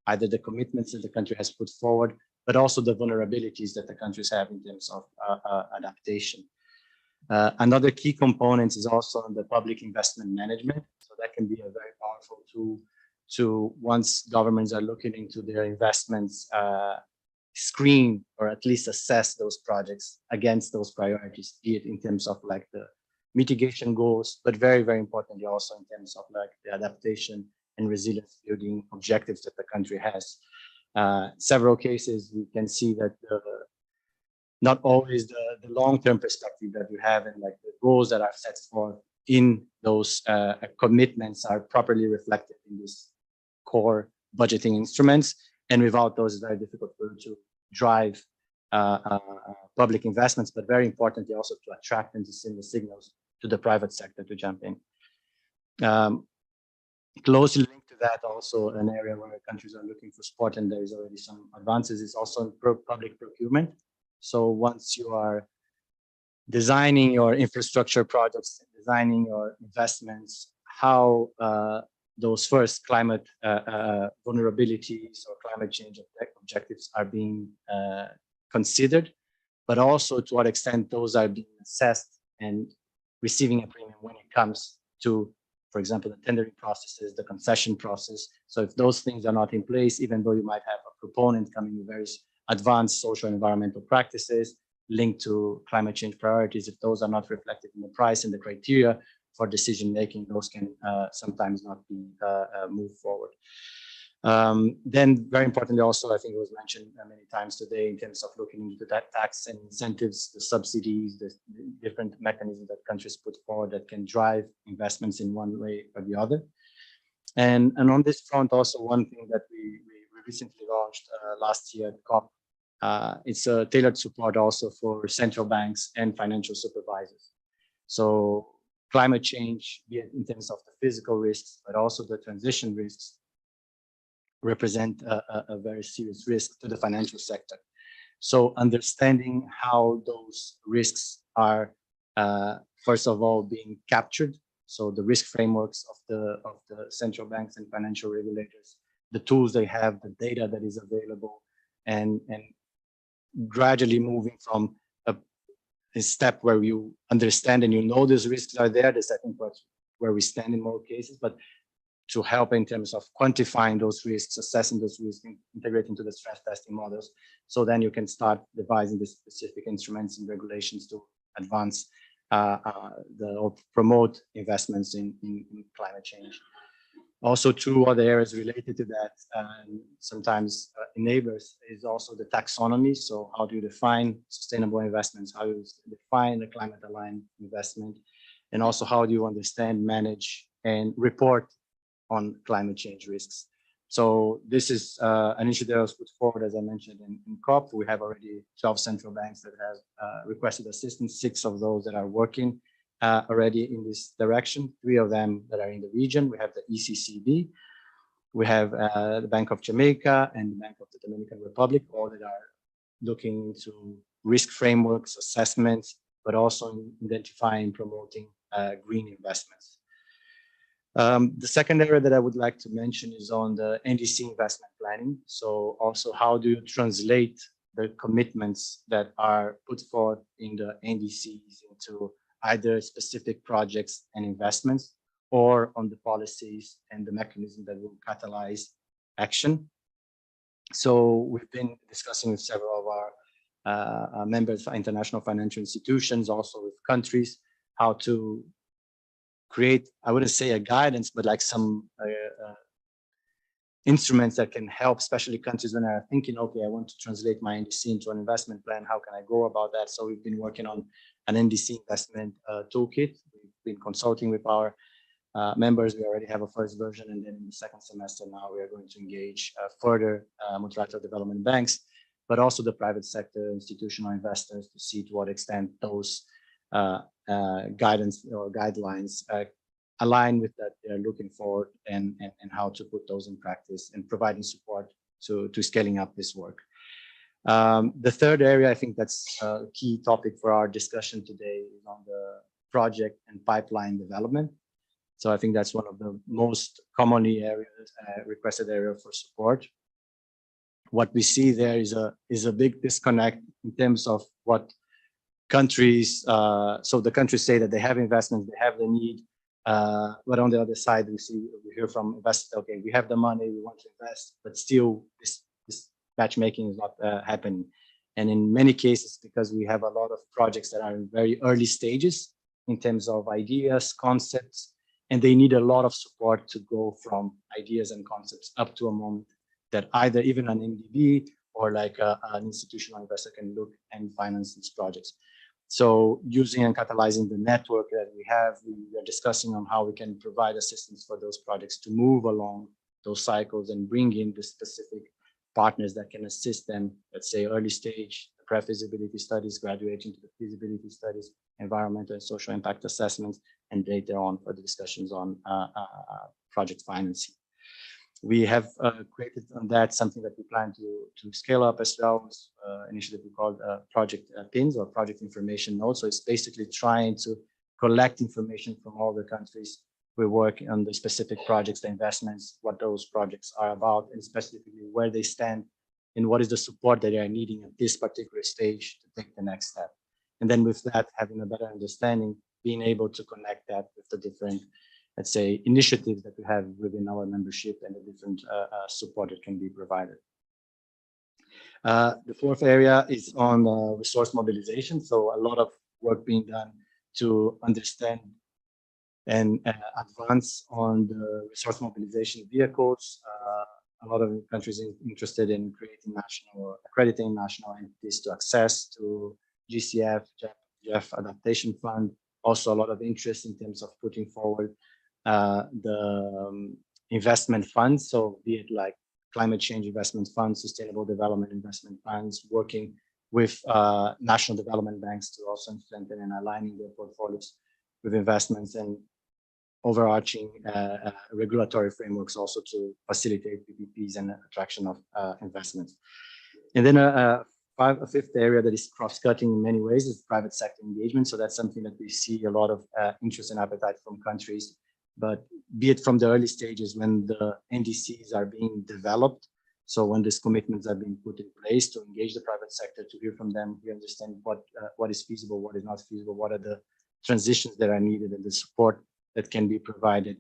either the commitments that the country has put forward, but also the vulnerabilities that the countries have in terms of adaptation. Another key component is also on the public investment management. So that can be a very powerful tool to, once governments are looking into their investments, screen or at least assess those projects against those priorities, be it in terms of like the mitigation goals, but very, very importantly also in terms of like the adaptation and resilience building objectives that the country has. Several cases we can see that not always the long-term perspective that you have and like the goals that are set forth in those commitments are properly reflected in these core budgeting instruments. And without those, it's very difficult for you to drive public investments, but very importantly also to attract and to send the signals to the private sector to jump in. Closely linked to that, also an area where countries are looking for support, and there is already some advances, is also in public procurement. So once you are designing your infrastructure projects, designing your investments, how those first climate vulnerabilities or climate change objectives are being considered, but also to what extent those are being assessed and receiving a premium when it comes to, for example, the tendering processes, the concession process. So if those things are not in place, even though you might have a proponent coming with various advanced social and environmental practices linked to climate change priorities, if those are not reflected in the price and the criteria for decision making, those can sometimes not be moved forward. Then very importantly also, I think it was mentioned many times today in terms of looking into that tax and incentives, the subsidies, the different mechanisms that countries put forward that can drive investments in one way or the other. And on this front also, one thing that we recently launched last year at COP, it's a tailored support also for central banks and financial supervisors. So climate change, be it in terms of the physical risks, but also the transition risks, represent a very serious risk to the financial sector. So understanding how those risks are, first of all, being captured. So the risk frameworks of the central banks and financial regulators, the tools they have, the data that is available, and gradually moving from a step where you understand and you know these risks are there. That's, I think, where we stand in more cases, but to help in terms of quantifying those risks, assessing those risks, integrating to the stress testing models. So then you can start devising the specific instruments and regulations to advance or promote investments in climate change. Also, two other areas related to that, sometimes enablers, is also the taxonomy. So how do you define sustainable investments? How do you define a climate-aligned investment? And also, how do you understand, manage, and report on climate change risks? So this is an issue that was put forward, as I mentioned, in COP. We have already 12 central banks that have requested assistance, 6 of those that are working already in this direction, 3 of them that are in the region. We have the ECCB, we have the Bank of Jamaica and the Bank of the Dominican Republic, all that are looking into risk frameworks, assessments, but also identifying, promoting green investments. The second area that I would like to mention is on the NDC investment planning. So also, how do you translate the commitments that are put forth in the NDCs into either specific projects and investments, or on the policies and the mechanism that will catalyze action? So we've been discussing with several of our members of international financial institutions, also with countries, how to create, I wouldn't say a guidance, but like some instruments that can help, especially countries when are thinking, okay, I want to translate my NDC into an investment plan. How can I go about that? So we've been working on an NDC investment toolkit. We've been consulting with our members. We already have a first version, and then in the second semester now we are going to engage further multilateral development banks, but also the private sector, institutional investors, to see to what extent those guidance or guidelines align with that they're looking for, and how to put those in practice, and providing support to scaling up this work. The third area, I think that's a key topic for our discussion today, is on the project and pipeline development. So I think that's one of the most commonly requested area for support. What we see there is a big disconnect in terms of what countries, so the countries say that they have investments, they have the need, but on the other side, we hear from investors, okay, we have the money, we want to invest, but still this matchmaking is not happening. And in many cases, because we have a lot of projects that are in very early stages in terms of ideas, concepts, and they need a lot of support to go from ideas and concepts up to a moment that either even an MDB or like an institutional investor can look and finance these projects. So using and catalyzing the network that we have, we are discussing on how we can provide assistance for those projects to move along those cycles and bring in the specific partners that can assist them, let's say early stage, pre-feasibility studies, graduating to the feasibility studies, environmental and social impact assessments, and later on for the discussions on project financing. We have created on that something that we plan to scale up as well, initiative we called project pins, or project information nodes. So it's basically trying to collect information from all the countries we work on, the specific projects, the investments, what those projects are about, and specifically where they stand and what is the support that they are needing at this particular stage to take the next step. And then with that, having a better understanding, being able to connect that with the different, let's say, initiatives that we have within our membership and the different support that can be provided. The fourth area is on resource mobilization. So a lot of work being done to understand and advance on the resource mobilization vehicles. A lot of countries are interested in creating national, accrediting national entities to access to GCF, GEF Adaptation Fund. Also a lot of interest in terms of putting forward the investment funds, so be it like climate change investment funds, sustainable development investment funds, working with national development banks to also strengthen and aligning their portfolios with investments, and overarching regulatory frameworks also to facilitate PPPs and attraction of investments. And then a fifth area that is cross-cutting in many ways is private sector engagement. So that's something that we see a lot of interest and appetite from countries, but be it from the early stages when the NDCs are being developed. So when these commitments are being put in place to engage the private sector, to hear from them, we understand what is feasible, what is not feasible, what are the transitions that are needed, and the support that can be provided.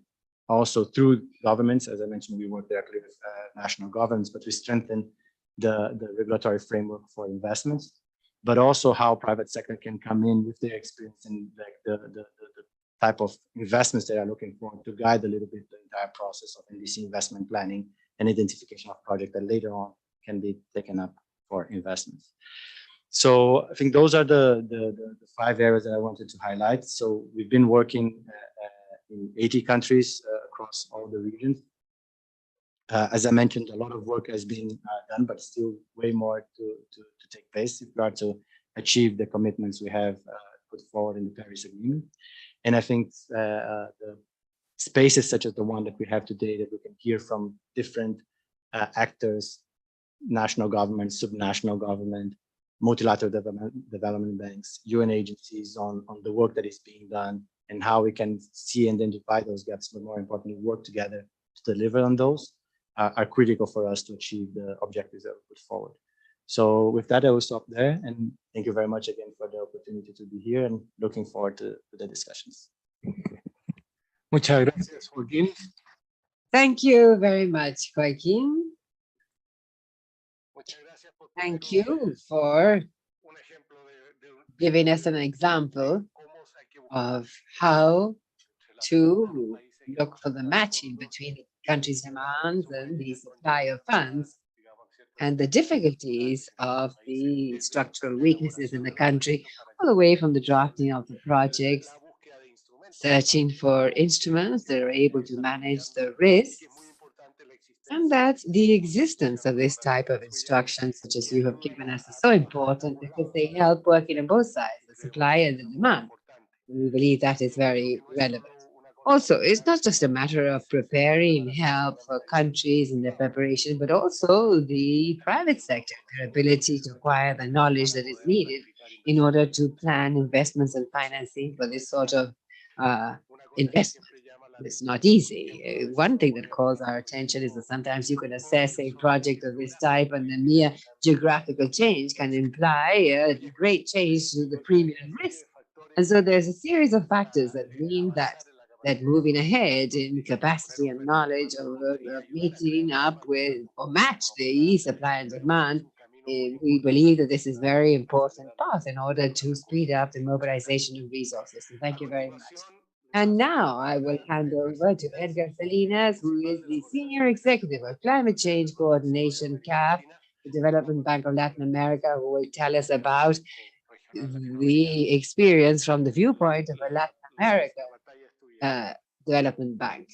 Also through governments, as I mentioned, we work directly with national governments, but we strengthen the regulatory framework for investments, but also how private sector can come in with their experience and like the type of investments they are looking for to guide a little bit the entire process of NDC investment planning and identification of projects that later on can be taken up for investments. So I think those are the 5 areas that I wanted to highlight. So we've been working in 80 countries across all the regions. As I mentioned, a lot of work has been done, but still way more to take place if we are to achieve the commitments we have put forward in the Paris Agreement. And I think the spaces such as the one that we have today, that we can hear from different actors, national government, subnational government, multilateral development banks, UN agencies on the work that is being done and how we can see and identify those gaps, but more importantly, work together to deliver on those are critical for us to achieve the objectives that we put forward. So with that, I will stop there. And thank you very much again for the opportunity to be here and looking forward to the discussions. Muchas gracias, Joaquín. Thank you very much, Joaquin. Thank you for giving us an example of how to look for the matching between the country's demands and the supply of funds, and the difficulties of the structural weaknesses in the country, all the way from the drafting of the projects, searching for instruments that are able to manage the risks, and that the existence of this type of instructions, such as you have given us, is so important because they help working on both sides, the supply and the demand. We believe that is very relevant. Also, it's not just a matter of preparing help for countries in their preparation, but also the private sector, their ability to acquire the knowledge that is needed in order to plan investments and financing for this sort of investment. It's not easy. One thing that calls our attention is that sometimes you can assess a project of this type, and the mere geographical change can imply a great change to the premium risk. And so there's a series of factors that mean that moving ahead in capacity and knowledge of meeting up with or match the supply and demand, we believe that this is a very important part in order to speed up the mobilization of resources. And thank you very much. And now I will hand over to Edgar Salinas, who is the Senior Executive of Climate Change Coordination, CAF, the Development Bank of Latin America, who will tell us about the experience from the viewpoint of a Latin America Development Bank.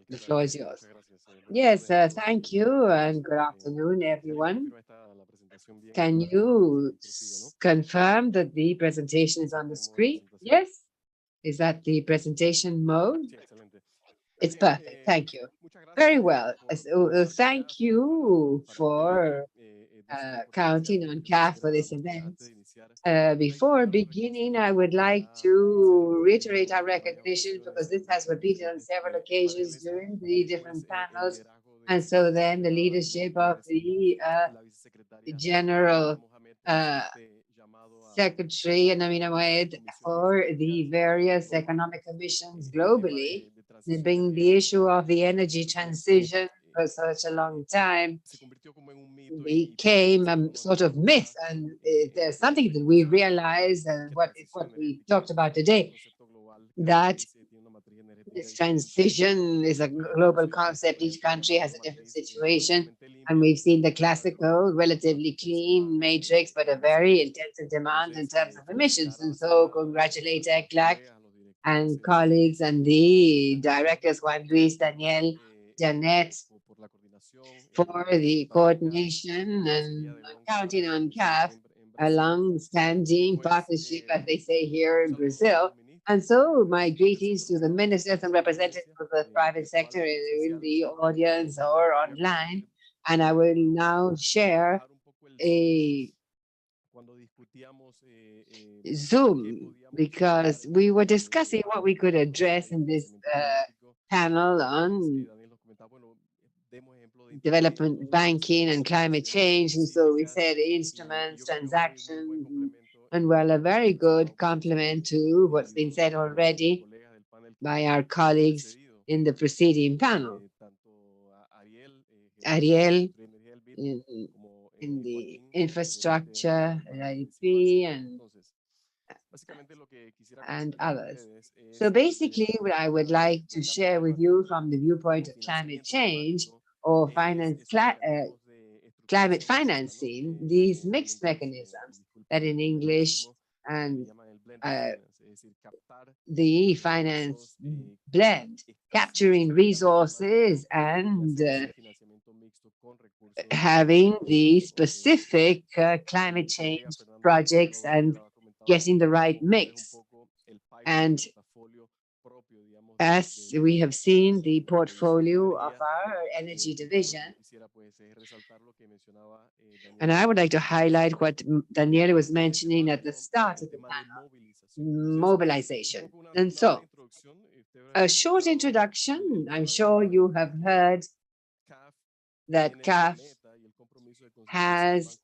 The floor is yours. Yes, thank you, and good afternoon, everyone. Can you confirm that the presentation is on the screen? Yes? Is that the presentation mode? It's perfect. Thank you. Very well. Thank you for counting on CAF for this event. Before beginning, I would like to reiterate our recognition, because this has repeated on several occasions during the different panels. And so then the leadership of the General Secretary and Amina Moed for the various economic commissions globally, being the issue of the energy transition for such a long time became a sort of myth. And there's something that we realized, and what we talked about today, that this transition is a global concept. Each country has a different situation. And we've seen the classical, relatively clean matrix, but a very intensive demand in terms of emissions. And so congratulate ECLAC and colleagues and the directors, Juan Luis, Daniel, Janet, for the coordination and counting on CAF, a long-standing partnership, as they say here in Brazil. And so my greetings to the ministers and representatives of the private sector in the audience or online. And I will now share a Zoom, because we were discussing what we could address in this panel on development banking and climate change. And so we said instruments, transactions, and well, a very good complement to what's been said already by our colleagues in the preceding panel. Ariel in the infrastructure, IDP, and others. So basically, what I would like to share with you from the viewpoint of climate change or climate financing, these mixed mechanisms that in English and the finance blend, capturing resources and having the specific climate change projects and getting the right mix. And as we have seen the portfolio of our energy division, and I would like to highlight what Daniele was mentioning at the start of the panel, mobilization. And so, a short introduction. I'm sure you have heard that CAF has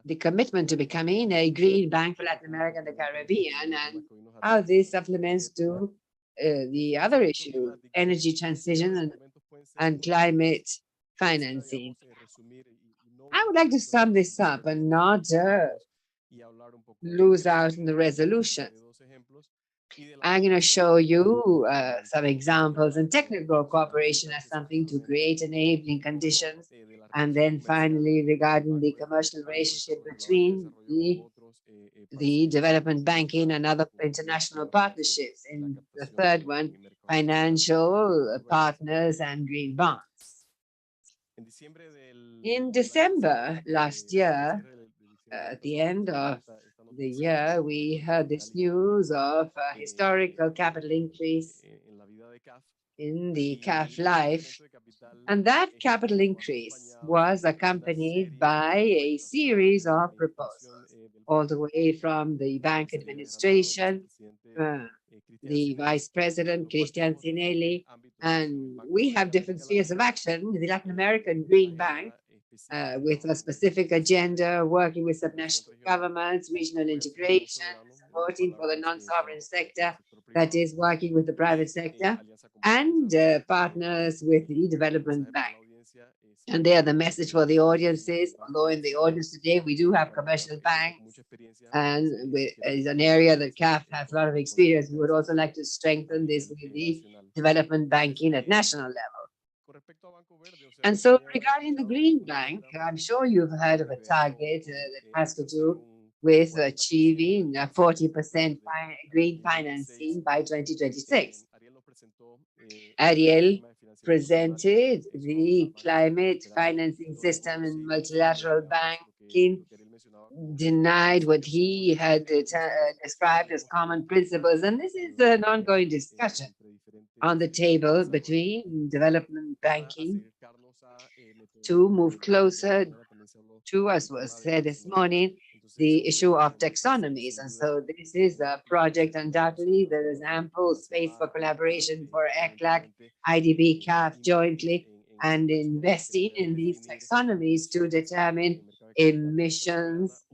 the commitment to becoming a green bank for Latin America and the Caribbean, and how this supplements to the other issue, energy transition and climate financing. I would like to sum this up and not lose out in the resolution. I'm going to show you some examples, and technical cooperation as something to create enabling conditions. And then finally, regarding the commercial relationship between the development banking and other international partnerships. And the third one, financial partners and green bonds. In December last year, at the end of the year, we heard this news of a historical capital increase in the CAF life. And that capital increase was accompanied by a series of proposals, all the way from the bank administration, the vice president, Christian Sinelli, and we have different spheres of action. The Latin American Green Bank, with a specific agenda, working with subnational governments, regional integration, supporting for the non-sovereign sector, that is working with the private sector, and partners with the development bank. And there, the message for the audiences, although in the audience today, we do have commercial banks, and it's an area that CAF has a lot of experience. We would also like to strengthen this with the development banking at national level. And so regarding the Green Bank, I'm sure you've heard of a target that has to do with achieving 40% green financing by 2026. Ariel presented the climate financing system in multilateral banking, denied what he had described as common principles. And this is an ongoing discussion on the table between development banking to move closer to, as was said this morning, the issue of taxonomies. And so this is a project. Undoubtedly, there is ample space for collaboration for ECLAC, IDB, CAF jointly, and investing in these taxonomies to determine emissions,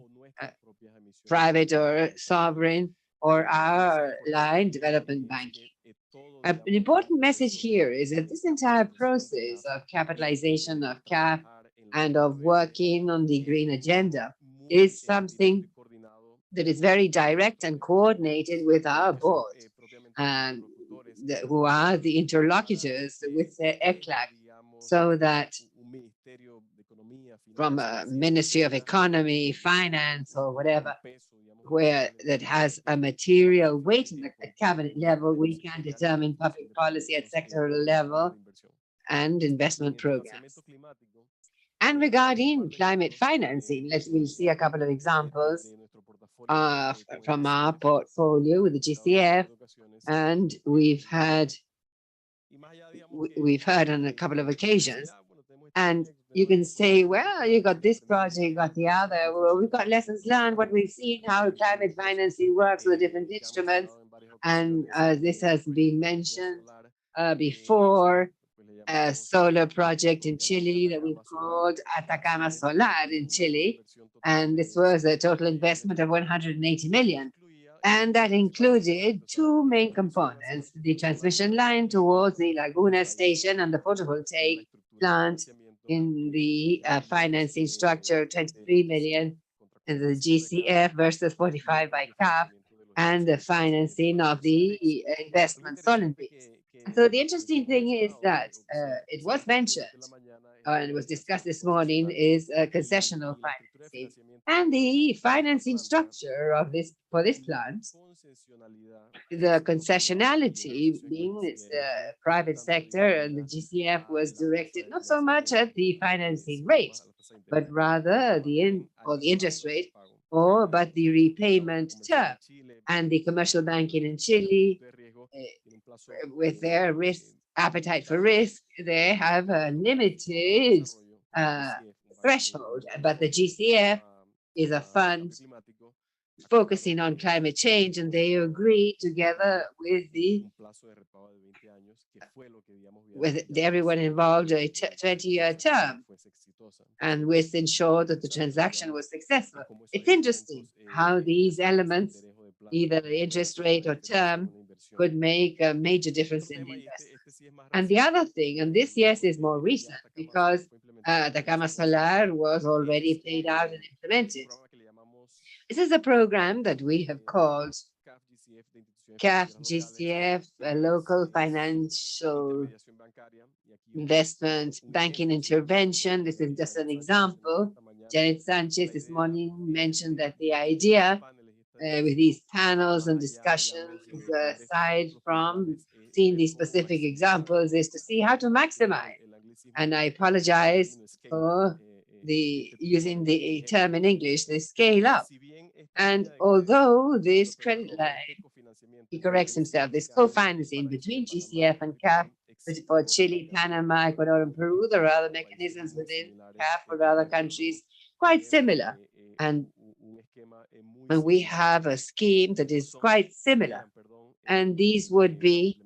private or sovereign, or our line development banking. An important message here is that this entire process of capitalization of CAF and of working on the green agenda is something that is very direct and coordinated with our board, and who are the interlocutors with the ECLAC, so that from a Ministry of Economy, Finance, or whatever, where that has a material weight at cabinet level, we can determine public policy at sectoral level and investment programs. And regarding climate financing, we'll see a couple of examples from our portfolio with the GCF, and we've heard on a couple of occasions. And you can say, well, you got this project, you got the other. Well, we've got lessons learned, what we've seen, how climate financing works with different instruments. And this has been mentioned before, a solar project in Chile that we called Atacama Solar in Chile. And this was a total investment of 180 million. And that included two main components, the transmission line towards the Laguna station and the photovoltaic plant in the financing structure, 23 million in the GCF versus 45 by CAF, and the financing of the investment Olympics. So the interesting thing is that it was mentioned and it was discussed this morning is concessional financing. And the financing structure of this for this plant, the concessionality being it's the private sector, and the GCF was directed not so much at the financing rate, but rather the interest rate, but the repayment term. And the commercial banking in Chile, with their risk appetite for risk, they have a limited threshold. But the GCF is a fund focusing on climate change, and they agreed together with everyone involved a 20-year term, and which ensured that the transaction was successful. It's interesting how these elements, either the interest rate or term, could make a major difference in the investment. And the other thing, and this, yes, is more recent, because Atacama Solar was already paid out and implemented. This is a program that we have called CAF GCF, a local financial investment banking intervention. This is just an example. Janet Sanchez this morning mentioned that the idea with these panels and discussions, aside from seeing these specific examples, is to see how to maximize. And I apologize for using the term in English, the scale up. And although this credit line, he corrects himself, this co-financing between GCF and CAF for Chile, Panama, Ecuador, and Peru, there are other mechanisms within CAF for other countries quite similar. And we have a scheme that is quite similar. And these would be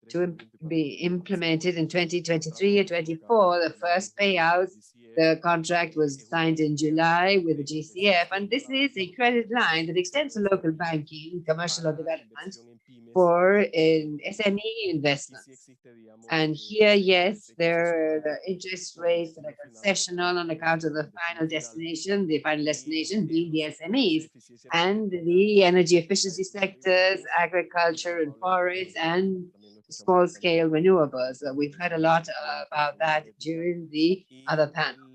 to be implemented in 2023 or 24. The first payouts, the contract was signed in July with the GCF, and this is a credit line that extends to local banking, commercial development for SME investments. And here, yes, there are the interest rates that are concessional on account of the final destination being the SMEs, and the energy efficiency sectors, agriculture and forests, and small-scale renewables. We've heard a lot about that during the other panel.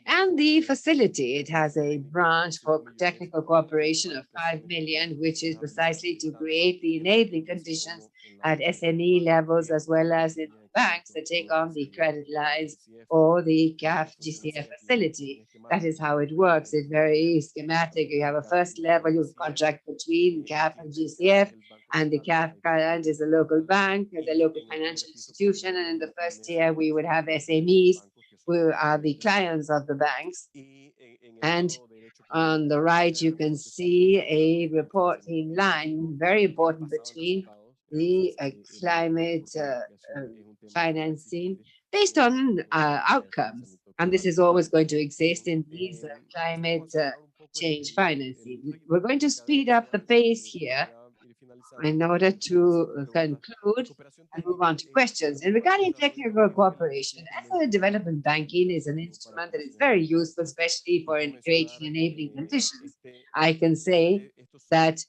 And the facility, it has a branch for technical cooperation of 5 million, which is precisely to create the enabling conditions at SME levels, as well as in banks that take on the credit lines or the CAF GCF facility. That is how it works. It's very schematic. You have a first level, you contract between CAF and GCF, and the CAF client is a local bank, the local financial institution, and in the first tier, we would have SMEs, who are the clients of the banks. And on the right, you can see a reporting line, very important, between the climate financing based on outcomes. And this is always going to exist in these climate change financing. We're going to speed up the pace here in order to conclude and move on to questions. And regarding technical cooperation, asset development banking is an instrument that is very useful, especially for creating enabling conditions. I can say that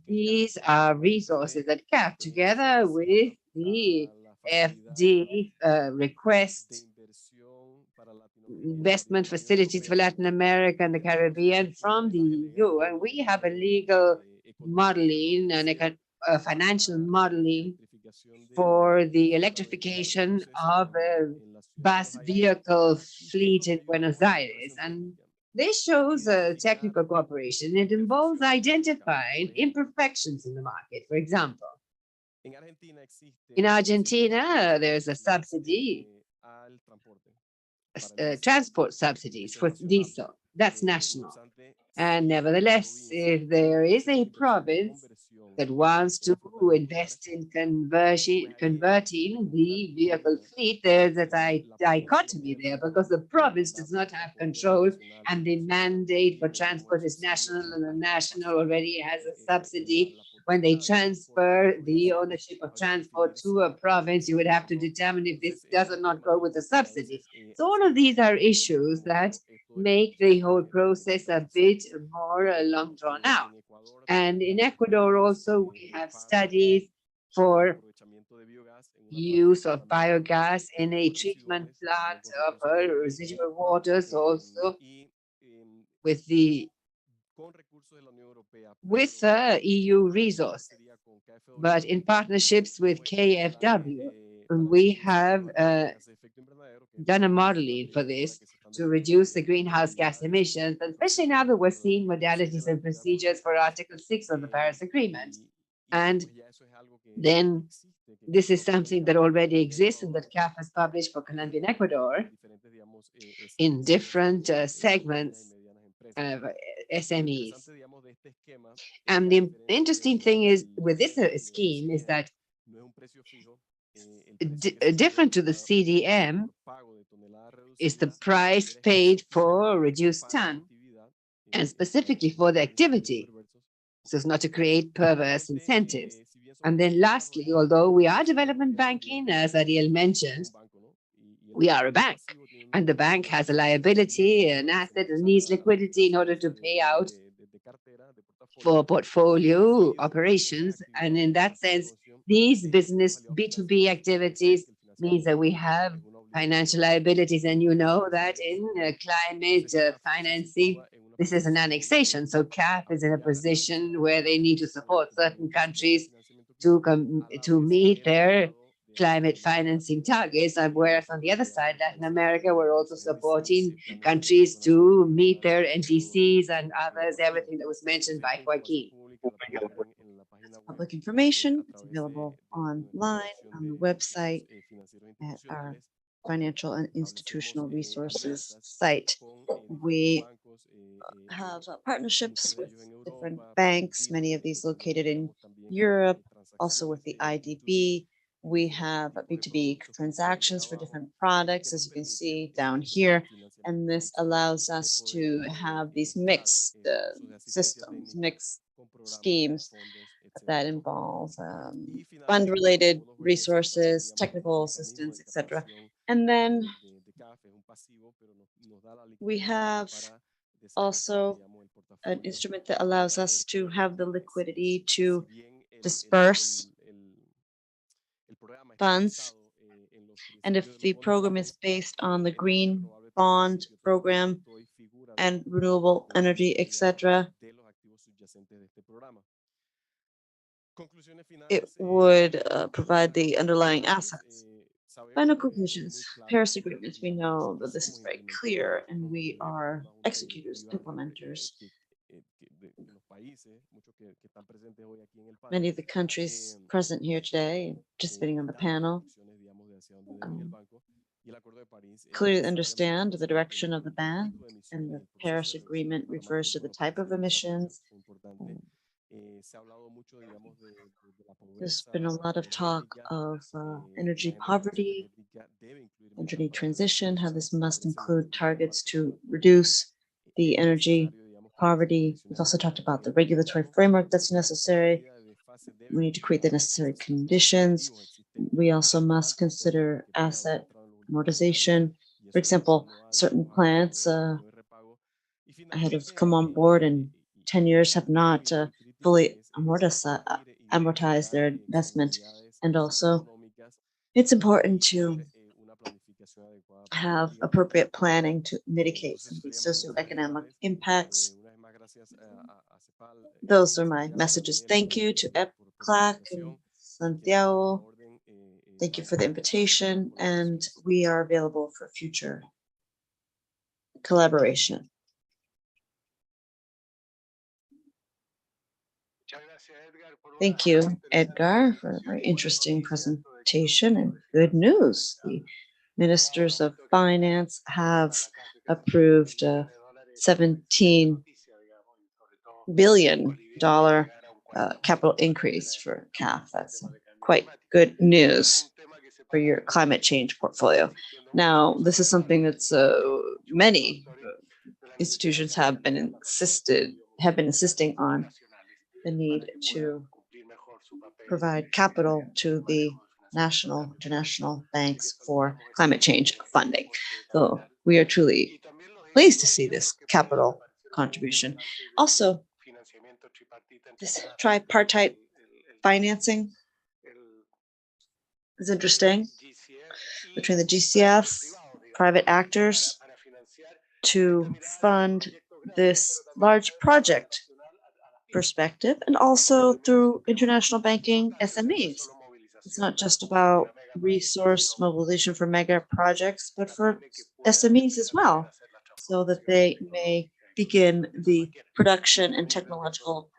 these are resources that CAF, together with the FD request investment facilities for Latin America and the Caribbean from the EU, and we have a legal modeling and a financial modeling for the electrification of a bus vehicle fleet in Buenos Aires. And this shows technical cooperation. It involves identifying imperfections in the market. For example, in Argentina, there's a subsidy transport subsidies for diesel. That's national. And nevertheless, if there is a province that wants to invest in converting the vehicle fleet, there's a dichotomy there because the province does not have control and the mandate for transport is national, and the national already has a subsidy. When they transfer the ownership of transport to a province, you would have to determine if this does or not go with the subsidy. So all of these are issues that make the whole process a bit more long drawn out. And in Ecuador also, we have studies for use of biogas in a treatment plant of residual waters, also with EU resources, but in partnerships with KfW. We have done a modeling for this to reduce the greenhouse gas emissions, especially now that we're seeing modalities and procedures for Article 6 of the Paris Agreement. And then this is something that already exists and that CAF has published for Colombia and Ecuador in different segments of SMEs. And the interesting thing is with this scheme is that different to the CDM is the price paid for a reduced ton, and specifically for the activity, so as not to create perverse incentives. And then lastly, although we are development banking, as Ariel mentioned, we are a bank, and the bank has a liability, an asset, and needs liquidity in order to pay out for portfolio operations. And in that sense, these business B2B activities means that we have financial liabilities. And you know that in climate financing, this is an annexation. So CAF is in a position where they need to support certain countries to meet their climate financing targets, whereas on the other side, Latin America, we're also supporting countries to meet their NDCs and others, everything that was mentioned by Joaquin. Public information, it's available online on the website at our financial and institutional resources site. We have partnerships with different banks, many of these located in Europe, also with the IDB. We have B2B transactions for different products, as you can see down here, and this allows us to have these mixed systems, mixed schemes that involve fund-related resources, technical assistance, etc. And then we have also an instrument that allows us to have the liquidity to disperse funds. And if the program is based on the green bond program and renewable energy, etc., it would provide the underlying assets. Final conclusions. Paris Agreement. We know that this is very clear, and we are executors, implementers. Many of the countries present here today, participating on the panel, clearly understand the direction of the bank, and the Paris Agreement refers to the type of emissions. There's been a lot of talk of energy poverty, energy transition, how this must include targets to reduce the energy poverty. We've also talked about the regulatory framework that's necessary. We need to create the necessary conditions. We also must consider asset amortization. For example, certain plants have come on board and 10 years have not fully amortized their investment. And also, it's important to have appropriate planning to mitigate some of these socioeconomic impacts. Those are my messages. Thank you to EPCLAC and Santiago. Thank you for the invitation, and we are available for future collaboration. Thank you, Edgar, for a very interesting presentation and good news. The ministers of finance have approved a $17 billion capital increase for CAF. That's quite good news for your climate change portfolio. Now, this is something that's many institutions have been insisting on the need to provide capital to the national, international banks for climate change funding. So we are truly pleased to see this capital contribution. Also, this tripartite financing is interesting between the GCF, private actors to fund this large project perspective, and also through international banking SMEs. It's not just about resource mobilization for mega projects, but for SMEs as well, so that they may begin the production and technological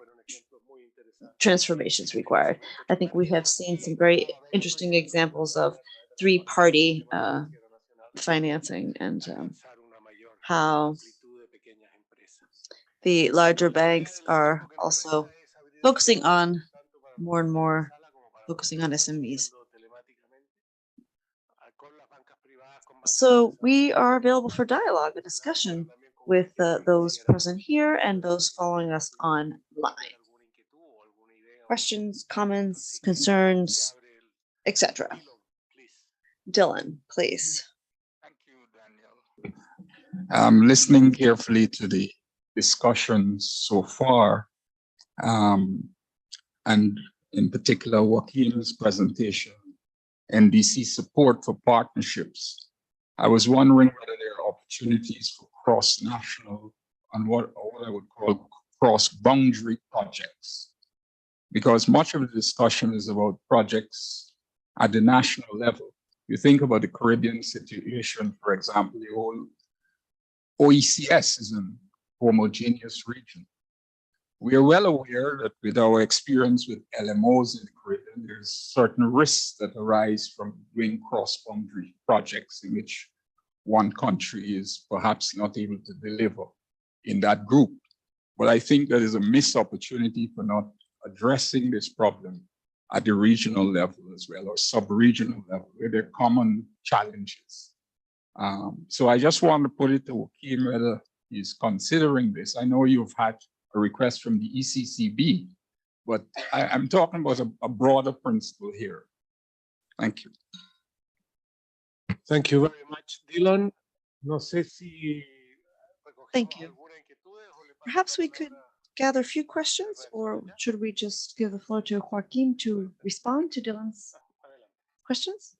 transformations required. I think we have seen some very interesting examples of three-party financing and how the larger banks are also focusing on more and more focusing on SMEs. So we are available for dialogue and discussion with those present here and those following us online. Questions, comments, concerns, etc. Dylan, please. I'm listening carefully to the discussions so far, and in particular Joaquin's presentation, NDC support for partnerships. I was wondering whether there are opportunities for cross-national and what I would call cross-boundary projects, because much of the discussion is about projects at the national level. You think about the Caribbean situation, for example, the whole OECS is an homogeneous region. We are well aware that with our experience with LMOs in the Caribbean, there's certain risks that arise from doing cross-boundary projects in which one country is perhaps not able to deliver in that group. But I think there is a missed opportunity for not addressing this problem at the regional level as well, or sub-regional level, where there are common challenges. So I just want to put it to Joaquin whether he's considering this. I know you've had a request from the ECCB, but I'm talking about a broader principle here. Thank you. Thank you very much, Dylan. No sé si... Thank you. Perhaps we could gather a few questions, or should we just give the floor to Joaquin to respond to Dylan's questions?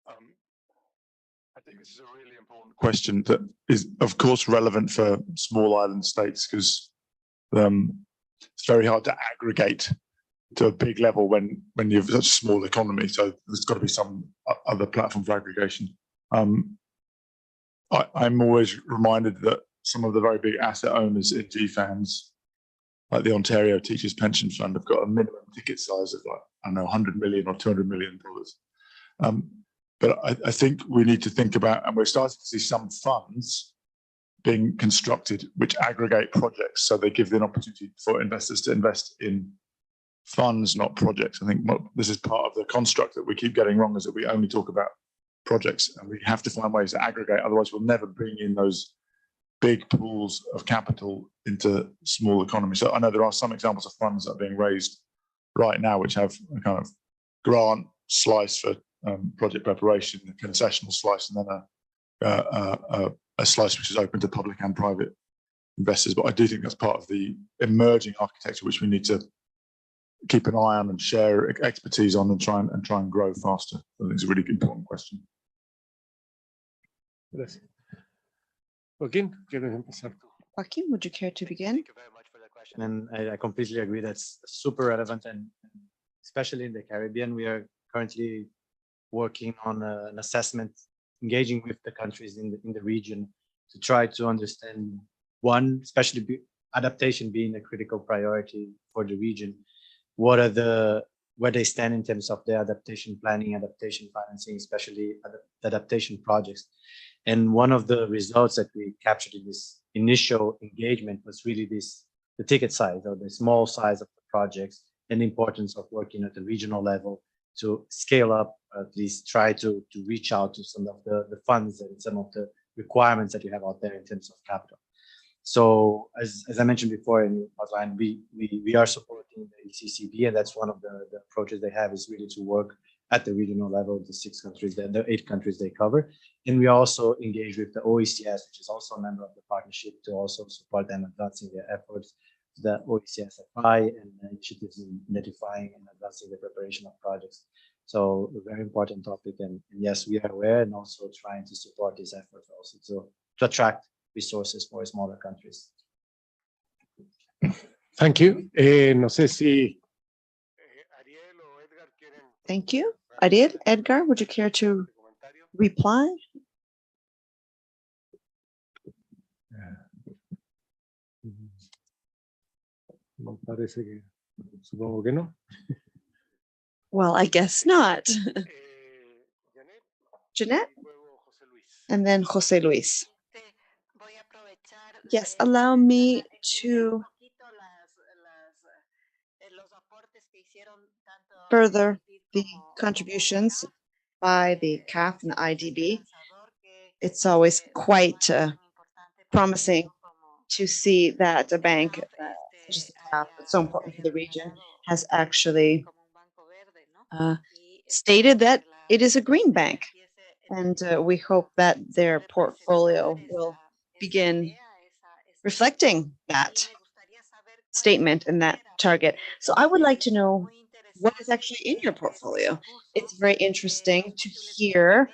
I think this is a really important question that is, of course, relevant for small island states, because it's very hard to aggregate to a big level when you have such a small economy. So there's got to be some other platform for aggregation. I'm always reminded that some of the very big asset owners in GFANs, like the Ontario Teachers Pension Fund, have got a minimum ticket size of, like, I don't know, $100 million or $200 million. But I think we need to think about, and we're starting to see some funds being constructed which aggregate projects, so they give the opportunity for investors to invest in funds, not projects. I think this is part of the construct that we keep getting wrong, is that we only talk about projects, and we have to find ways to aggregate, otherwise we'll never bring in those big pools of capital into small economies. So I know there are some examples of funds that are being raised right now which have a kind of grant slice for project preparation, a concessional slice, and then a slice which is open to public and private investors. But I do think that's part of the emerging architecture which we need to keep an eye on and share expertise on, and try and grow faster. I think it's a really important question. Gracias. Joaquin, ¿quieres empezar tú? Joaquin, would you care to begin? Thank you very much for the question. And I completely agree. That's super relevant, and especially in the Caribbean, we are currently working on an assessment, engaging with the countries in the region to try to understand, one, especially adaptation being a critical priority for the region. What are where they stand in terms of their adaptation planning, adaptation financing, especially adaptation projects. And one of the results that we captured in this initial engagement was really the ticket size, or the small size of the projects, and the importance of working at the regional level to scale up, or at least try to reach out to some of the funds and some of the requirements that you have out there in terms of capital. So as I mentioned before in outline, we are supporting the ECCB, and that's one of the approaches they have, is really to work at the regional level, the 6 countries, the 8 countries they cover. And we also engage with the OECS, which is also a member of the partnership, to also support them advancing their efforts, the OECS-FI, and initiatives in identifying and advancing the preparation of projects. So a very important topic, and yes, we are aware, and also trying to support these efforts also to attract resources for smaller countries. Thank you. No sé si Thank you. Ariel, Edgar, would you care to reply? no parece que, supongo que no. Well, I guess not. Jeanette? And then Jose Luis. Yes, allow me to further the contributions by the CAF and the IDB. It's always quite promising to see that a bank such as the CAF, that's so important for the region, has actually stated that it is a green bank. And we hope that their portfolio will begin reflecting that statement and that target. So I would like to know what is actually in your portfolio. It's very interesting to hear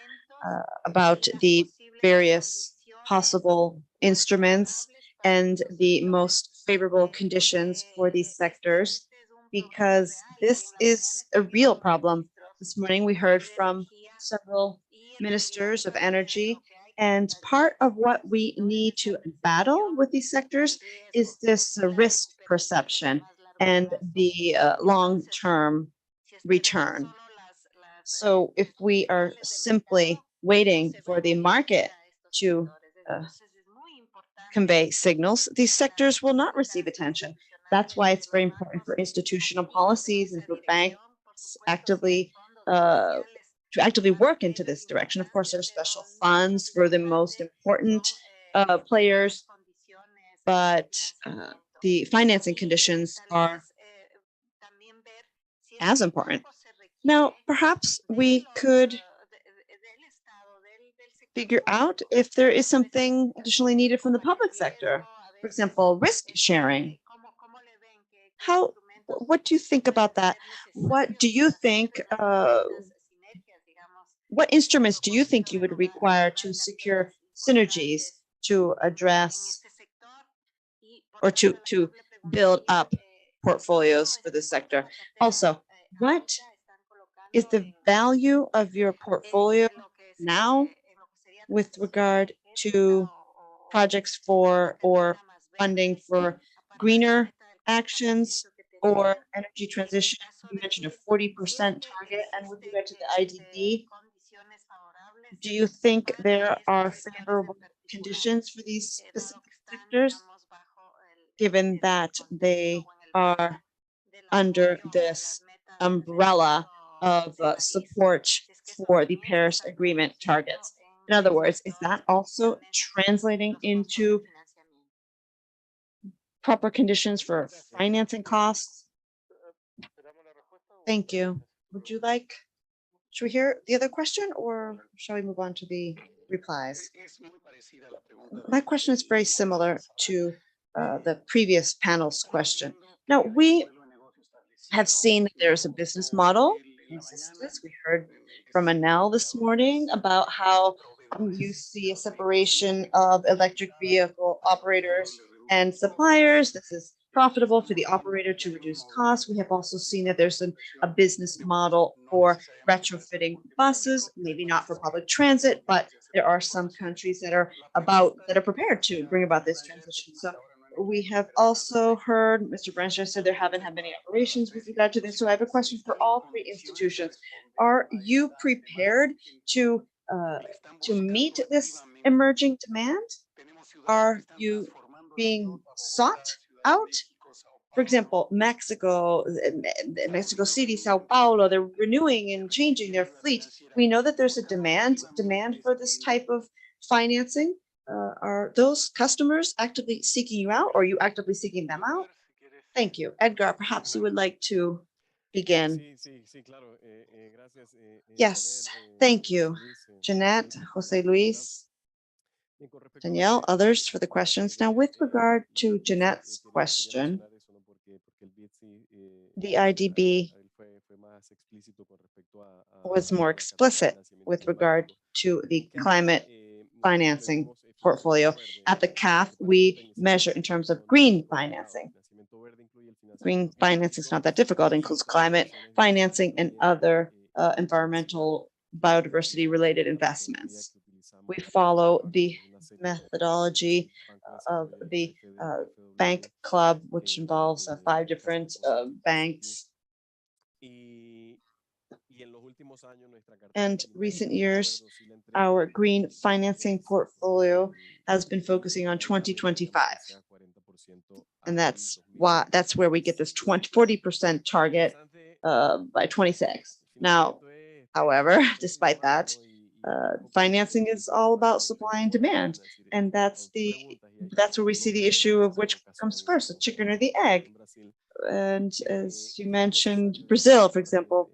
about the various possible instruments and the most favorable conditions for these sectors, because this is a real problem. This morning we heard from several ministers of energy, and part of what we need to battle with these sectors is this risk perception and the long-term return. So if we are simply waiting for the market to convey signals, these sectors will not receive attention. That's why it's very important for institutional policies and for banks actively to actively work into this direction. Of course, there are special funds for the most important players, but the financing conditions are as important. Now, perhaps we could figure out if there is something additionally needed from the public sector. For example, risk sharing. What do you think about that? What do you think, what instruments do you think you would require to secure synergies to address or to build up portfolios for the sector? Also, what is the value of your portfolio now with regard to projects for or funding for greener actions or energy transition? You mentioned a 40% target, and with regard to the IDB, do you think there are favorable conditions for these specific sectors, given that they are under this umbrella of support for the Paris Agreement targets? In other words, is that also translating into proper conditions for financing costs? Thank you. Should we hear the other question, or shall we move on to the replies? My question is very similar to the previous panel's question. Now, we have seen that there's a business model. We heard from Anel this morning about how you see a separation of electric vehicle operators and suppliers. This is profitable for the operator to reduce costs. We have also seen that there's a business model for retrofitting buses, maybe not for public transit, but there are some countries that are prepared to bring about this transition. So We have also heard Mr. Brancher said there haven't had many operations with regard to this. So I have a question for all three institutions. Are you prepared to meet this emerging demand? Are you being sought out? For example, Mexico City, Sao Paulo, they're renewing and changing their fleet. We know that there's a demand for this type of financing. Are those customers actively seeking you out, or are you actively seeking them out? Thank you. Edgar, perhaps you would like to begin. Yes, thank you. Jeanette, Jose Luis, Danielle, others for the questions. Now, with regard to Jeanette's question, the IDB was more explicit with regard to the climate financing portfolio. At the CAF, we measure in terms of green financing. Green financing is not that difficult. It includes climate financing and other environmental biodiversity related investments. We follow the methodology of the bank club, which involves 5 different banks. And recent years, our green financing portfolio has been focusing on 2025. And that's where we get this 40% target by 26. Now, however, despite that, financing is all about supply and demand. And that's where we see the issue of which comes first, the chicken or the egg. And as you mentioned, Brazil, for example,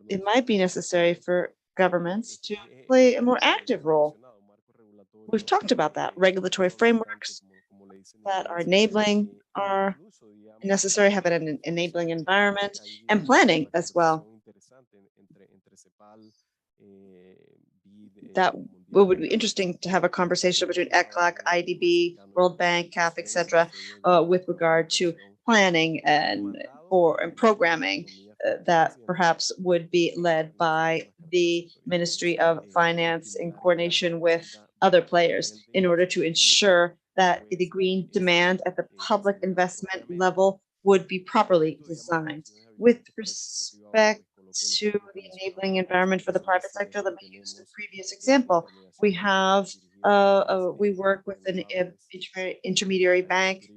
it might be necessary for governments to play a more active role. We've talked about that. Regulatory frameworks that are enabling are necessary, have an enabling environment, and planning as well. That would be interesting to have a conversation between ECLAC, IDB, World Bank, CAF, etc., with regard to planning and programming that perhaps would be led by the Ministry of Finance in coordination with other players in order to ensure that the green demand at the public investment level would be properly designed. With respect to the enabling environment for the private sector, let me use the previous example. We work with an intermediary bank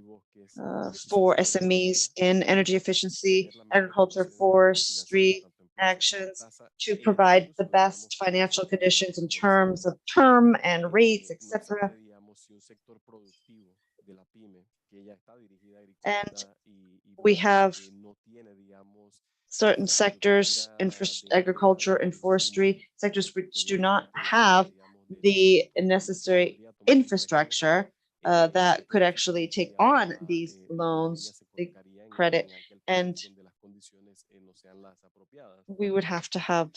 for SMEs in energy efficiency, agriculture, forestry actions to provide the best financial conditions in terms of term and rates, etc. And we have certain sectors, agriculture and forestry sectors, which do not have the necessary infrastructure that could actually take on these loans, the credit, and we would have to have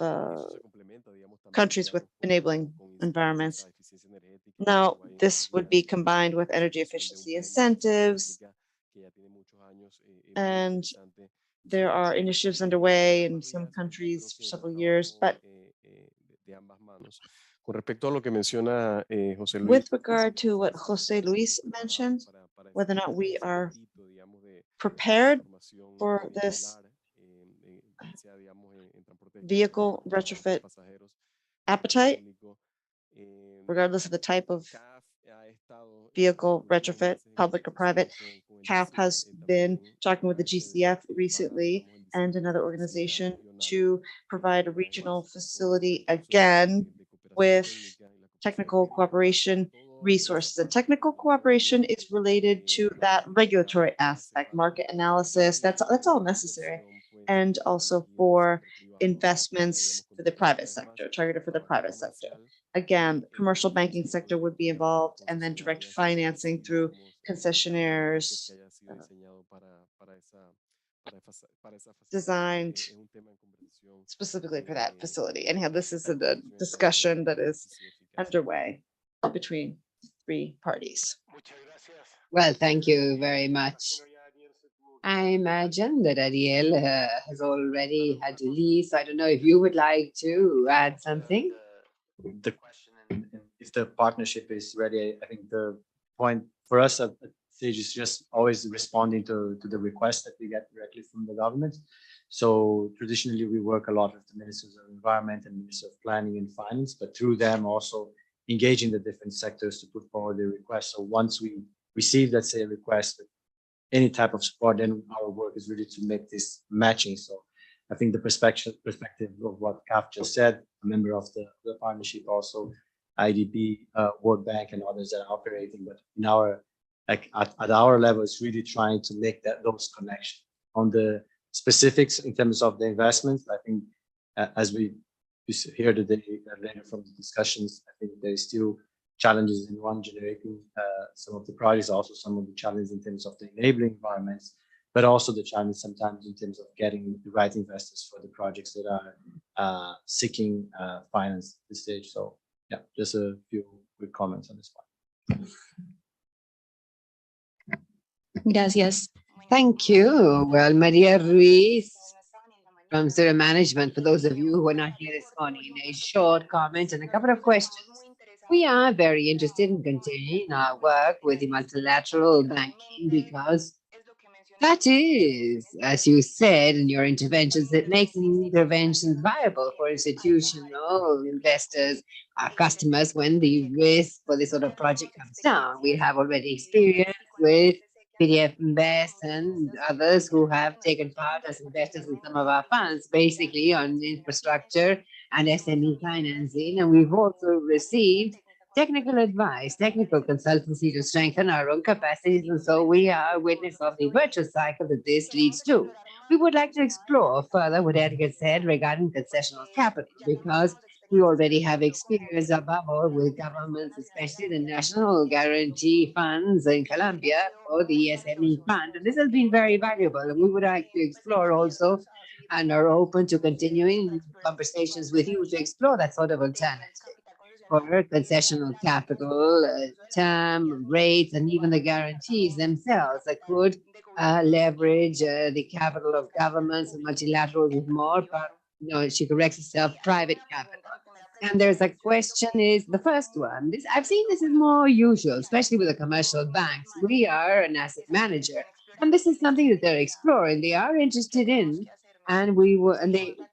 countries with enabling environments. Now, this would be combined with energy efficiency incentives, and there are initiatives underway in some countries for several years, but with regard to what Jose Luis mentioned, whether or not we are prepared for this vehicle retrofit appetite, regardless of the type of vehicle retrofit, public or private, CAF has been talking with the GCF recently and another organization to provide a regional facility again with technical cooperation resources. And technical cooperation is related to that regulatory aspect, market analysis, that's all necessary. And also for investments for the private sector, targeted for the private sector. Again, the commercial banking sector would be involved, and then direct financing through concessionaires designed specifically for that facility. Anyhow, this is a discussion that is underway between 3 parties. Well, thank you very much. I imagine that Ariel has already had to leave, so I don't know if you would like to add something. The question in if the partnership is ready, I think the point for us at Sage is just always responding to the requests that we get directly from the government. So traditionally, we work a lot with the ministers of environment and minister of planning and finance, but through them also engaging the different sectors to put forward their requests. So once we receive, let's say, a request with any type of support, then our work is really to make this matching. So I think the perspective of what CAF just said, a member of the partnership, also IDB, World Bank, and others that are operating, but in our at our level, it's really trying to make those connections. On the specifics in terms of the investments, I think as we hear today later from the discussions, I think there is still challenges in generating some of the projects, also some of the challenges in terms of the enabling environments, but also the challenge sometimes in terms of getting the right investors for the projects that are seeking finance at this stage. So yeah, just a few quick comments on this one. Gracias. Thank you. Well, Maria Ruiz from Zero Management, for those of you who are not here this morning, a short comment and a couple of questions. We are very interested in continuing our work with the multilateral banking because that is, as you said in your interventions, that makes interventions viable for institutional investors, our customers, when the risk for this sort of project comes down. We have already experience with PDF Invest and others who have taken part as investors in some of our funds, basically on infrastructure and SME financing. And we've also received technical advice, technical consultancy to strengthen our own capacities. And so we are witness of the virtuous cycle that this leads to. We would like to explore further what Edgar said regarding concessional capital, because we already have experience above all with governments, especially the National Guarantee Funds in Colombia or the SME Fund. And this has been very valuable. And we would like to explore also and are open to continuing conversations with you to explore that sort of alternative for concessional capital, term rates, and even the guarantees themselves that could leverage the capital of governments and multilaterals with more, but she corrects herself, private capital. And there's a question is the first one. I've seen this is more usual, especially with the commercial banks. We are an asset manager, and this is something that they're exploring. They are interested in, and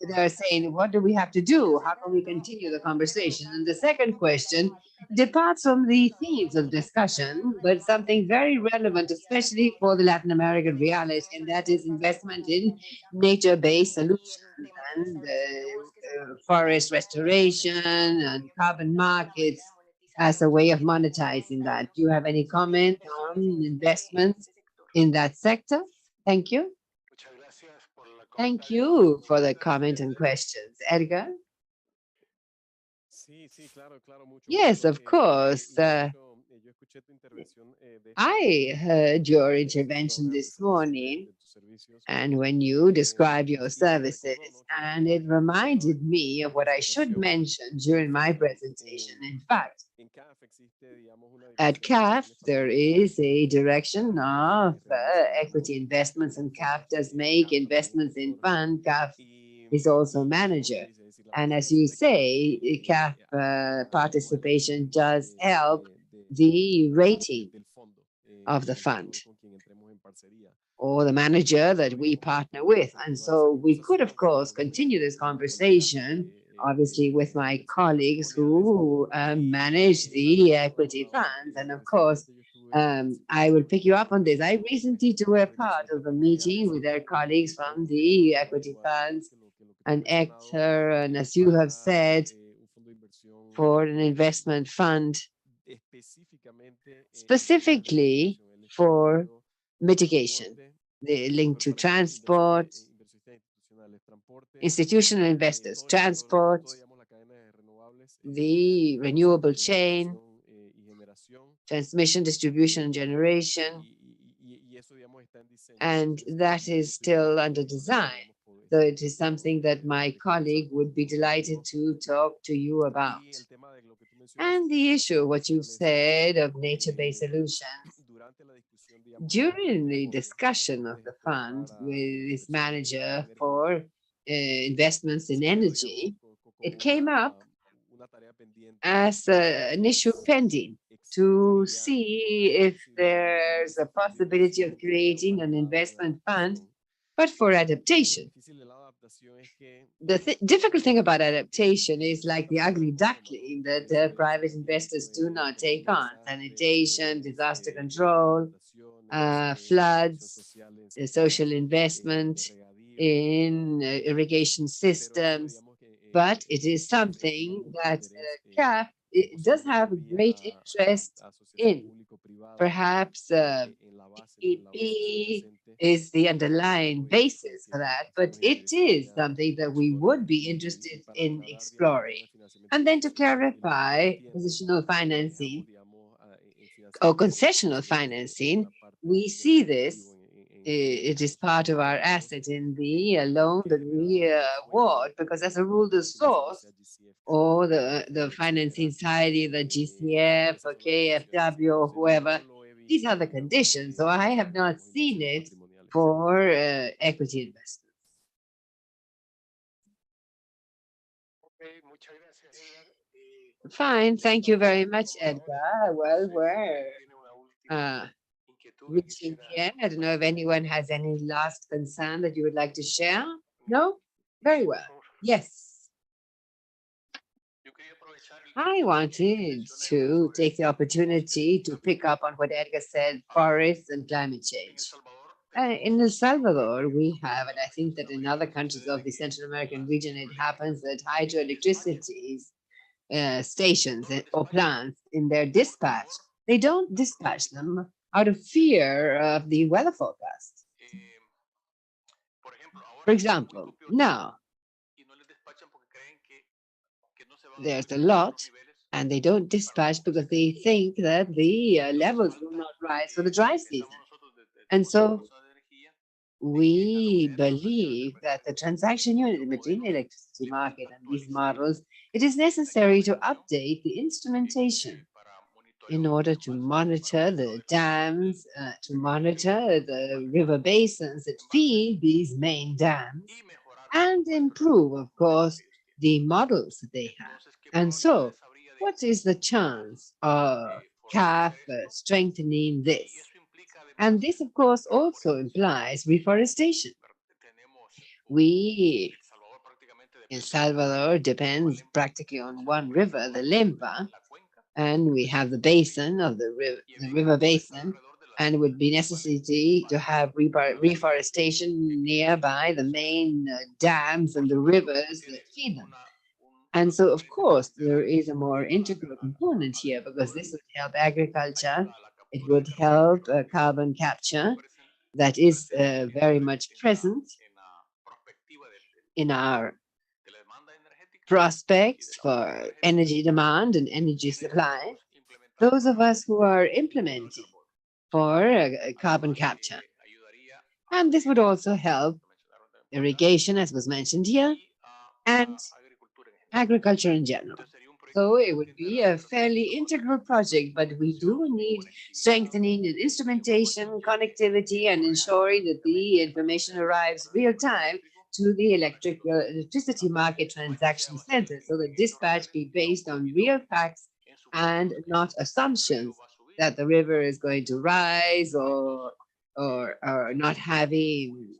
they're saying, what do we have to do? How can we continue the conversation? And the second question departs from the themes of discussion, but something very relevant, especially for the Latin American reality, and that is investment in nature-based solutions and forest restoration and carbon markets as a way of monetizing that. Do you have any comment on investments in that sector? Thank you. Thank you for the comment and questions. Edgar? Yes, of course. I heard your intervention this morning, and when you described your services, and it reminded me of what I should mention during my presentation. In fact, at CAF, there is a direction of equity investments, and CAF does make investments in fund. CAF is also a manager. And as you say, CAF participation does help the rating of the fund or the manager that we partner with. And so we could, of course, continue this conversation, obviously, with my colleagues who manage the equity funds. And of course, I will pick you up on this. I recently took a part of a meeting with their colleagues from the equity funds and Hector, and as you have said, for an investment fund, specifically for mitigation, the link to transport, institutional investors, transport, the renewable chain, transmission, distribution, and generation, and that is still under design. So it is something that my colleague would be delighted to talk to you about. And the issue, what you said of nature-based solutions, during the discussion of the fund with this manager for investments in energy, it came up as an issue pending to see if there's a possibility of creating an investment fund, but for adaptation. The difficult thing about adaptation is like the ugly duckling that private investors do not take on: sanitation, disaster control, floods, social investment in irrigation systems. But it is something that CAF does have a great interest in. Perhaps PPP is the underlying basis for that, but it is something that we would be interested in exploring. And then to clarify positional financing or concessional financing, we see this. It is part of our asset in the loan that we award, because as a rule, the source or the financing society, the GCF or KfW or whoever, these are the conditions. So I have not seen it for equity investments. Fine, thank you very much, Edgar. Well, we're reaching the end. I don't know if anyone has any last concern that you would like to share. No? Very well. Yes. I wanted to take the opportunity to pick up on what Edgar said, forests and climate change. In El Salvador, we have, and I think that in other countries of the Central American region, it happens that hydroelectricity stations or plants in their dispatch, they don't dispatch them out of fear of the weather forecast. For example, now there's a lot, and they don't dispatch because they think that the levels will not rise for the dry season. And so we believe that the transaction unit between the electricity market and these models, it is necessary to update the instrumentation in order to monitor the dams, to monitor the river basins that feed these main dams, and improve, of course, the models that they have. And so, what is the chance of CAF strengthening this? And this, of course, also implies reforestation. El Salvador depends practically on one river, the Lempa, and we have the basin of the river basin, and it would be necessary to have reforestation nearby the main dams and the rivers that feed them. And so, of course, there is a more integral component here, because this would help agriculture. It would help carbon capture that is very much present in our prospects for energy demand and energy supply. Those of us who are implementing for carbon capture. And this would also help irrigation, as was mentioned here, and agriculture in general. So it would be a fairly integral project, but we do need strengthening in instrumentation, connectivity, and ensuring that the information arrives real time to the electricity market transaction center, so that dispatch be based on real facts and not assumptions that the river is going to rise or not having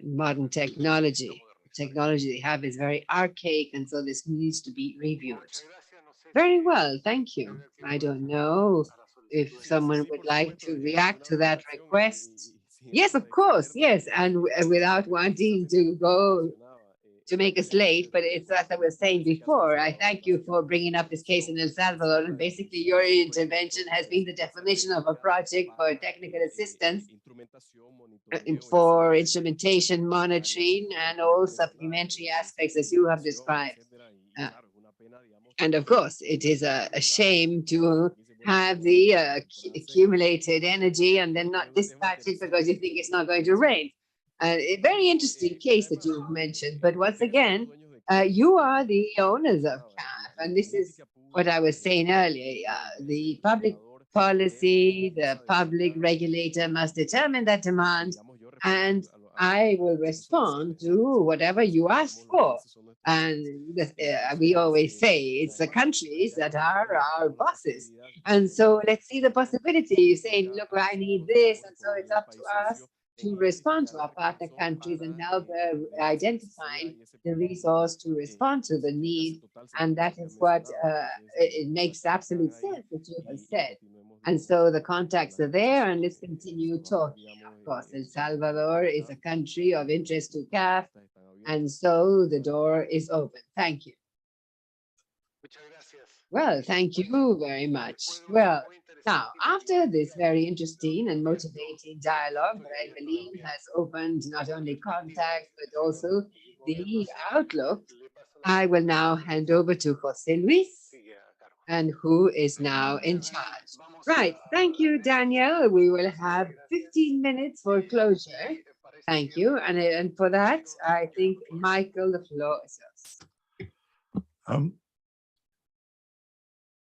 modern technology. The technology they have is very archaic, and so this needs to be reviewed. Very well, thank you. I don't know if someone would like to react to that request. Yes, of course, yes, and without wanting to go to make us late, but it's as I was saying before, I thank you for bringing up this case in El Salvador, and basically your intervention has been the definition of a project for technical assistance, for instrumentation monitoring, and all supplementary aspects as you have described. And of course, it is a shame to have the accumulated energy and then not dispatch it because you think it's not going to rain. A very interesting case that you've mentioned, but once again, you are the owners of CAF, and this is what I was saying earlier. The public policy, the public regulator must determine that demand, and I will respond to whatever you ask for. And we always say it's the countries that are our bosses. And so let's see the possibility. You're saying, look, I need this. And so it's up to us to respond to our partner countries and help identifying the resource to respond to the need. And that is what it makes absolute sense that you have said. And so the contacts are there, and let's continue talking. Of course, El Salvador is a country of interest to CAF, and so the door is open. Thank you. Well, thank you very much. Well, now, after this very interesting and motivating dialogue that I believe has opened not only contact, but also the outlook, I will now hand over to José Luis, and who is now in charge. Right, thank you, Daniel. We will have 15 minutes for closure. Thank you, and for that, I think, Michael, the floor is yours.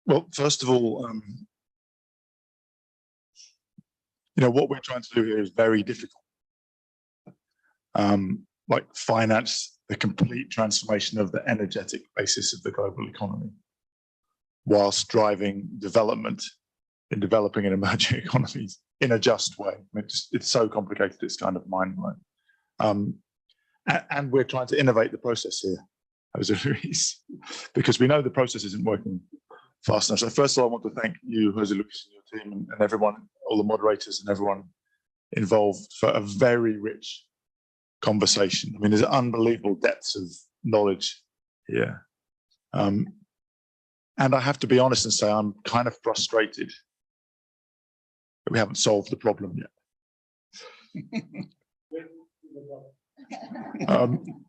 Well, first of all, what we're trying to do here is very difficult. Like finance the complete transformation of the energetic basis of the global economy, whilst driving development in developing and emerging economies in a just way. I mean, it's so complicated, it's kind of mind-blowing. And we're trying to innovate the process here, Jose Luis, because we know the process isn't working fast enough. So first of all, I want to thank you, Jose Luis, and your team, and everyone, all the moderators and everyone involved for a very rich conversation. I mean, there's unbelievable depths of knowledge here. And I have to be honest and say I'm kind of frustrated that we haven't solved the problem yet.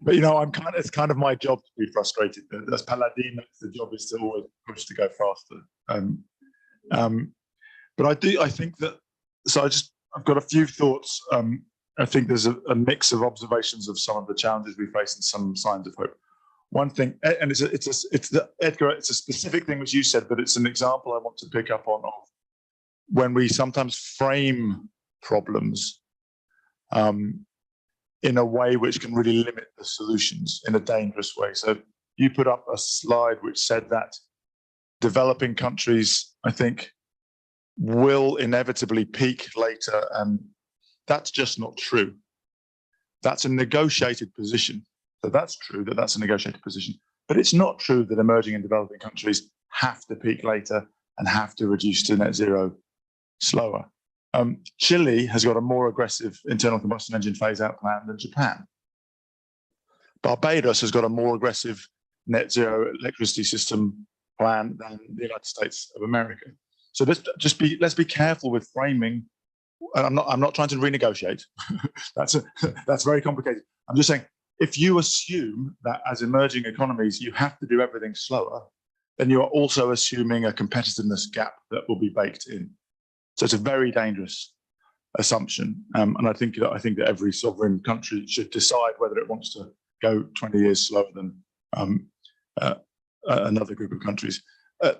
But it's kind of my job to be frustrated. As Paladin, the job is to always push to go faster. But I think that, so I've got a few thoughts. I think there's a mix of observations of some of the challenges we face and some signs of hope. One thing, and Edgar, it's a specific thing which you said, but it's an example I want to pick up on of when we sometimes frame problems in a way which can really limit the solutions in a dangerous way. So you put up a slide which said that developing countries, I think, will inevitably peak later, and that's just not true. That's a negotiated position. So that's true that that's a negotiated position, but it's not true that emerging and developing countries have to peak later and have to reduce to net zero slower. Chile has got a more aggressive internal combustion engine phase out plan than Japan. Barbados has got a more aggressive net zero electricity system plan than the United States of America. So let's be careful with framing. I'm not trying to renegotiate. That's very complicated. I'm just saying, if you assume that as emerging economies you have to do everything slower, then you are also assuming a competitiveness gap that will be baked in. So it's a very dangerous assumption, and I think that every sovereign country should decide whether it wants to go 20 years slower than another group of countries.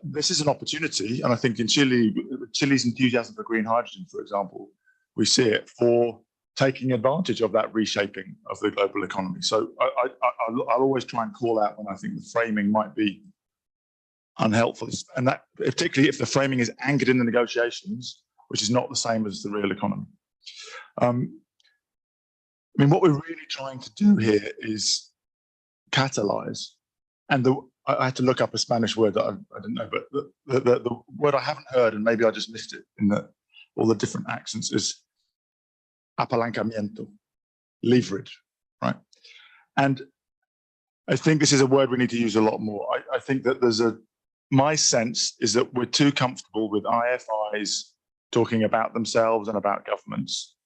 This is an opportunity, and I think in Chile's enthusiasm for green hydrogen, for example, we see it for taking advantage of that reshaping of the global economy. So I'll always try and call out when I think the framing might be unhelpful, and that particularly if the framing is anchored in the negotiations, which is not the same as the real economy. I mean, what we're really trying to do here is catalyze, and I had to look up a Spanish word that I didn't know, but the word I haven't heard, and maybe I just missed it in all the different accents, is apalancamiento, leverage, right? And I think this is a word we need to use a lot more. I think that my sense is that we're too comfortable with IFIs talking about themselves and about governments,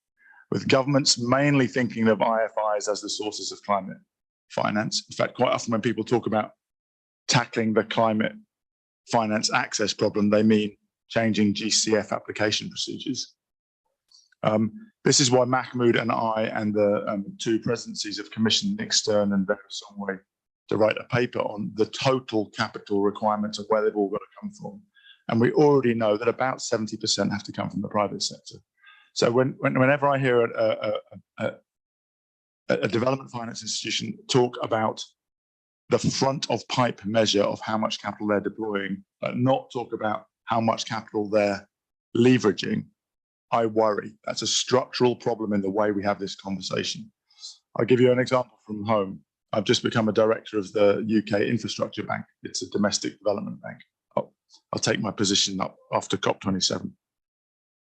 with governments mainly thinking of IFIs as the sources of climate finance. In fact, quite often when people talk about tackling the climate finance access problem, they mean changing GCF application procedures. This is why Mahmoud and I and the two presidencies have commissioned Nick Stern and Vera Songway to write a paper on the total capital requirements of where they've all got to come from. And we already know that about 70% have to come from the private sector. So whenever I hear a development finance institution talk about the front of pipe measure of how much capital they're deploying, but not talk about how much capital they're leveraging, I worry. That's a structural problem in the way we have this conversation. I'll give you an example from home. I've just become a director of the UK Infrastructure Bank. It's a domestic development bank. I'll take my position up after COP27.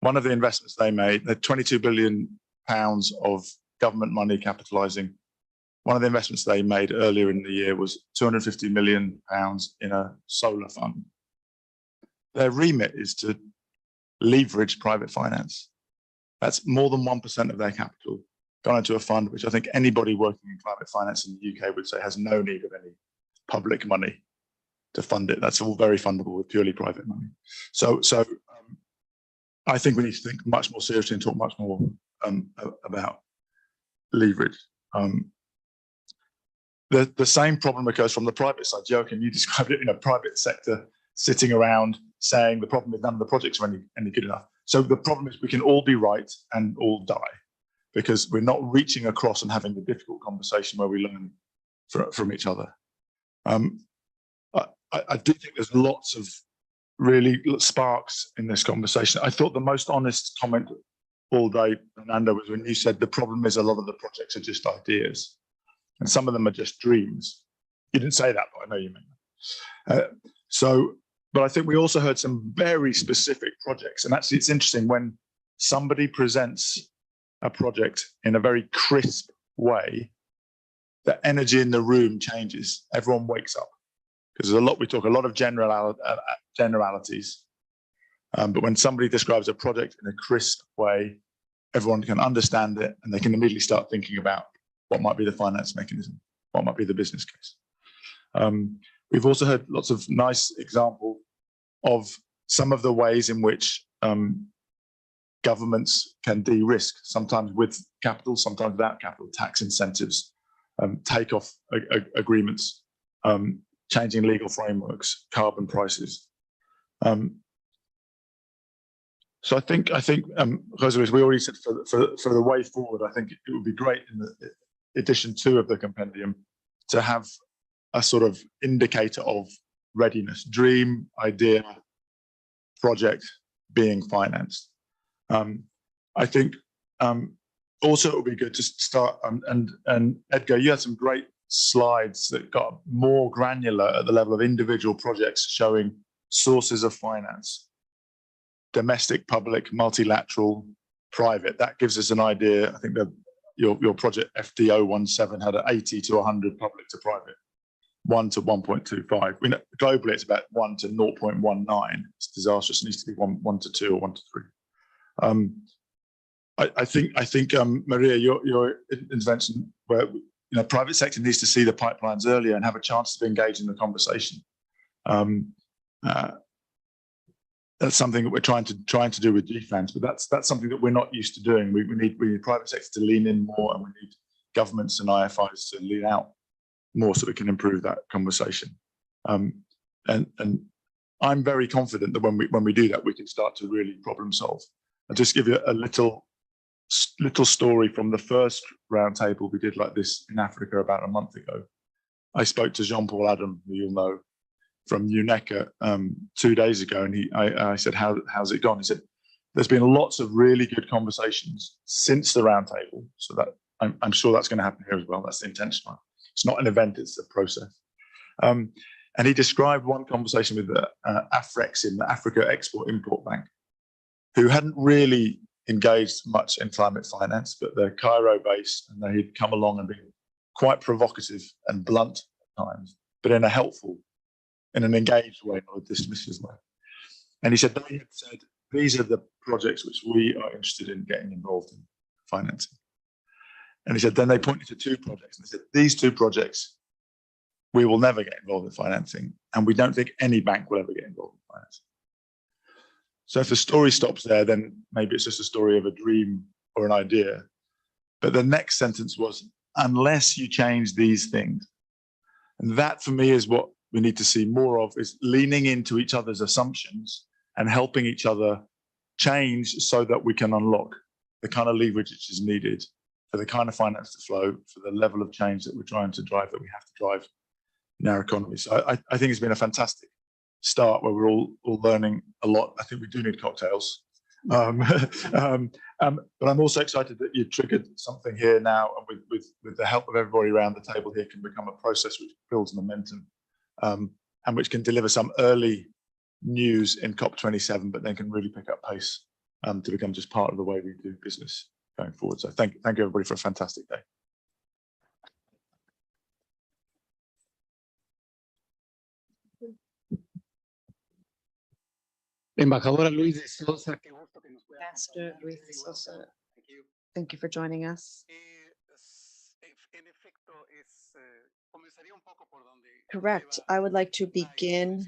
One of the investments they made, they're 22 billion pounds of government money capitalizing. One of the investments they made earlier in the year was 250 million pounds in a solar fund. Their remit is to leverage private finance. That's more than 1% of their capital gone into a fund, which I think anybody working in climate finance in the UK would say has no need of any public money to fund it. That's all very fundable with purely private money. So I think we need to think much more seriously and talk much more about leverage. The same problem occurs from the private side. Joachim, you described it in a private sector sitting around saying the problem is none of the projects are any good enough. So the problem is we can all be right and all die because we're not reaching across and having the difficult conversation where we learn from each other. I do think there's lots of really sparks in this conversation. I thought the most honest comment all day, Fernando, was when you said the problem is a lot of the projects are just ideas and some of them are just dreams. You didn't say that, but I know you meant that. But I think we also heard some very specific projects. And actually, it's interesting when somebody presents a project in a very crisp way, the energy in the room changes. Everyone wakes up because there's a lot, we talk a lot of generalities. But when somebody describes a project in a crisp way, everyone can understand it and they can immediately start thinking about what might be the finance mechanism, what might be the business case. We've also heard lots of nice examples of some of the ways in which governments can de-risk, sometimes with capital, sometimes without capital, tax incentives, take-off agreements, changing legal frameworks, carbon prices. So I think, Jose Luis, we already said for the way forward, I think it would be great in the edition 2 of the compendium to have a sort of indicator of readiness, dream, idea, project being financed. I think also it would be good to start, and Edgar, you had some great slides that got more granular at the level of individual projects showing sources of finance, domestic, public, multilateral, private. That gives us an idea. I think that your project FD017 had an 80 to 100 public to private, 1 to 1.25. We know, globally, it's about 1 to 0.19. It's disastrous. It needs to be 1 to 2 or 1 to 3. I think Maria, your intervention, where private sector needs to see the pipelines earlier and have a chance to engage in the conversation. That's something that we're trying to do with GFANs, but that's something that we're not used to doing. We need private sector to lean in more, and we need governments and IFIs to lean out more so we can improve that conversation. And I'm very confident that when we do that, we can start to really problem solve. I'll just give you a little story from the first roundtable we did like this in Africa about a month ago. I spoke to Jean-Paul Adam, who you'll know, from UNECA 2 days ago, and I said, how's it gone? He said, there's been lots of really good conversations since the roundtable, so that I'm sure that's going to happen here as well. That's the intention. It's not an event, it's a process. And he described one conversation with the Afrexim, the Africa Export-Import Bank, who hadn't really engaged much in climate finance, but they're Cairo-based, and they'd come along and been quite provocative and blunt at times, but in a helpful, in an engaged way, not a dismissive way. And he said, they had said, these are the projects which we are interested in getting involved in financing. And he said, then they pointed to 2 projects, and they said, these 2 projects, we will never get involved in financing, and we don't think any bank will ever get involved in financing. So if the story stops there, then maybe it's just a story of a dream or an idea. But the next sentence was, unless you change these things. And that for me is what we need to see more of, is leaning into each other's assumptions and helping each other change so that we can unlock the kind of leverage which is needed for the kind of finance to flow, for the level of change that we're trying to drive, that we have to drive in our economy. So I think it's been a fantastic start where we're all learning a lot. I think we do need cocktails. But I'm also excited that you triggered something here now, and with the help of everybody around the table here, can become a process which builds momentum, and which can deliver some early news in COP27, but then can really pick up pace to become just part of the way we do business going forward. So thank you everybody for a fantastic day. Embajadora Luis de Sosa, qué gusto que nos pueda Ambassador Luis de Sosa, thank you for joining us. Correct. I would like to begin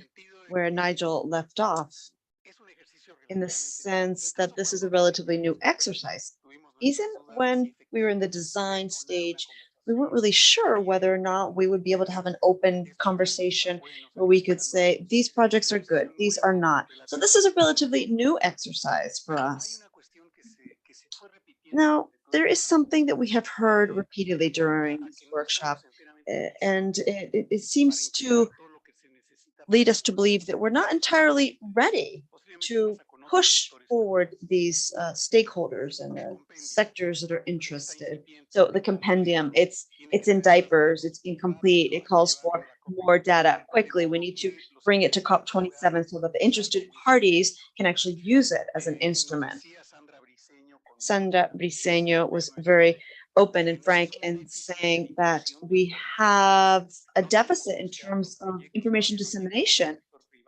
where Nigel left off, in the sense that this is a relatively new exercise. Even when we were in the design stage, we weren't really sure whether or not we would be able to have an open conversation where we could say, these projects are good, these are not. So this is a relatively new exercise for us. Now, there is something that we have heard repeatedly during this workshop, and it seems to lead us to believe that we're not entirely ready to push forward these stakeholders and the sectors that are interested. So the compendium, it's in diapers, it's incomplete, it calls for more data quickly. We need to bring it to COP27 so that the interested parties can actually use it as an instrument. Sandra Briceño was very open and frank in saying that we have a deficit in terms of information dissemination.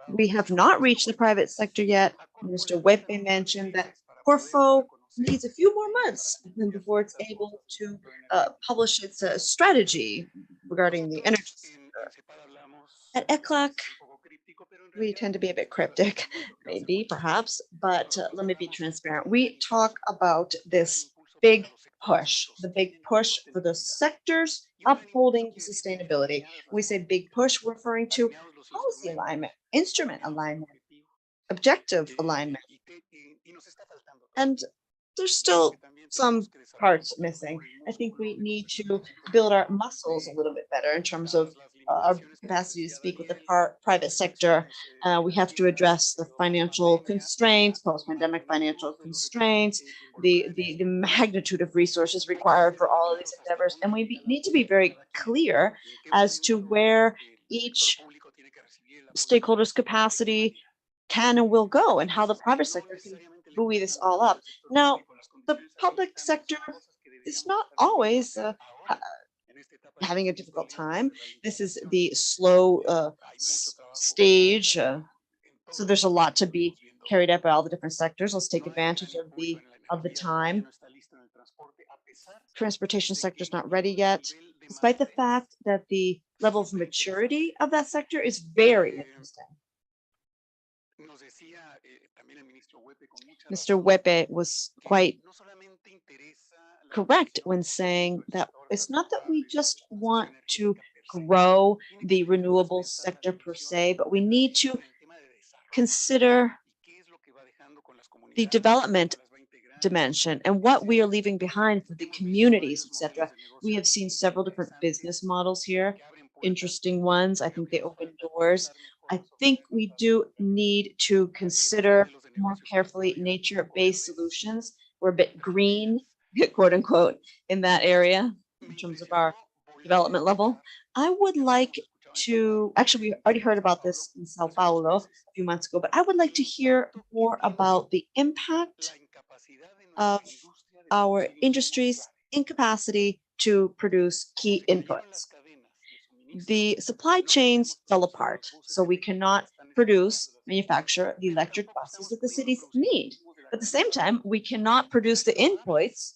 We have not reached the private sector yet. Mr. Wepe mentioned that Corfo needs a few more months before it's able to publish its strategy regarding the energy sector. At ECLAC, we tend to be a bit cryptic, maybe, perhaps, but let me be transparent. We talk about this big push, the big push for the sectors upholding sustainability. When we say big push, we're referring to policy alignment, instrument alignment, objective alignment. And there's still some parts missing. I think we need to build our muscles a little bit better in terms of our capacity to speak with the private sector. We have to address the financial constraints, post-pandemic financial constraints, the magnitude of resources required for all of these endeavors. And we need to be very clear as to where each stakeholder's capacity can and will go, and how the private sector can buoy this all up. Now, the public sector is not always having a difficult time. This is the slow stage, so there's a lot to be carried out by all the different sectors. Let's take advantage of the time. Transportation sector is not ready yet, despite the fact that the level of maturity of that sector is very interesting. Mr. Wepe was quite correct when saying that it's not that we just want to grow the renewable sector per se, but we need to consider the development dimension and what we are leaving behind for the communities, etc. We have seen several different business models here, interesting ones. I think they open doors. I think we do need to consider more carefully nature-based solutions. We're a bit green, quote unquote, in that area in terms of our development level. I would like to, actually, we already heard about this in Sao Paulo a few months ago, but I would like to hear more about the impact of our industry's incapacity to produce key inputs. The supply chains fell apart, so we cannot manufacture the electric buses that the cities need. At the same time, we cannot produce the inputs,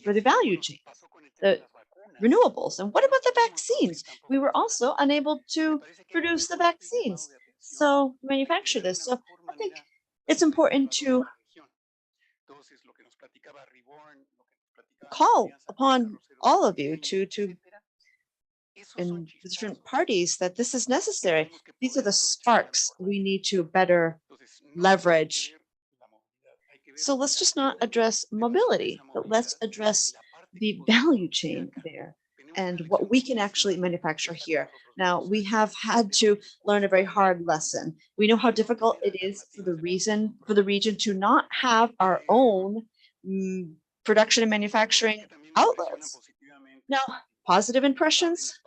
for the value chain, the renewables. And what about the vaccines? We were also unable to produce the vaccines, so manufacture this. So I think it's important to call upon all of you and different parties that this is necessary. These are the sparks we need to better leverage. So let's just not address mobility, but let's address the value chain there and what we can actually manufacture here. Now, we have had to learn a very hard lesson. We know how difficult it is for the region to not have our own production and manufacturing outlets. Now, positive impressions.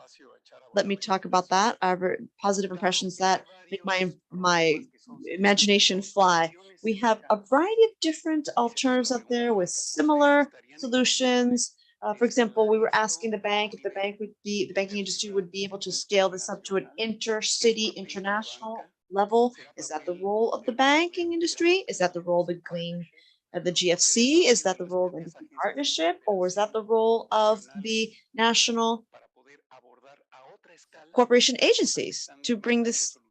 Let me talk about that. Positive impressions that make my imagination fly. We have a variety of different alternatives out there with similar solutions. For example, we were asking the bank if the banking industry would be able to scale this up to an intercity, international level. Is that the role of the banking industry? Is that the role of the GFC? Is that the role of the partnership? Or is that the role of the national corporation agencies to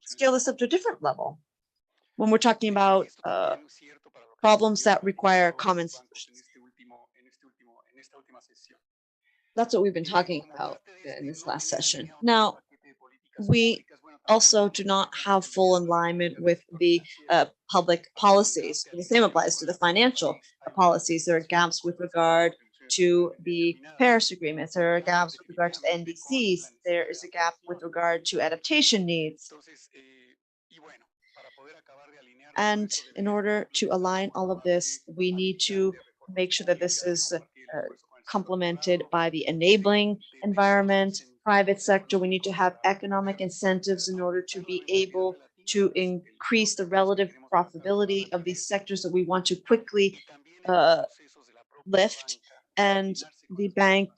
scale this up to a different level? When we're talking about problems that require common solutions. That's what we've been talking about in this last session. Now, we also do not have full alignment with the public policies. The same applies to the financial policies. There are gaps with regard to the Paris agreements. There are gaps with regard to the NDCs. There is a gap with regard to adaptation needs. And in order to align all of this, we need to make sure that this is complemented by the enabling environment, private sector. We need to have economic incentives in order to be able to increase the relative profitability of these sectors that we want to quickly lift. And the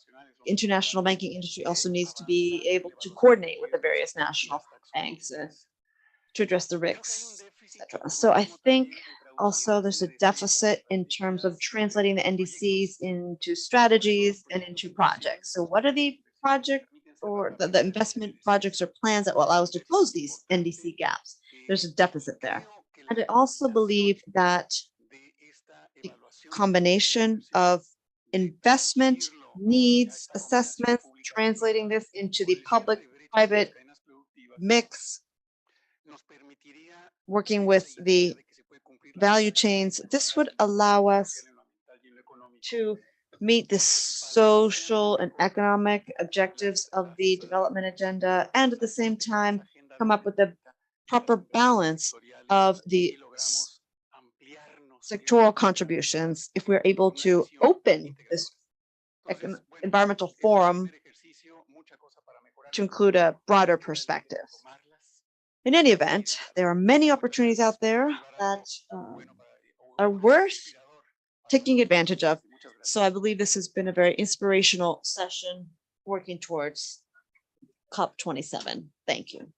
international banking industry also needs to be able to coordinate with the various national banks to address the risks, etc. So I think also there's a deficit in terms of translating the NDCs into strategies and into projects. So what are the project or the investment projects or plans that will allow us to close these NDC gaps? There's a deficit there. And I also believe that the combination of investment needs assessments, translating this into the public-private mix, working with the value chains, this would allow us to meet the social and economic objectives of the development agenda, and at the same time come up with the proper balance of the sectoral contributions if we're able to open this environmental forum to include a broader perspective. In any event, there are many opportunities out there that are worth taking advantage of. So I believe this has been a very inspirational session working towards COP27. Thank you.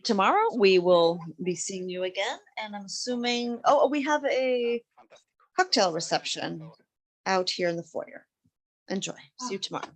Tomorrow we will be seeing you again, and I'm assuming, we have a cocktail reception out here in the foyer. Enjoy. See you tomorrow.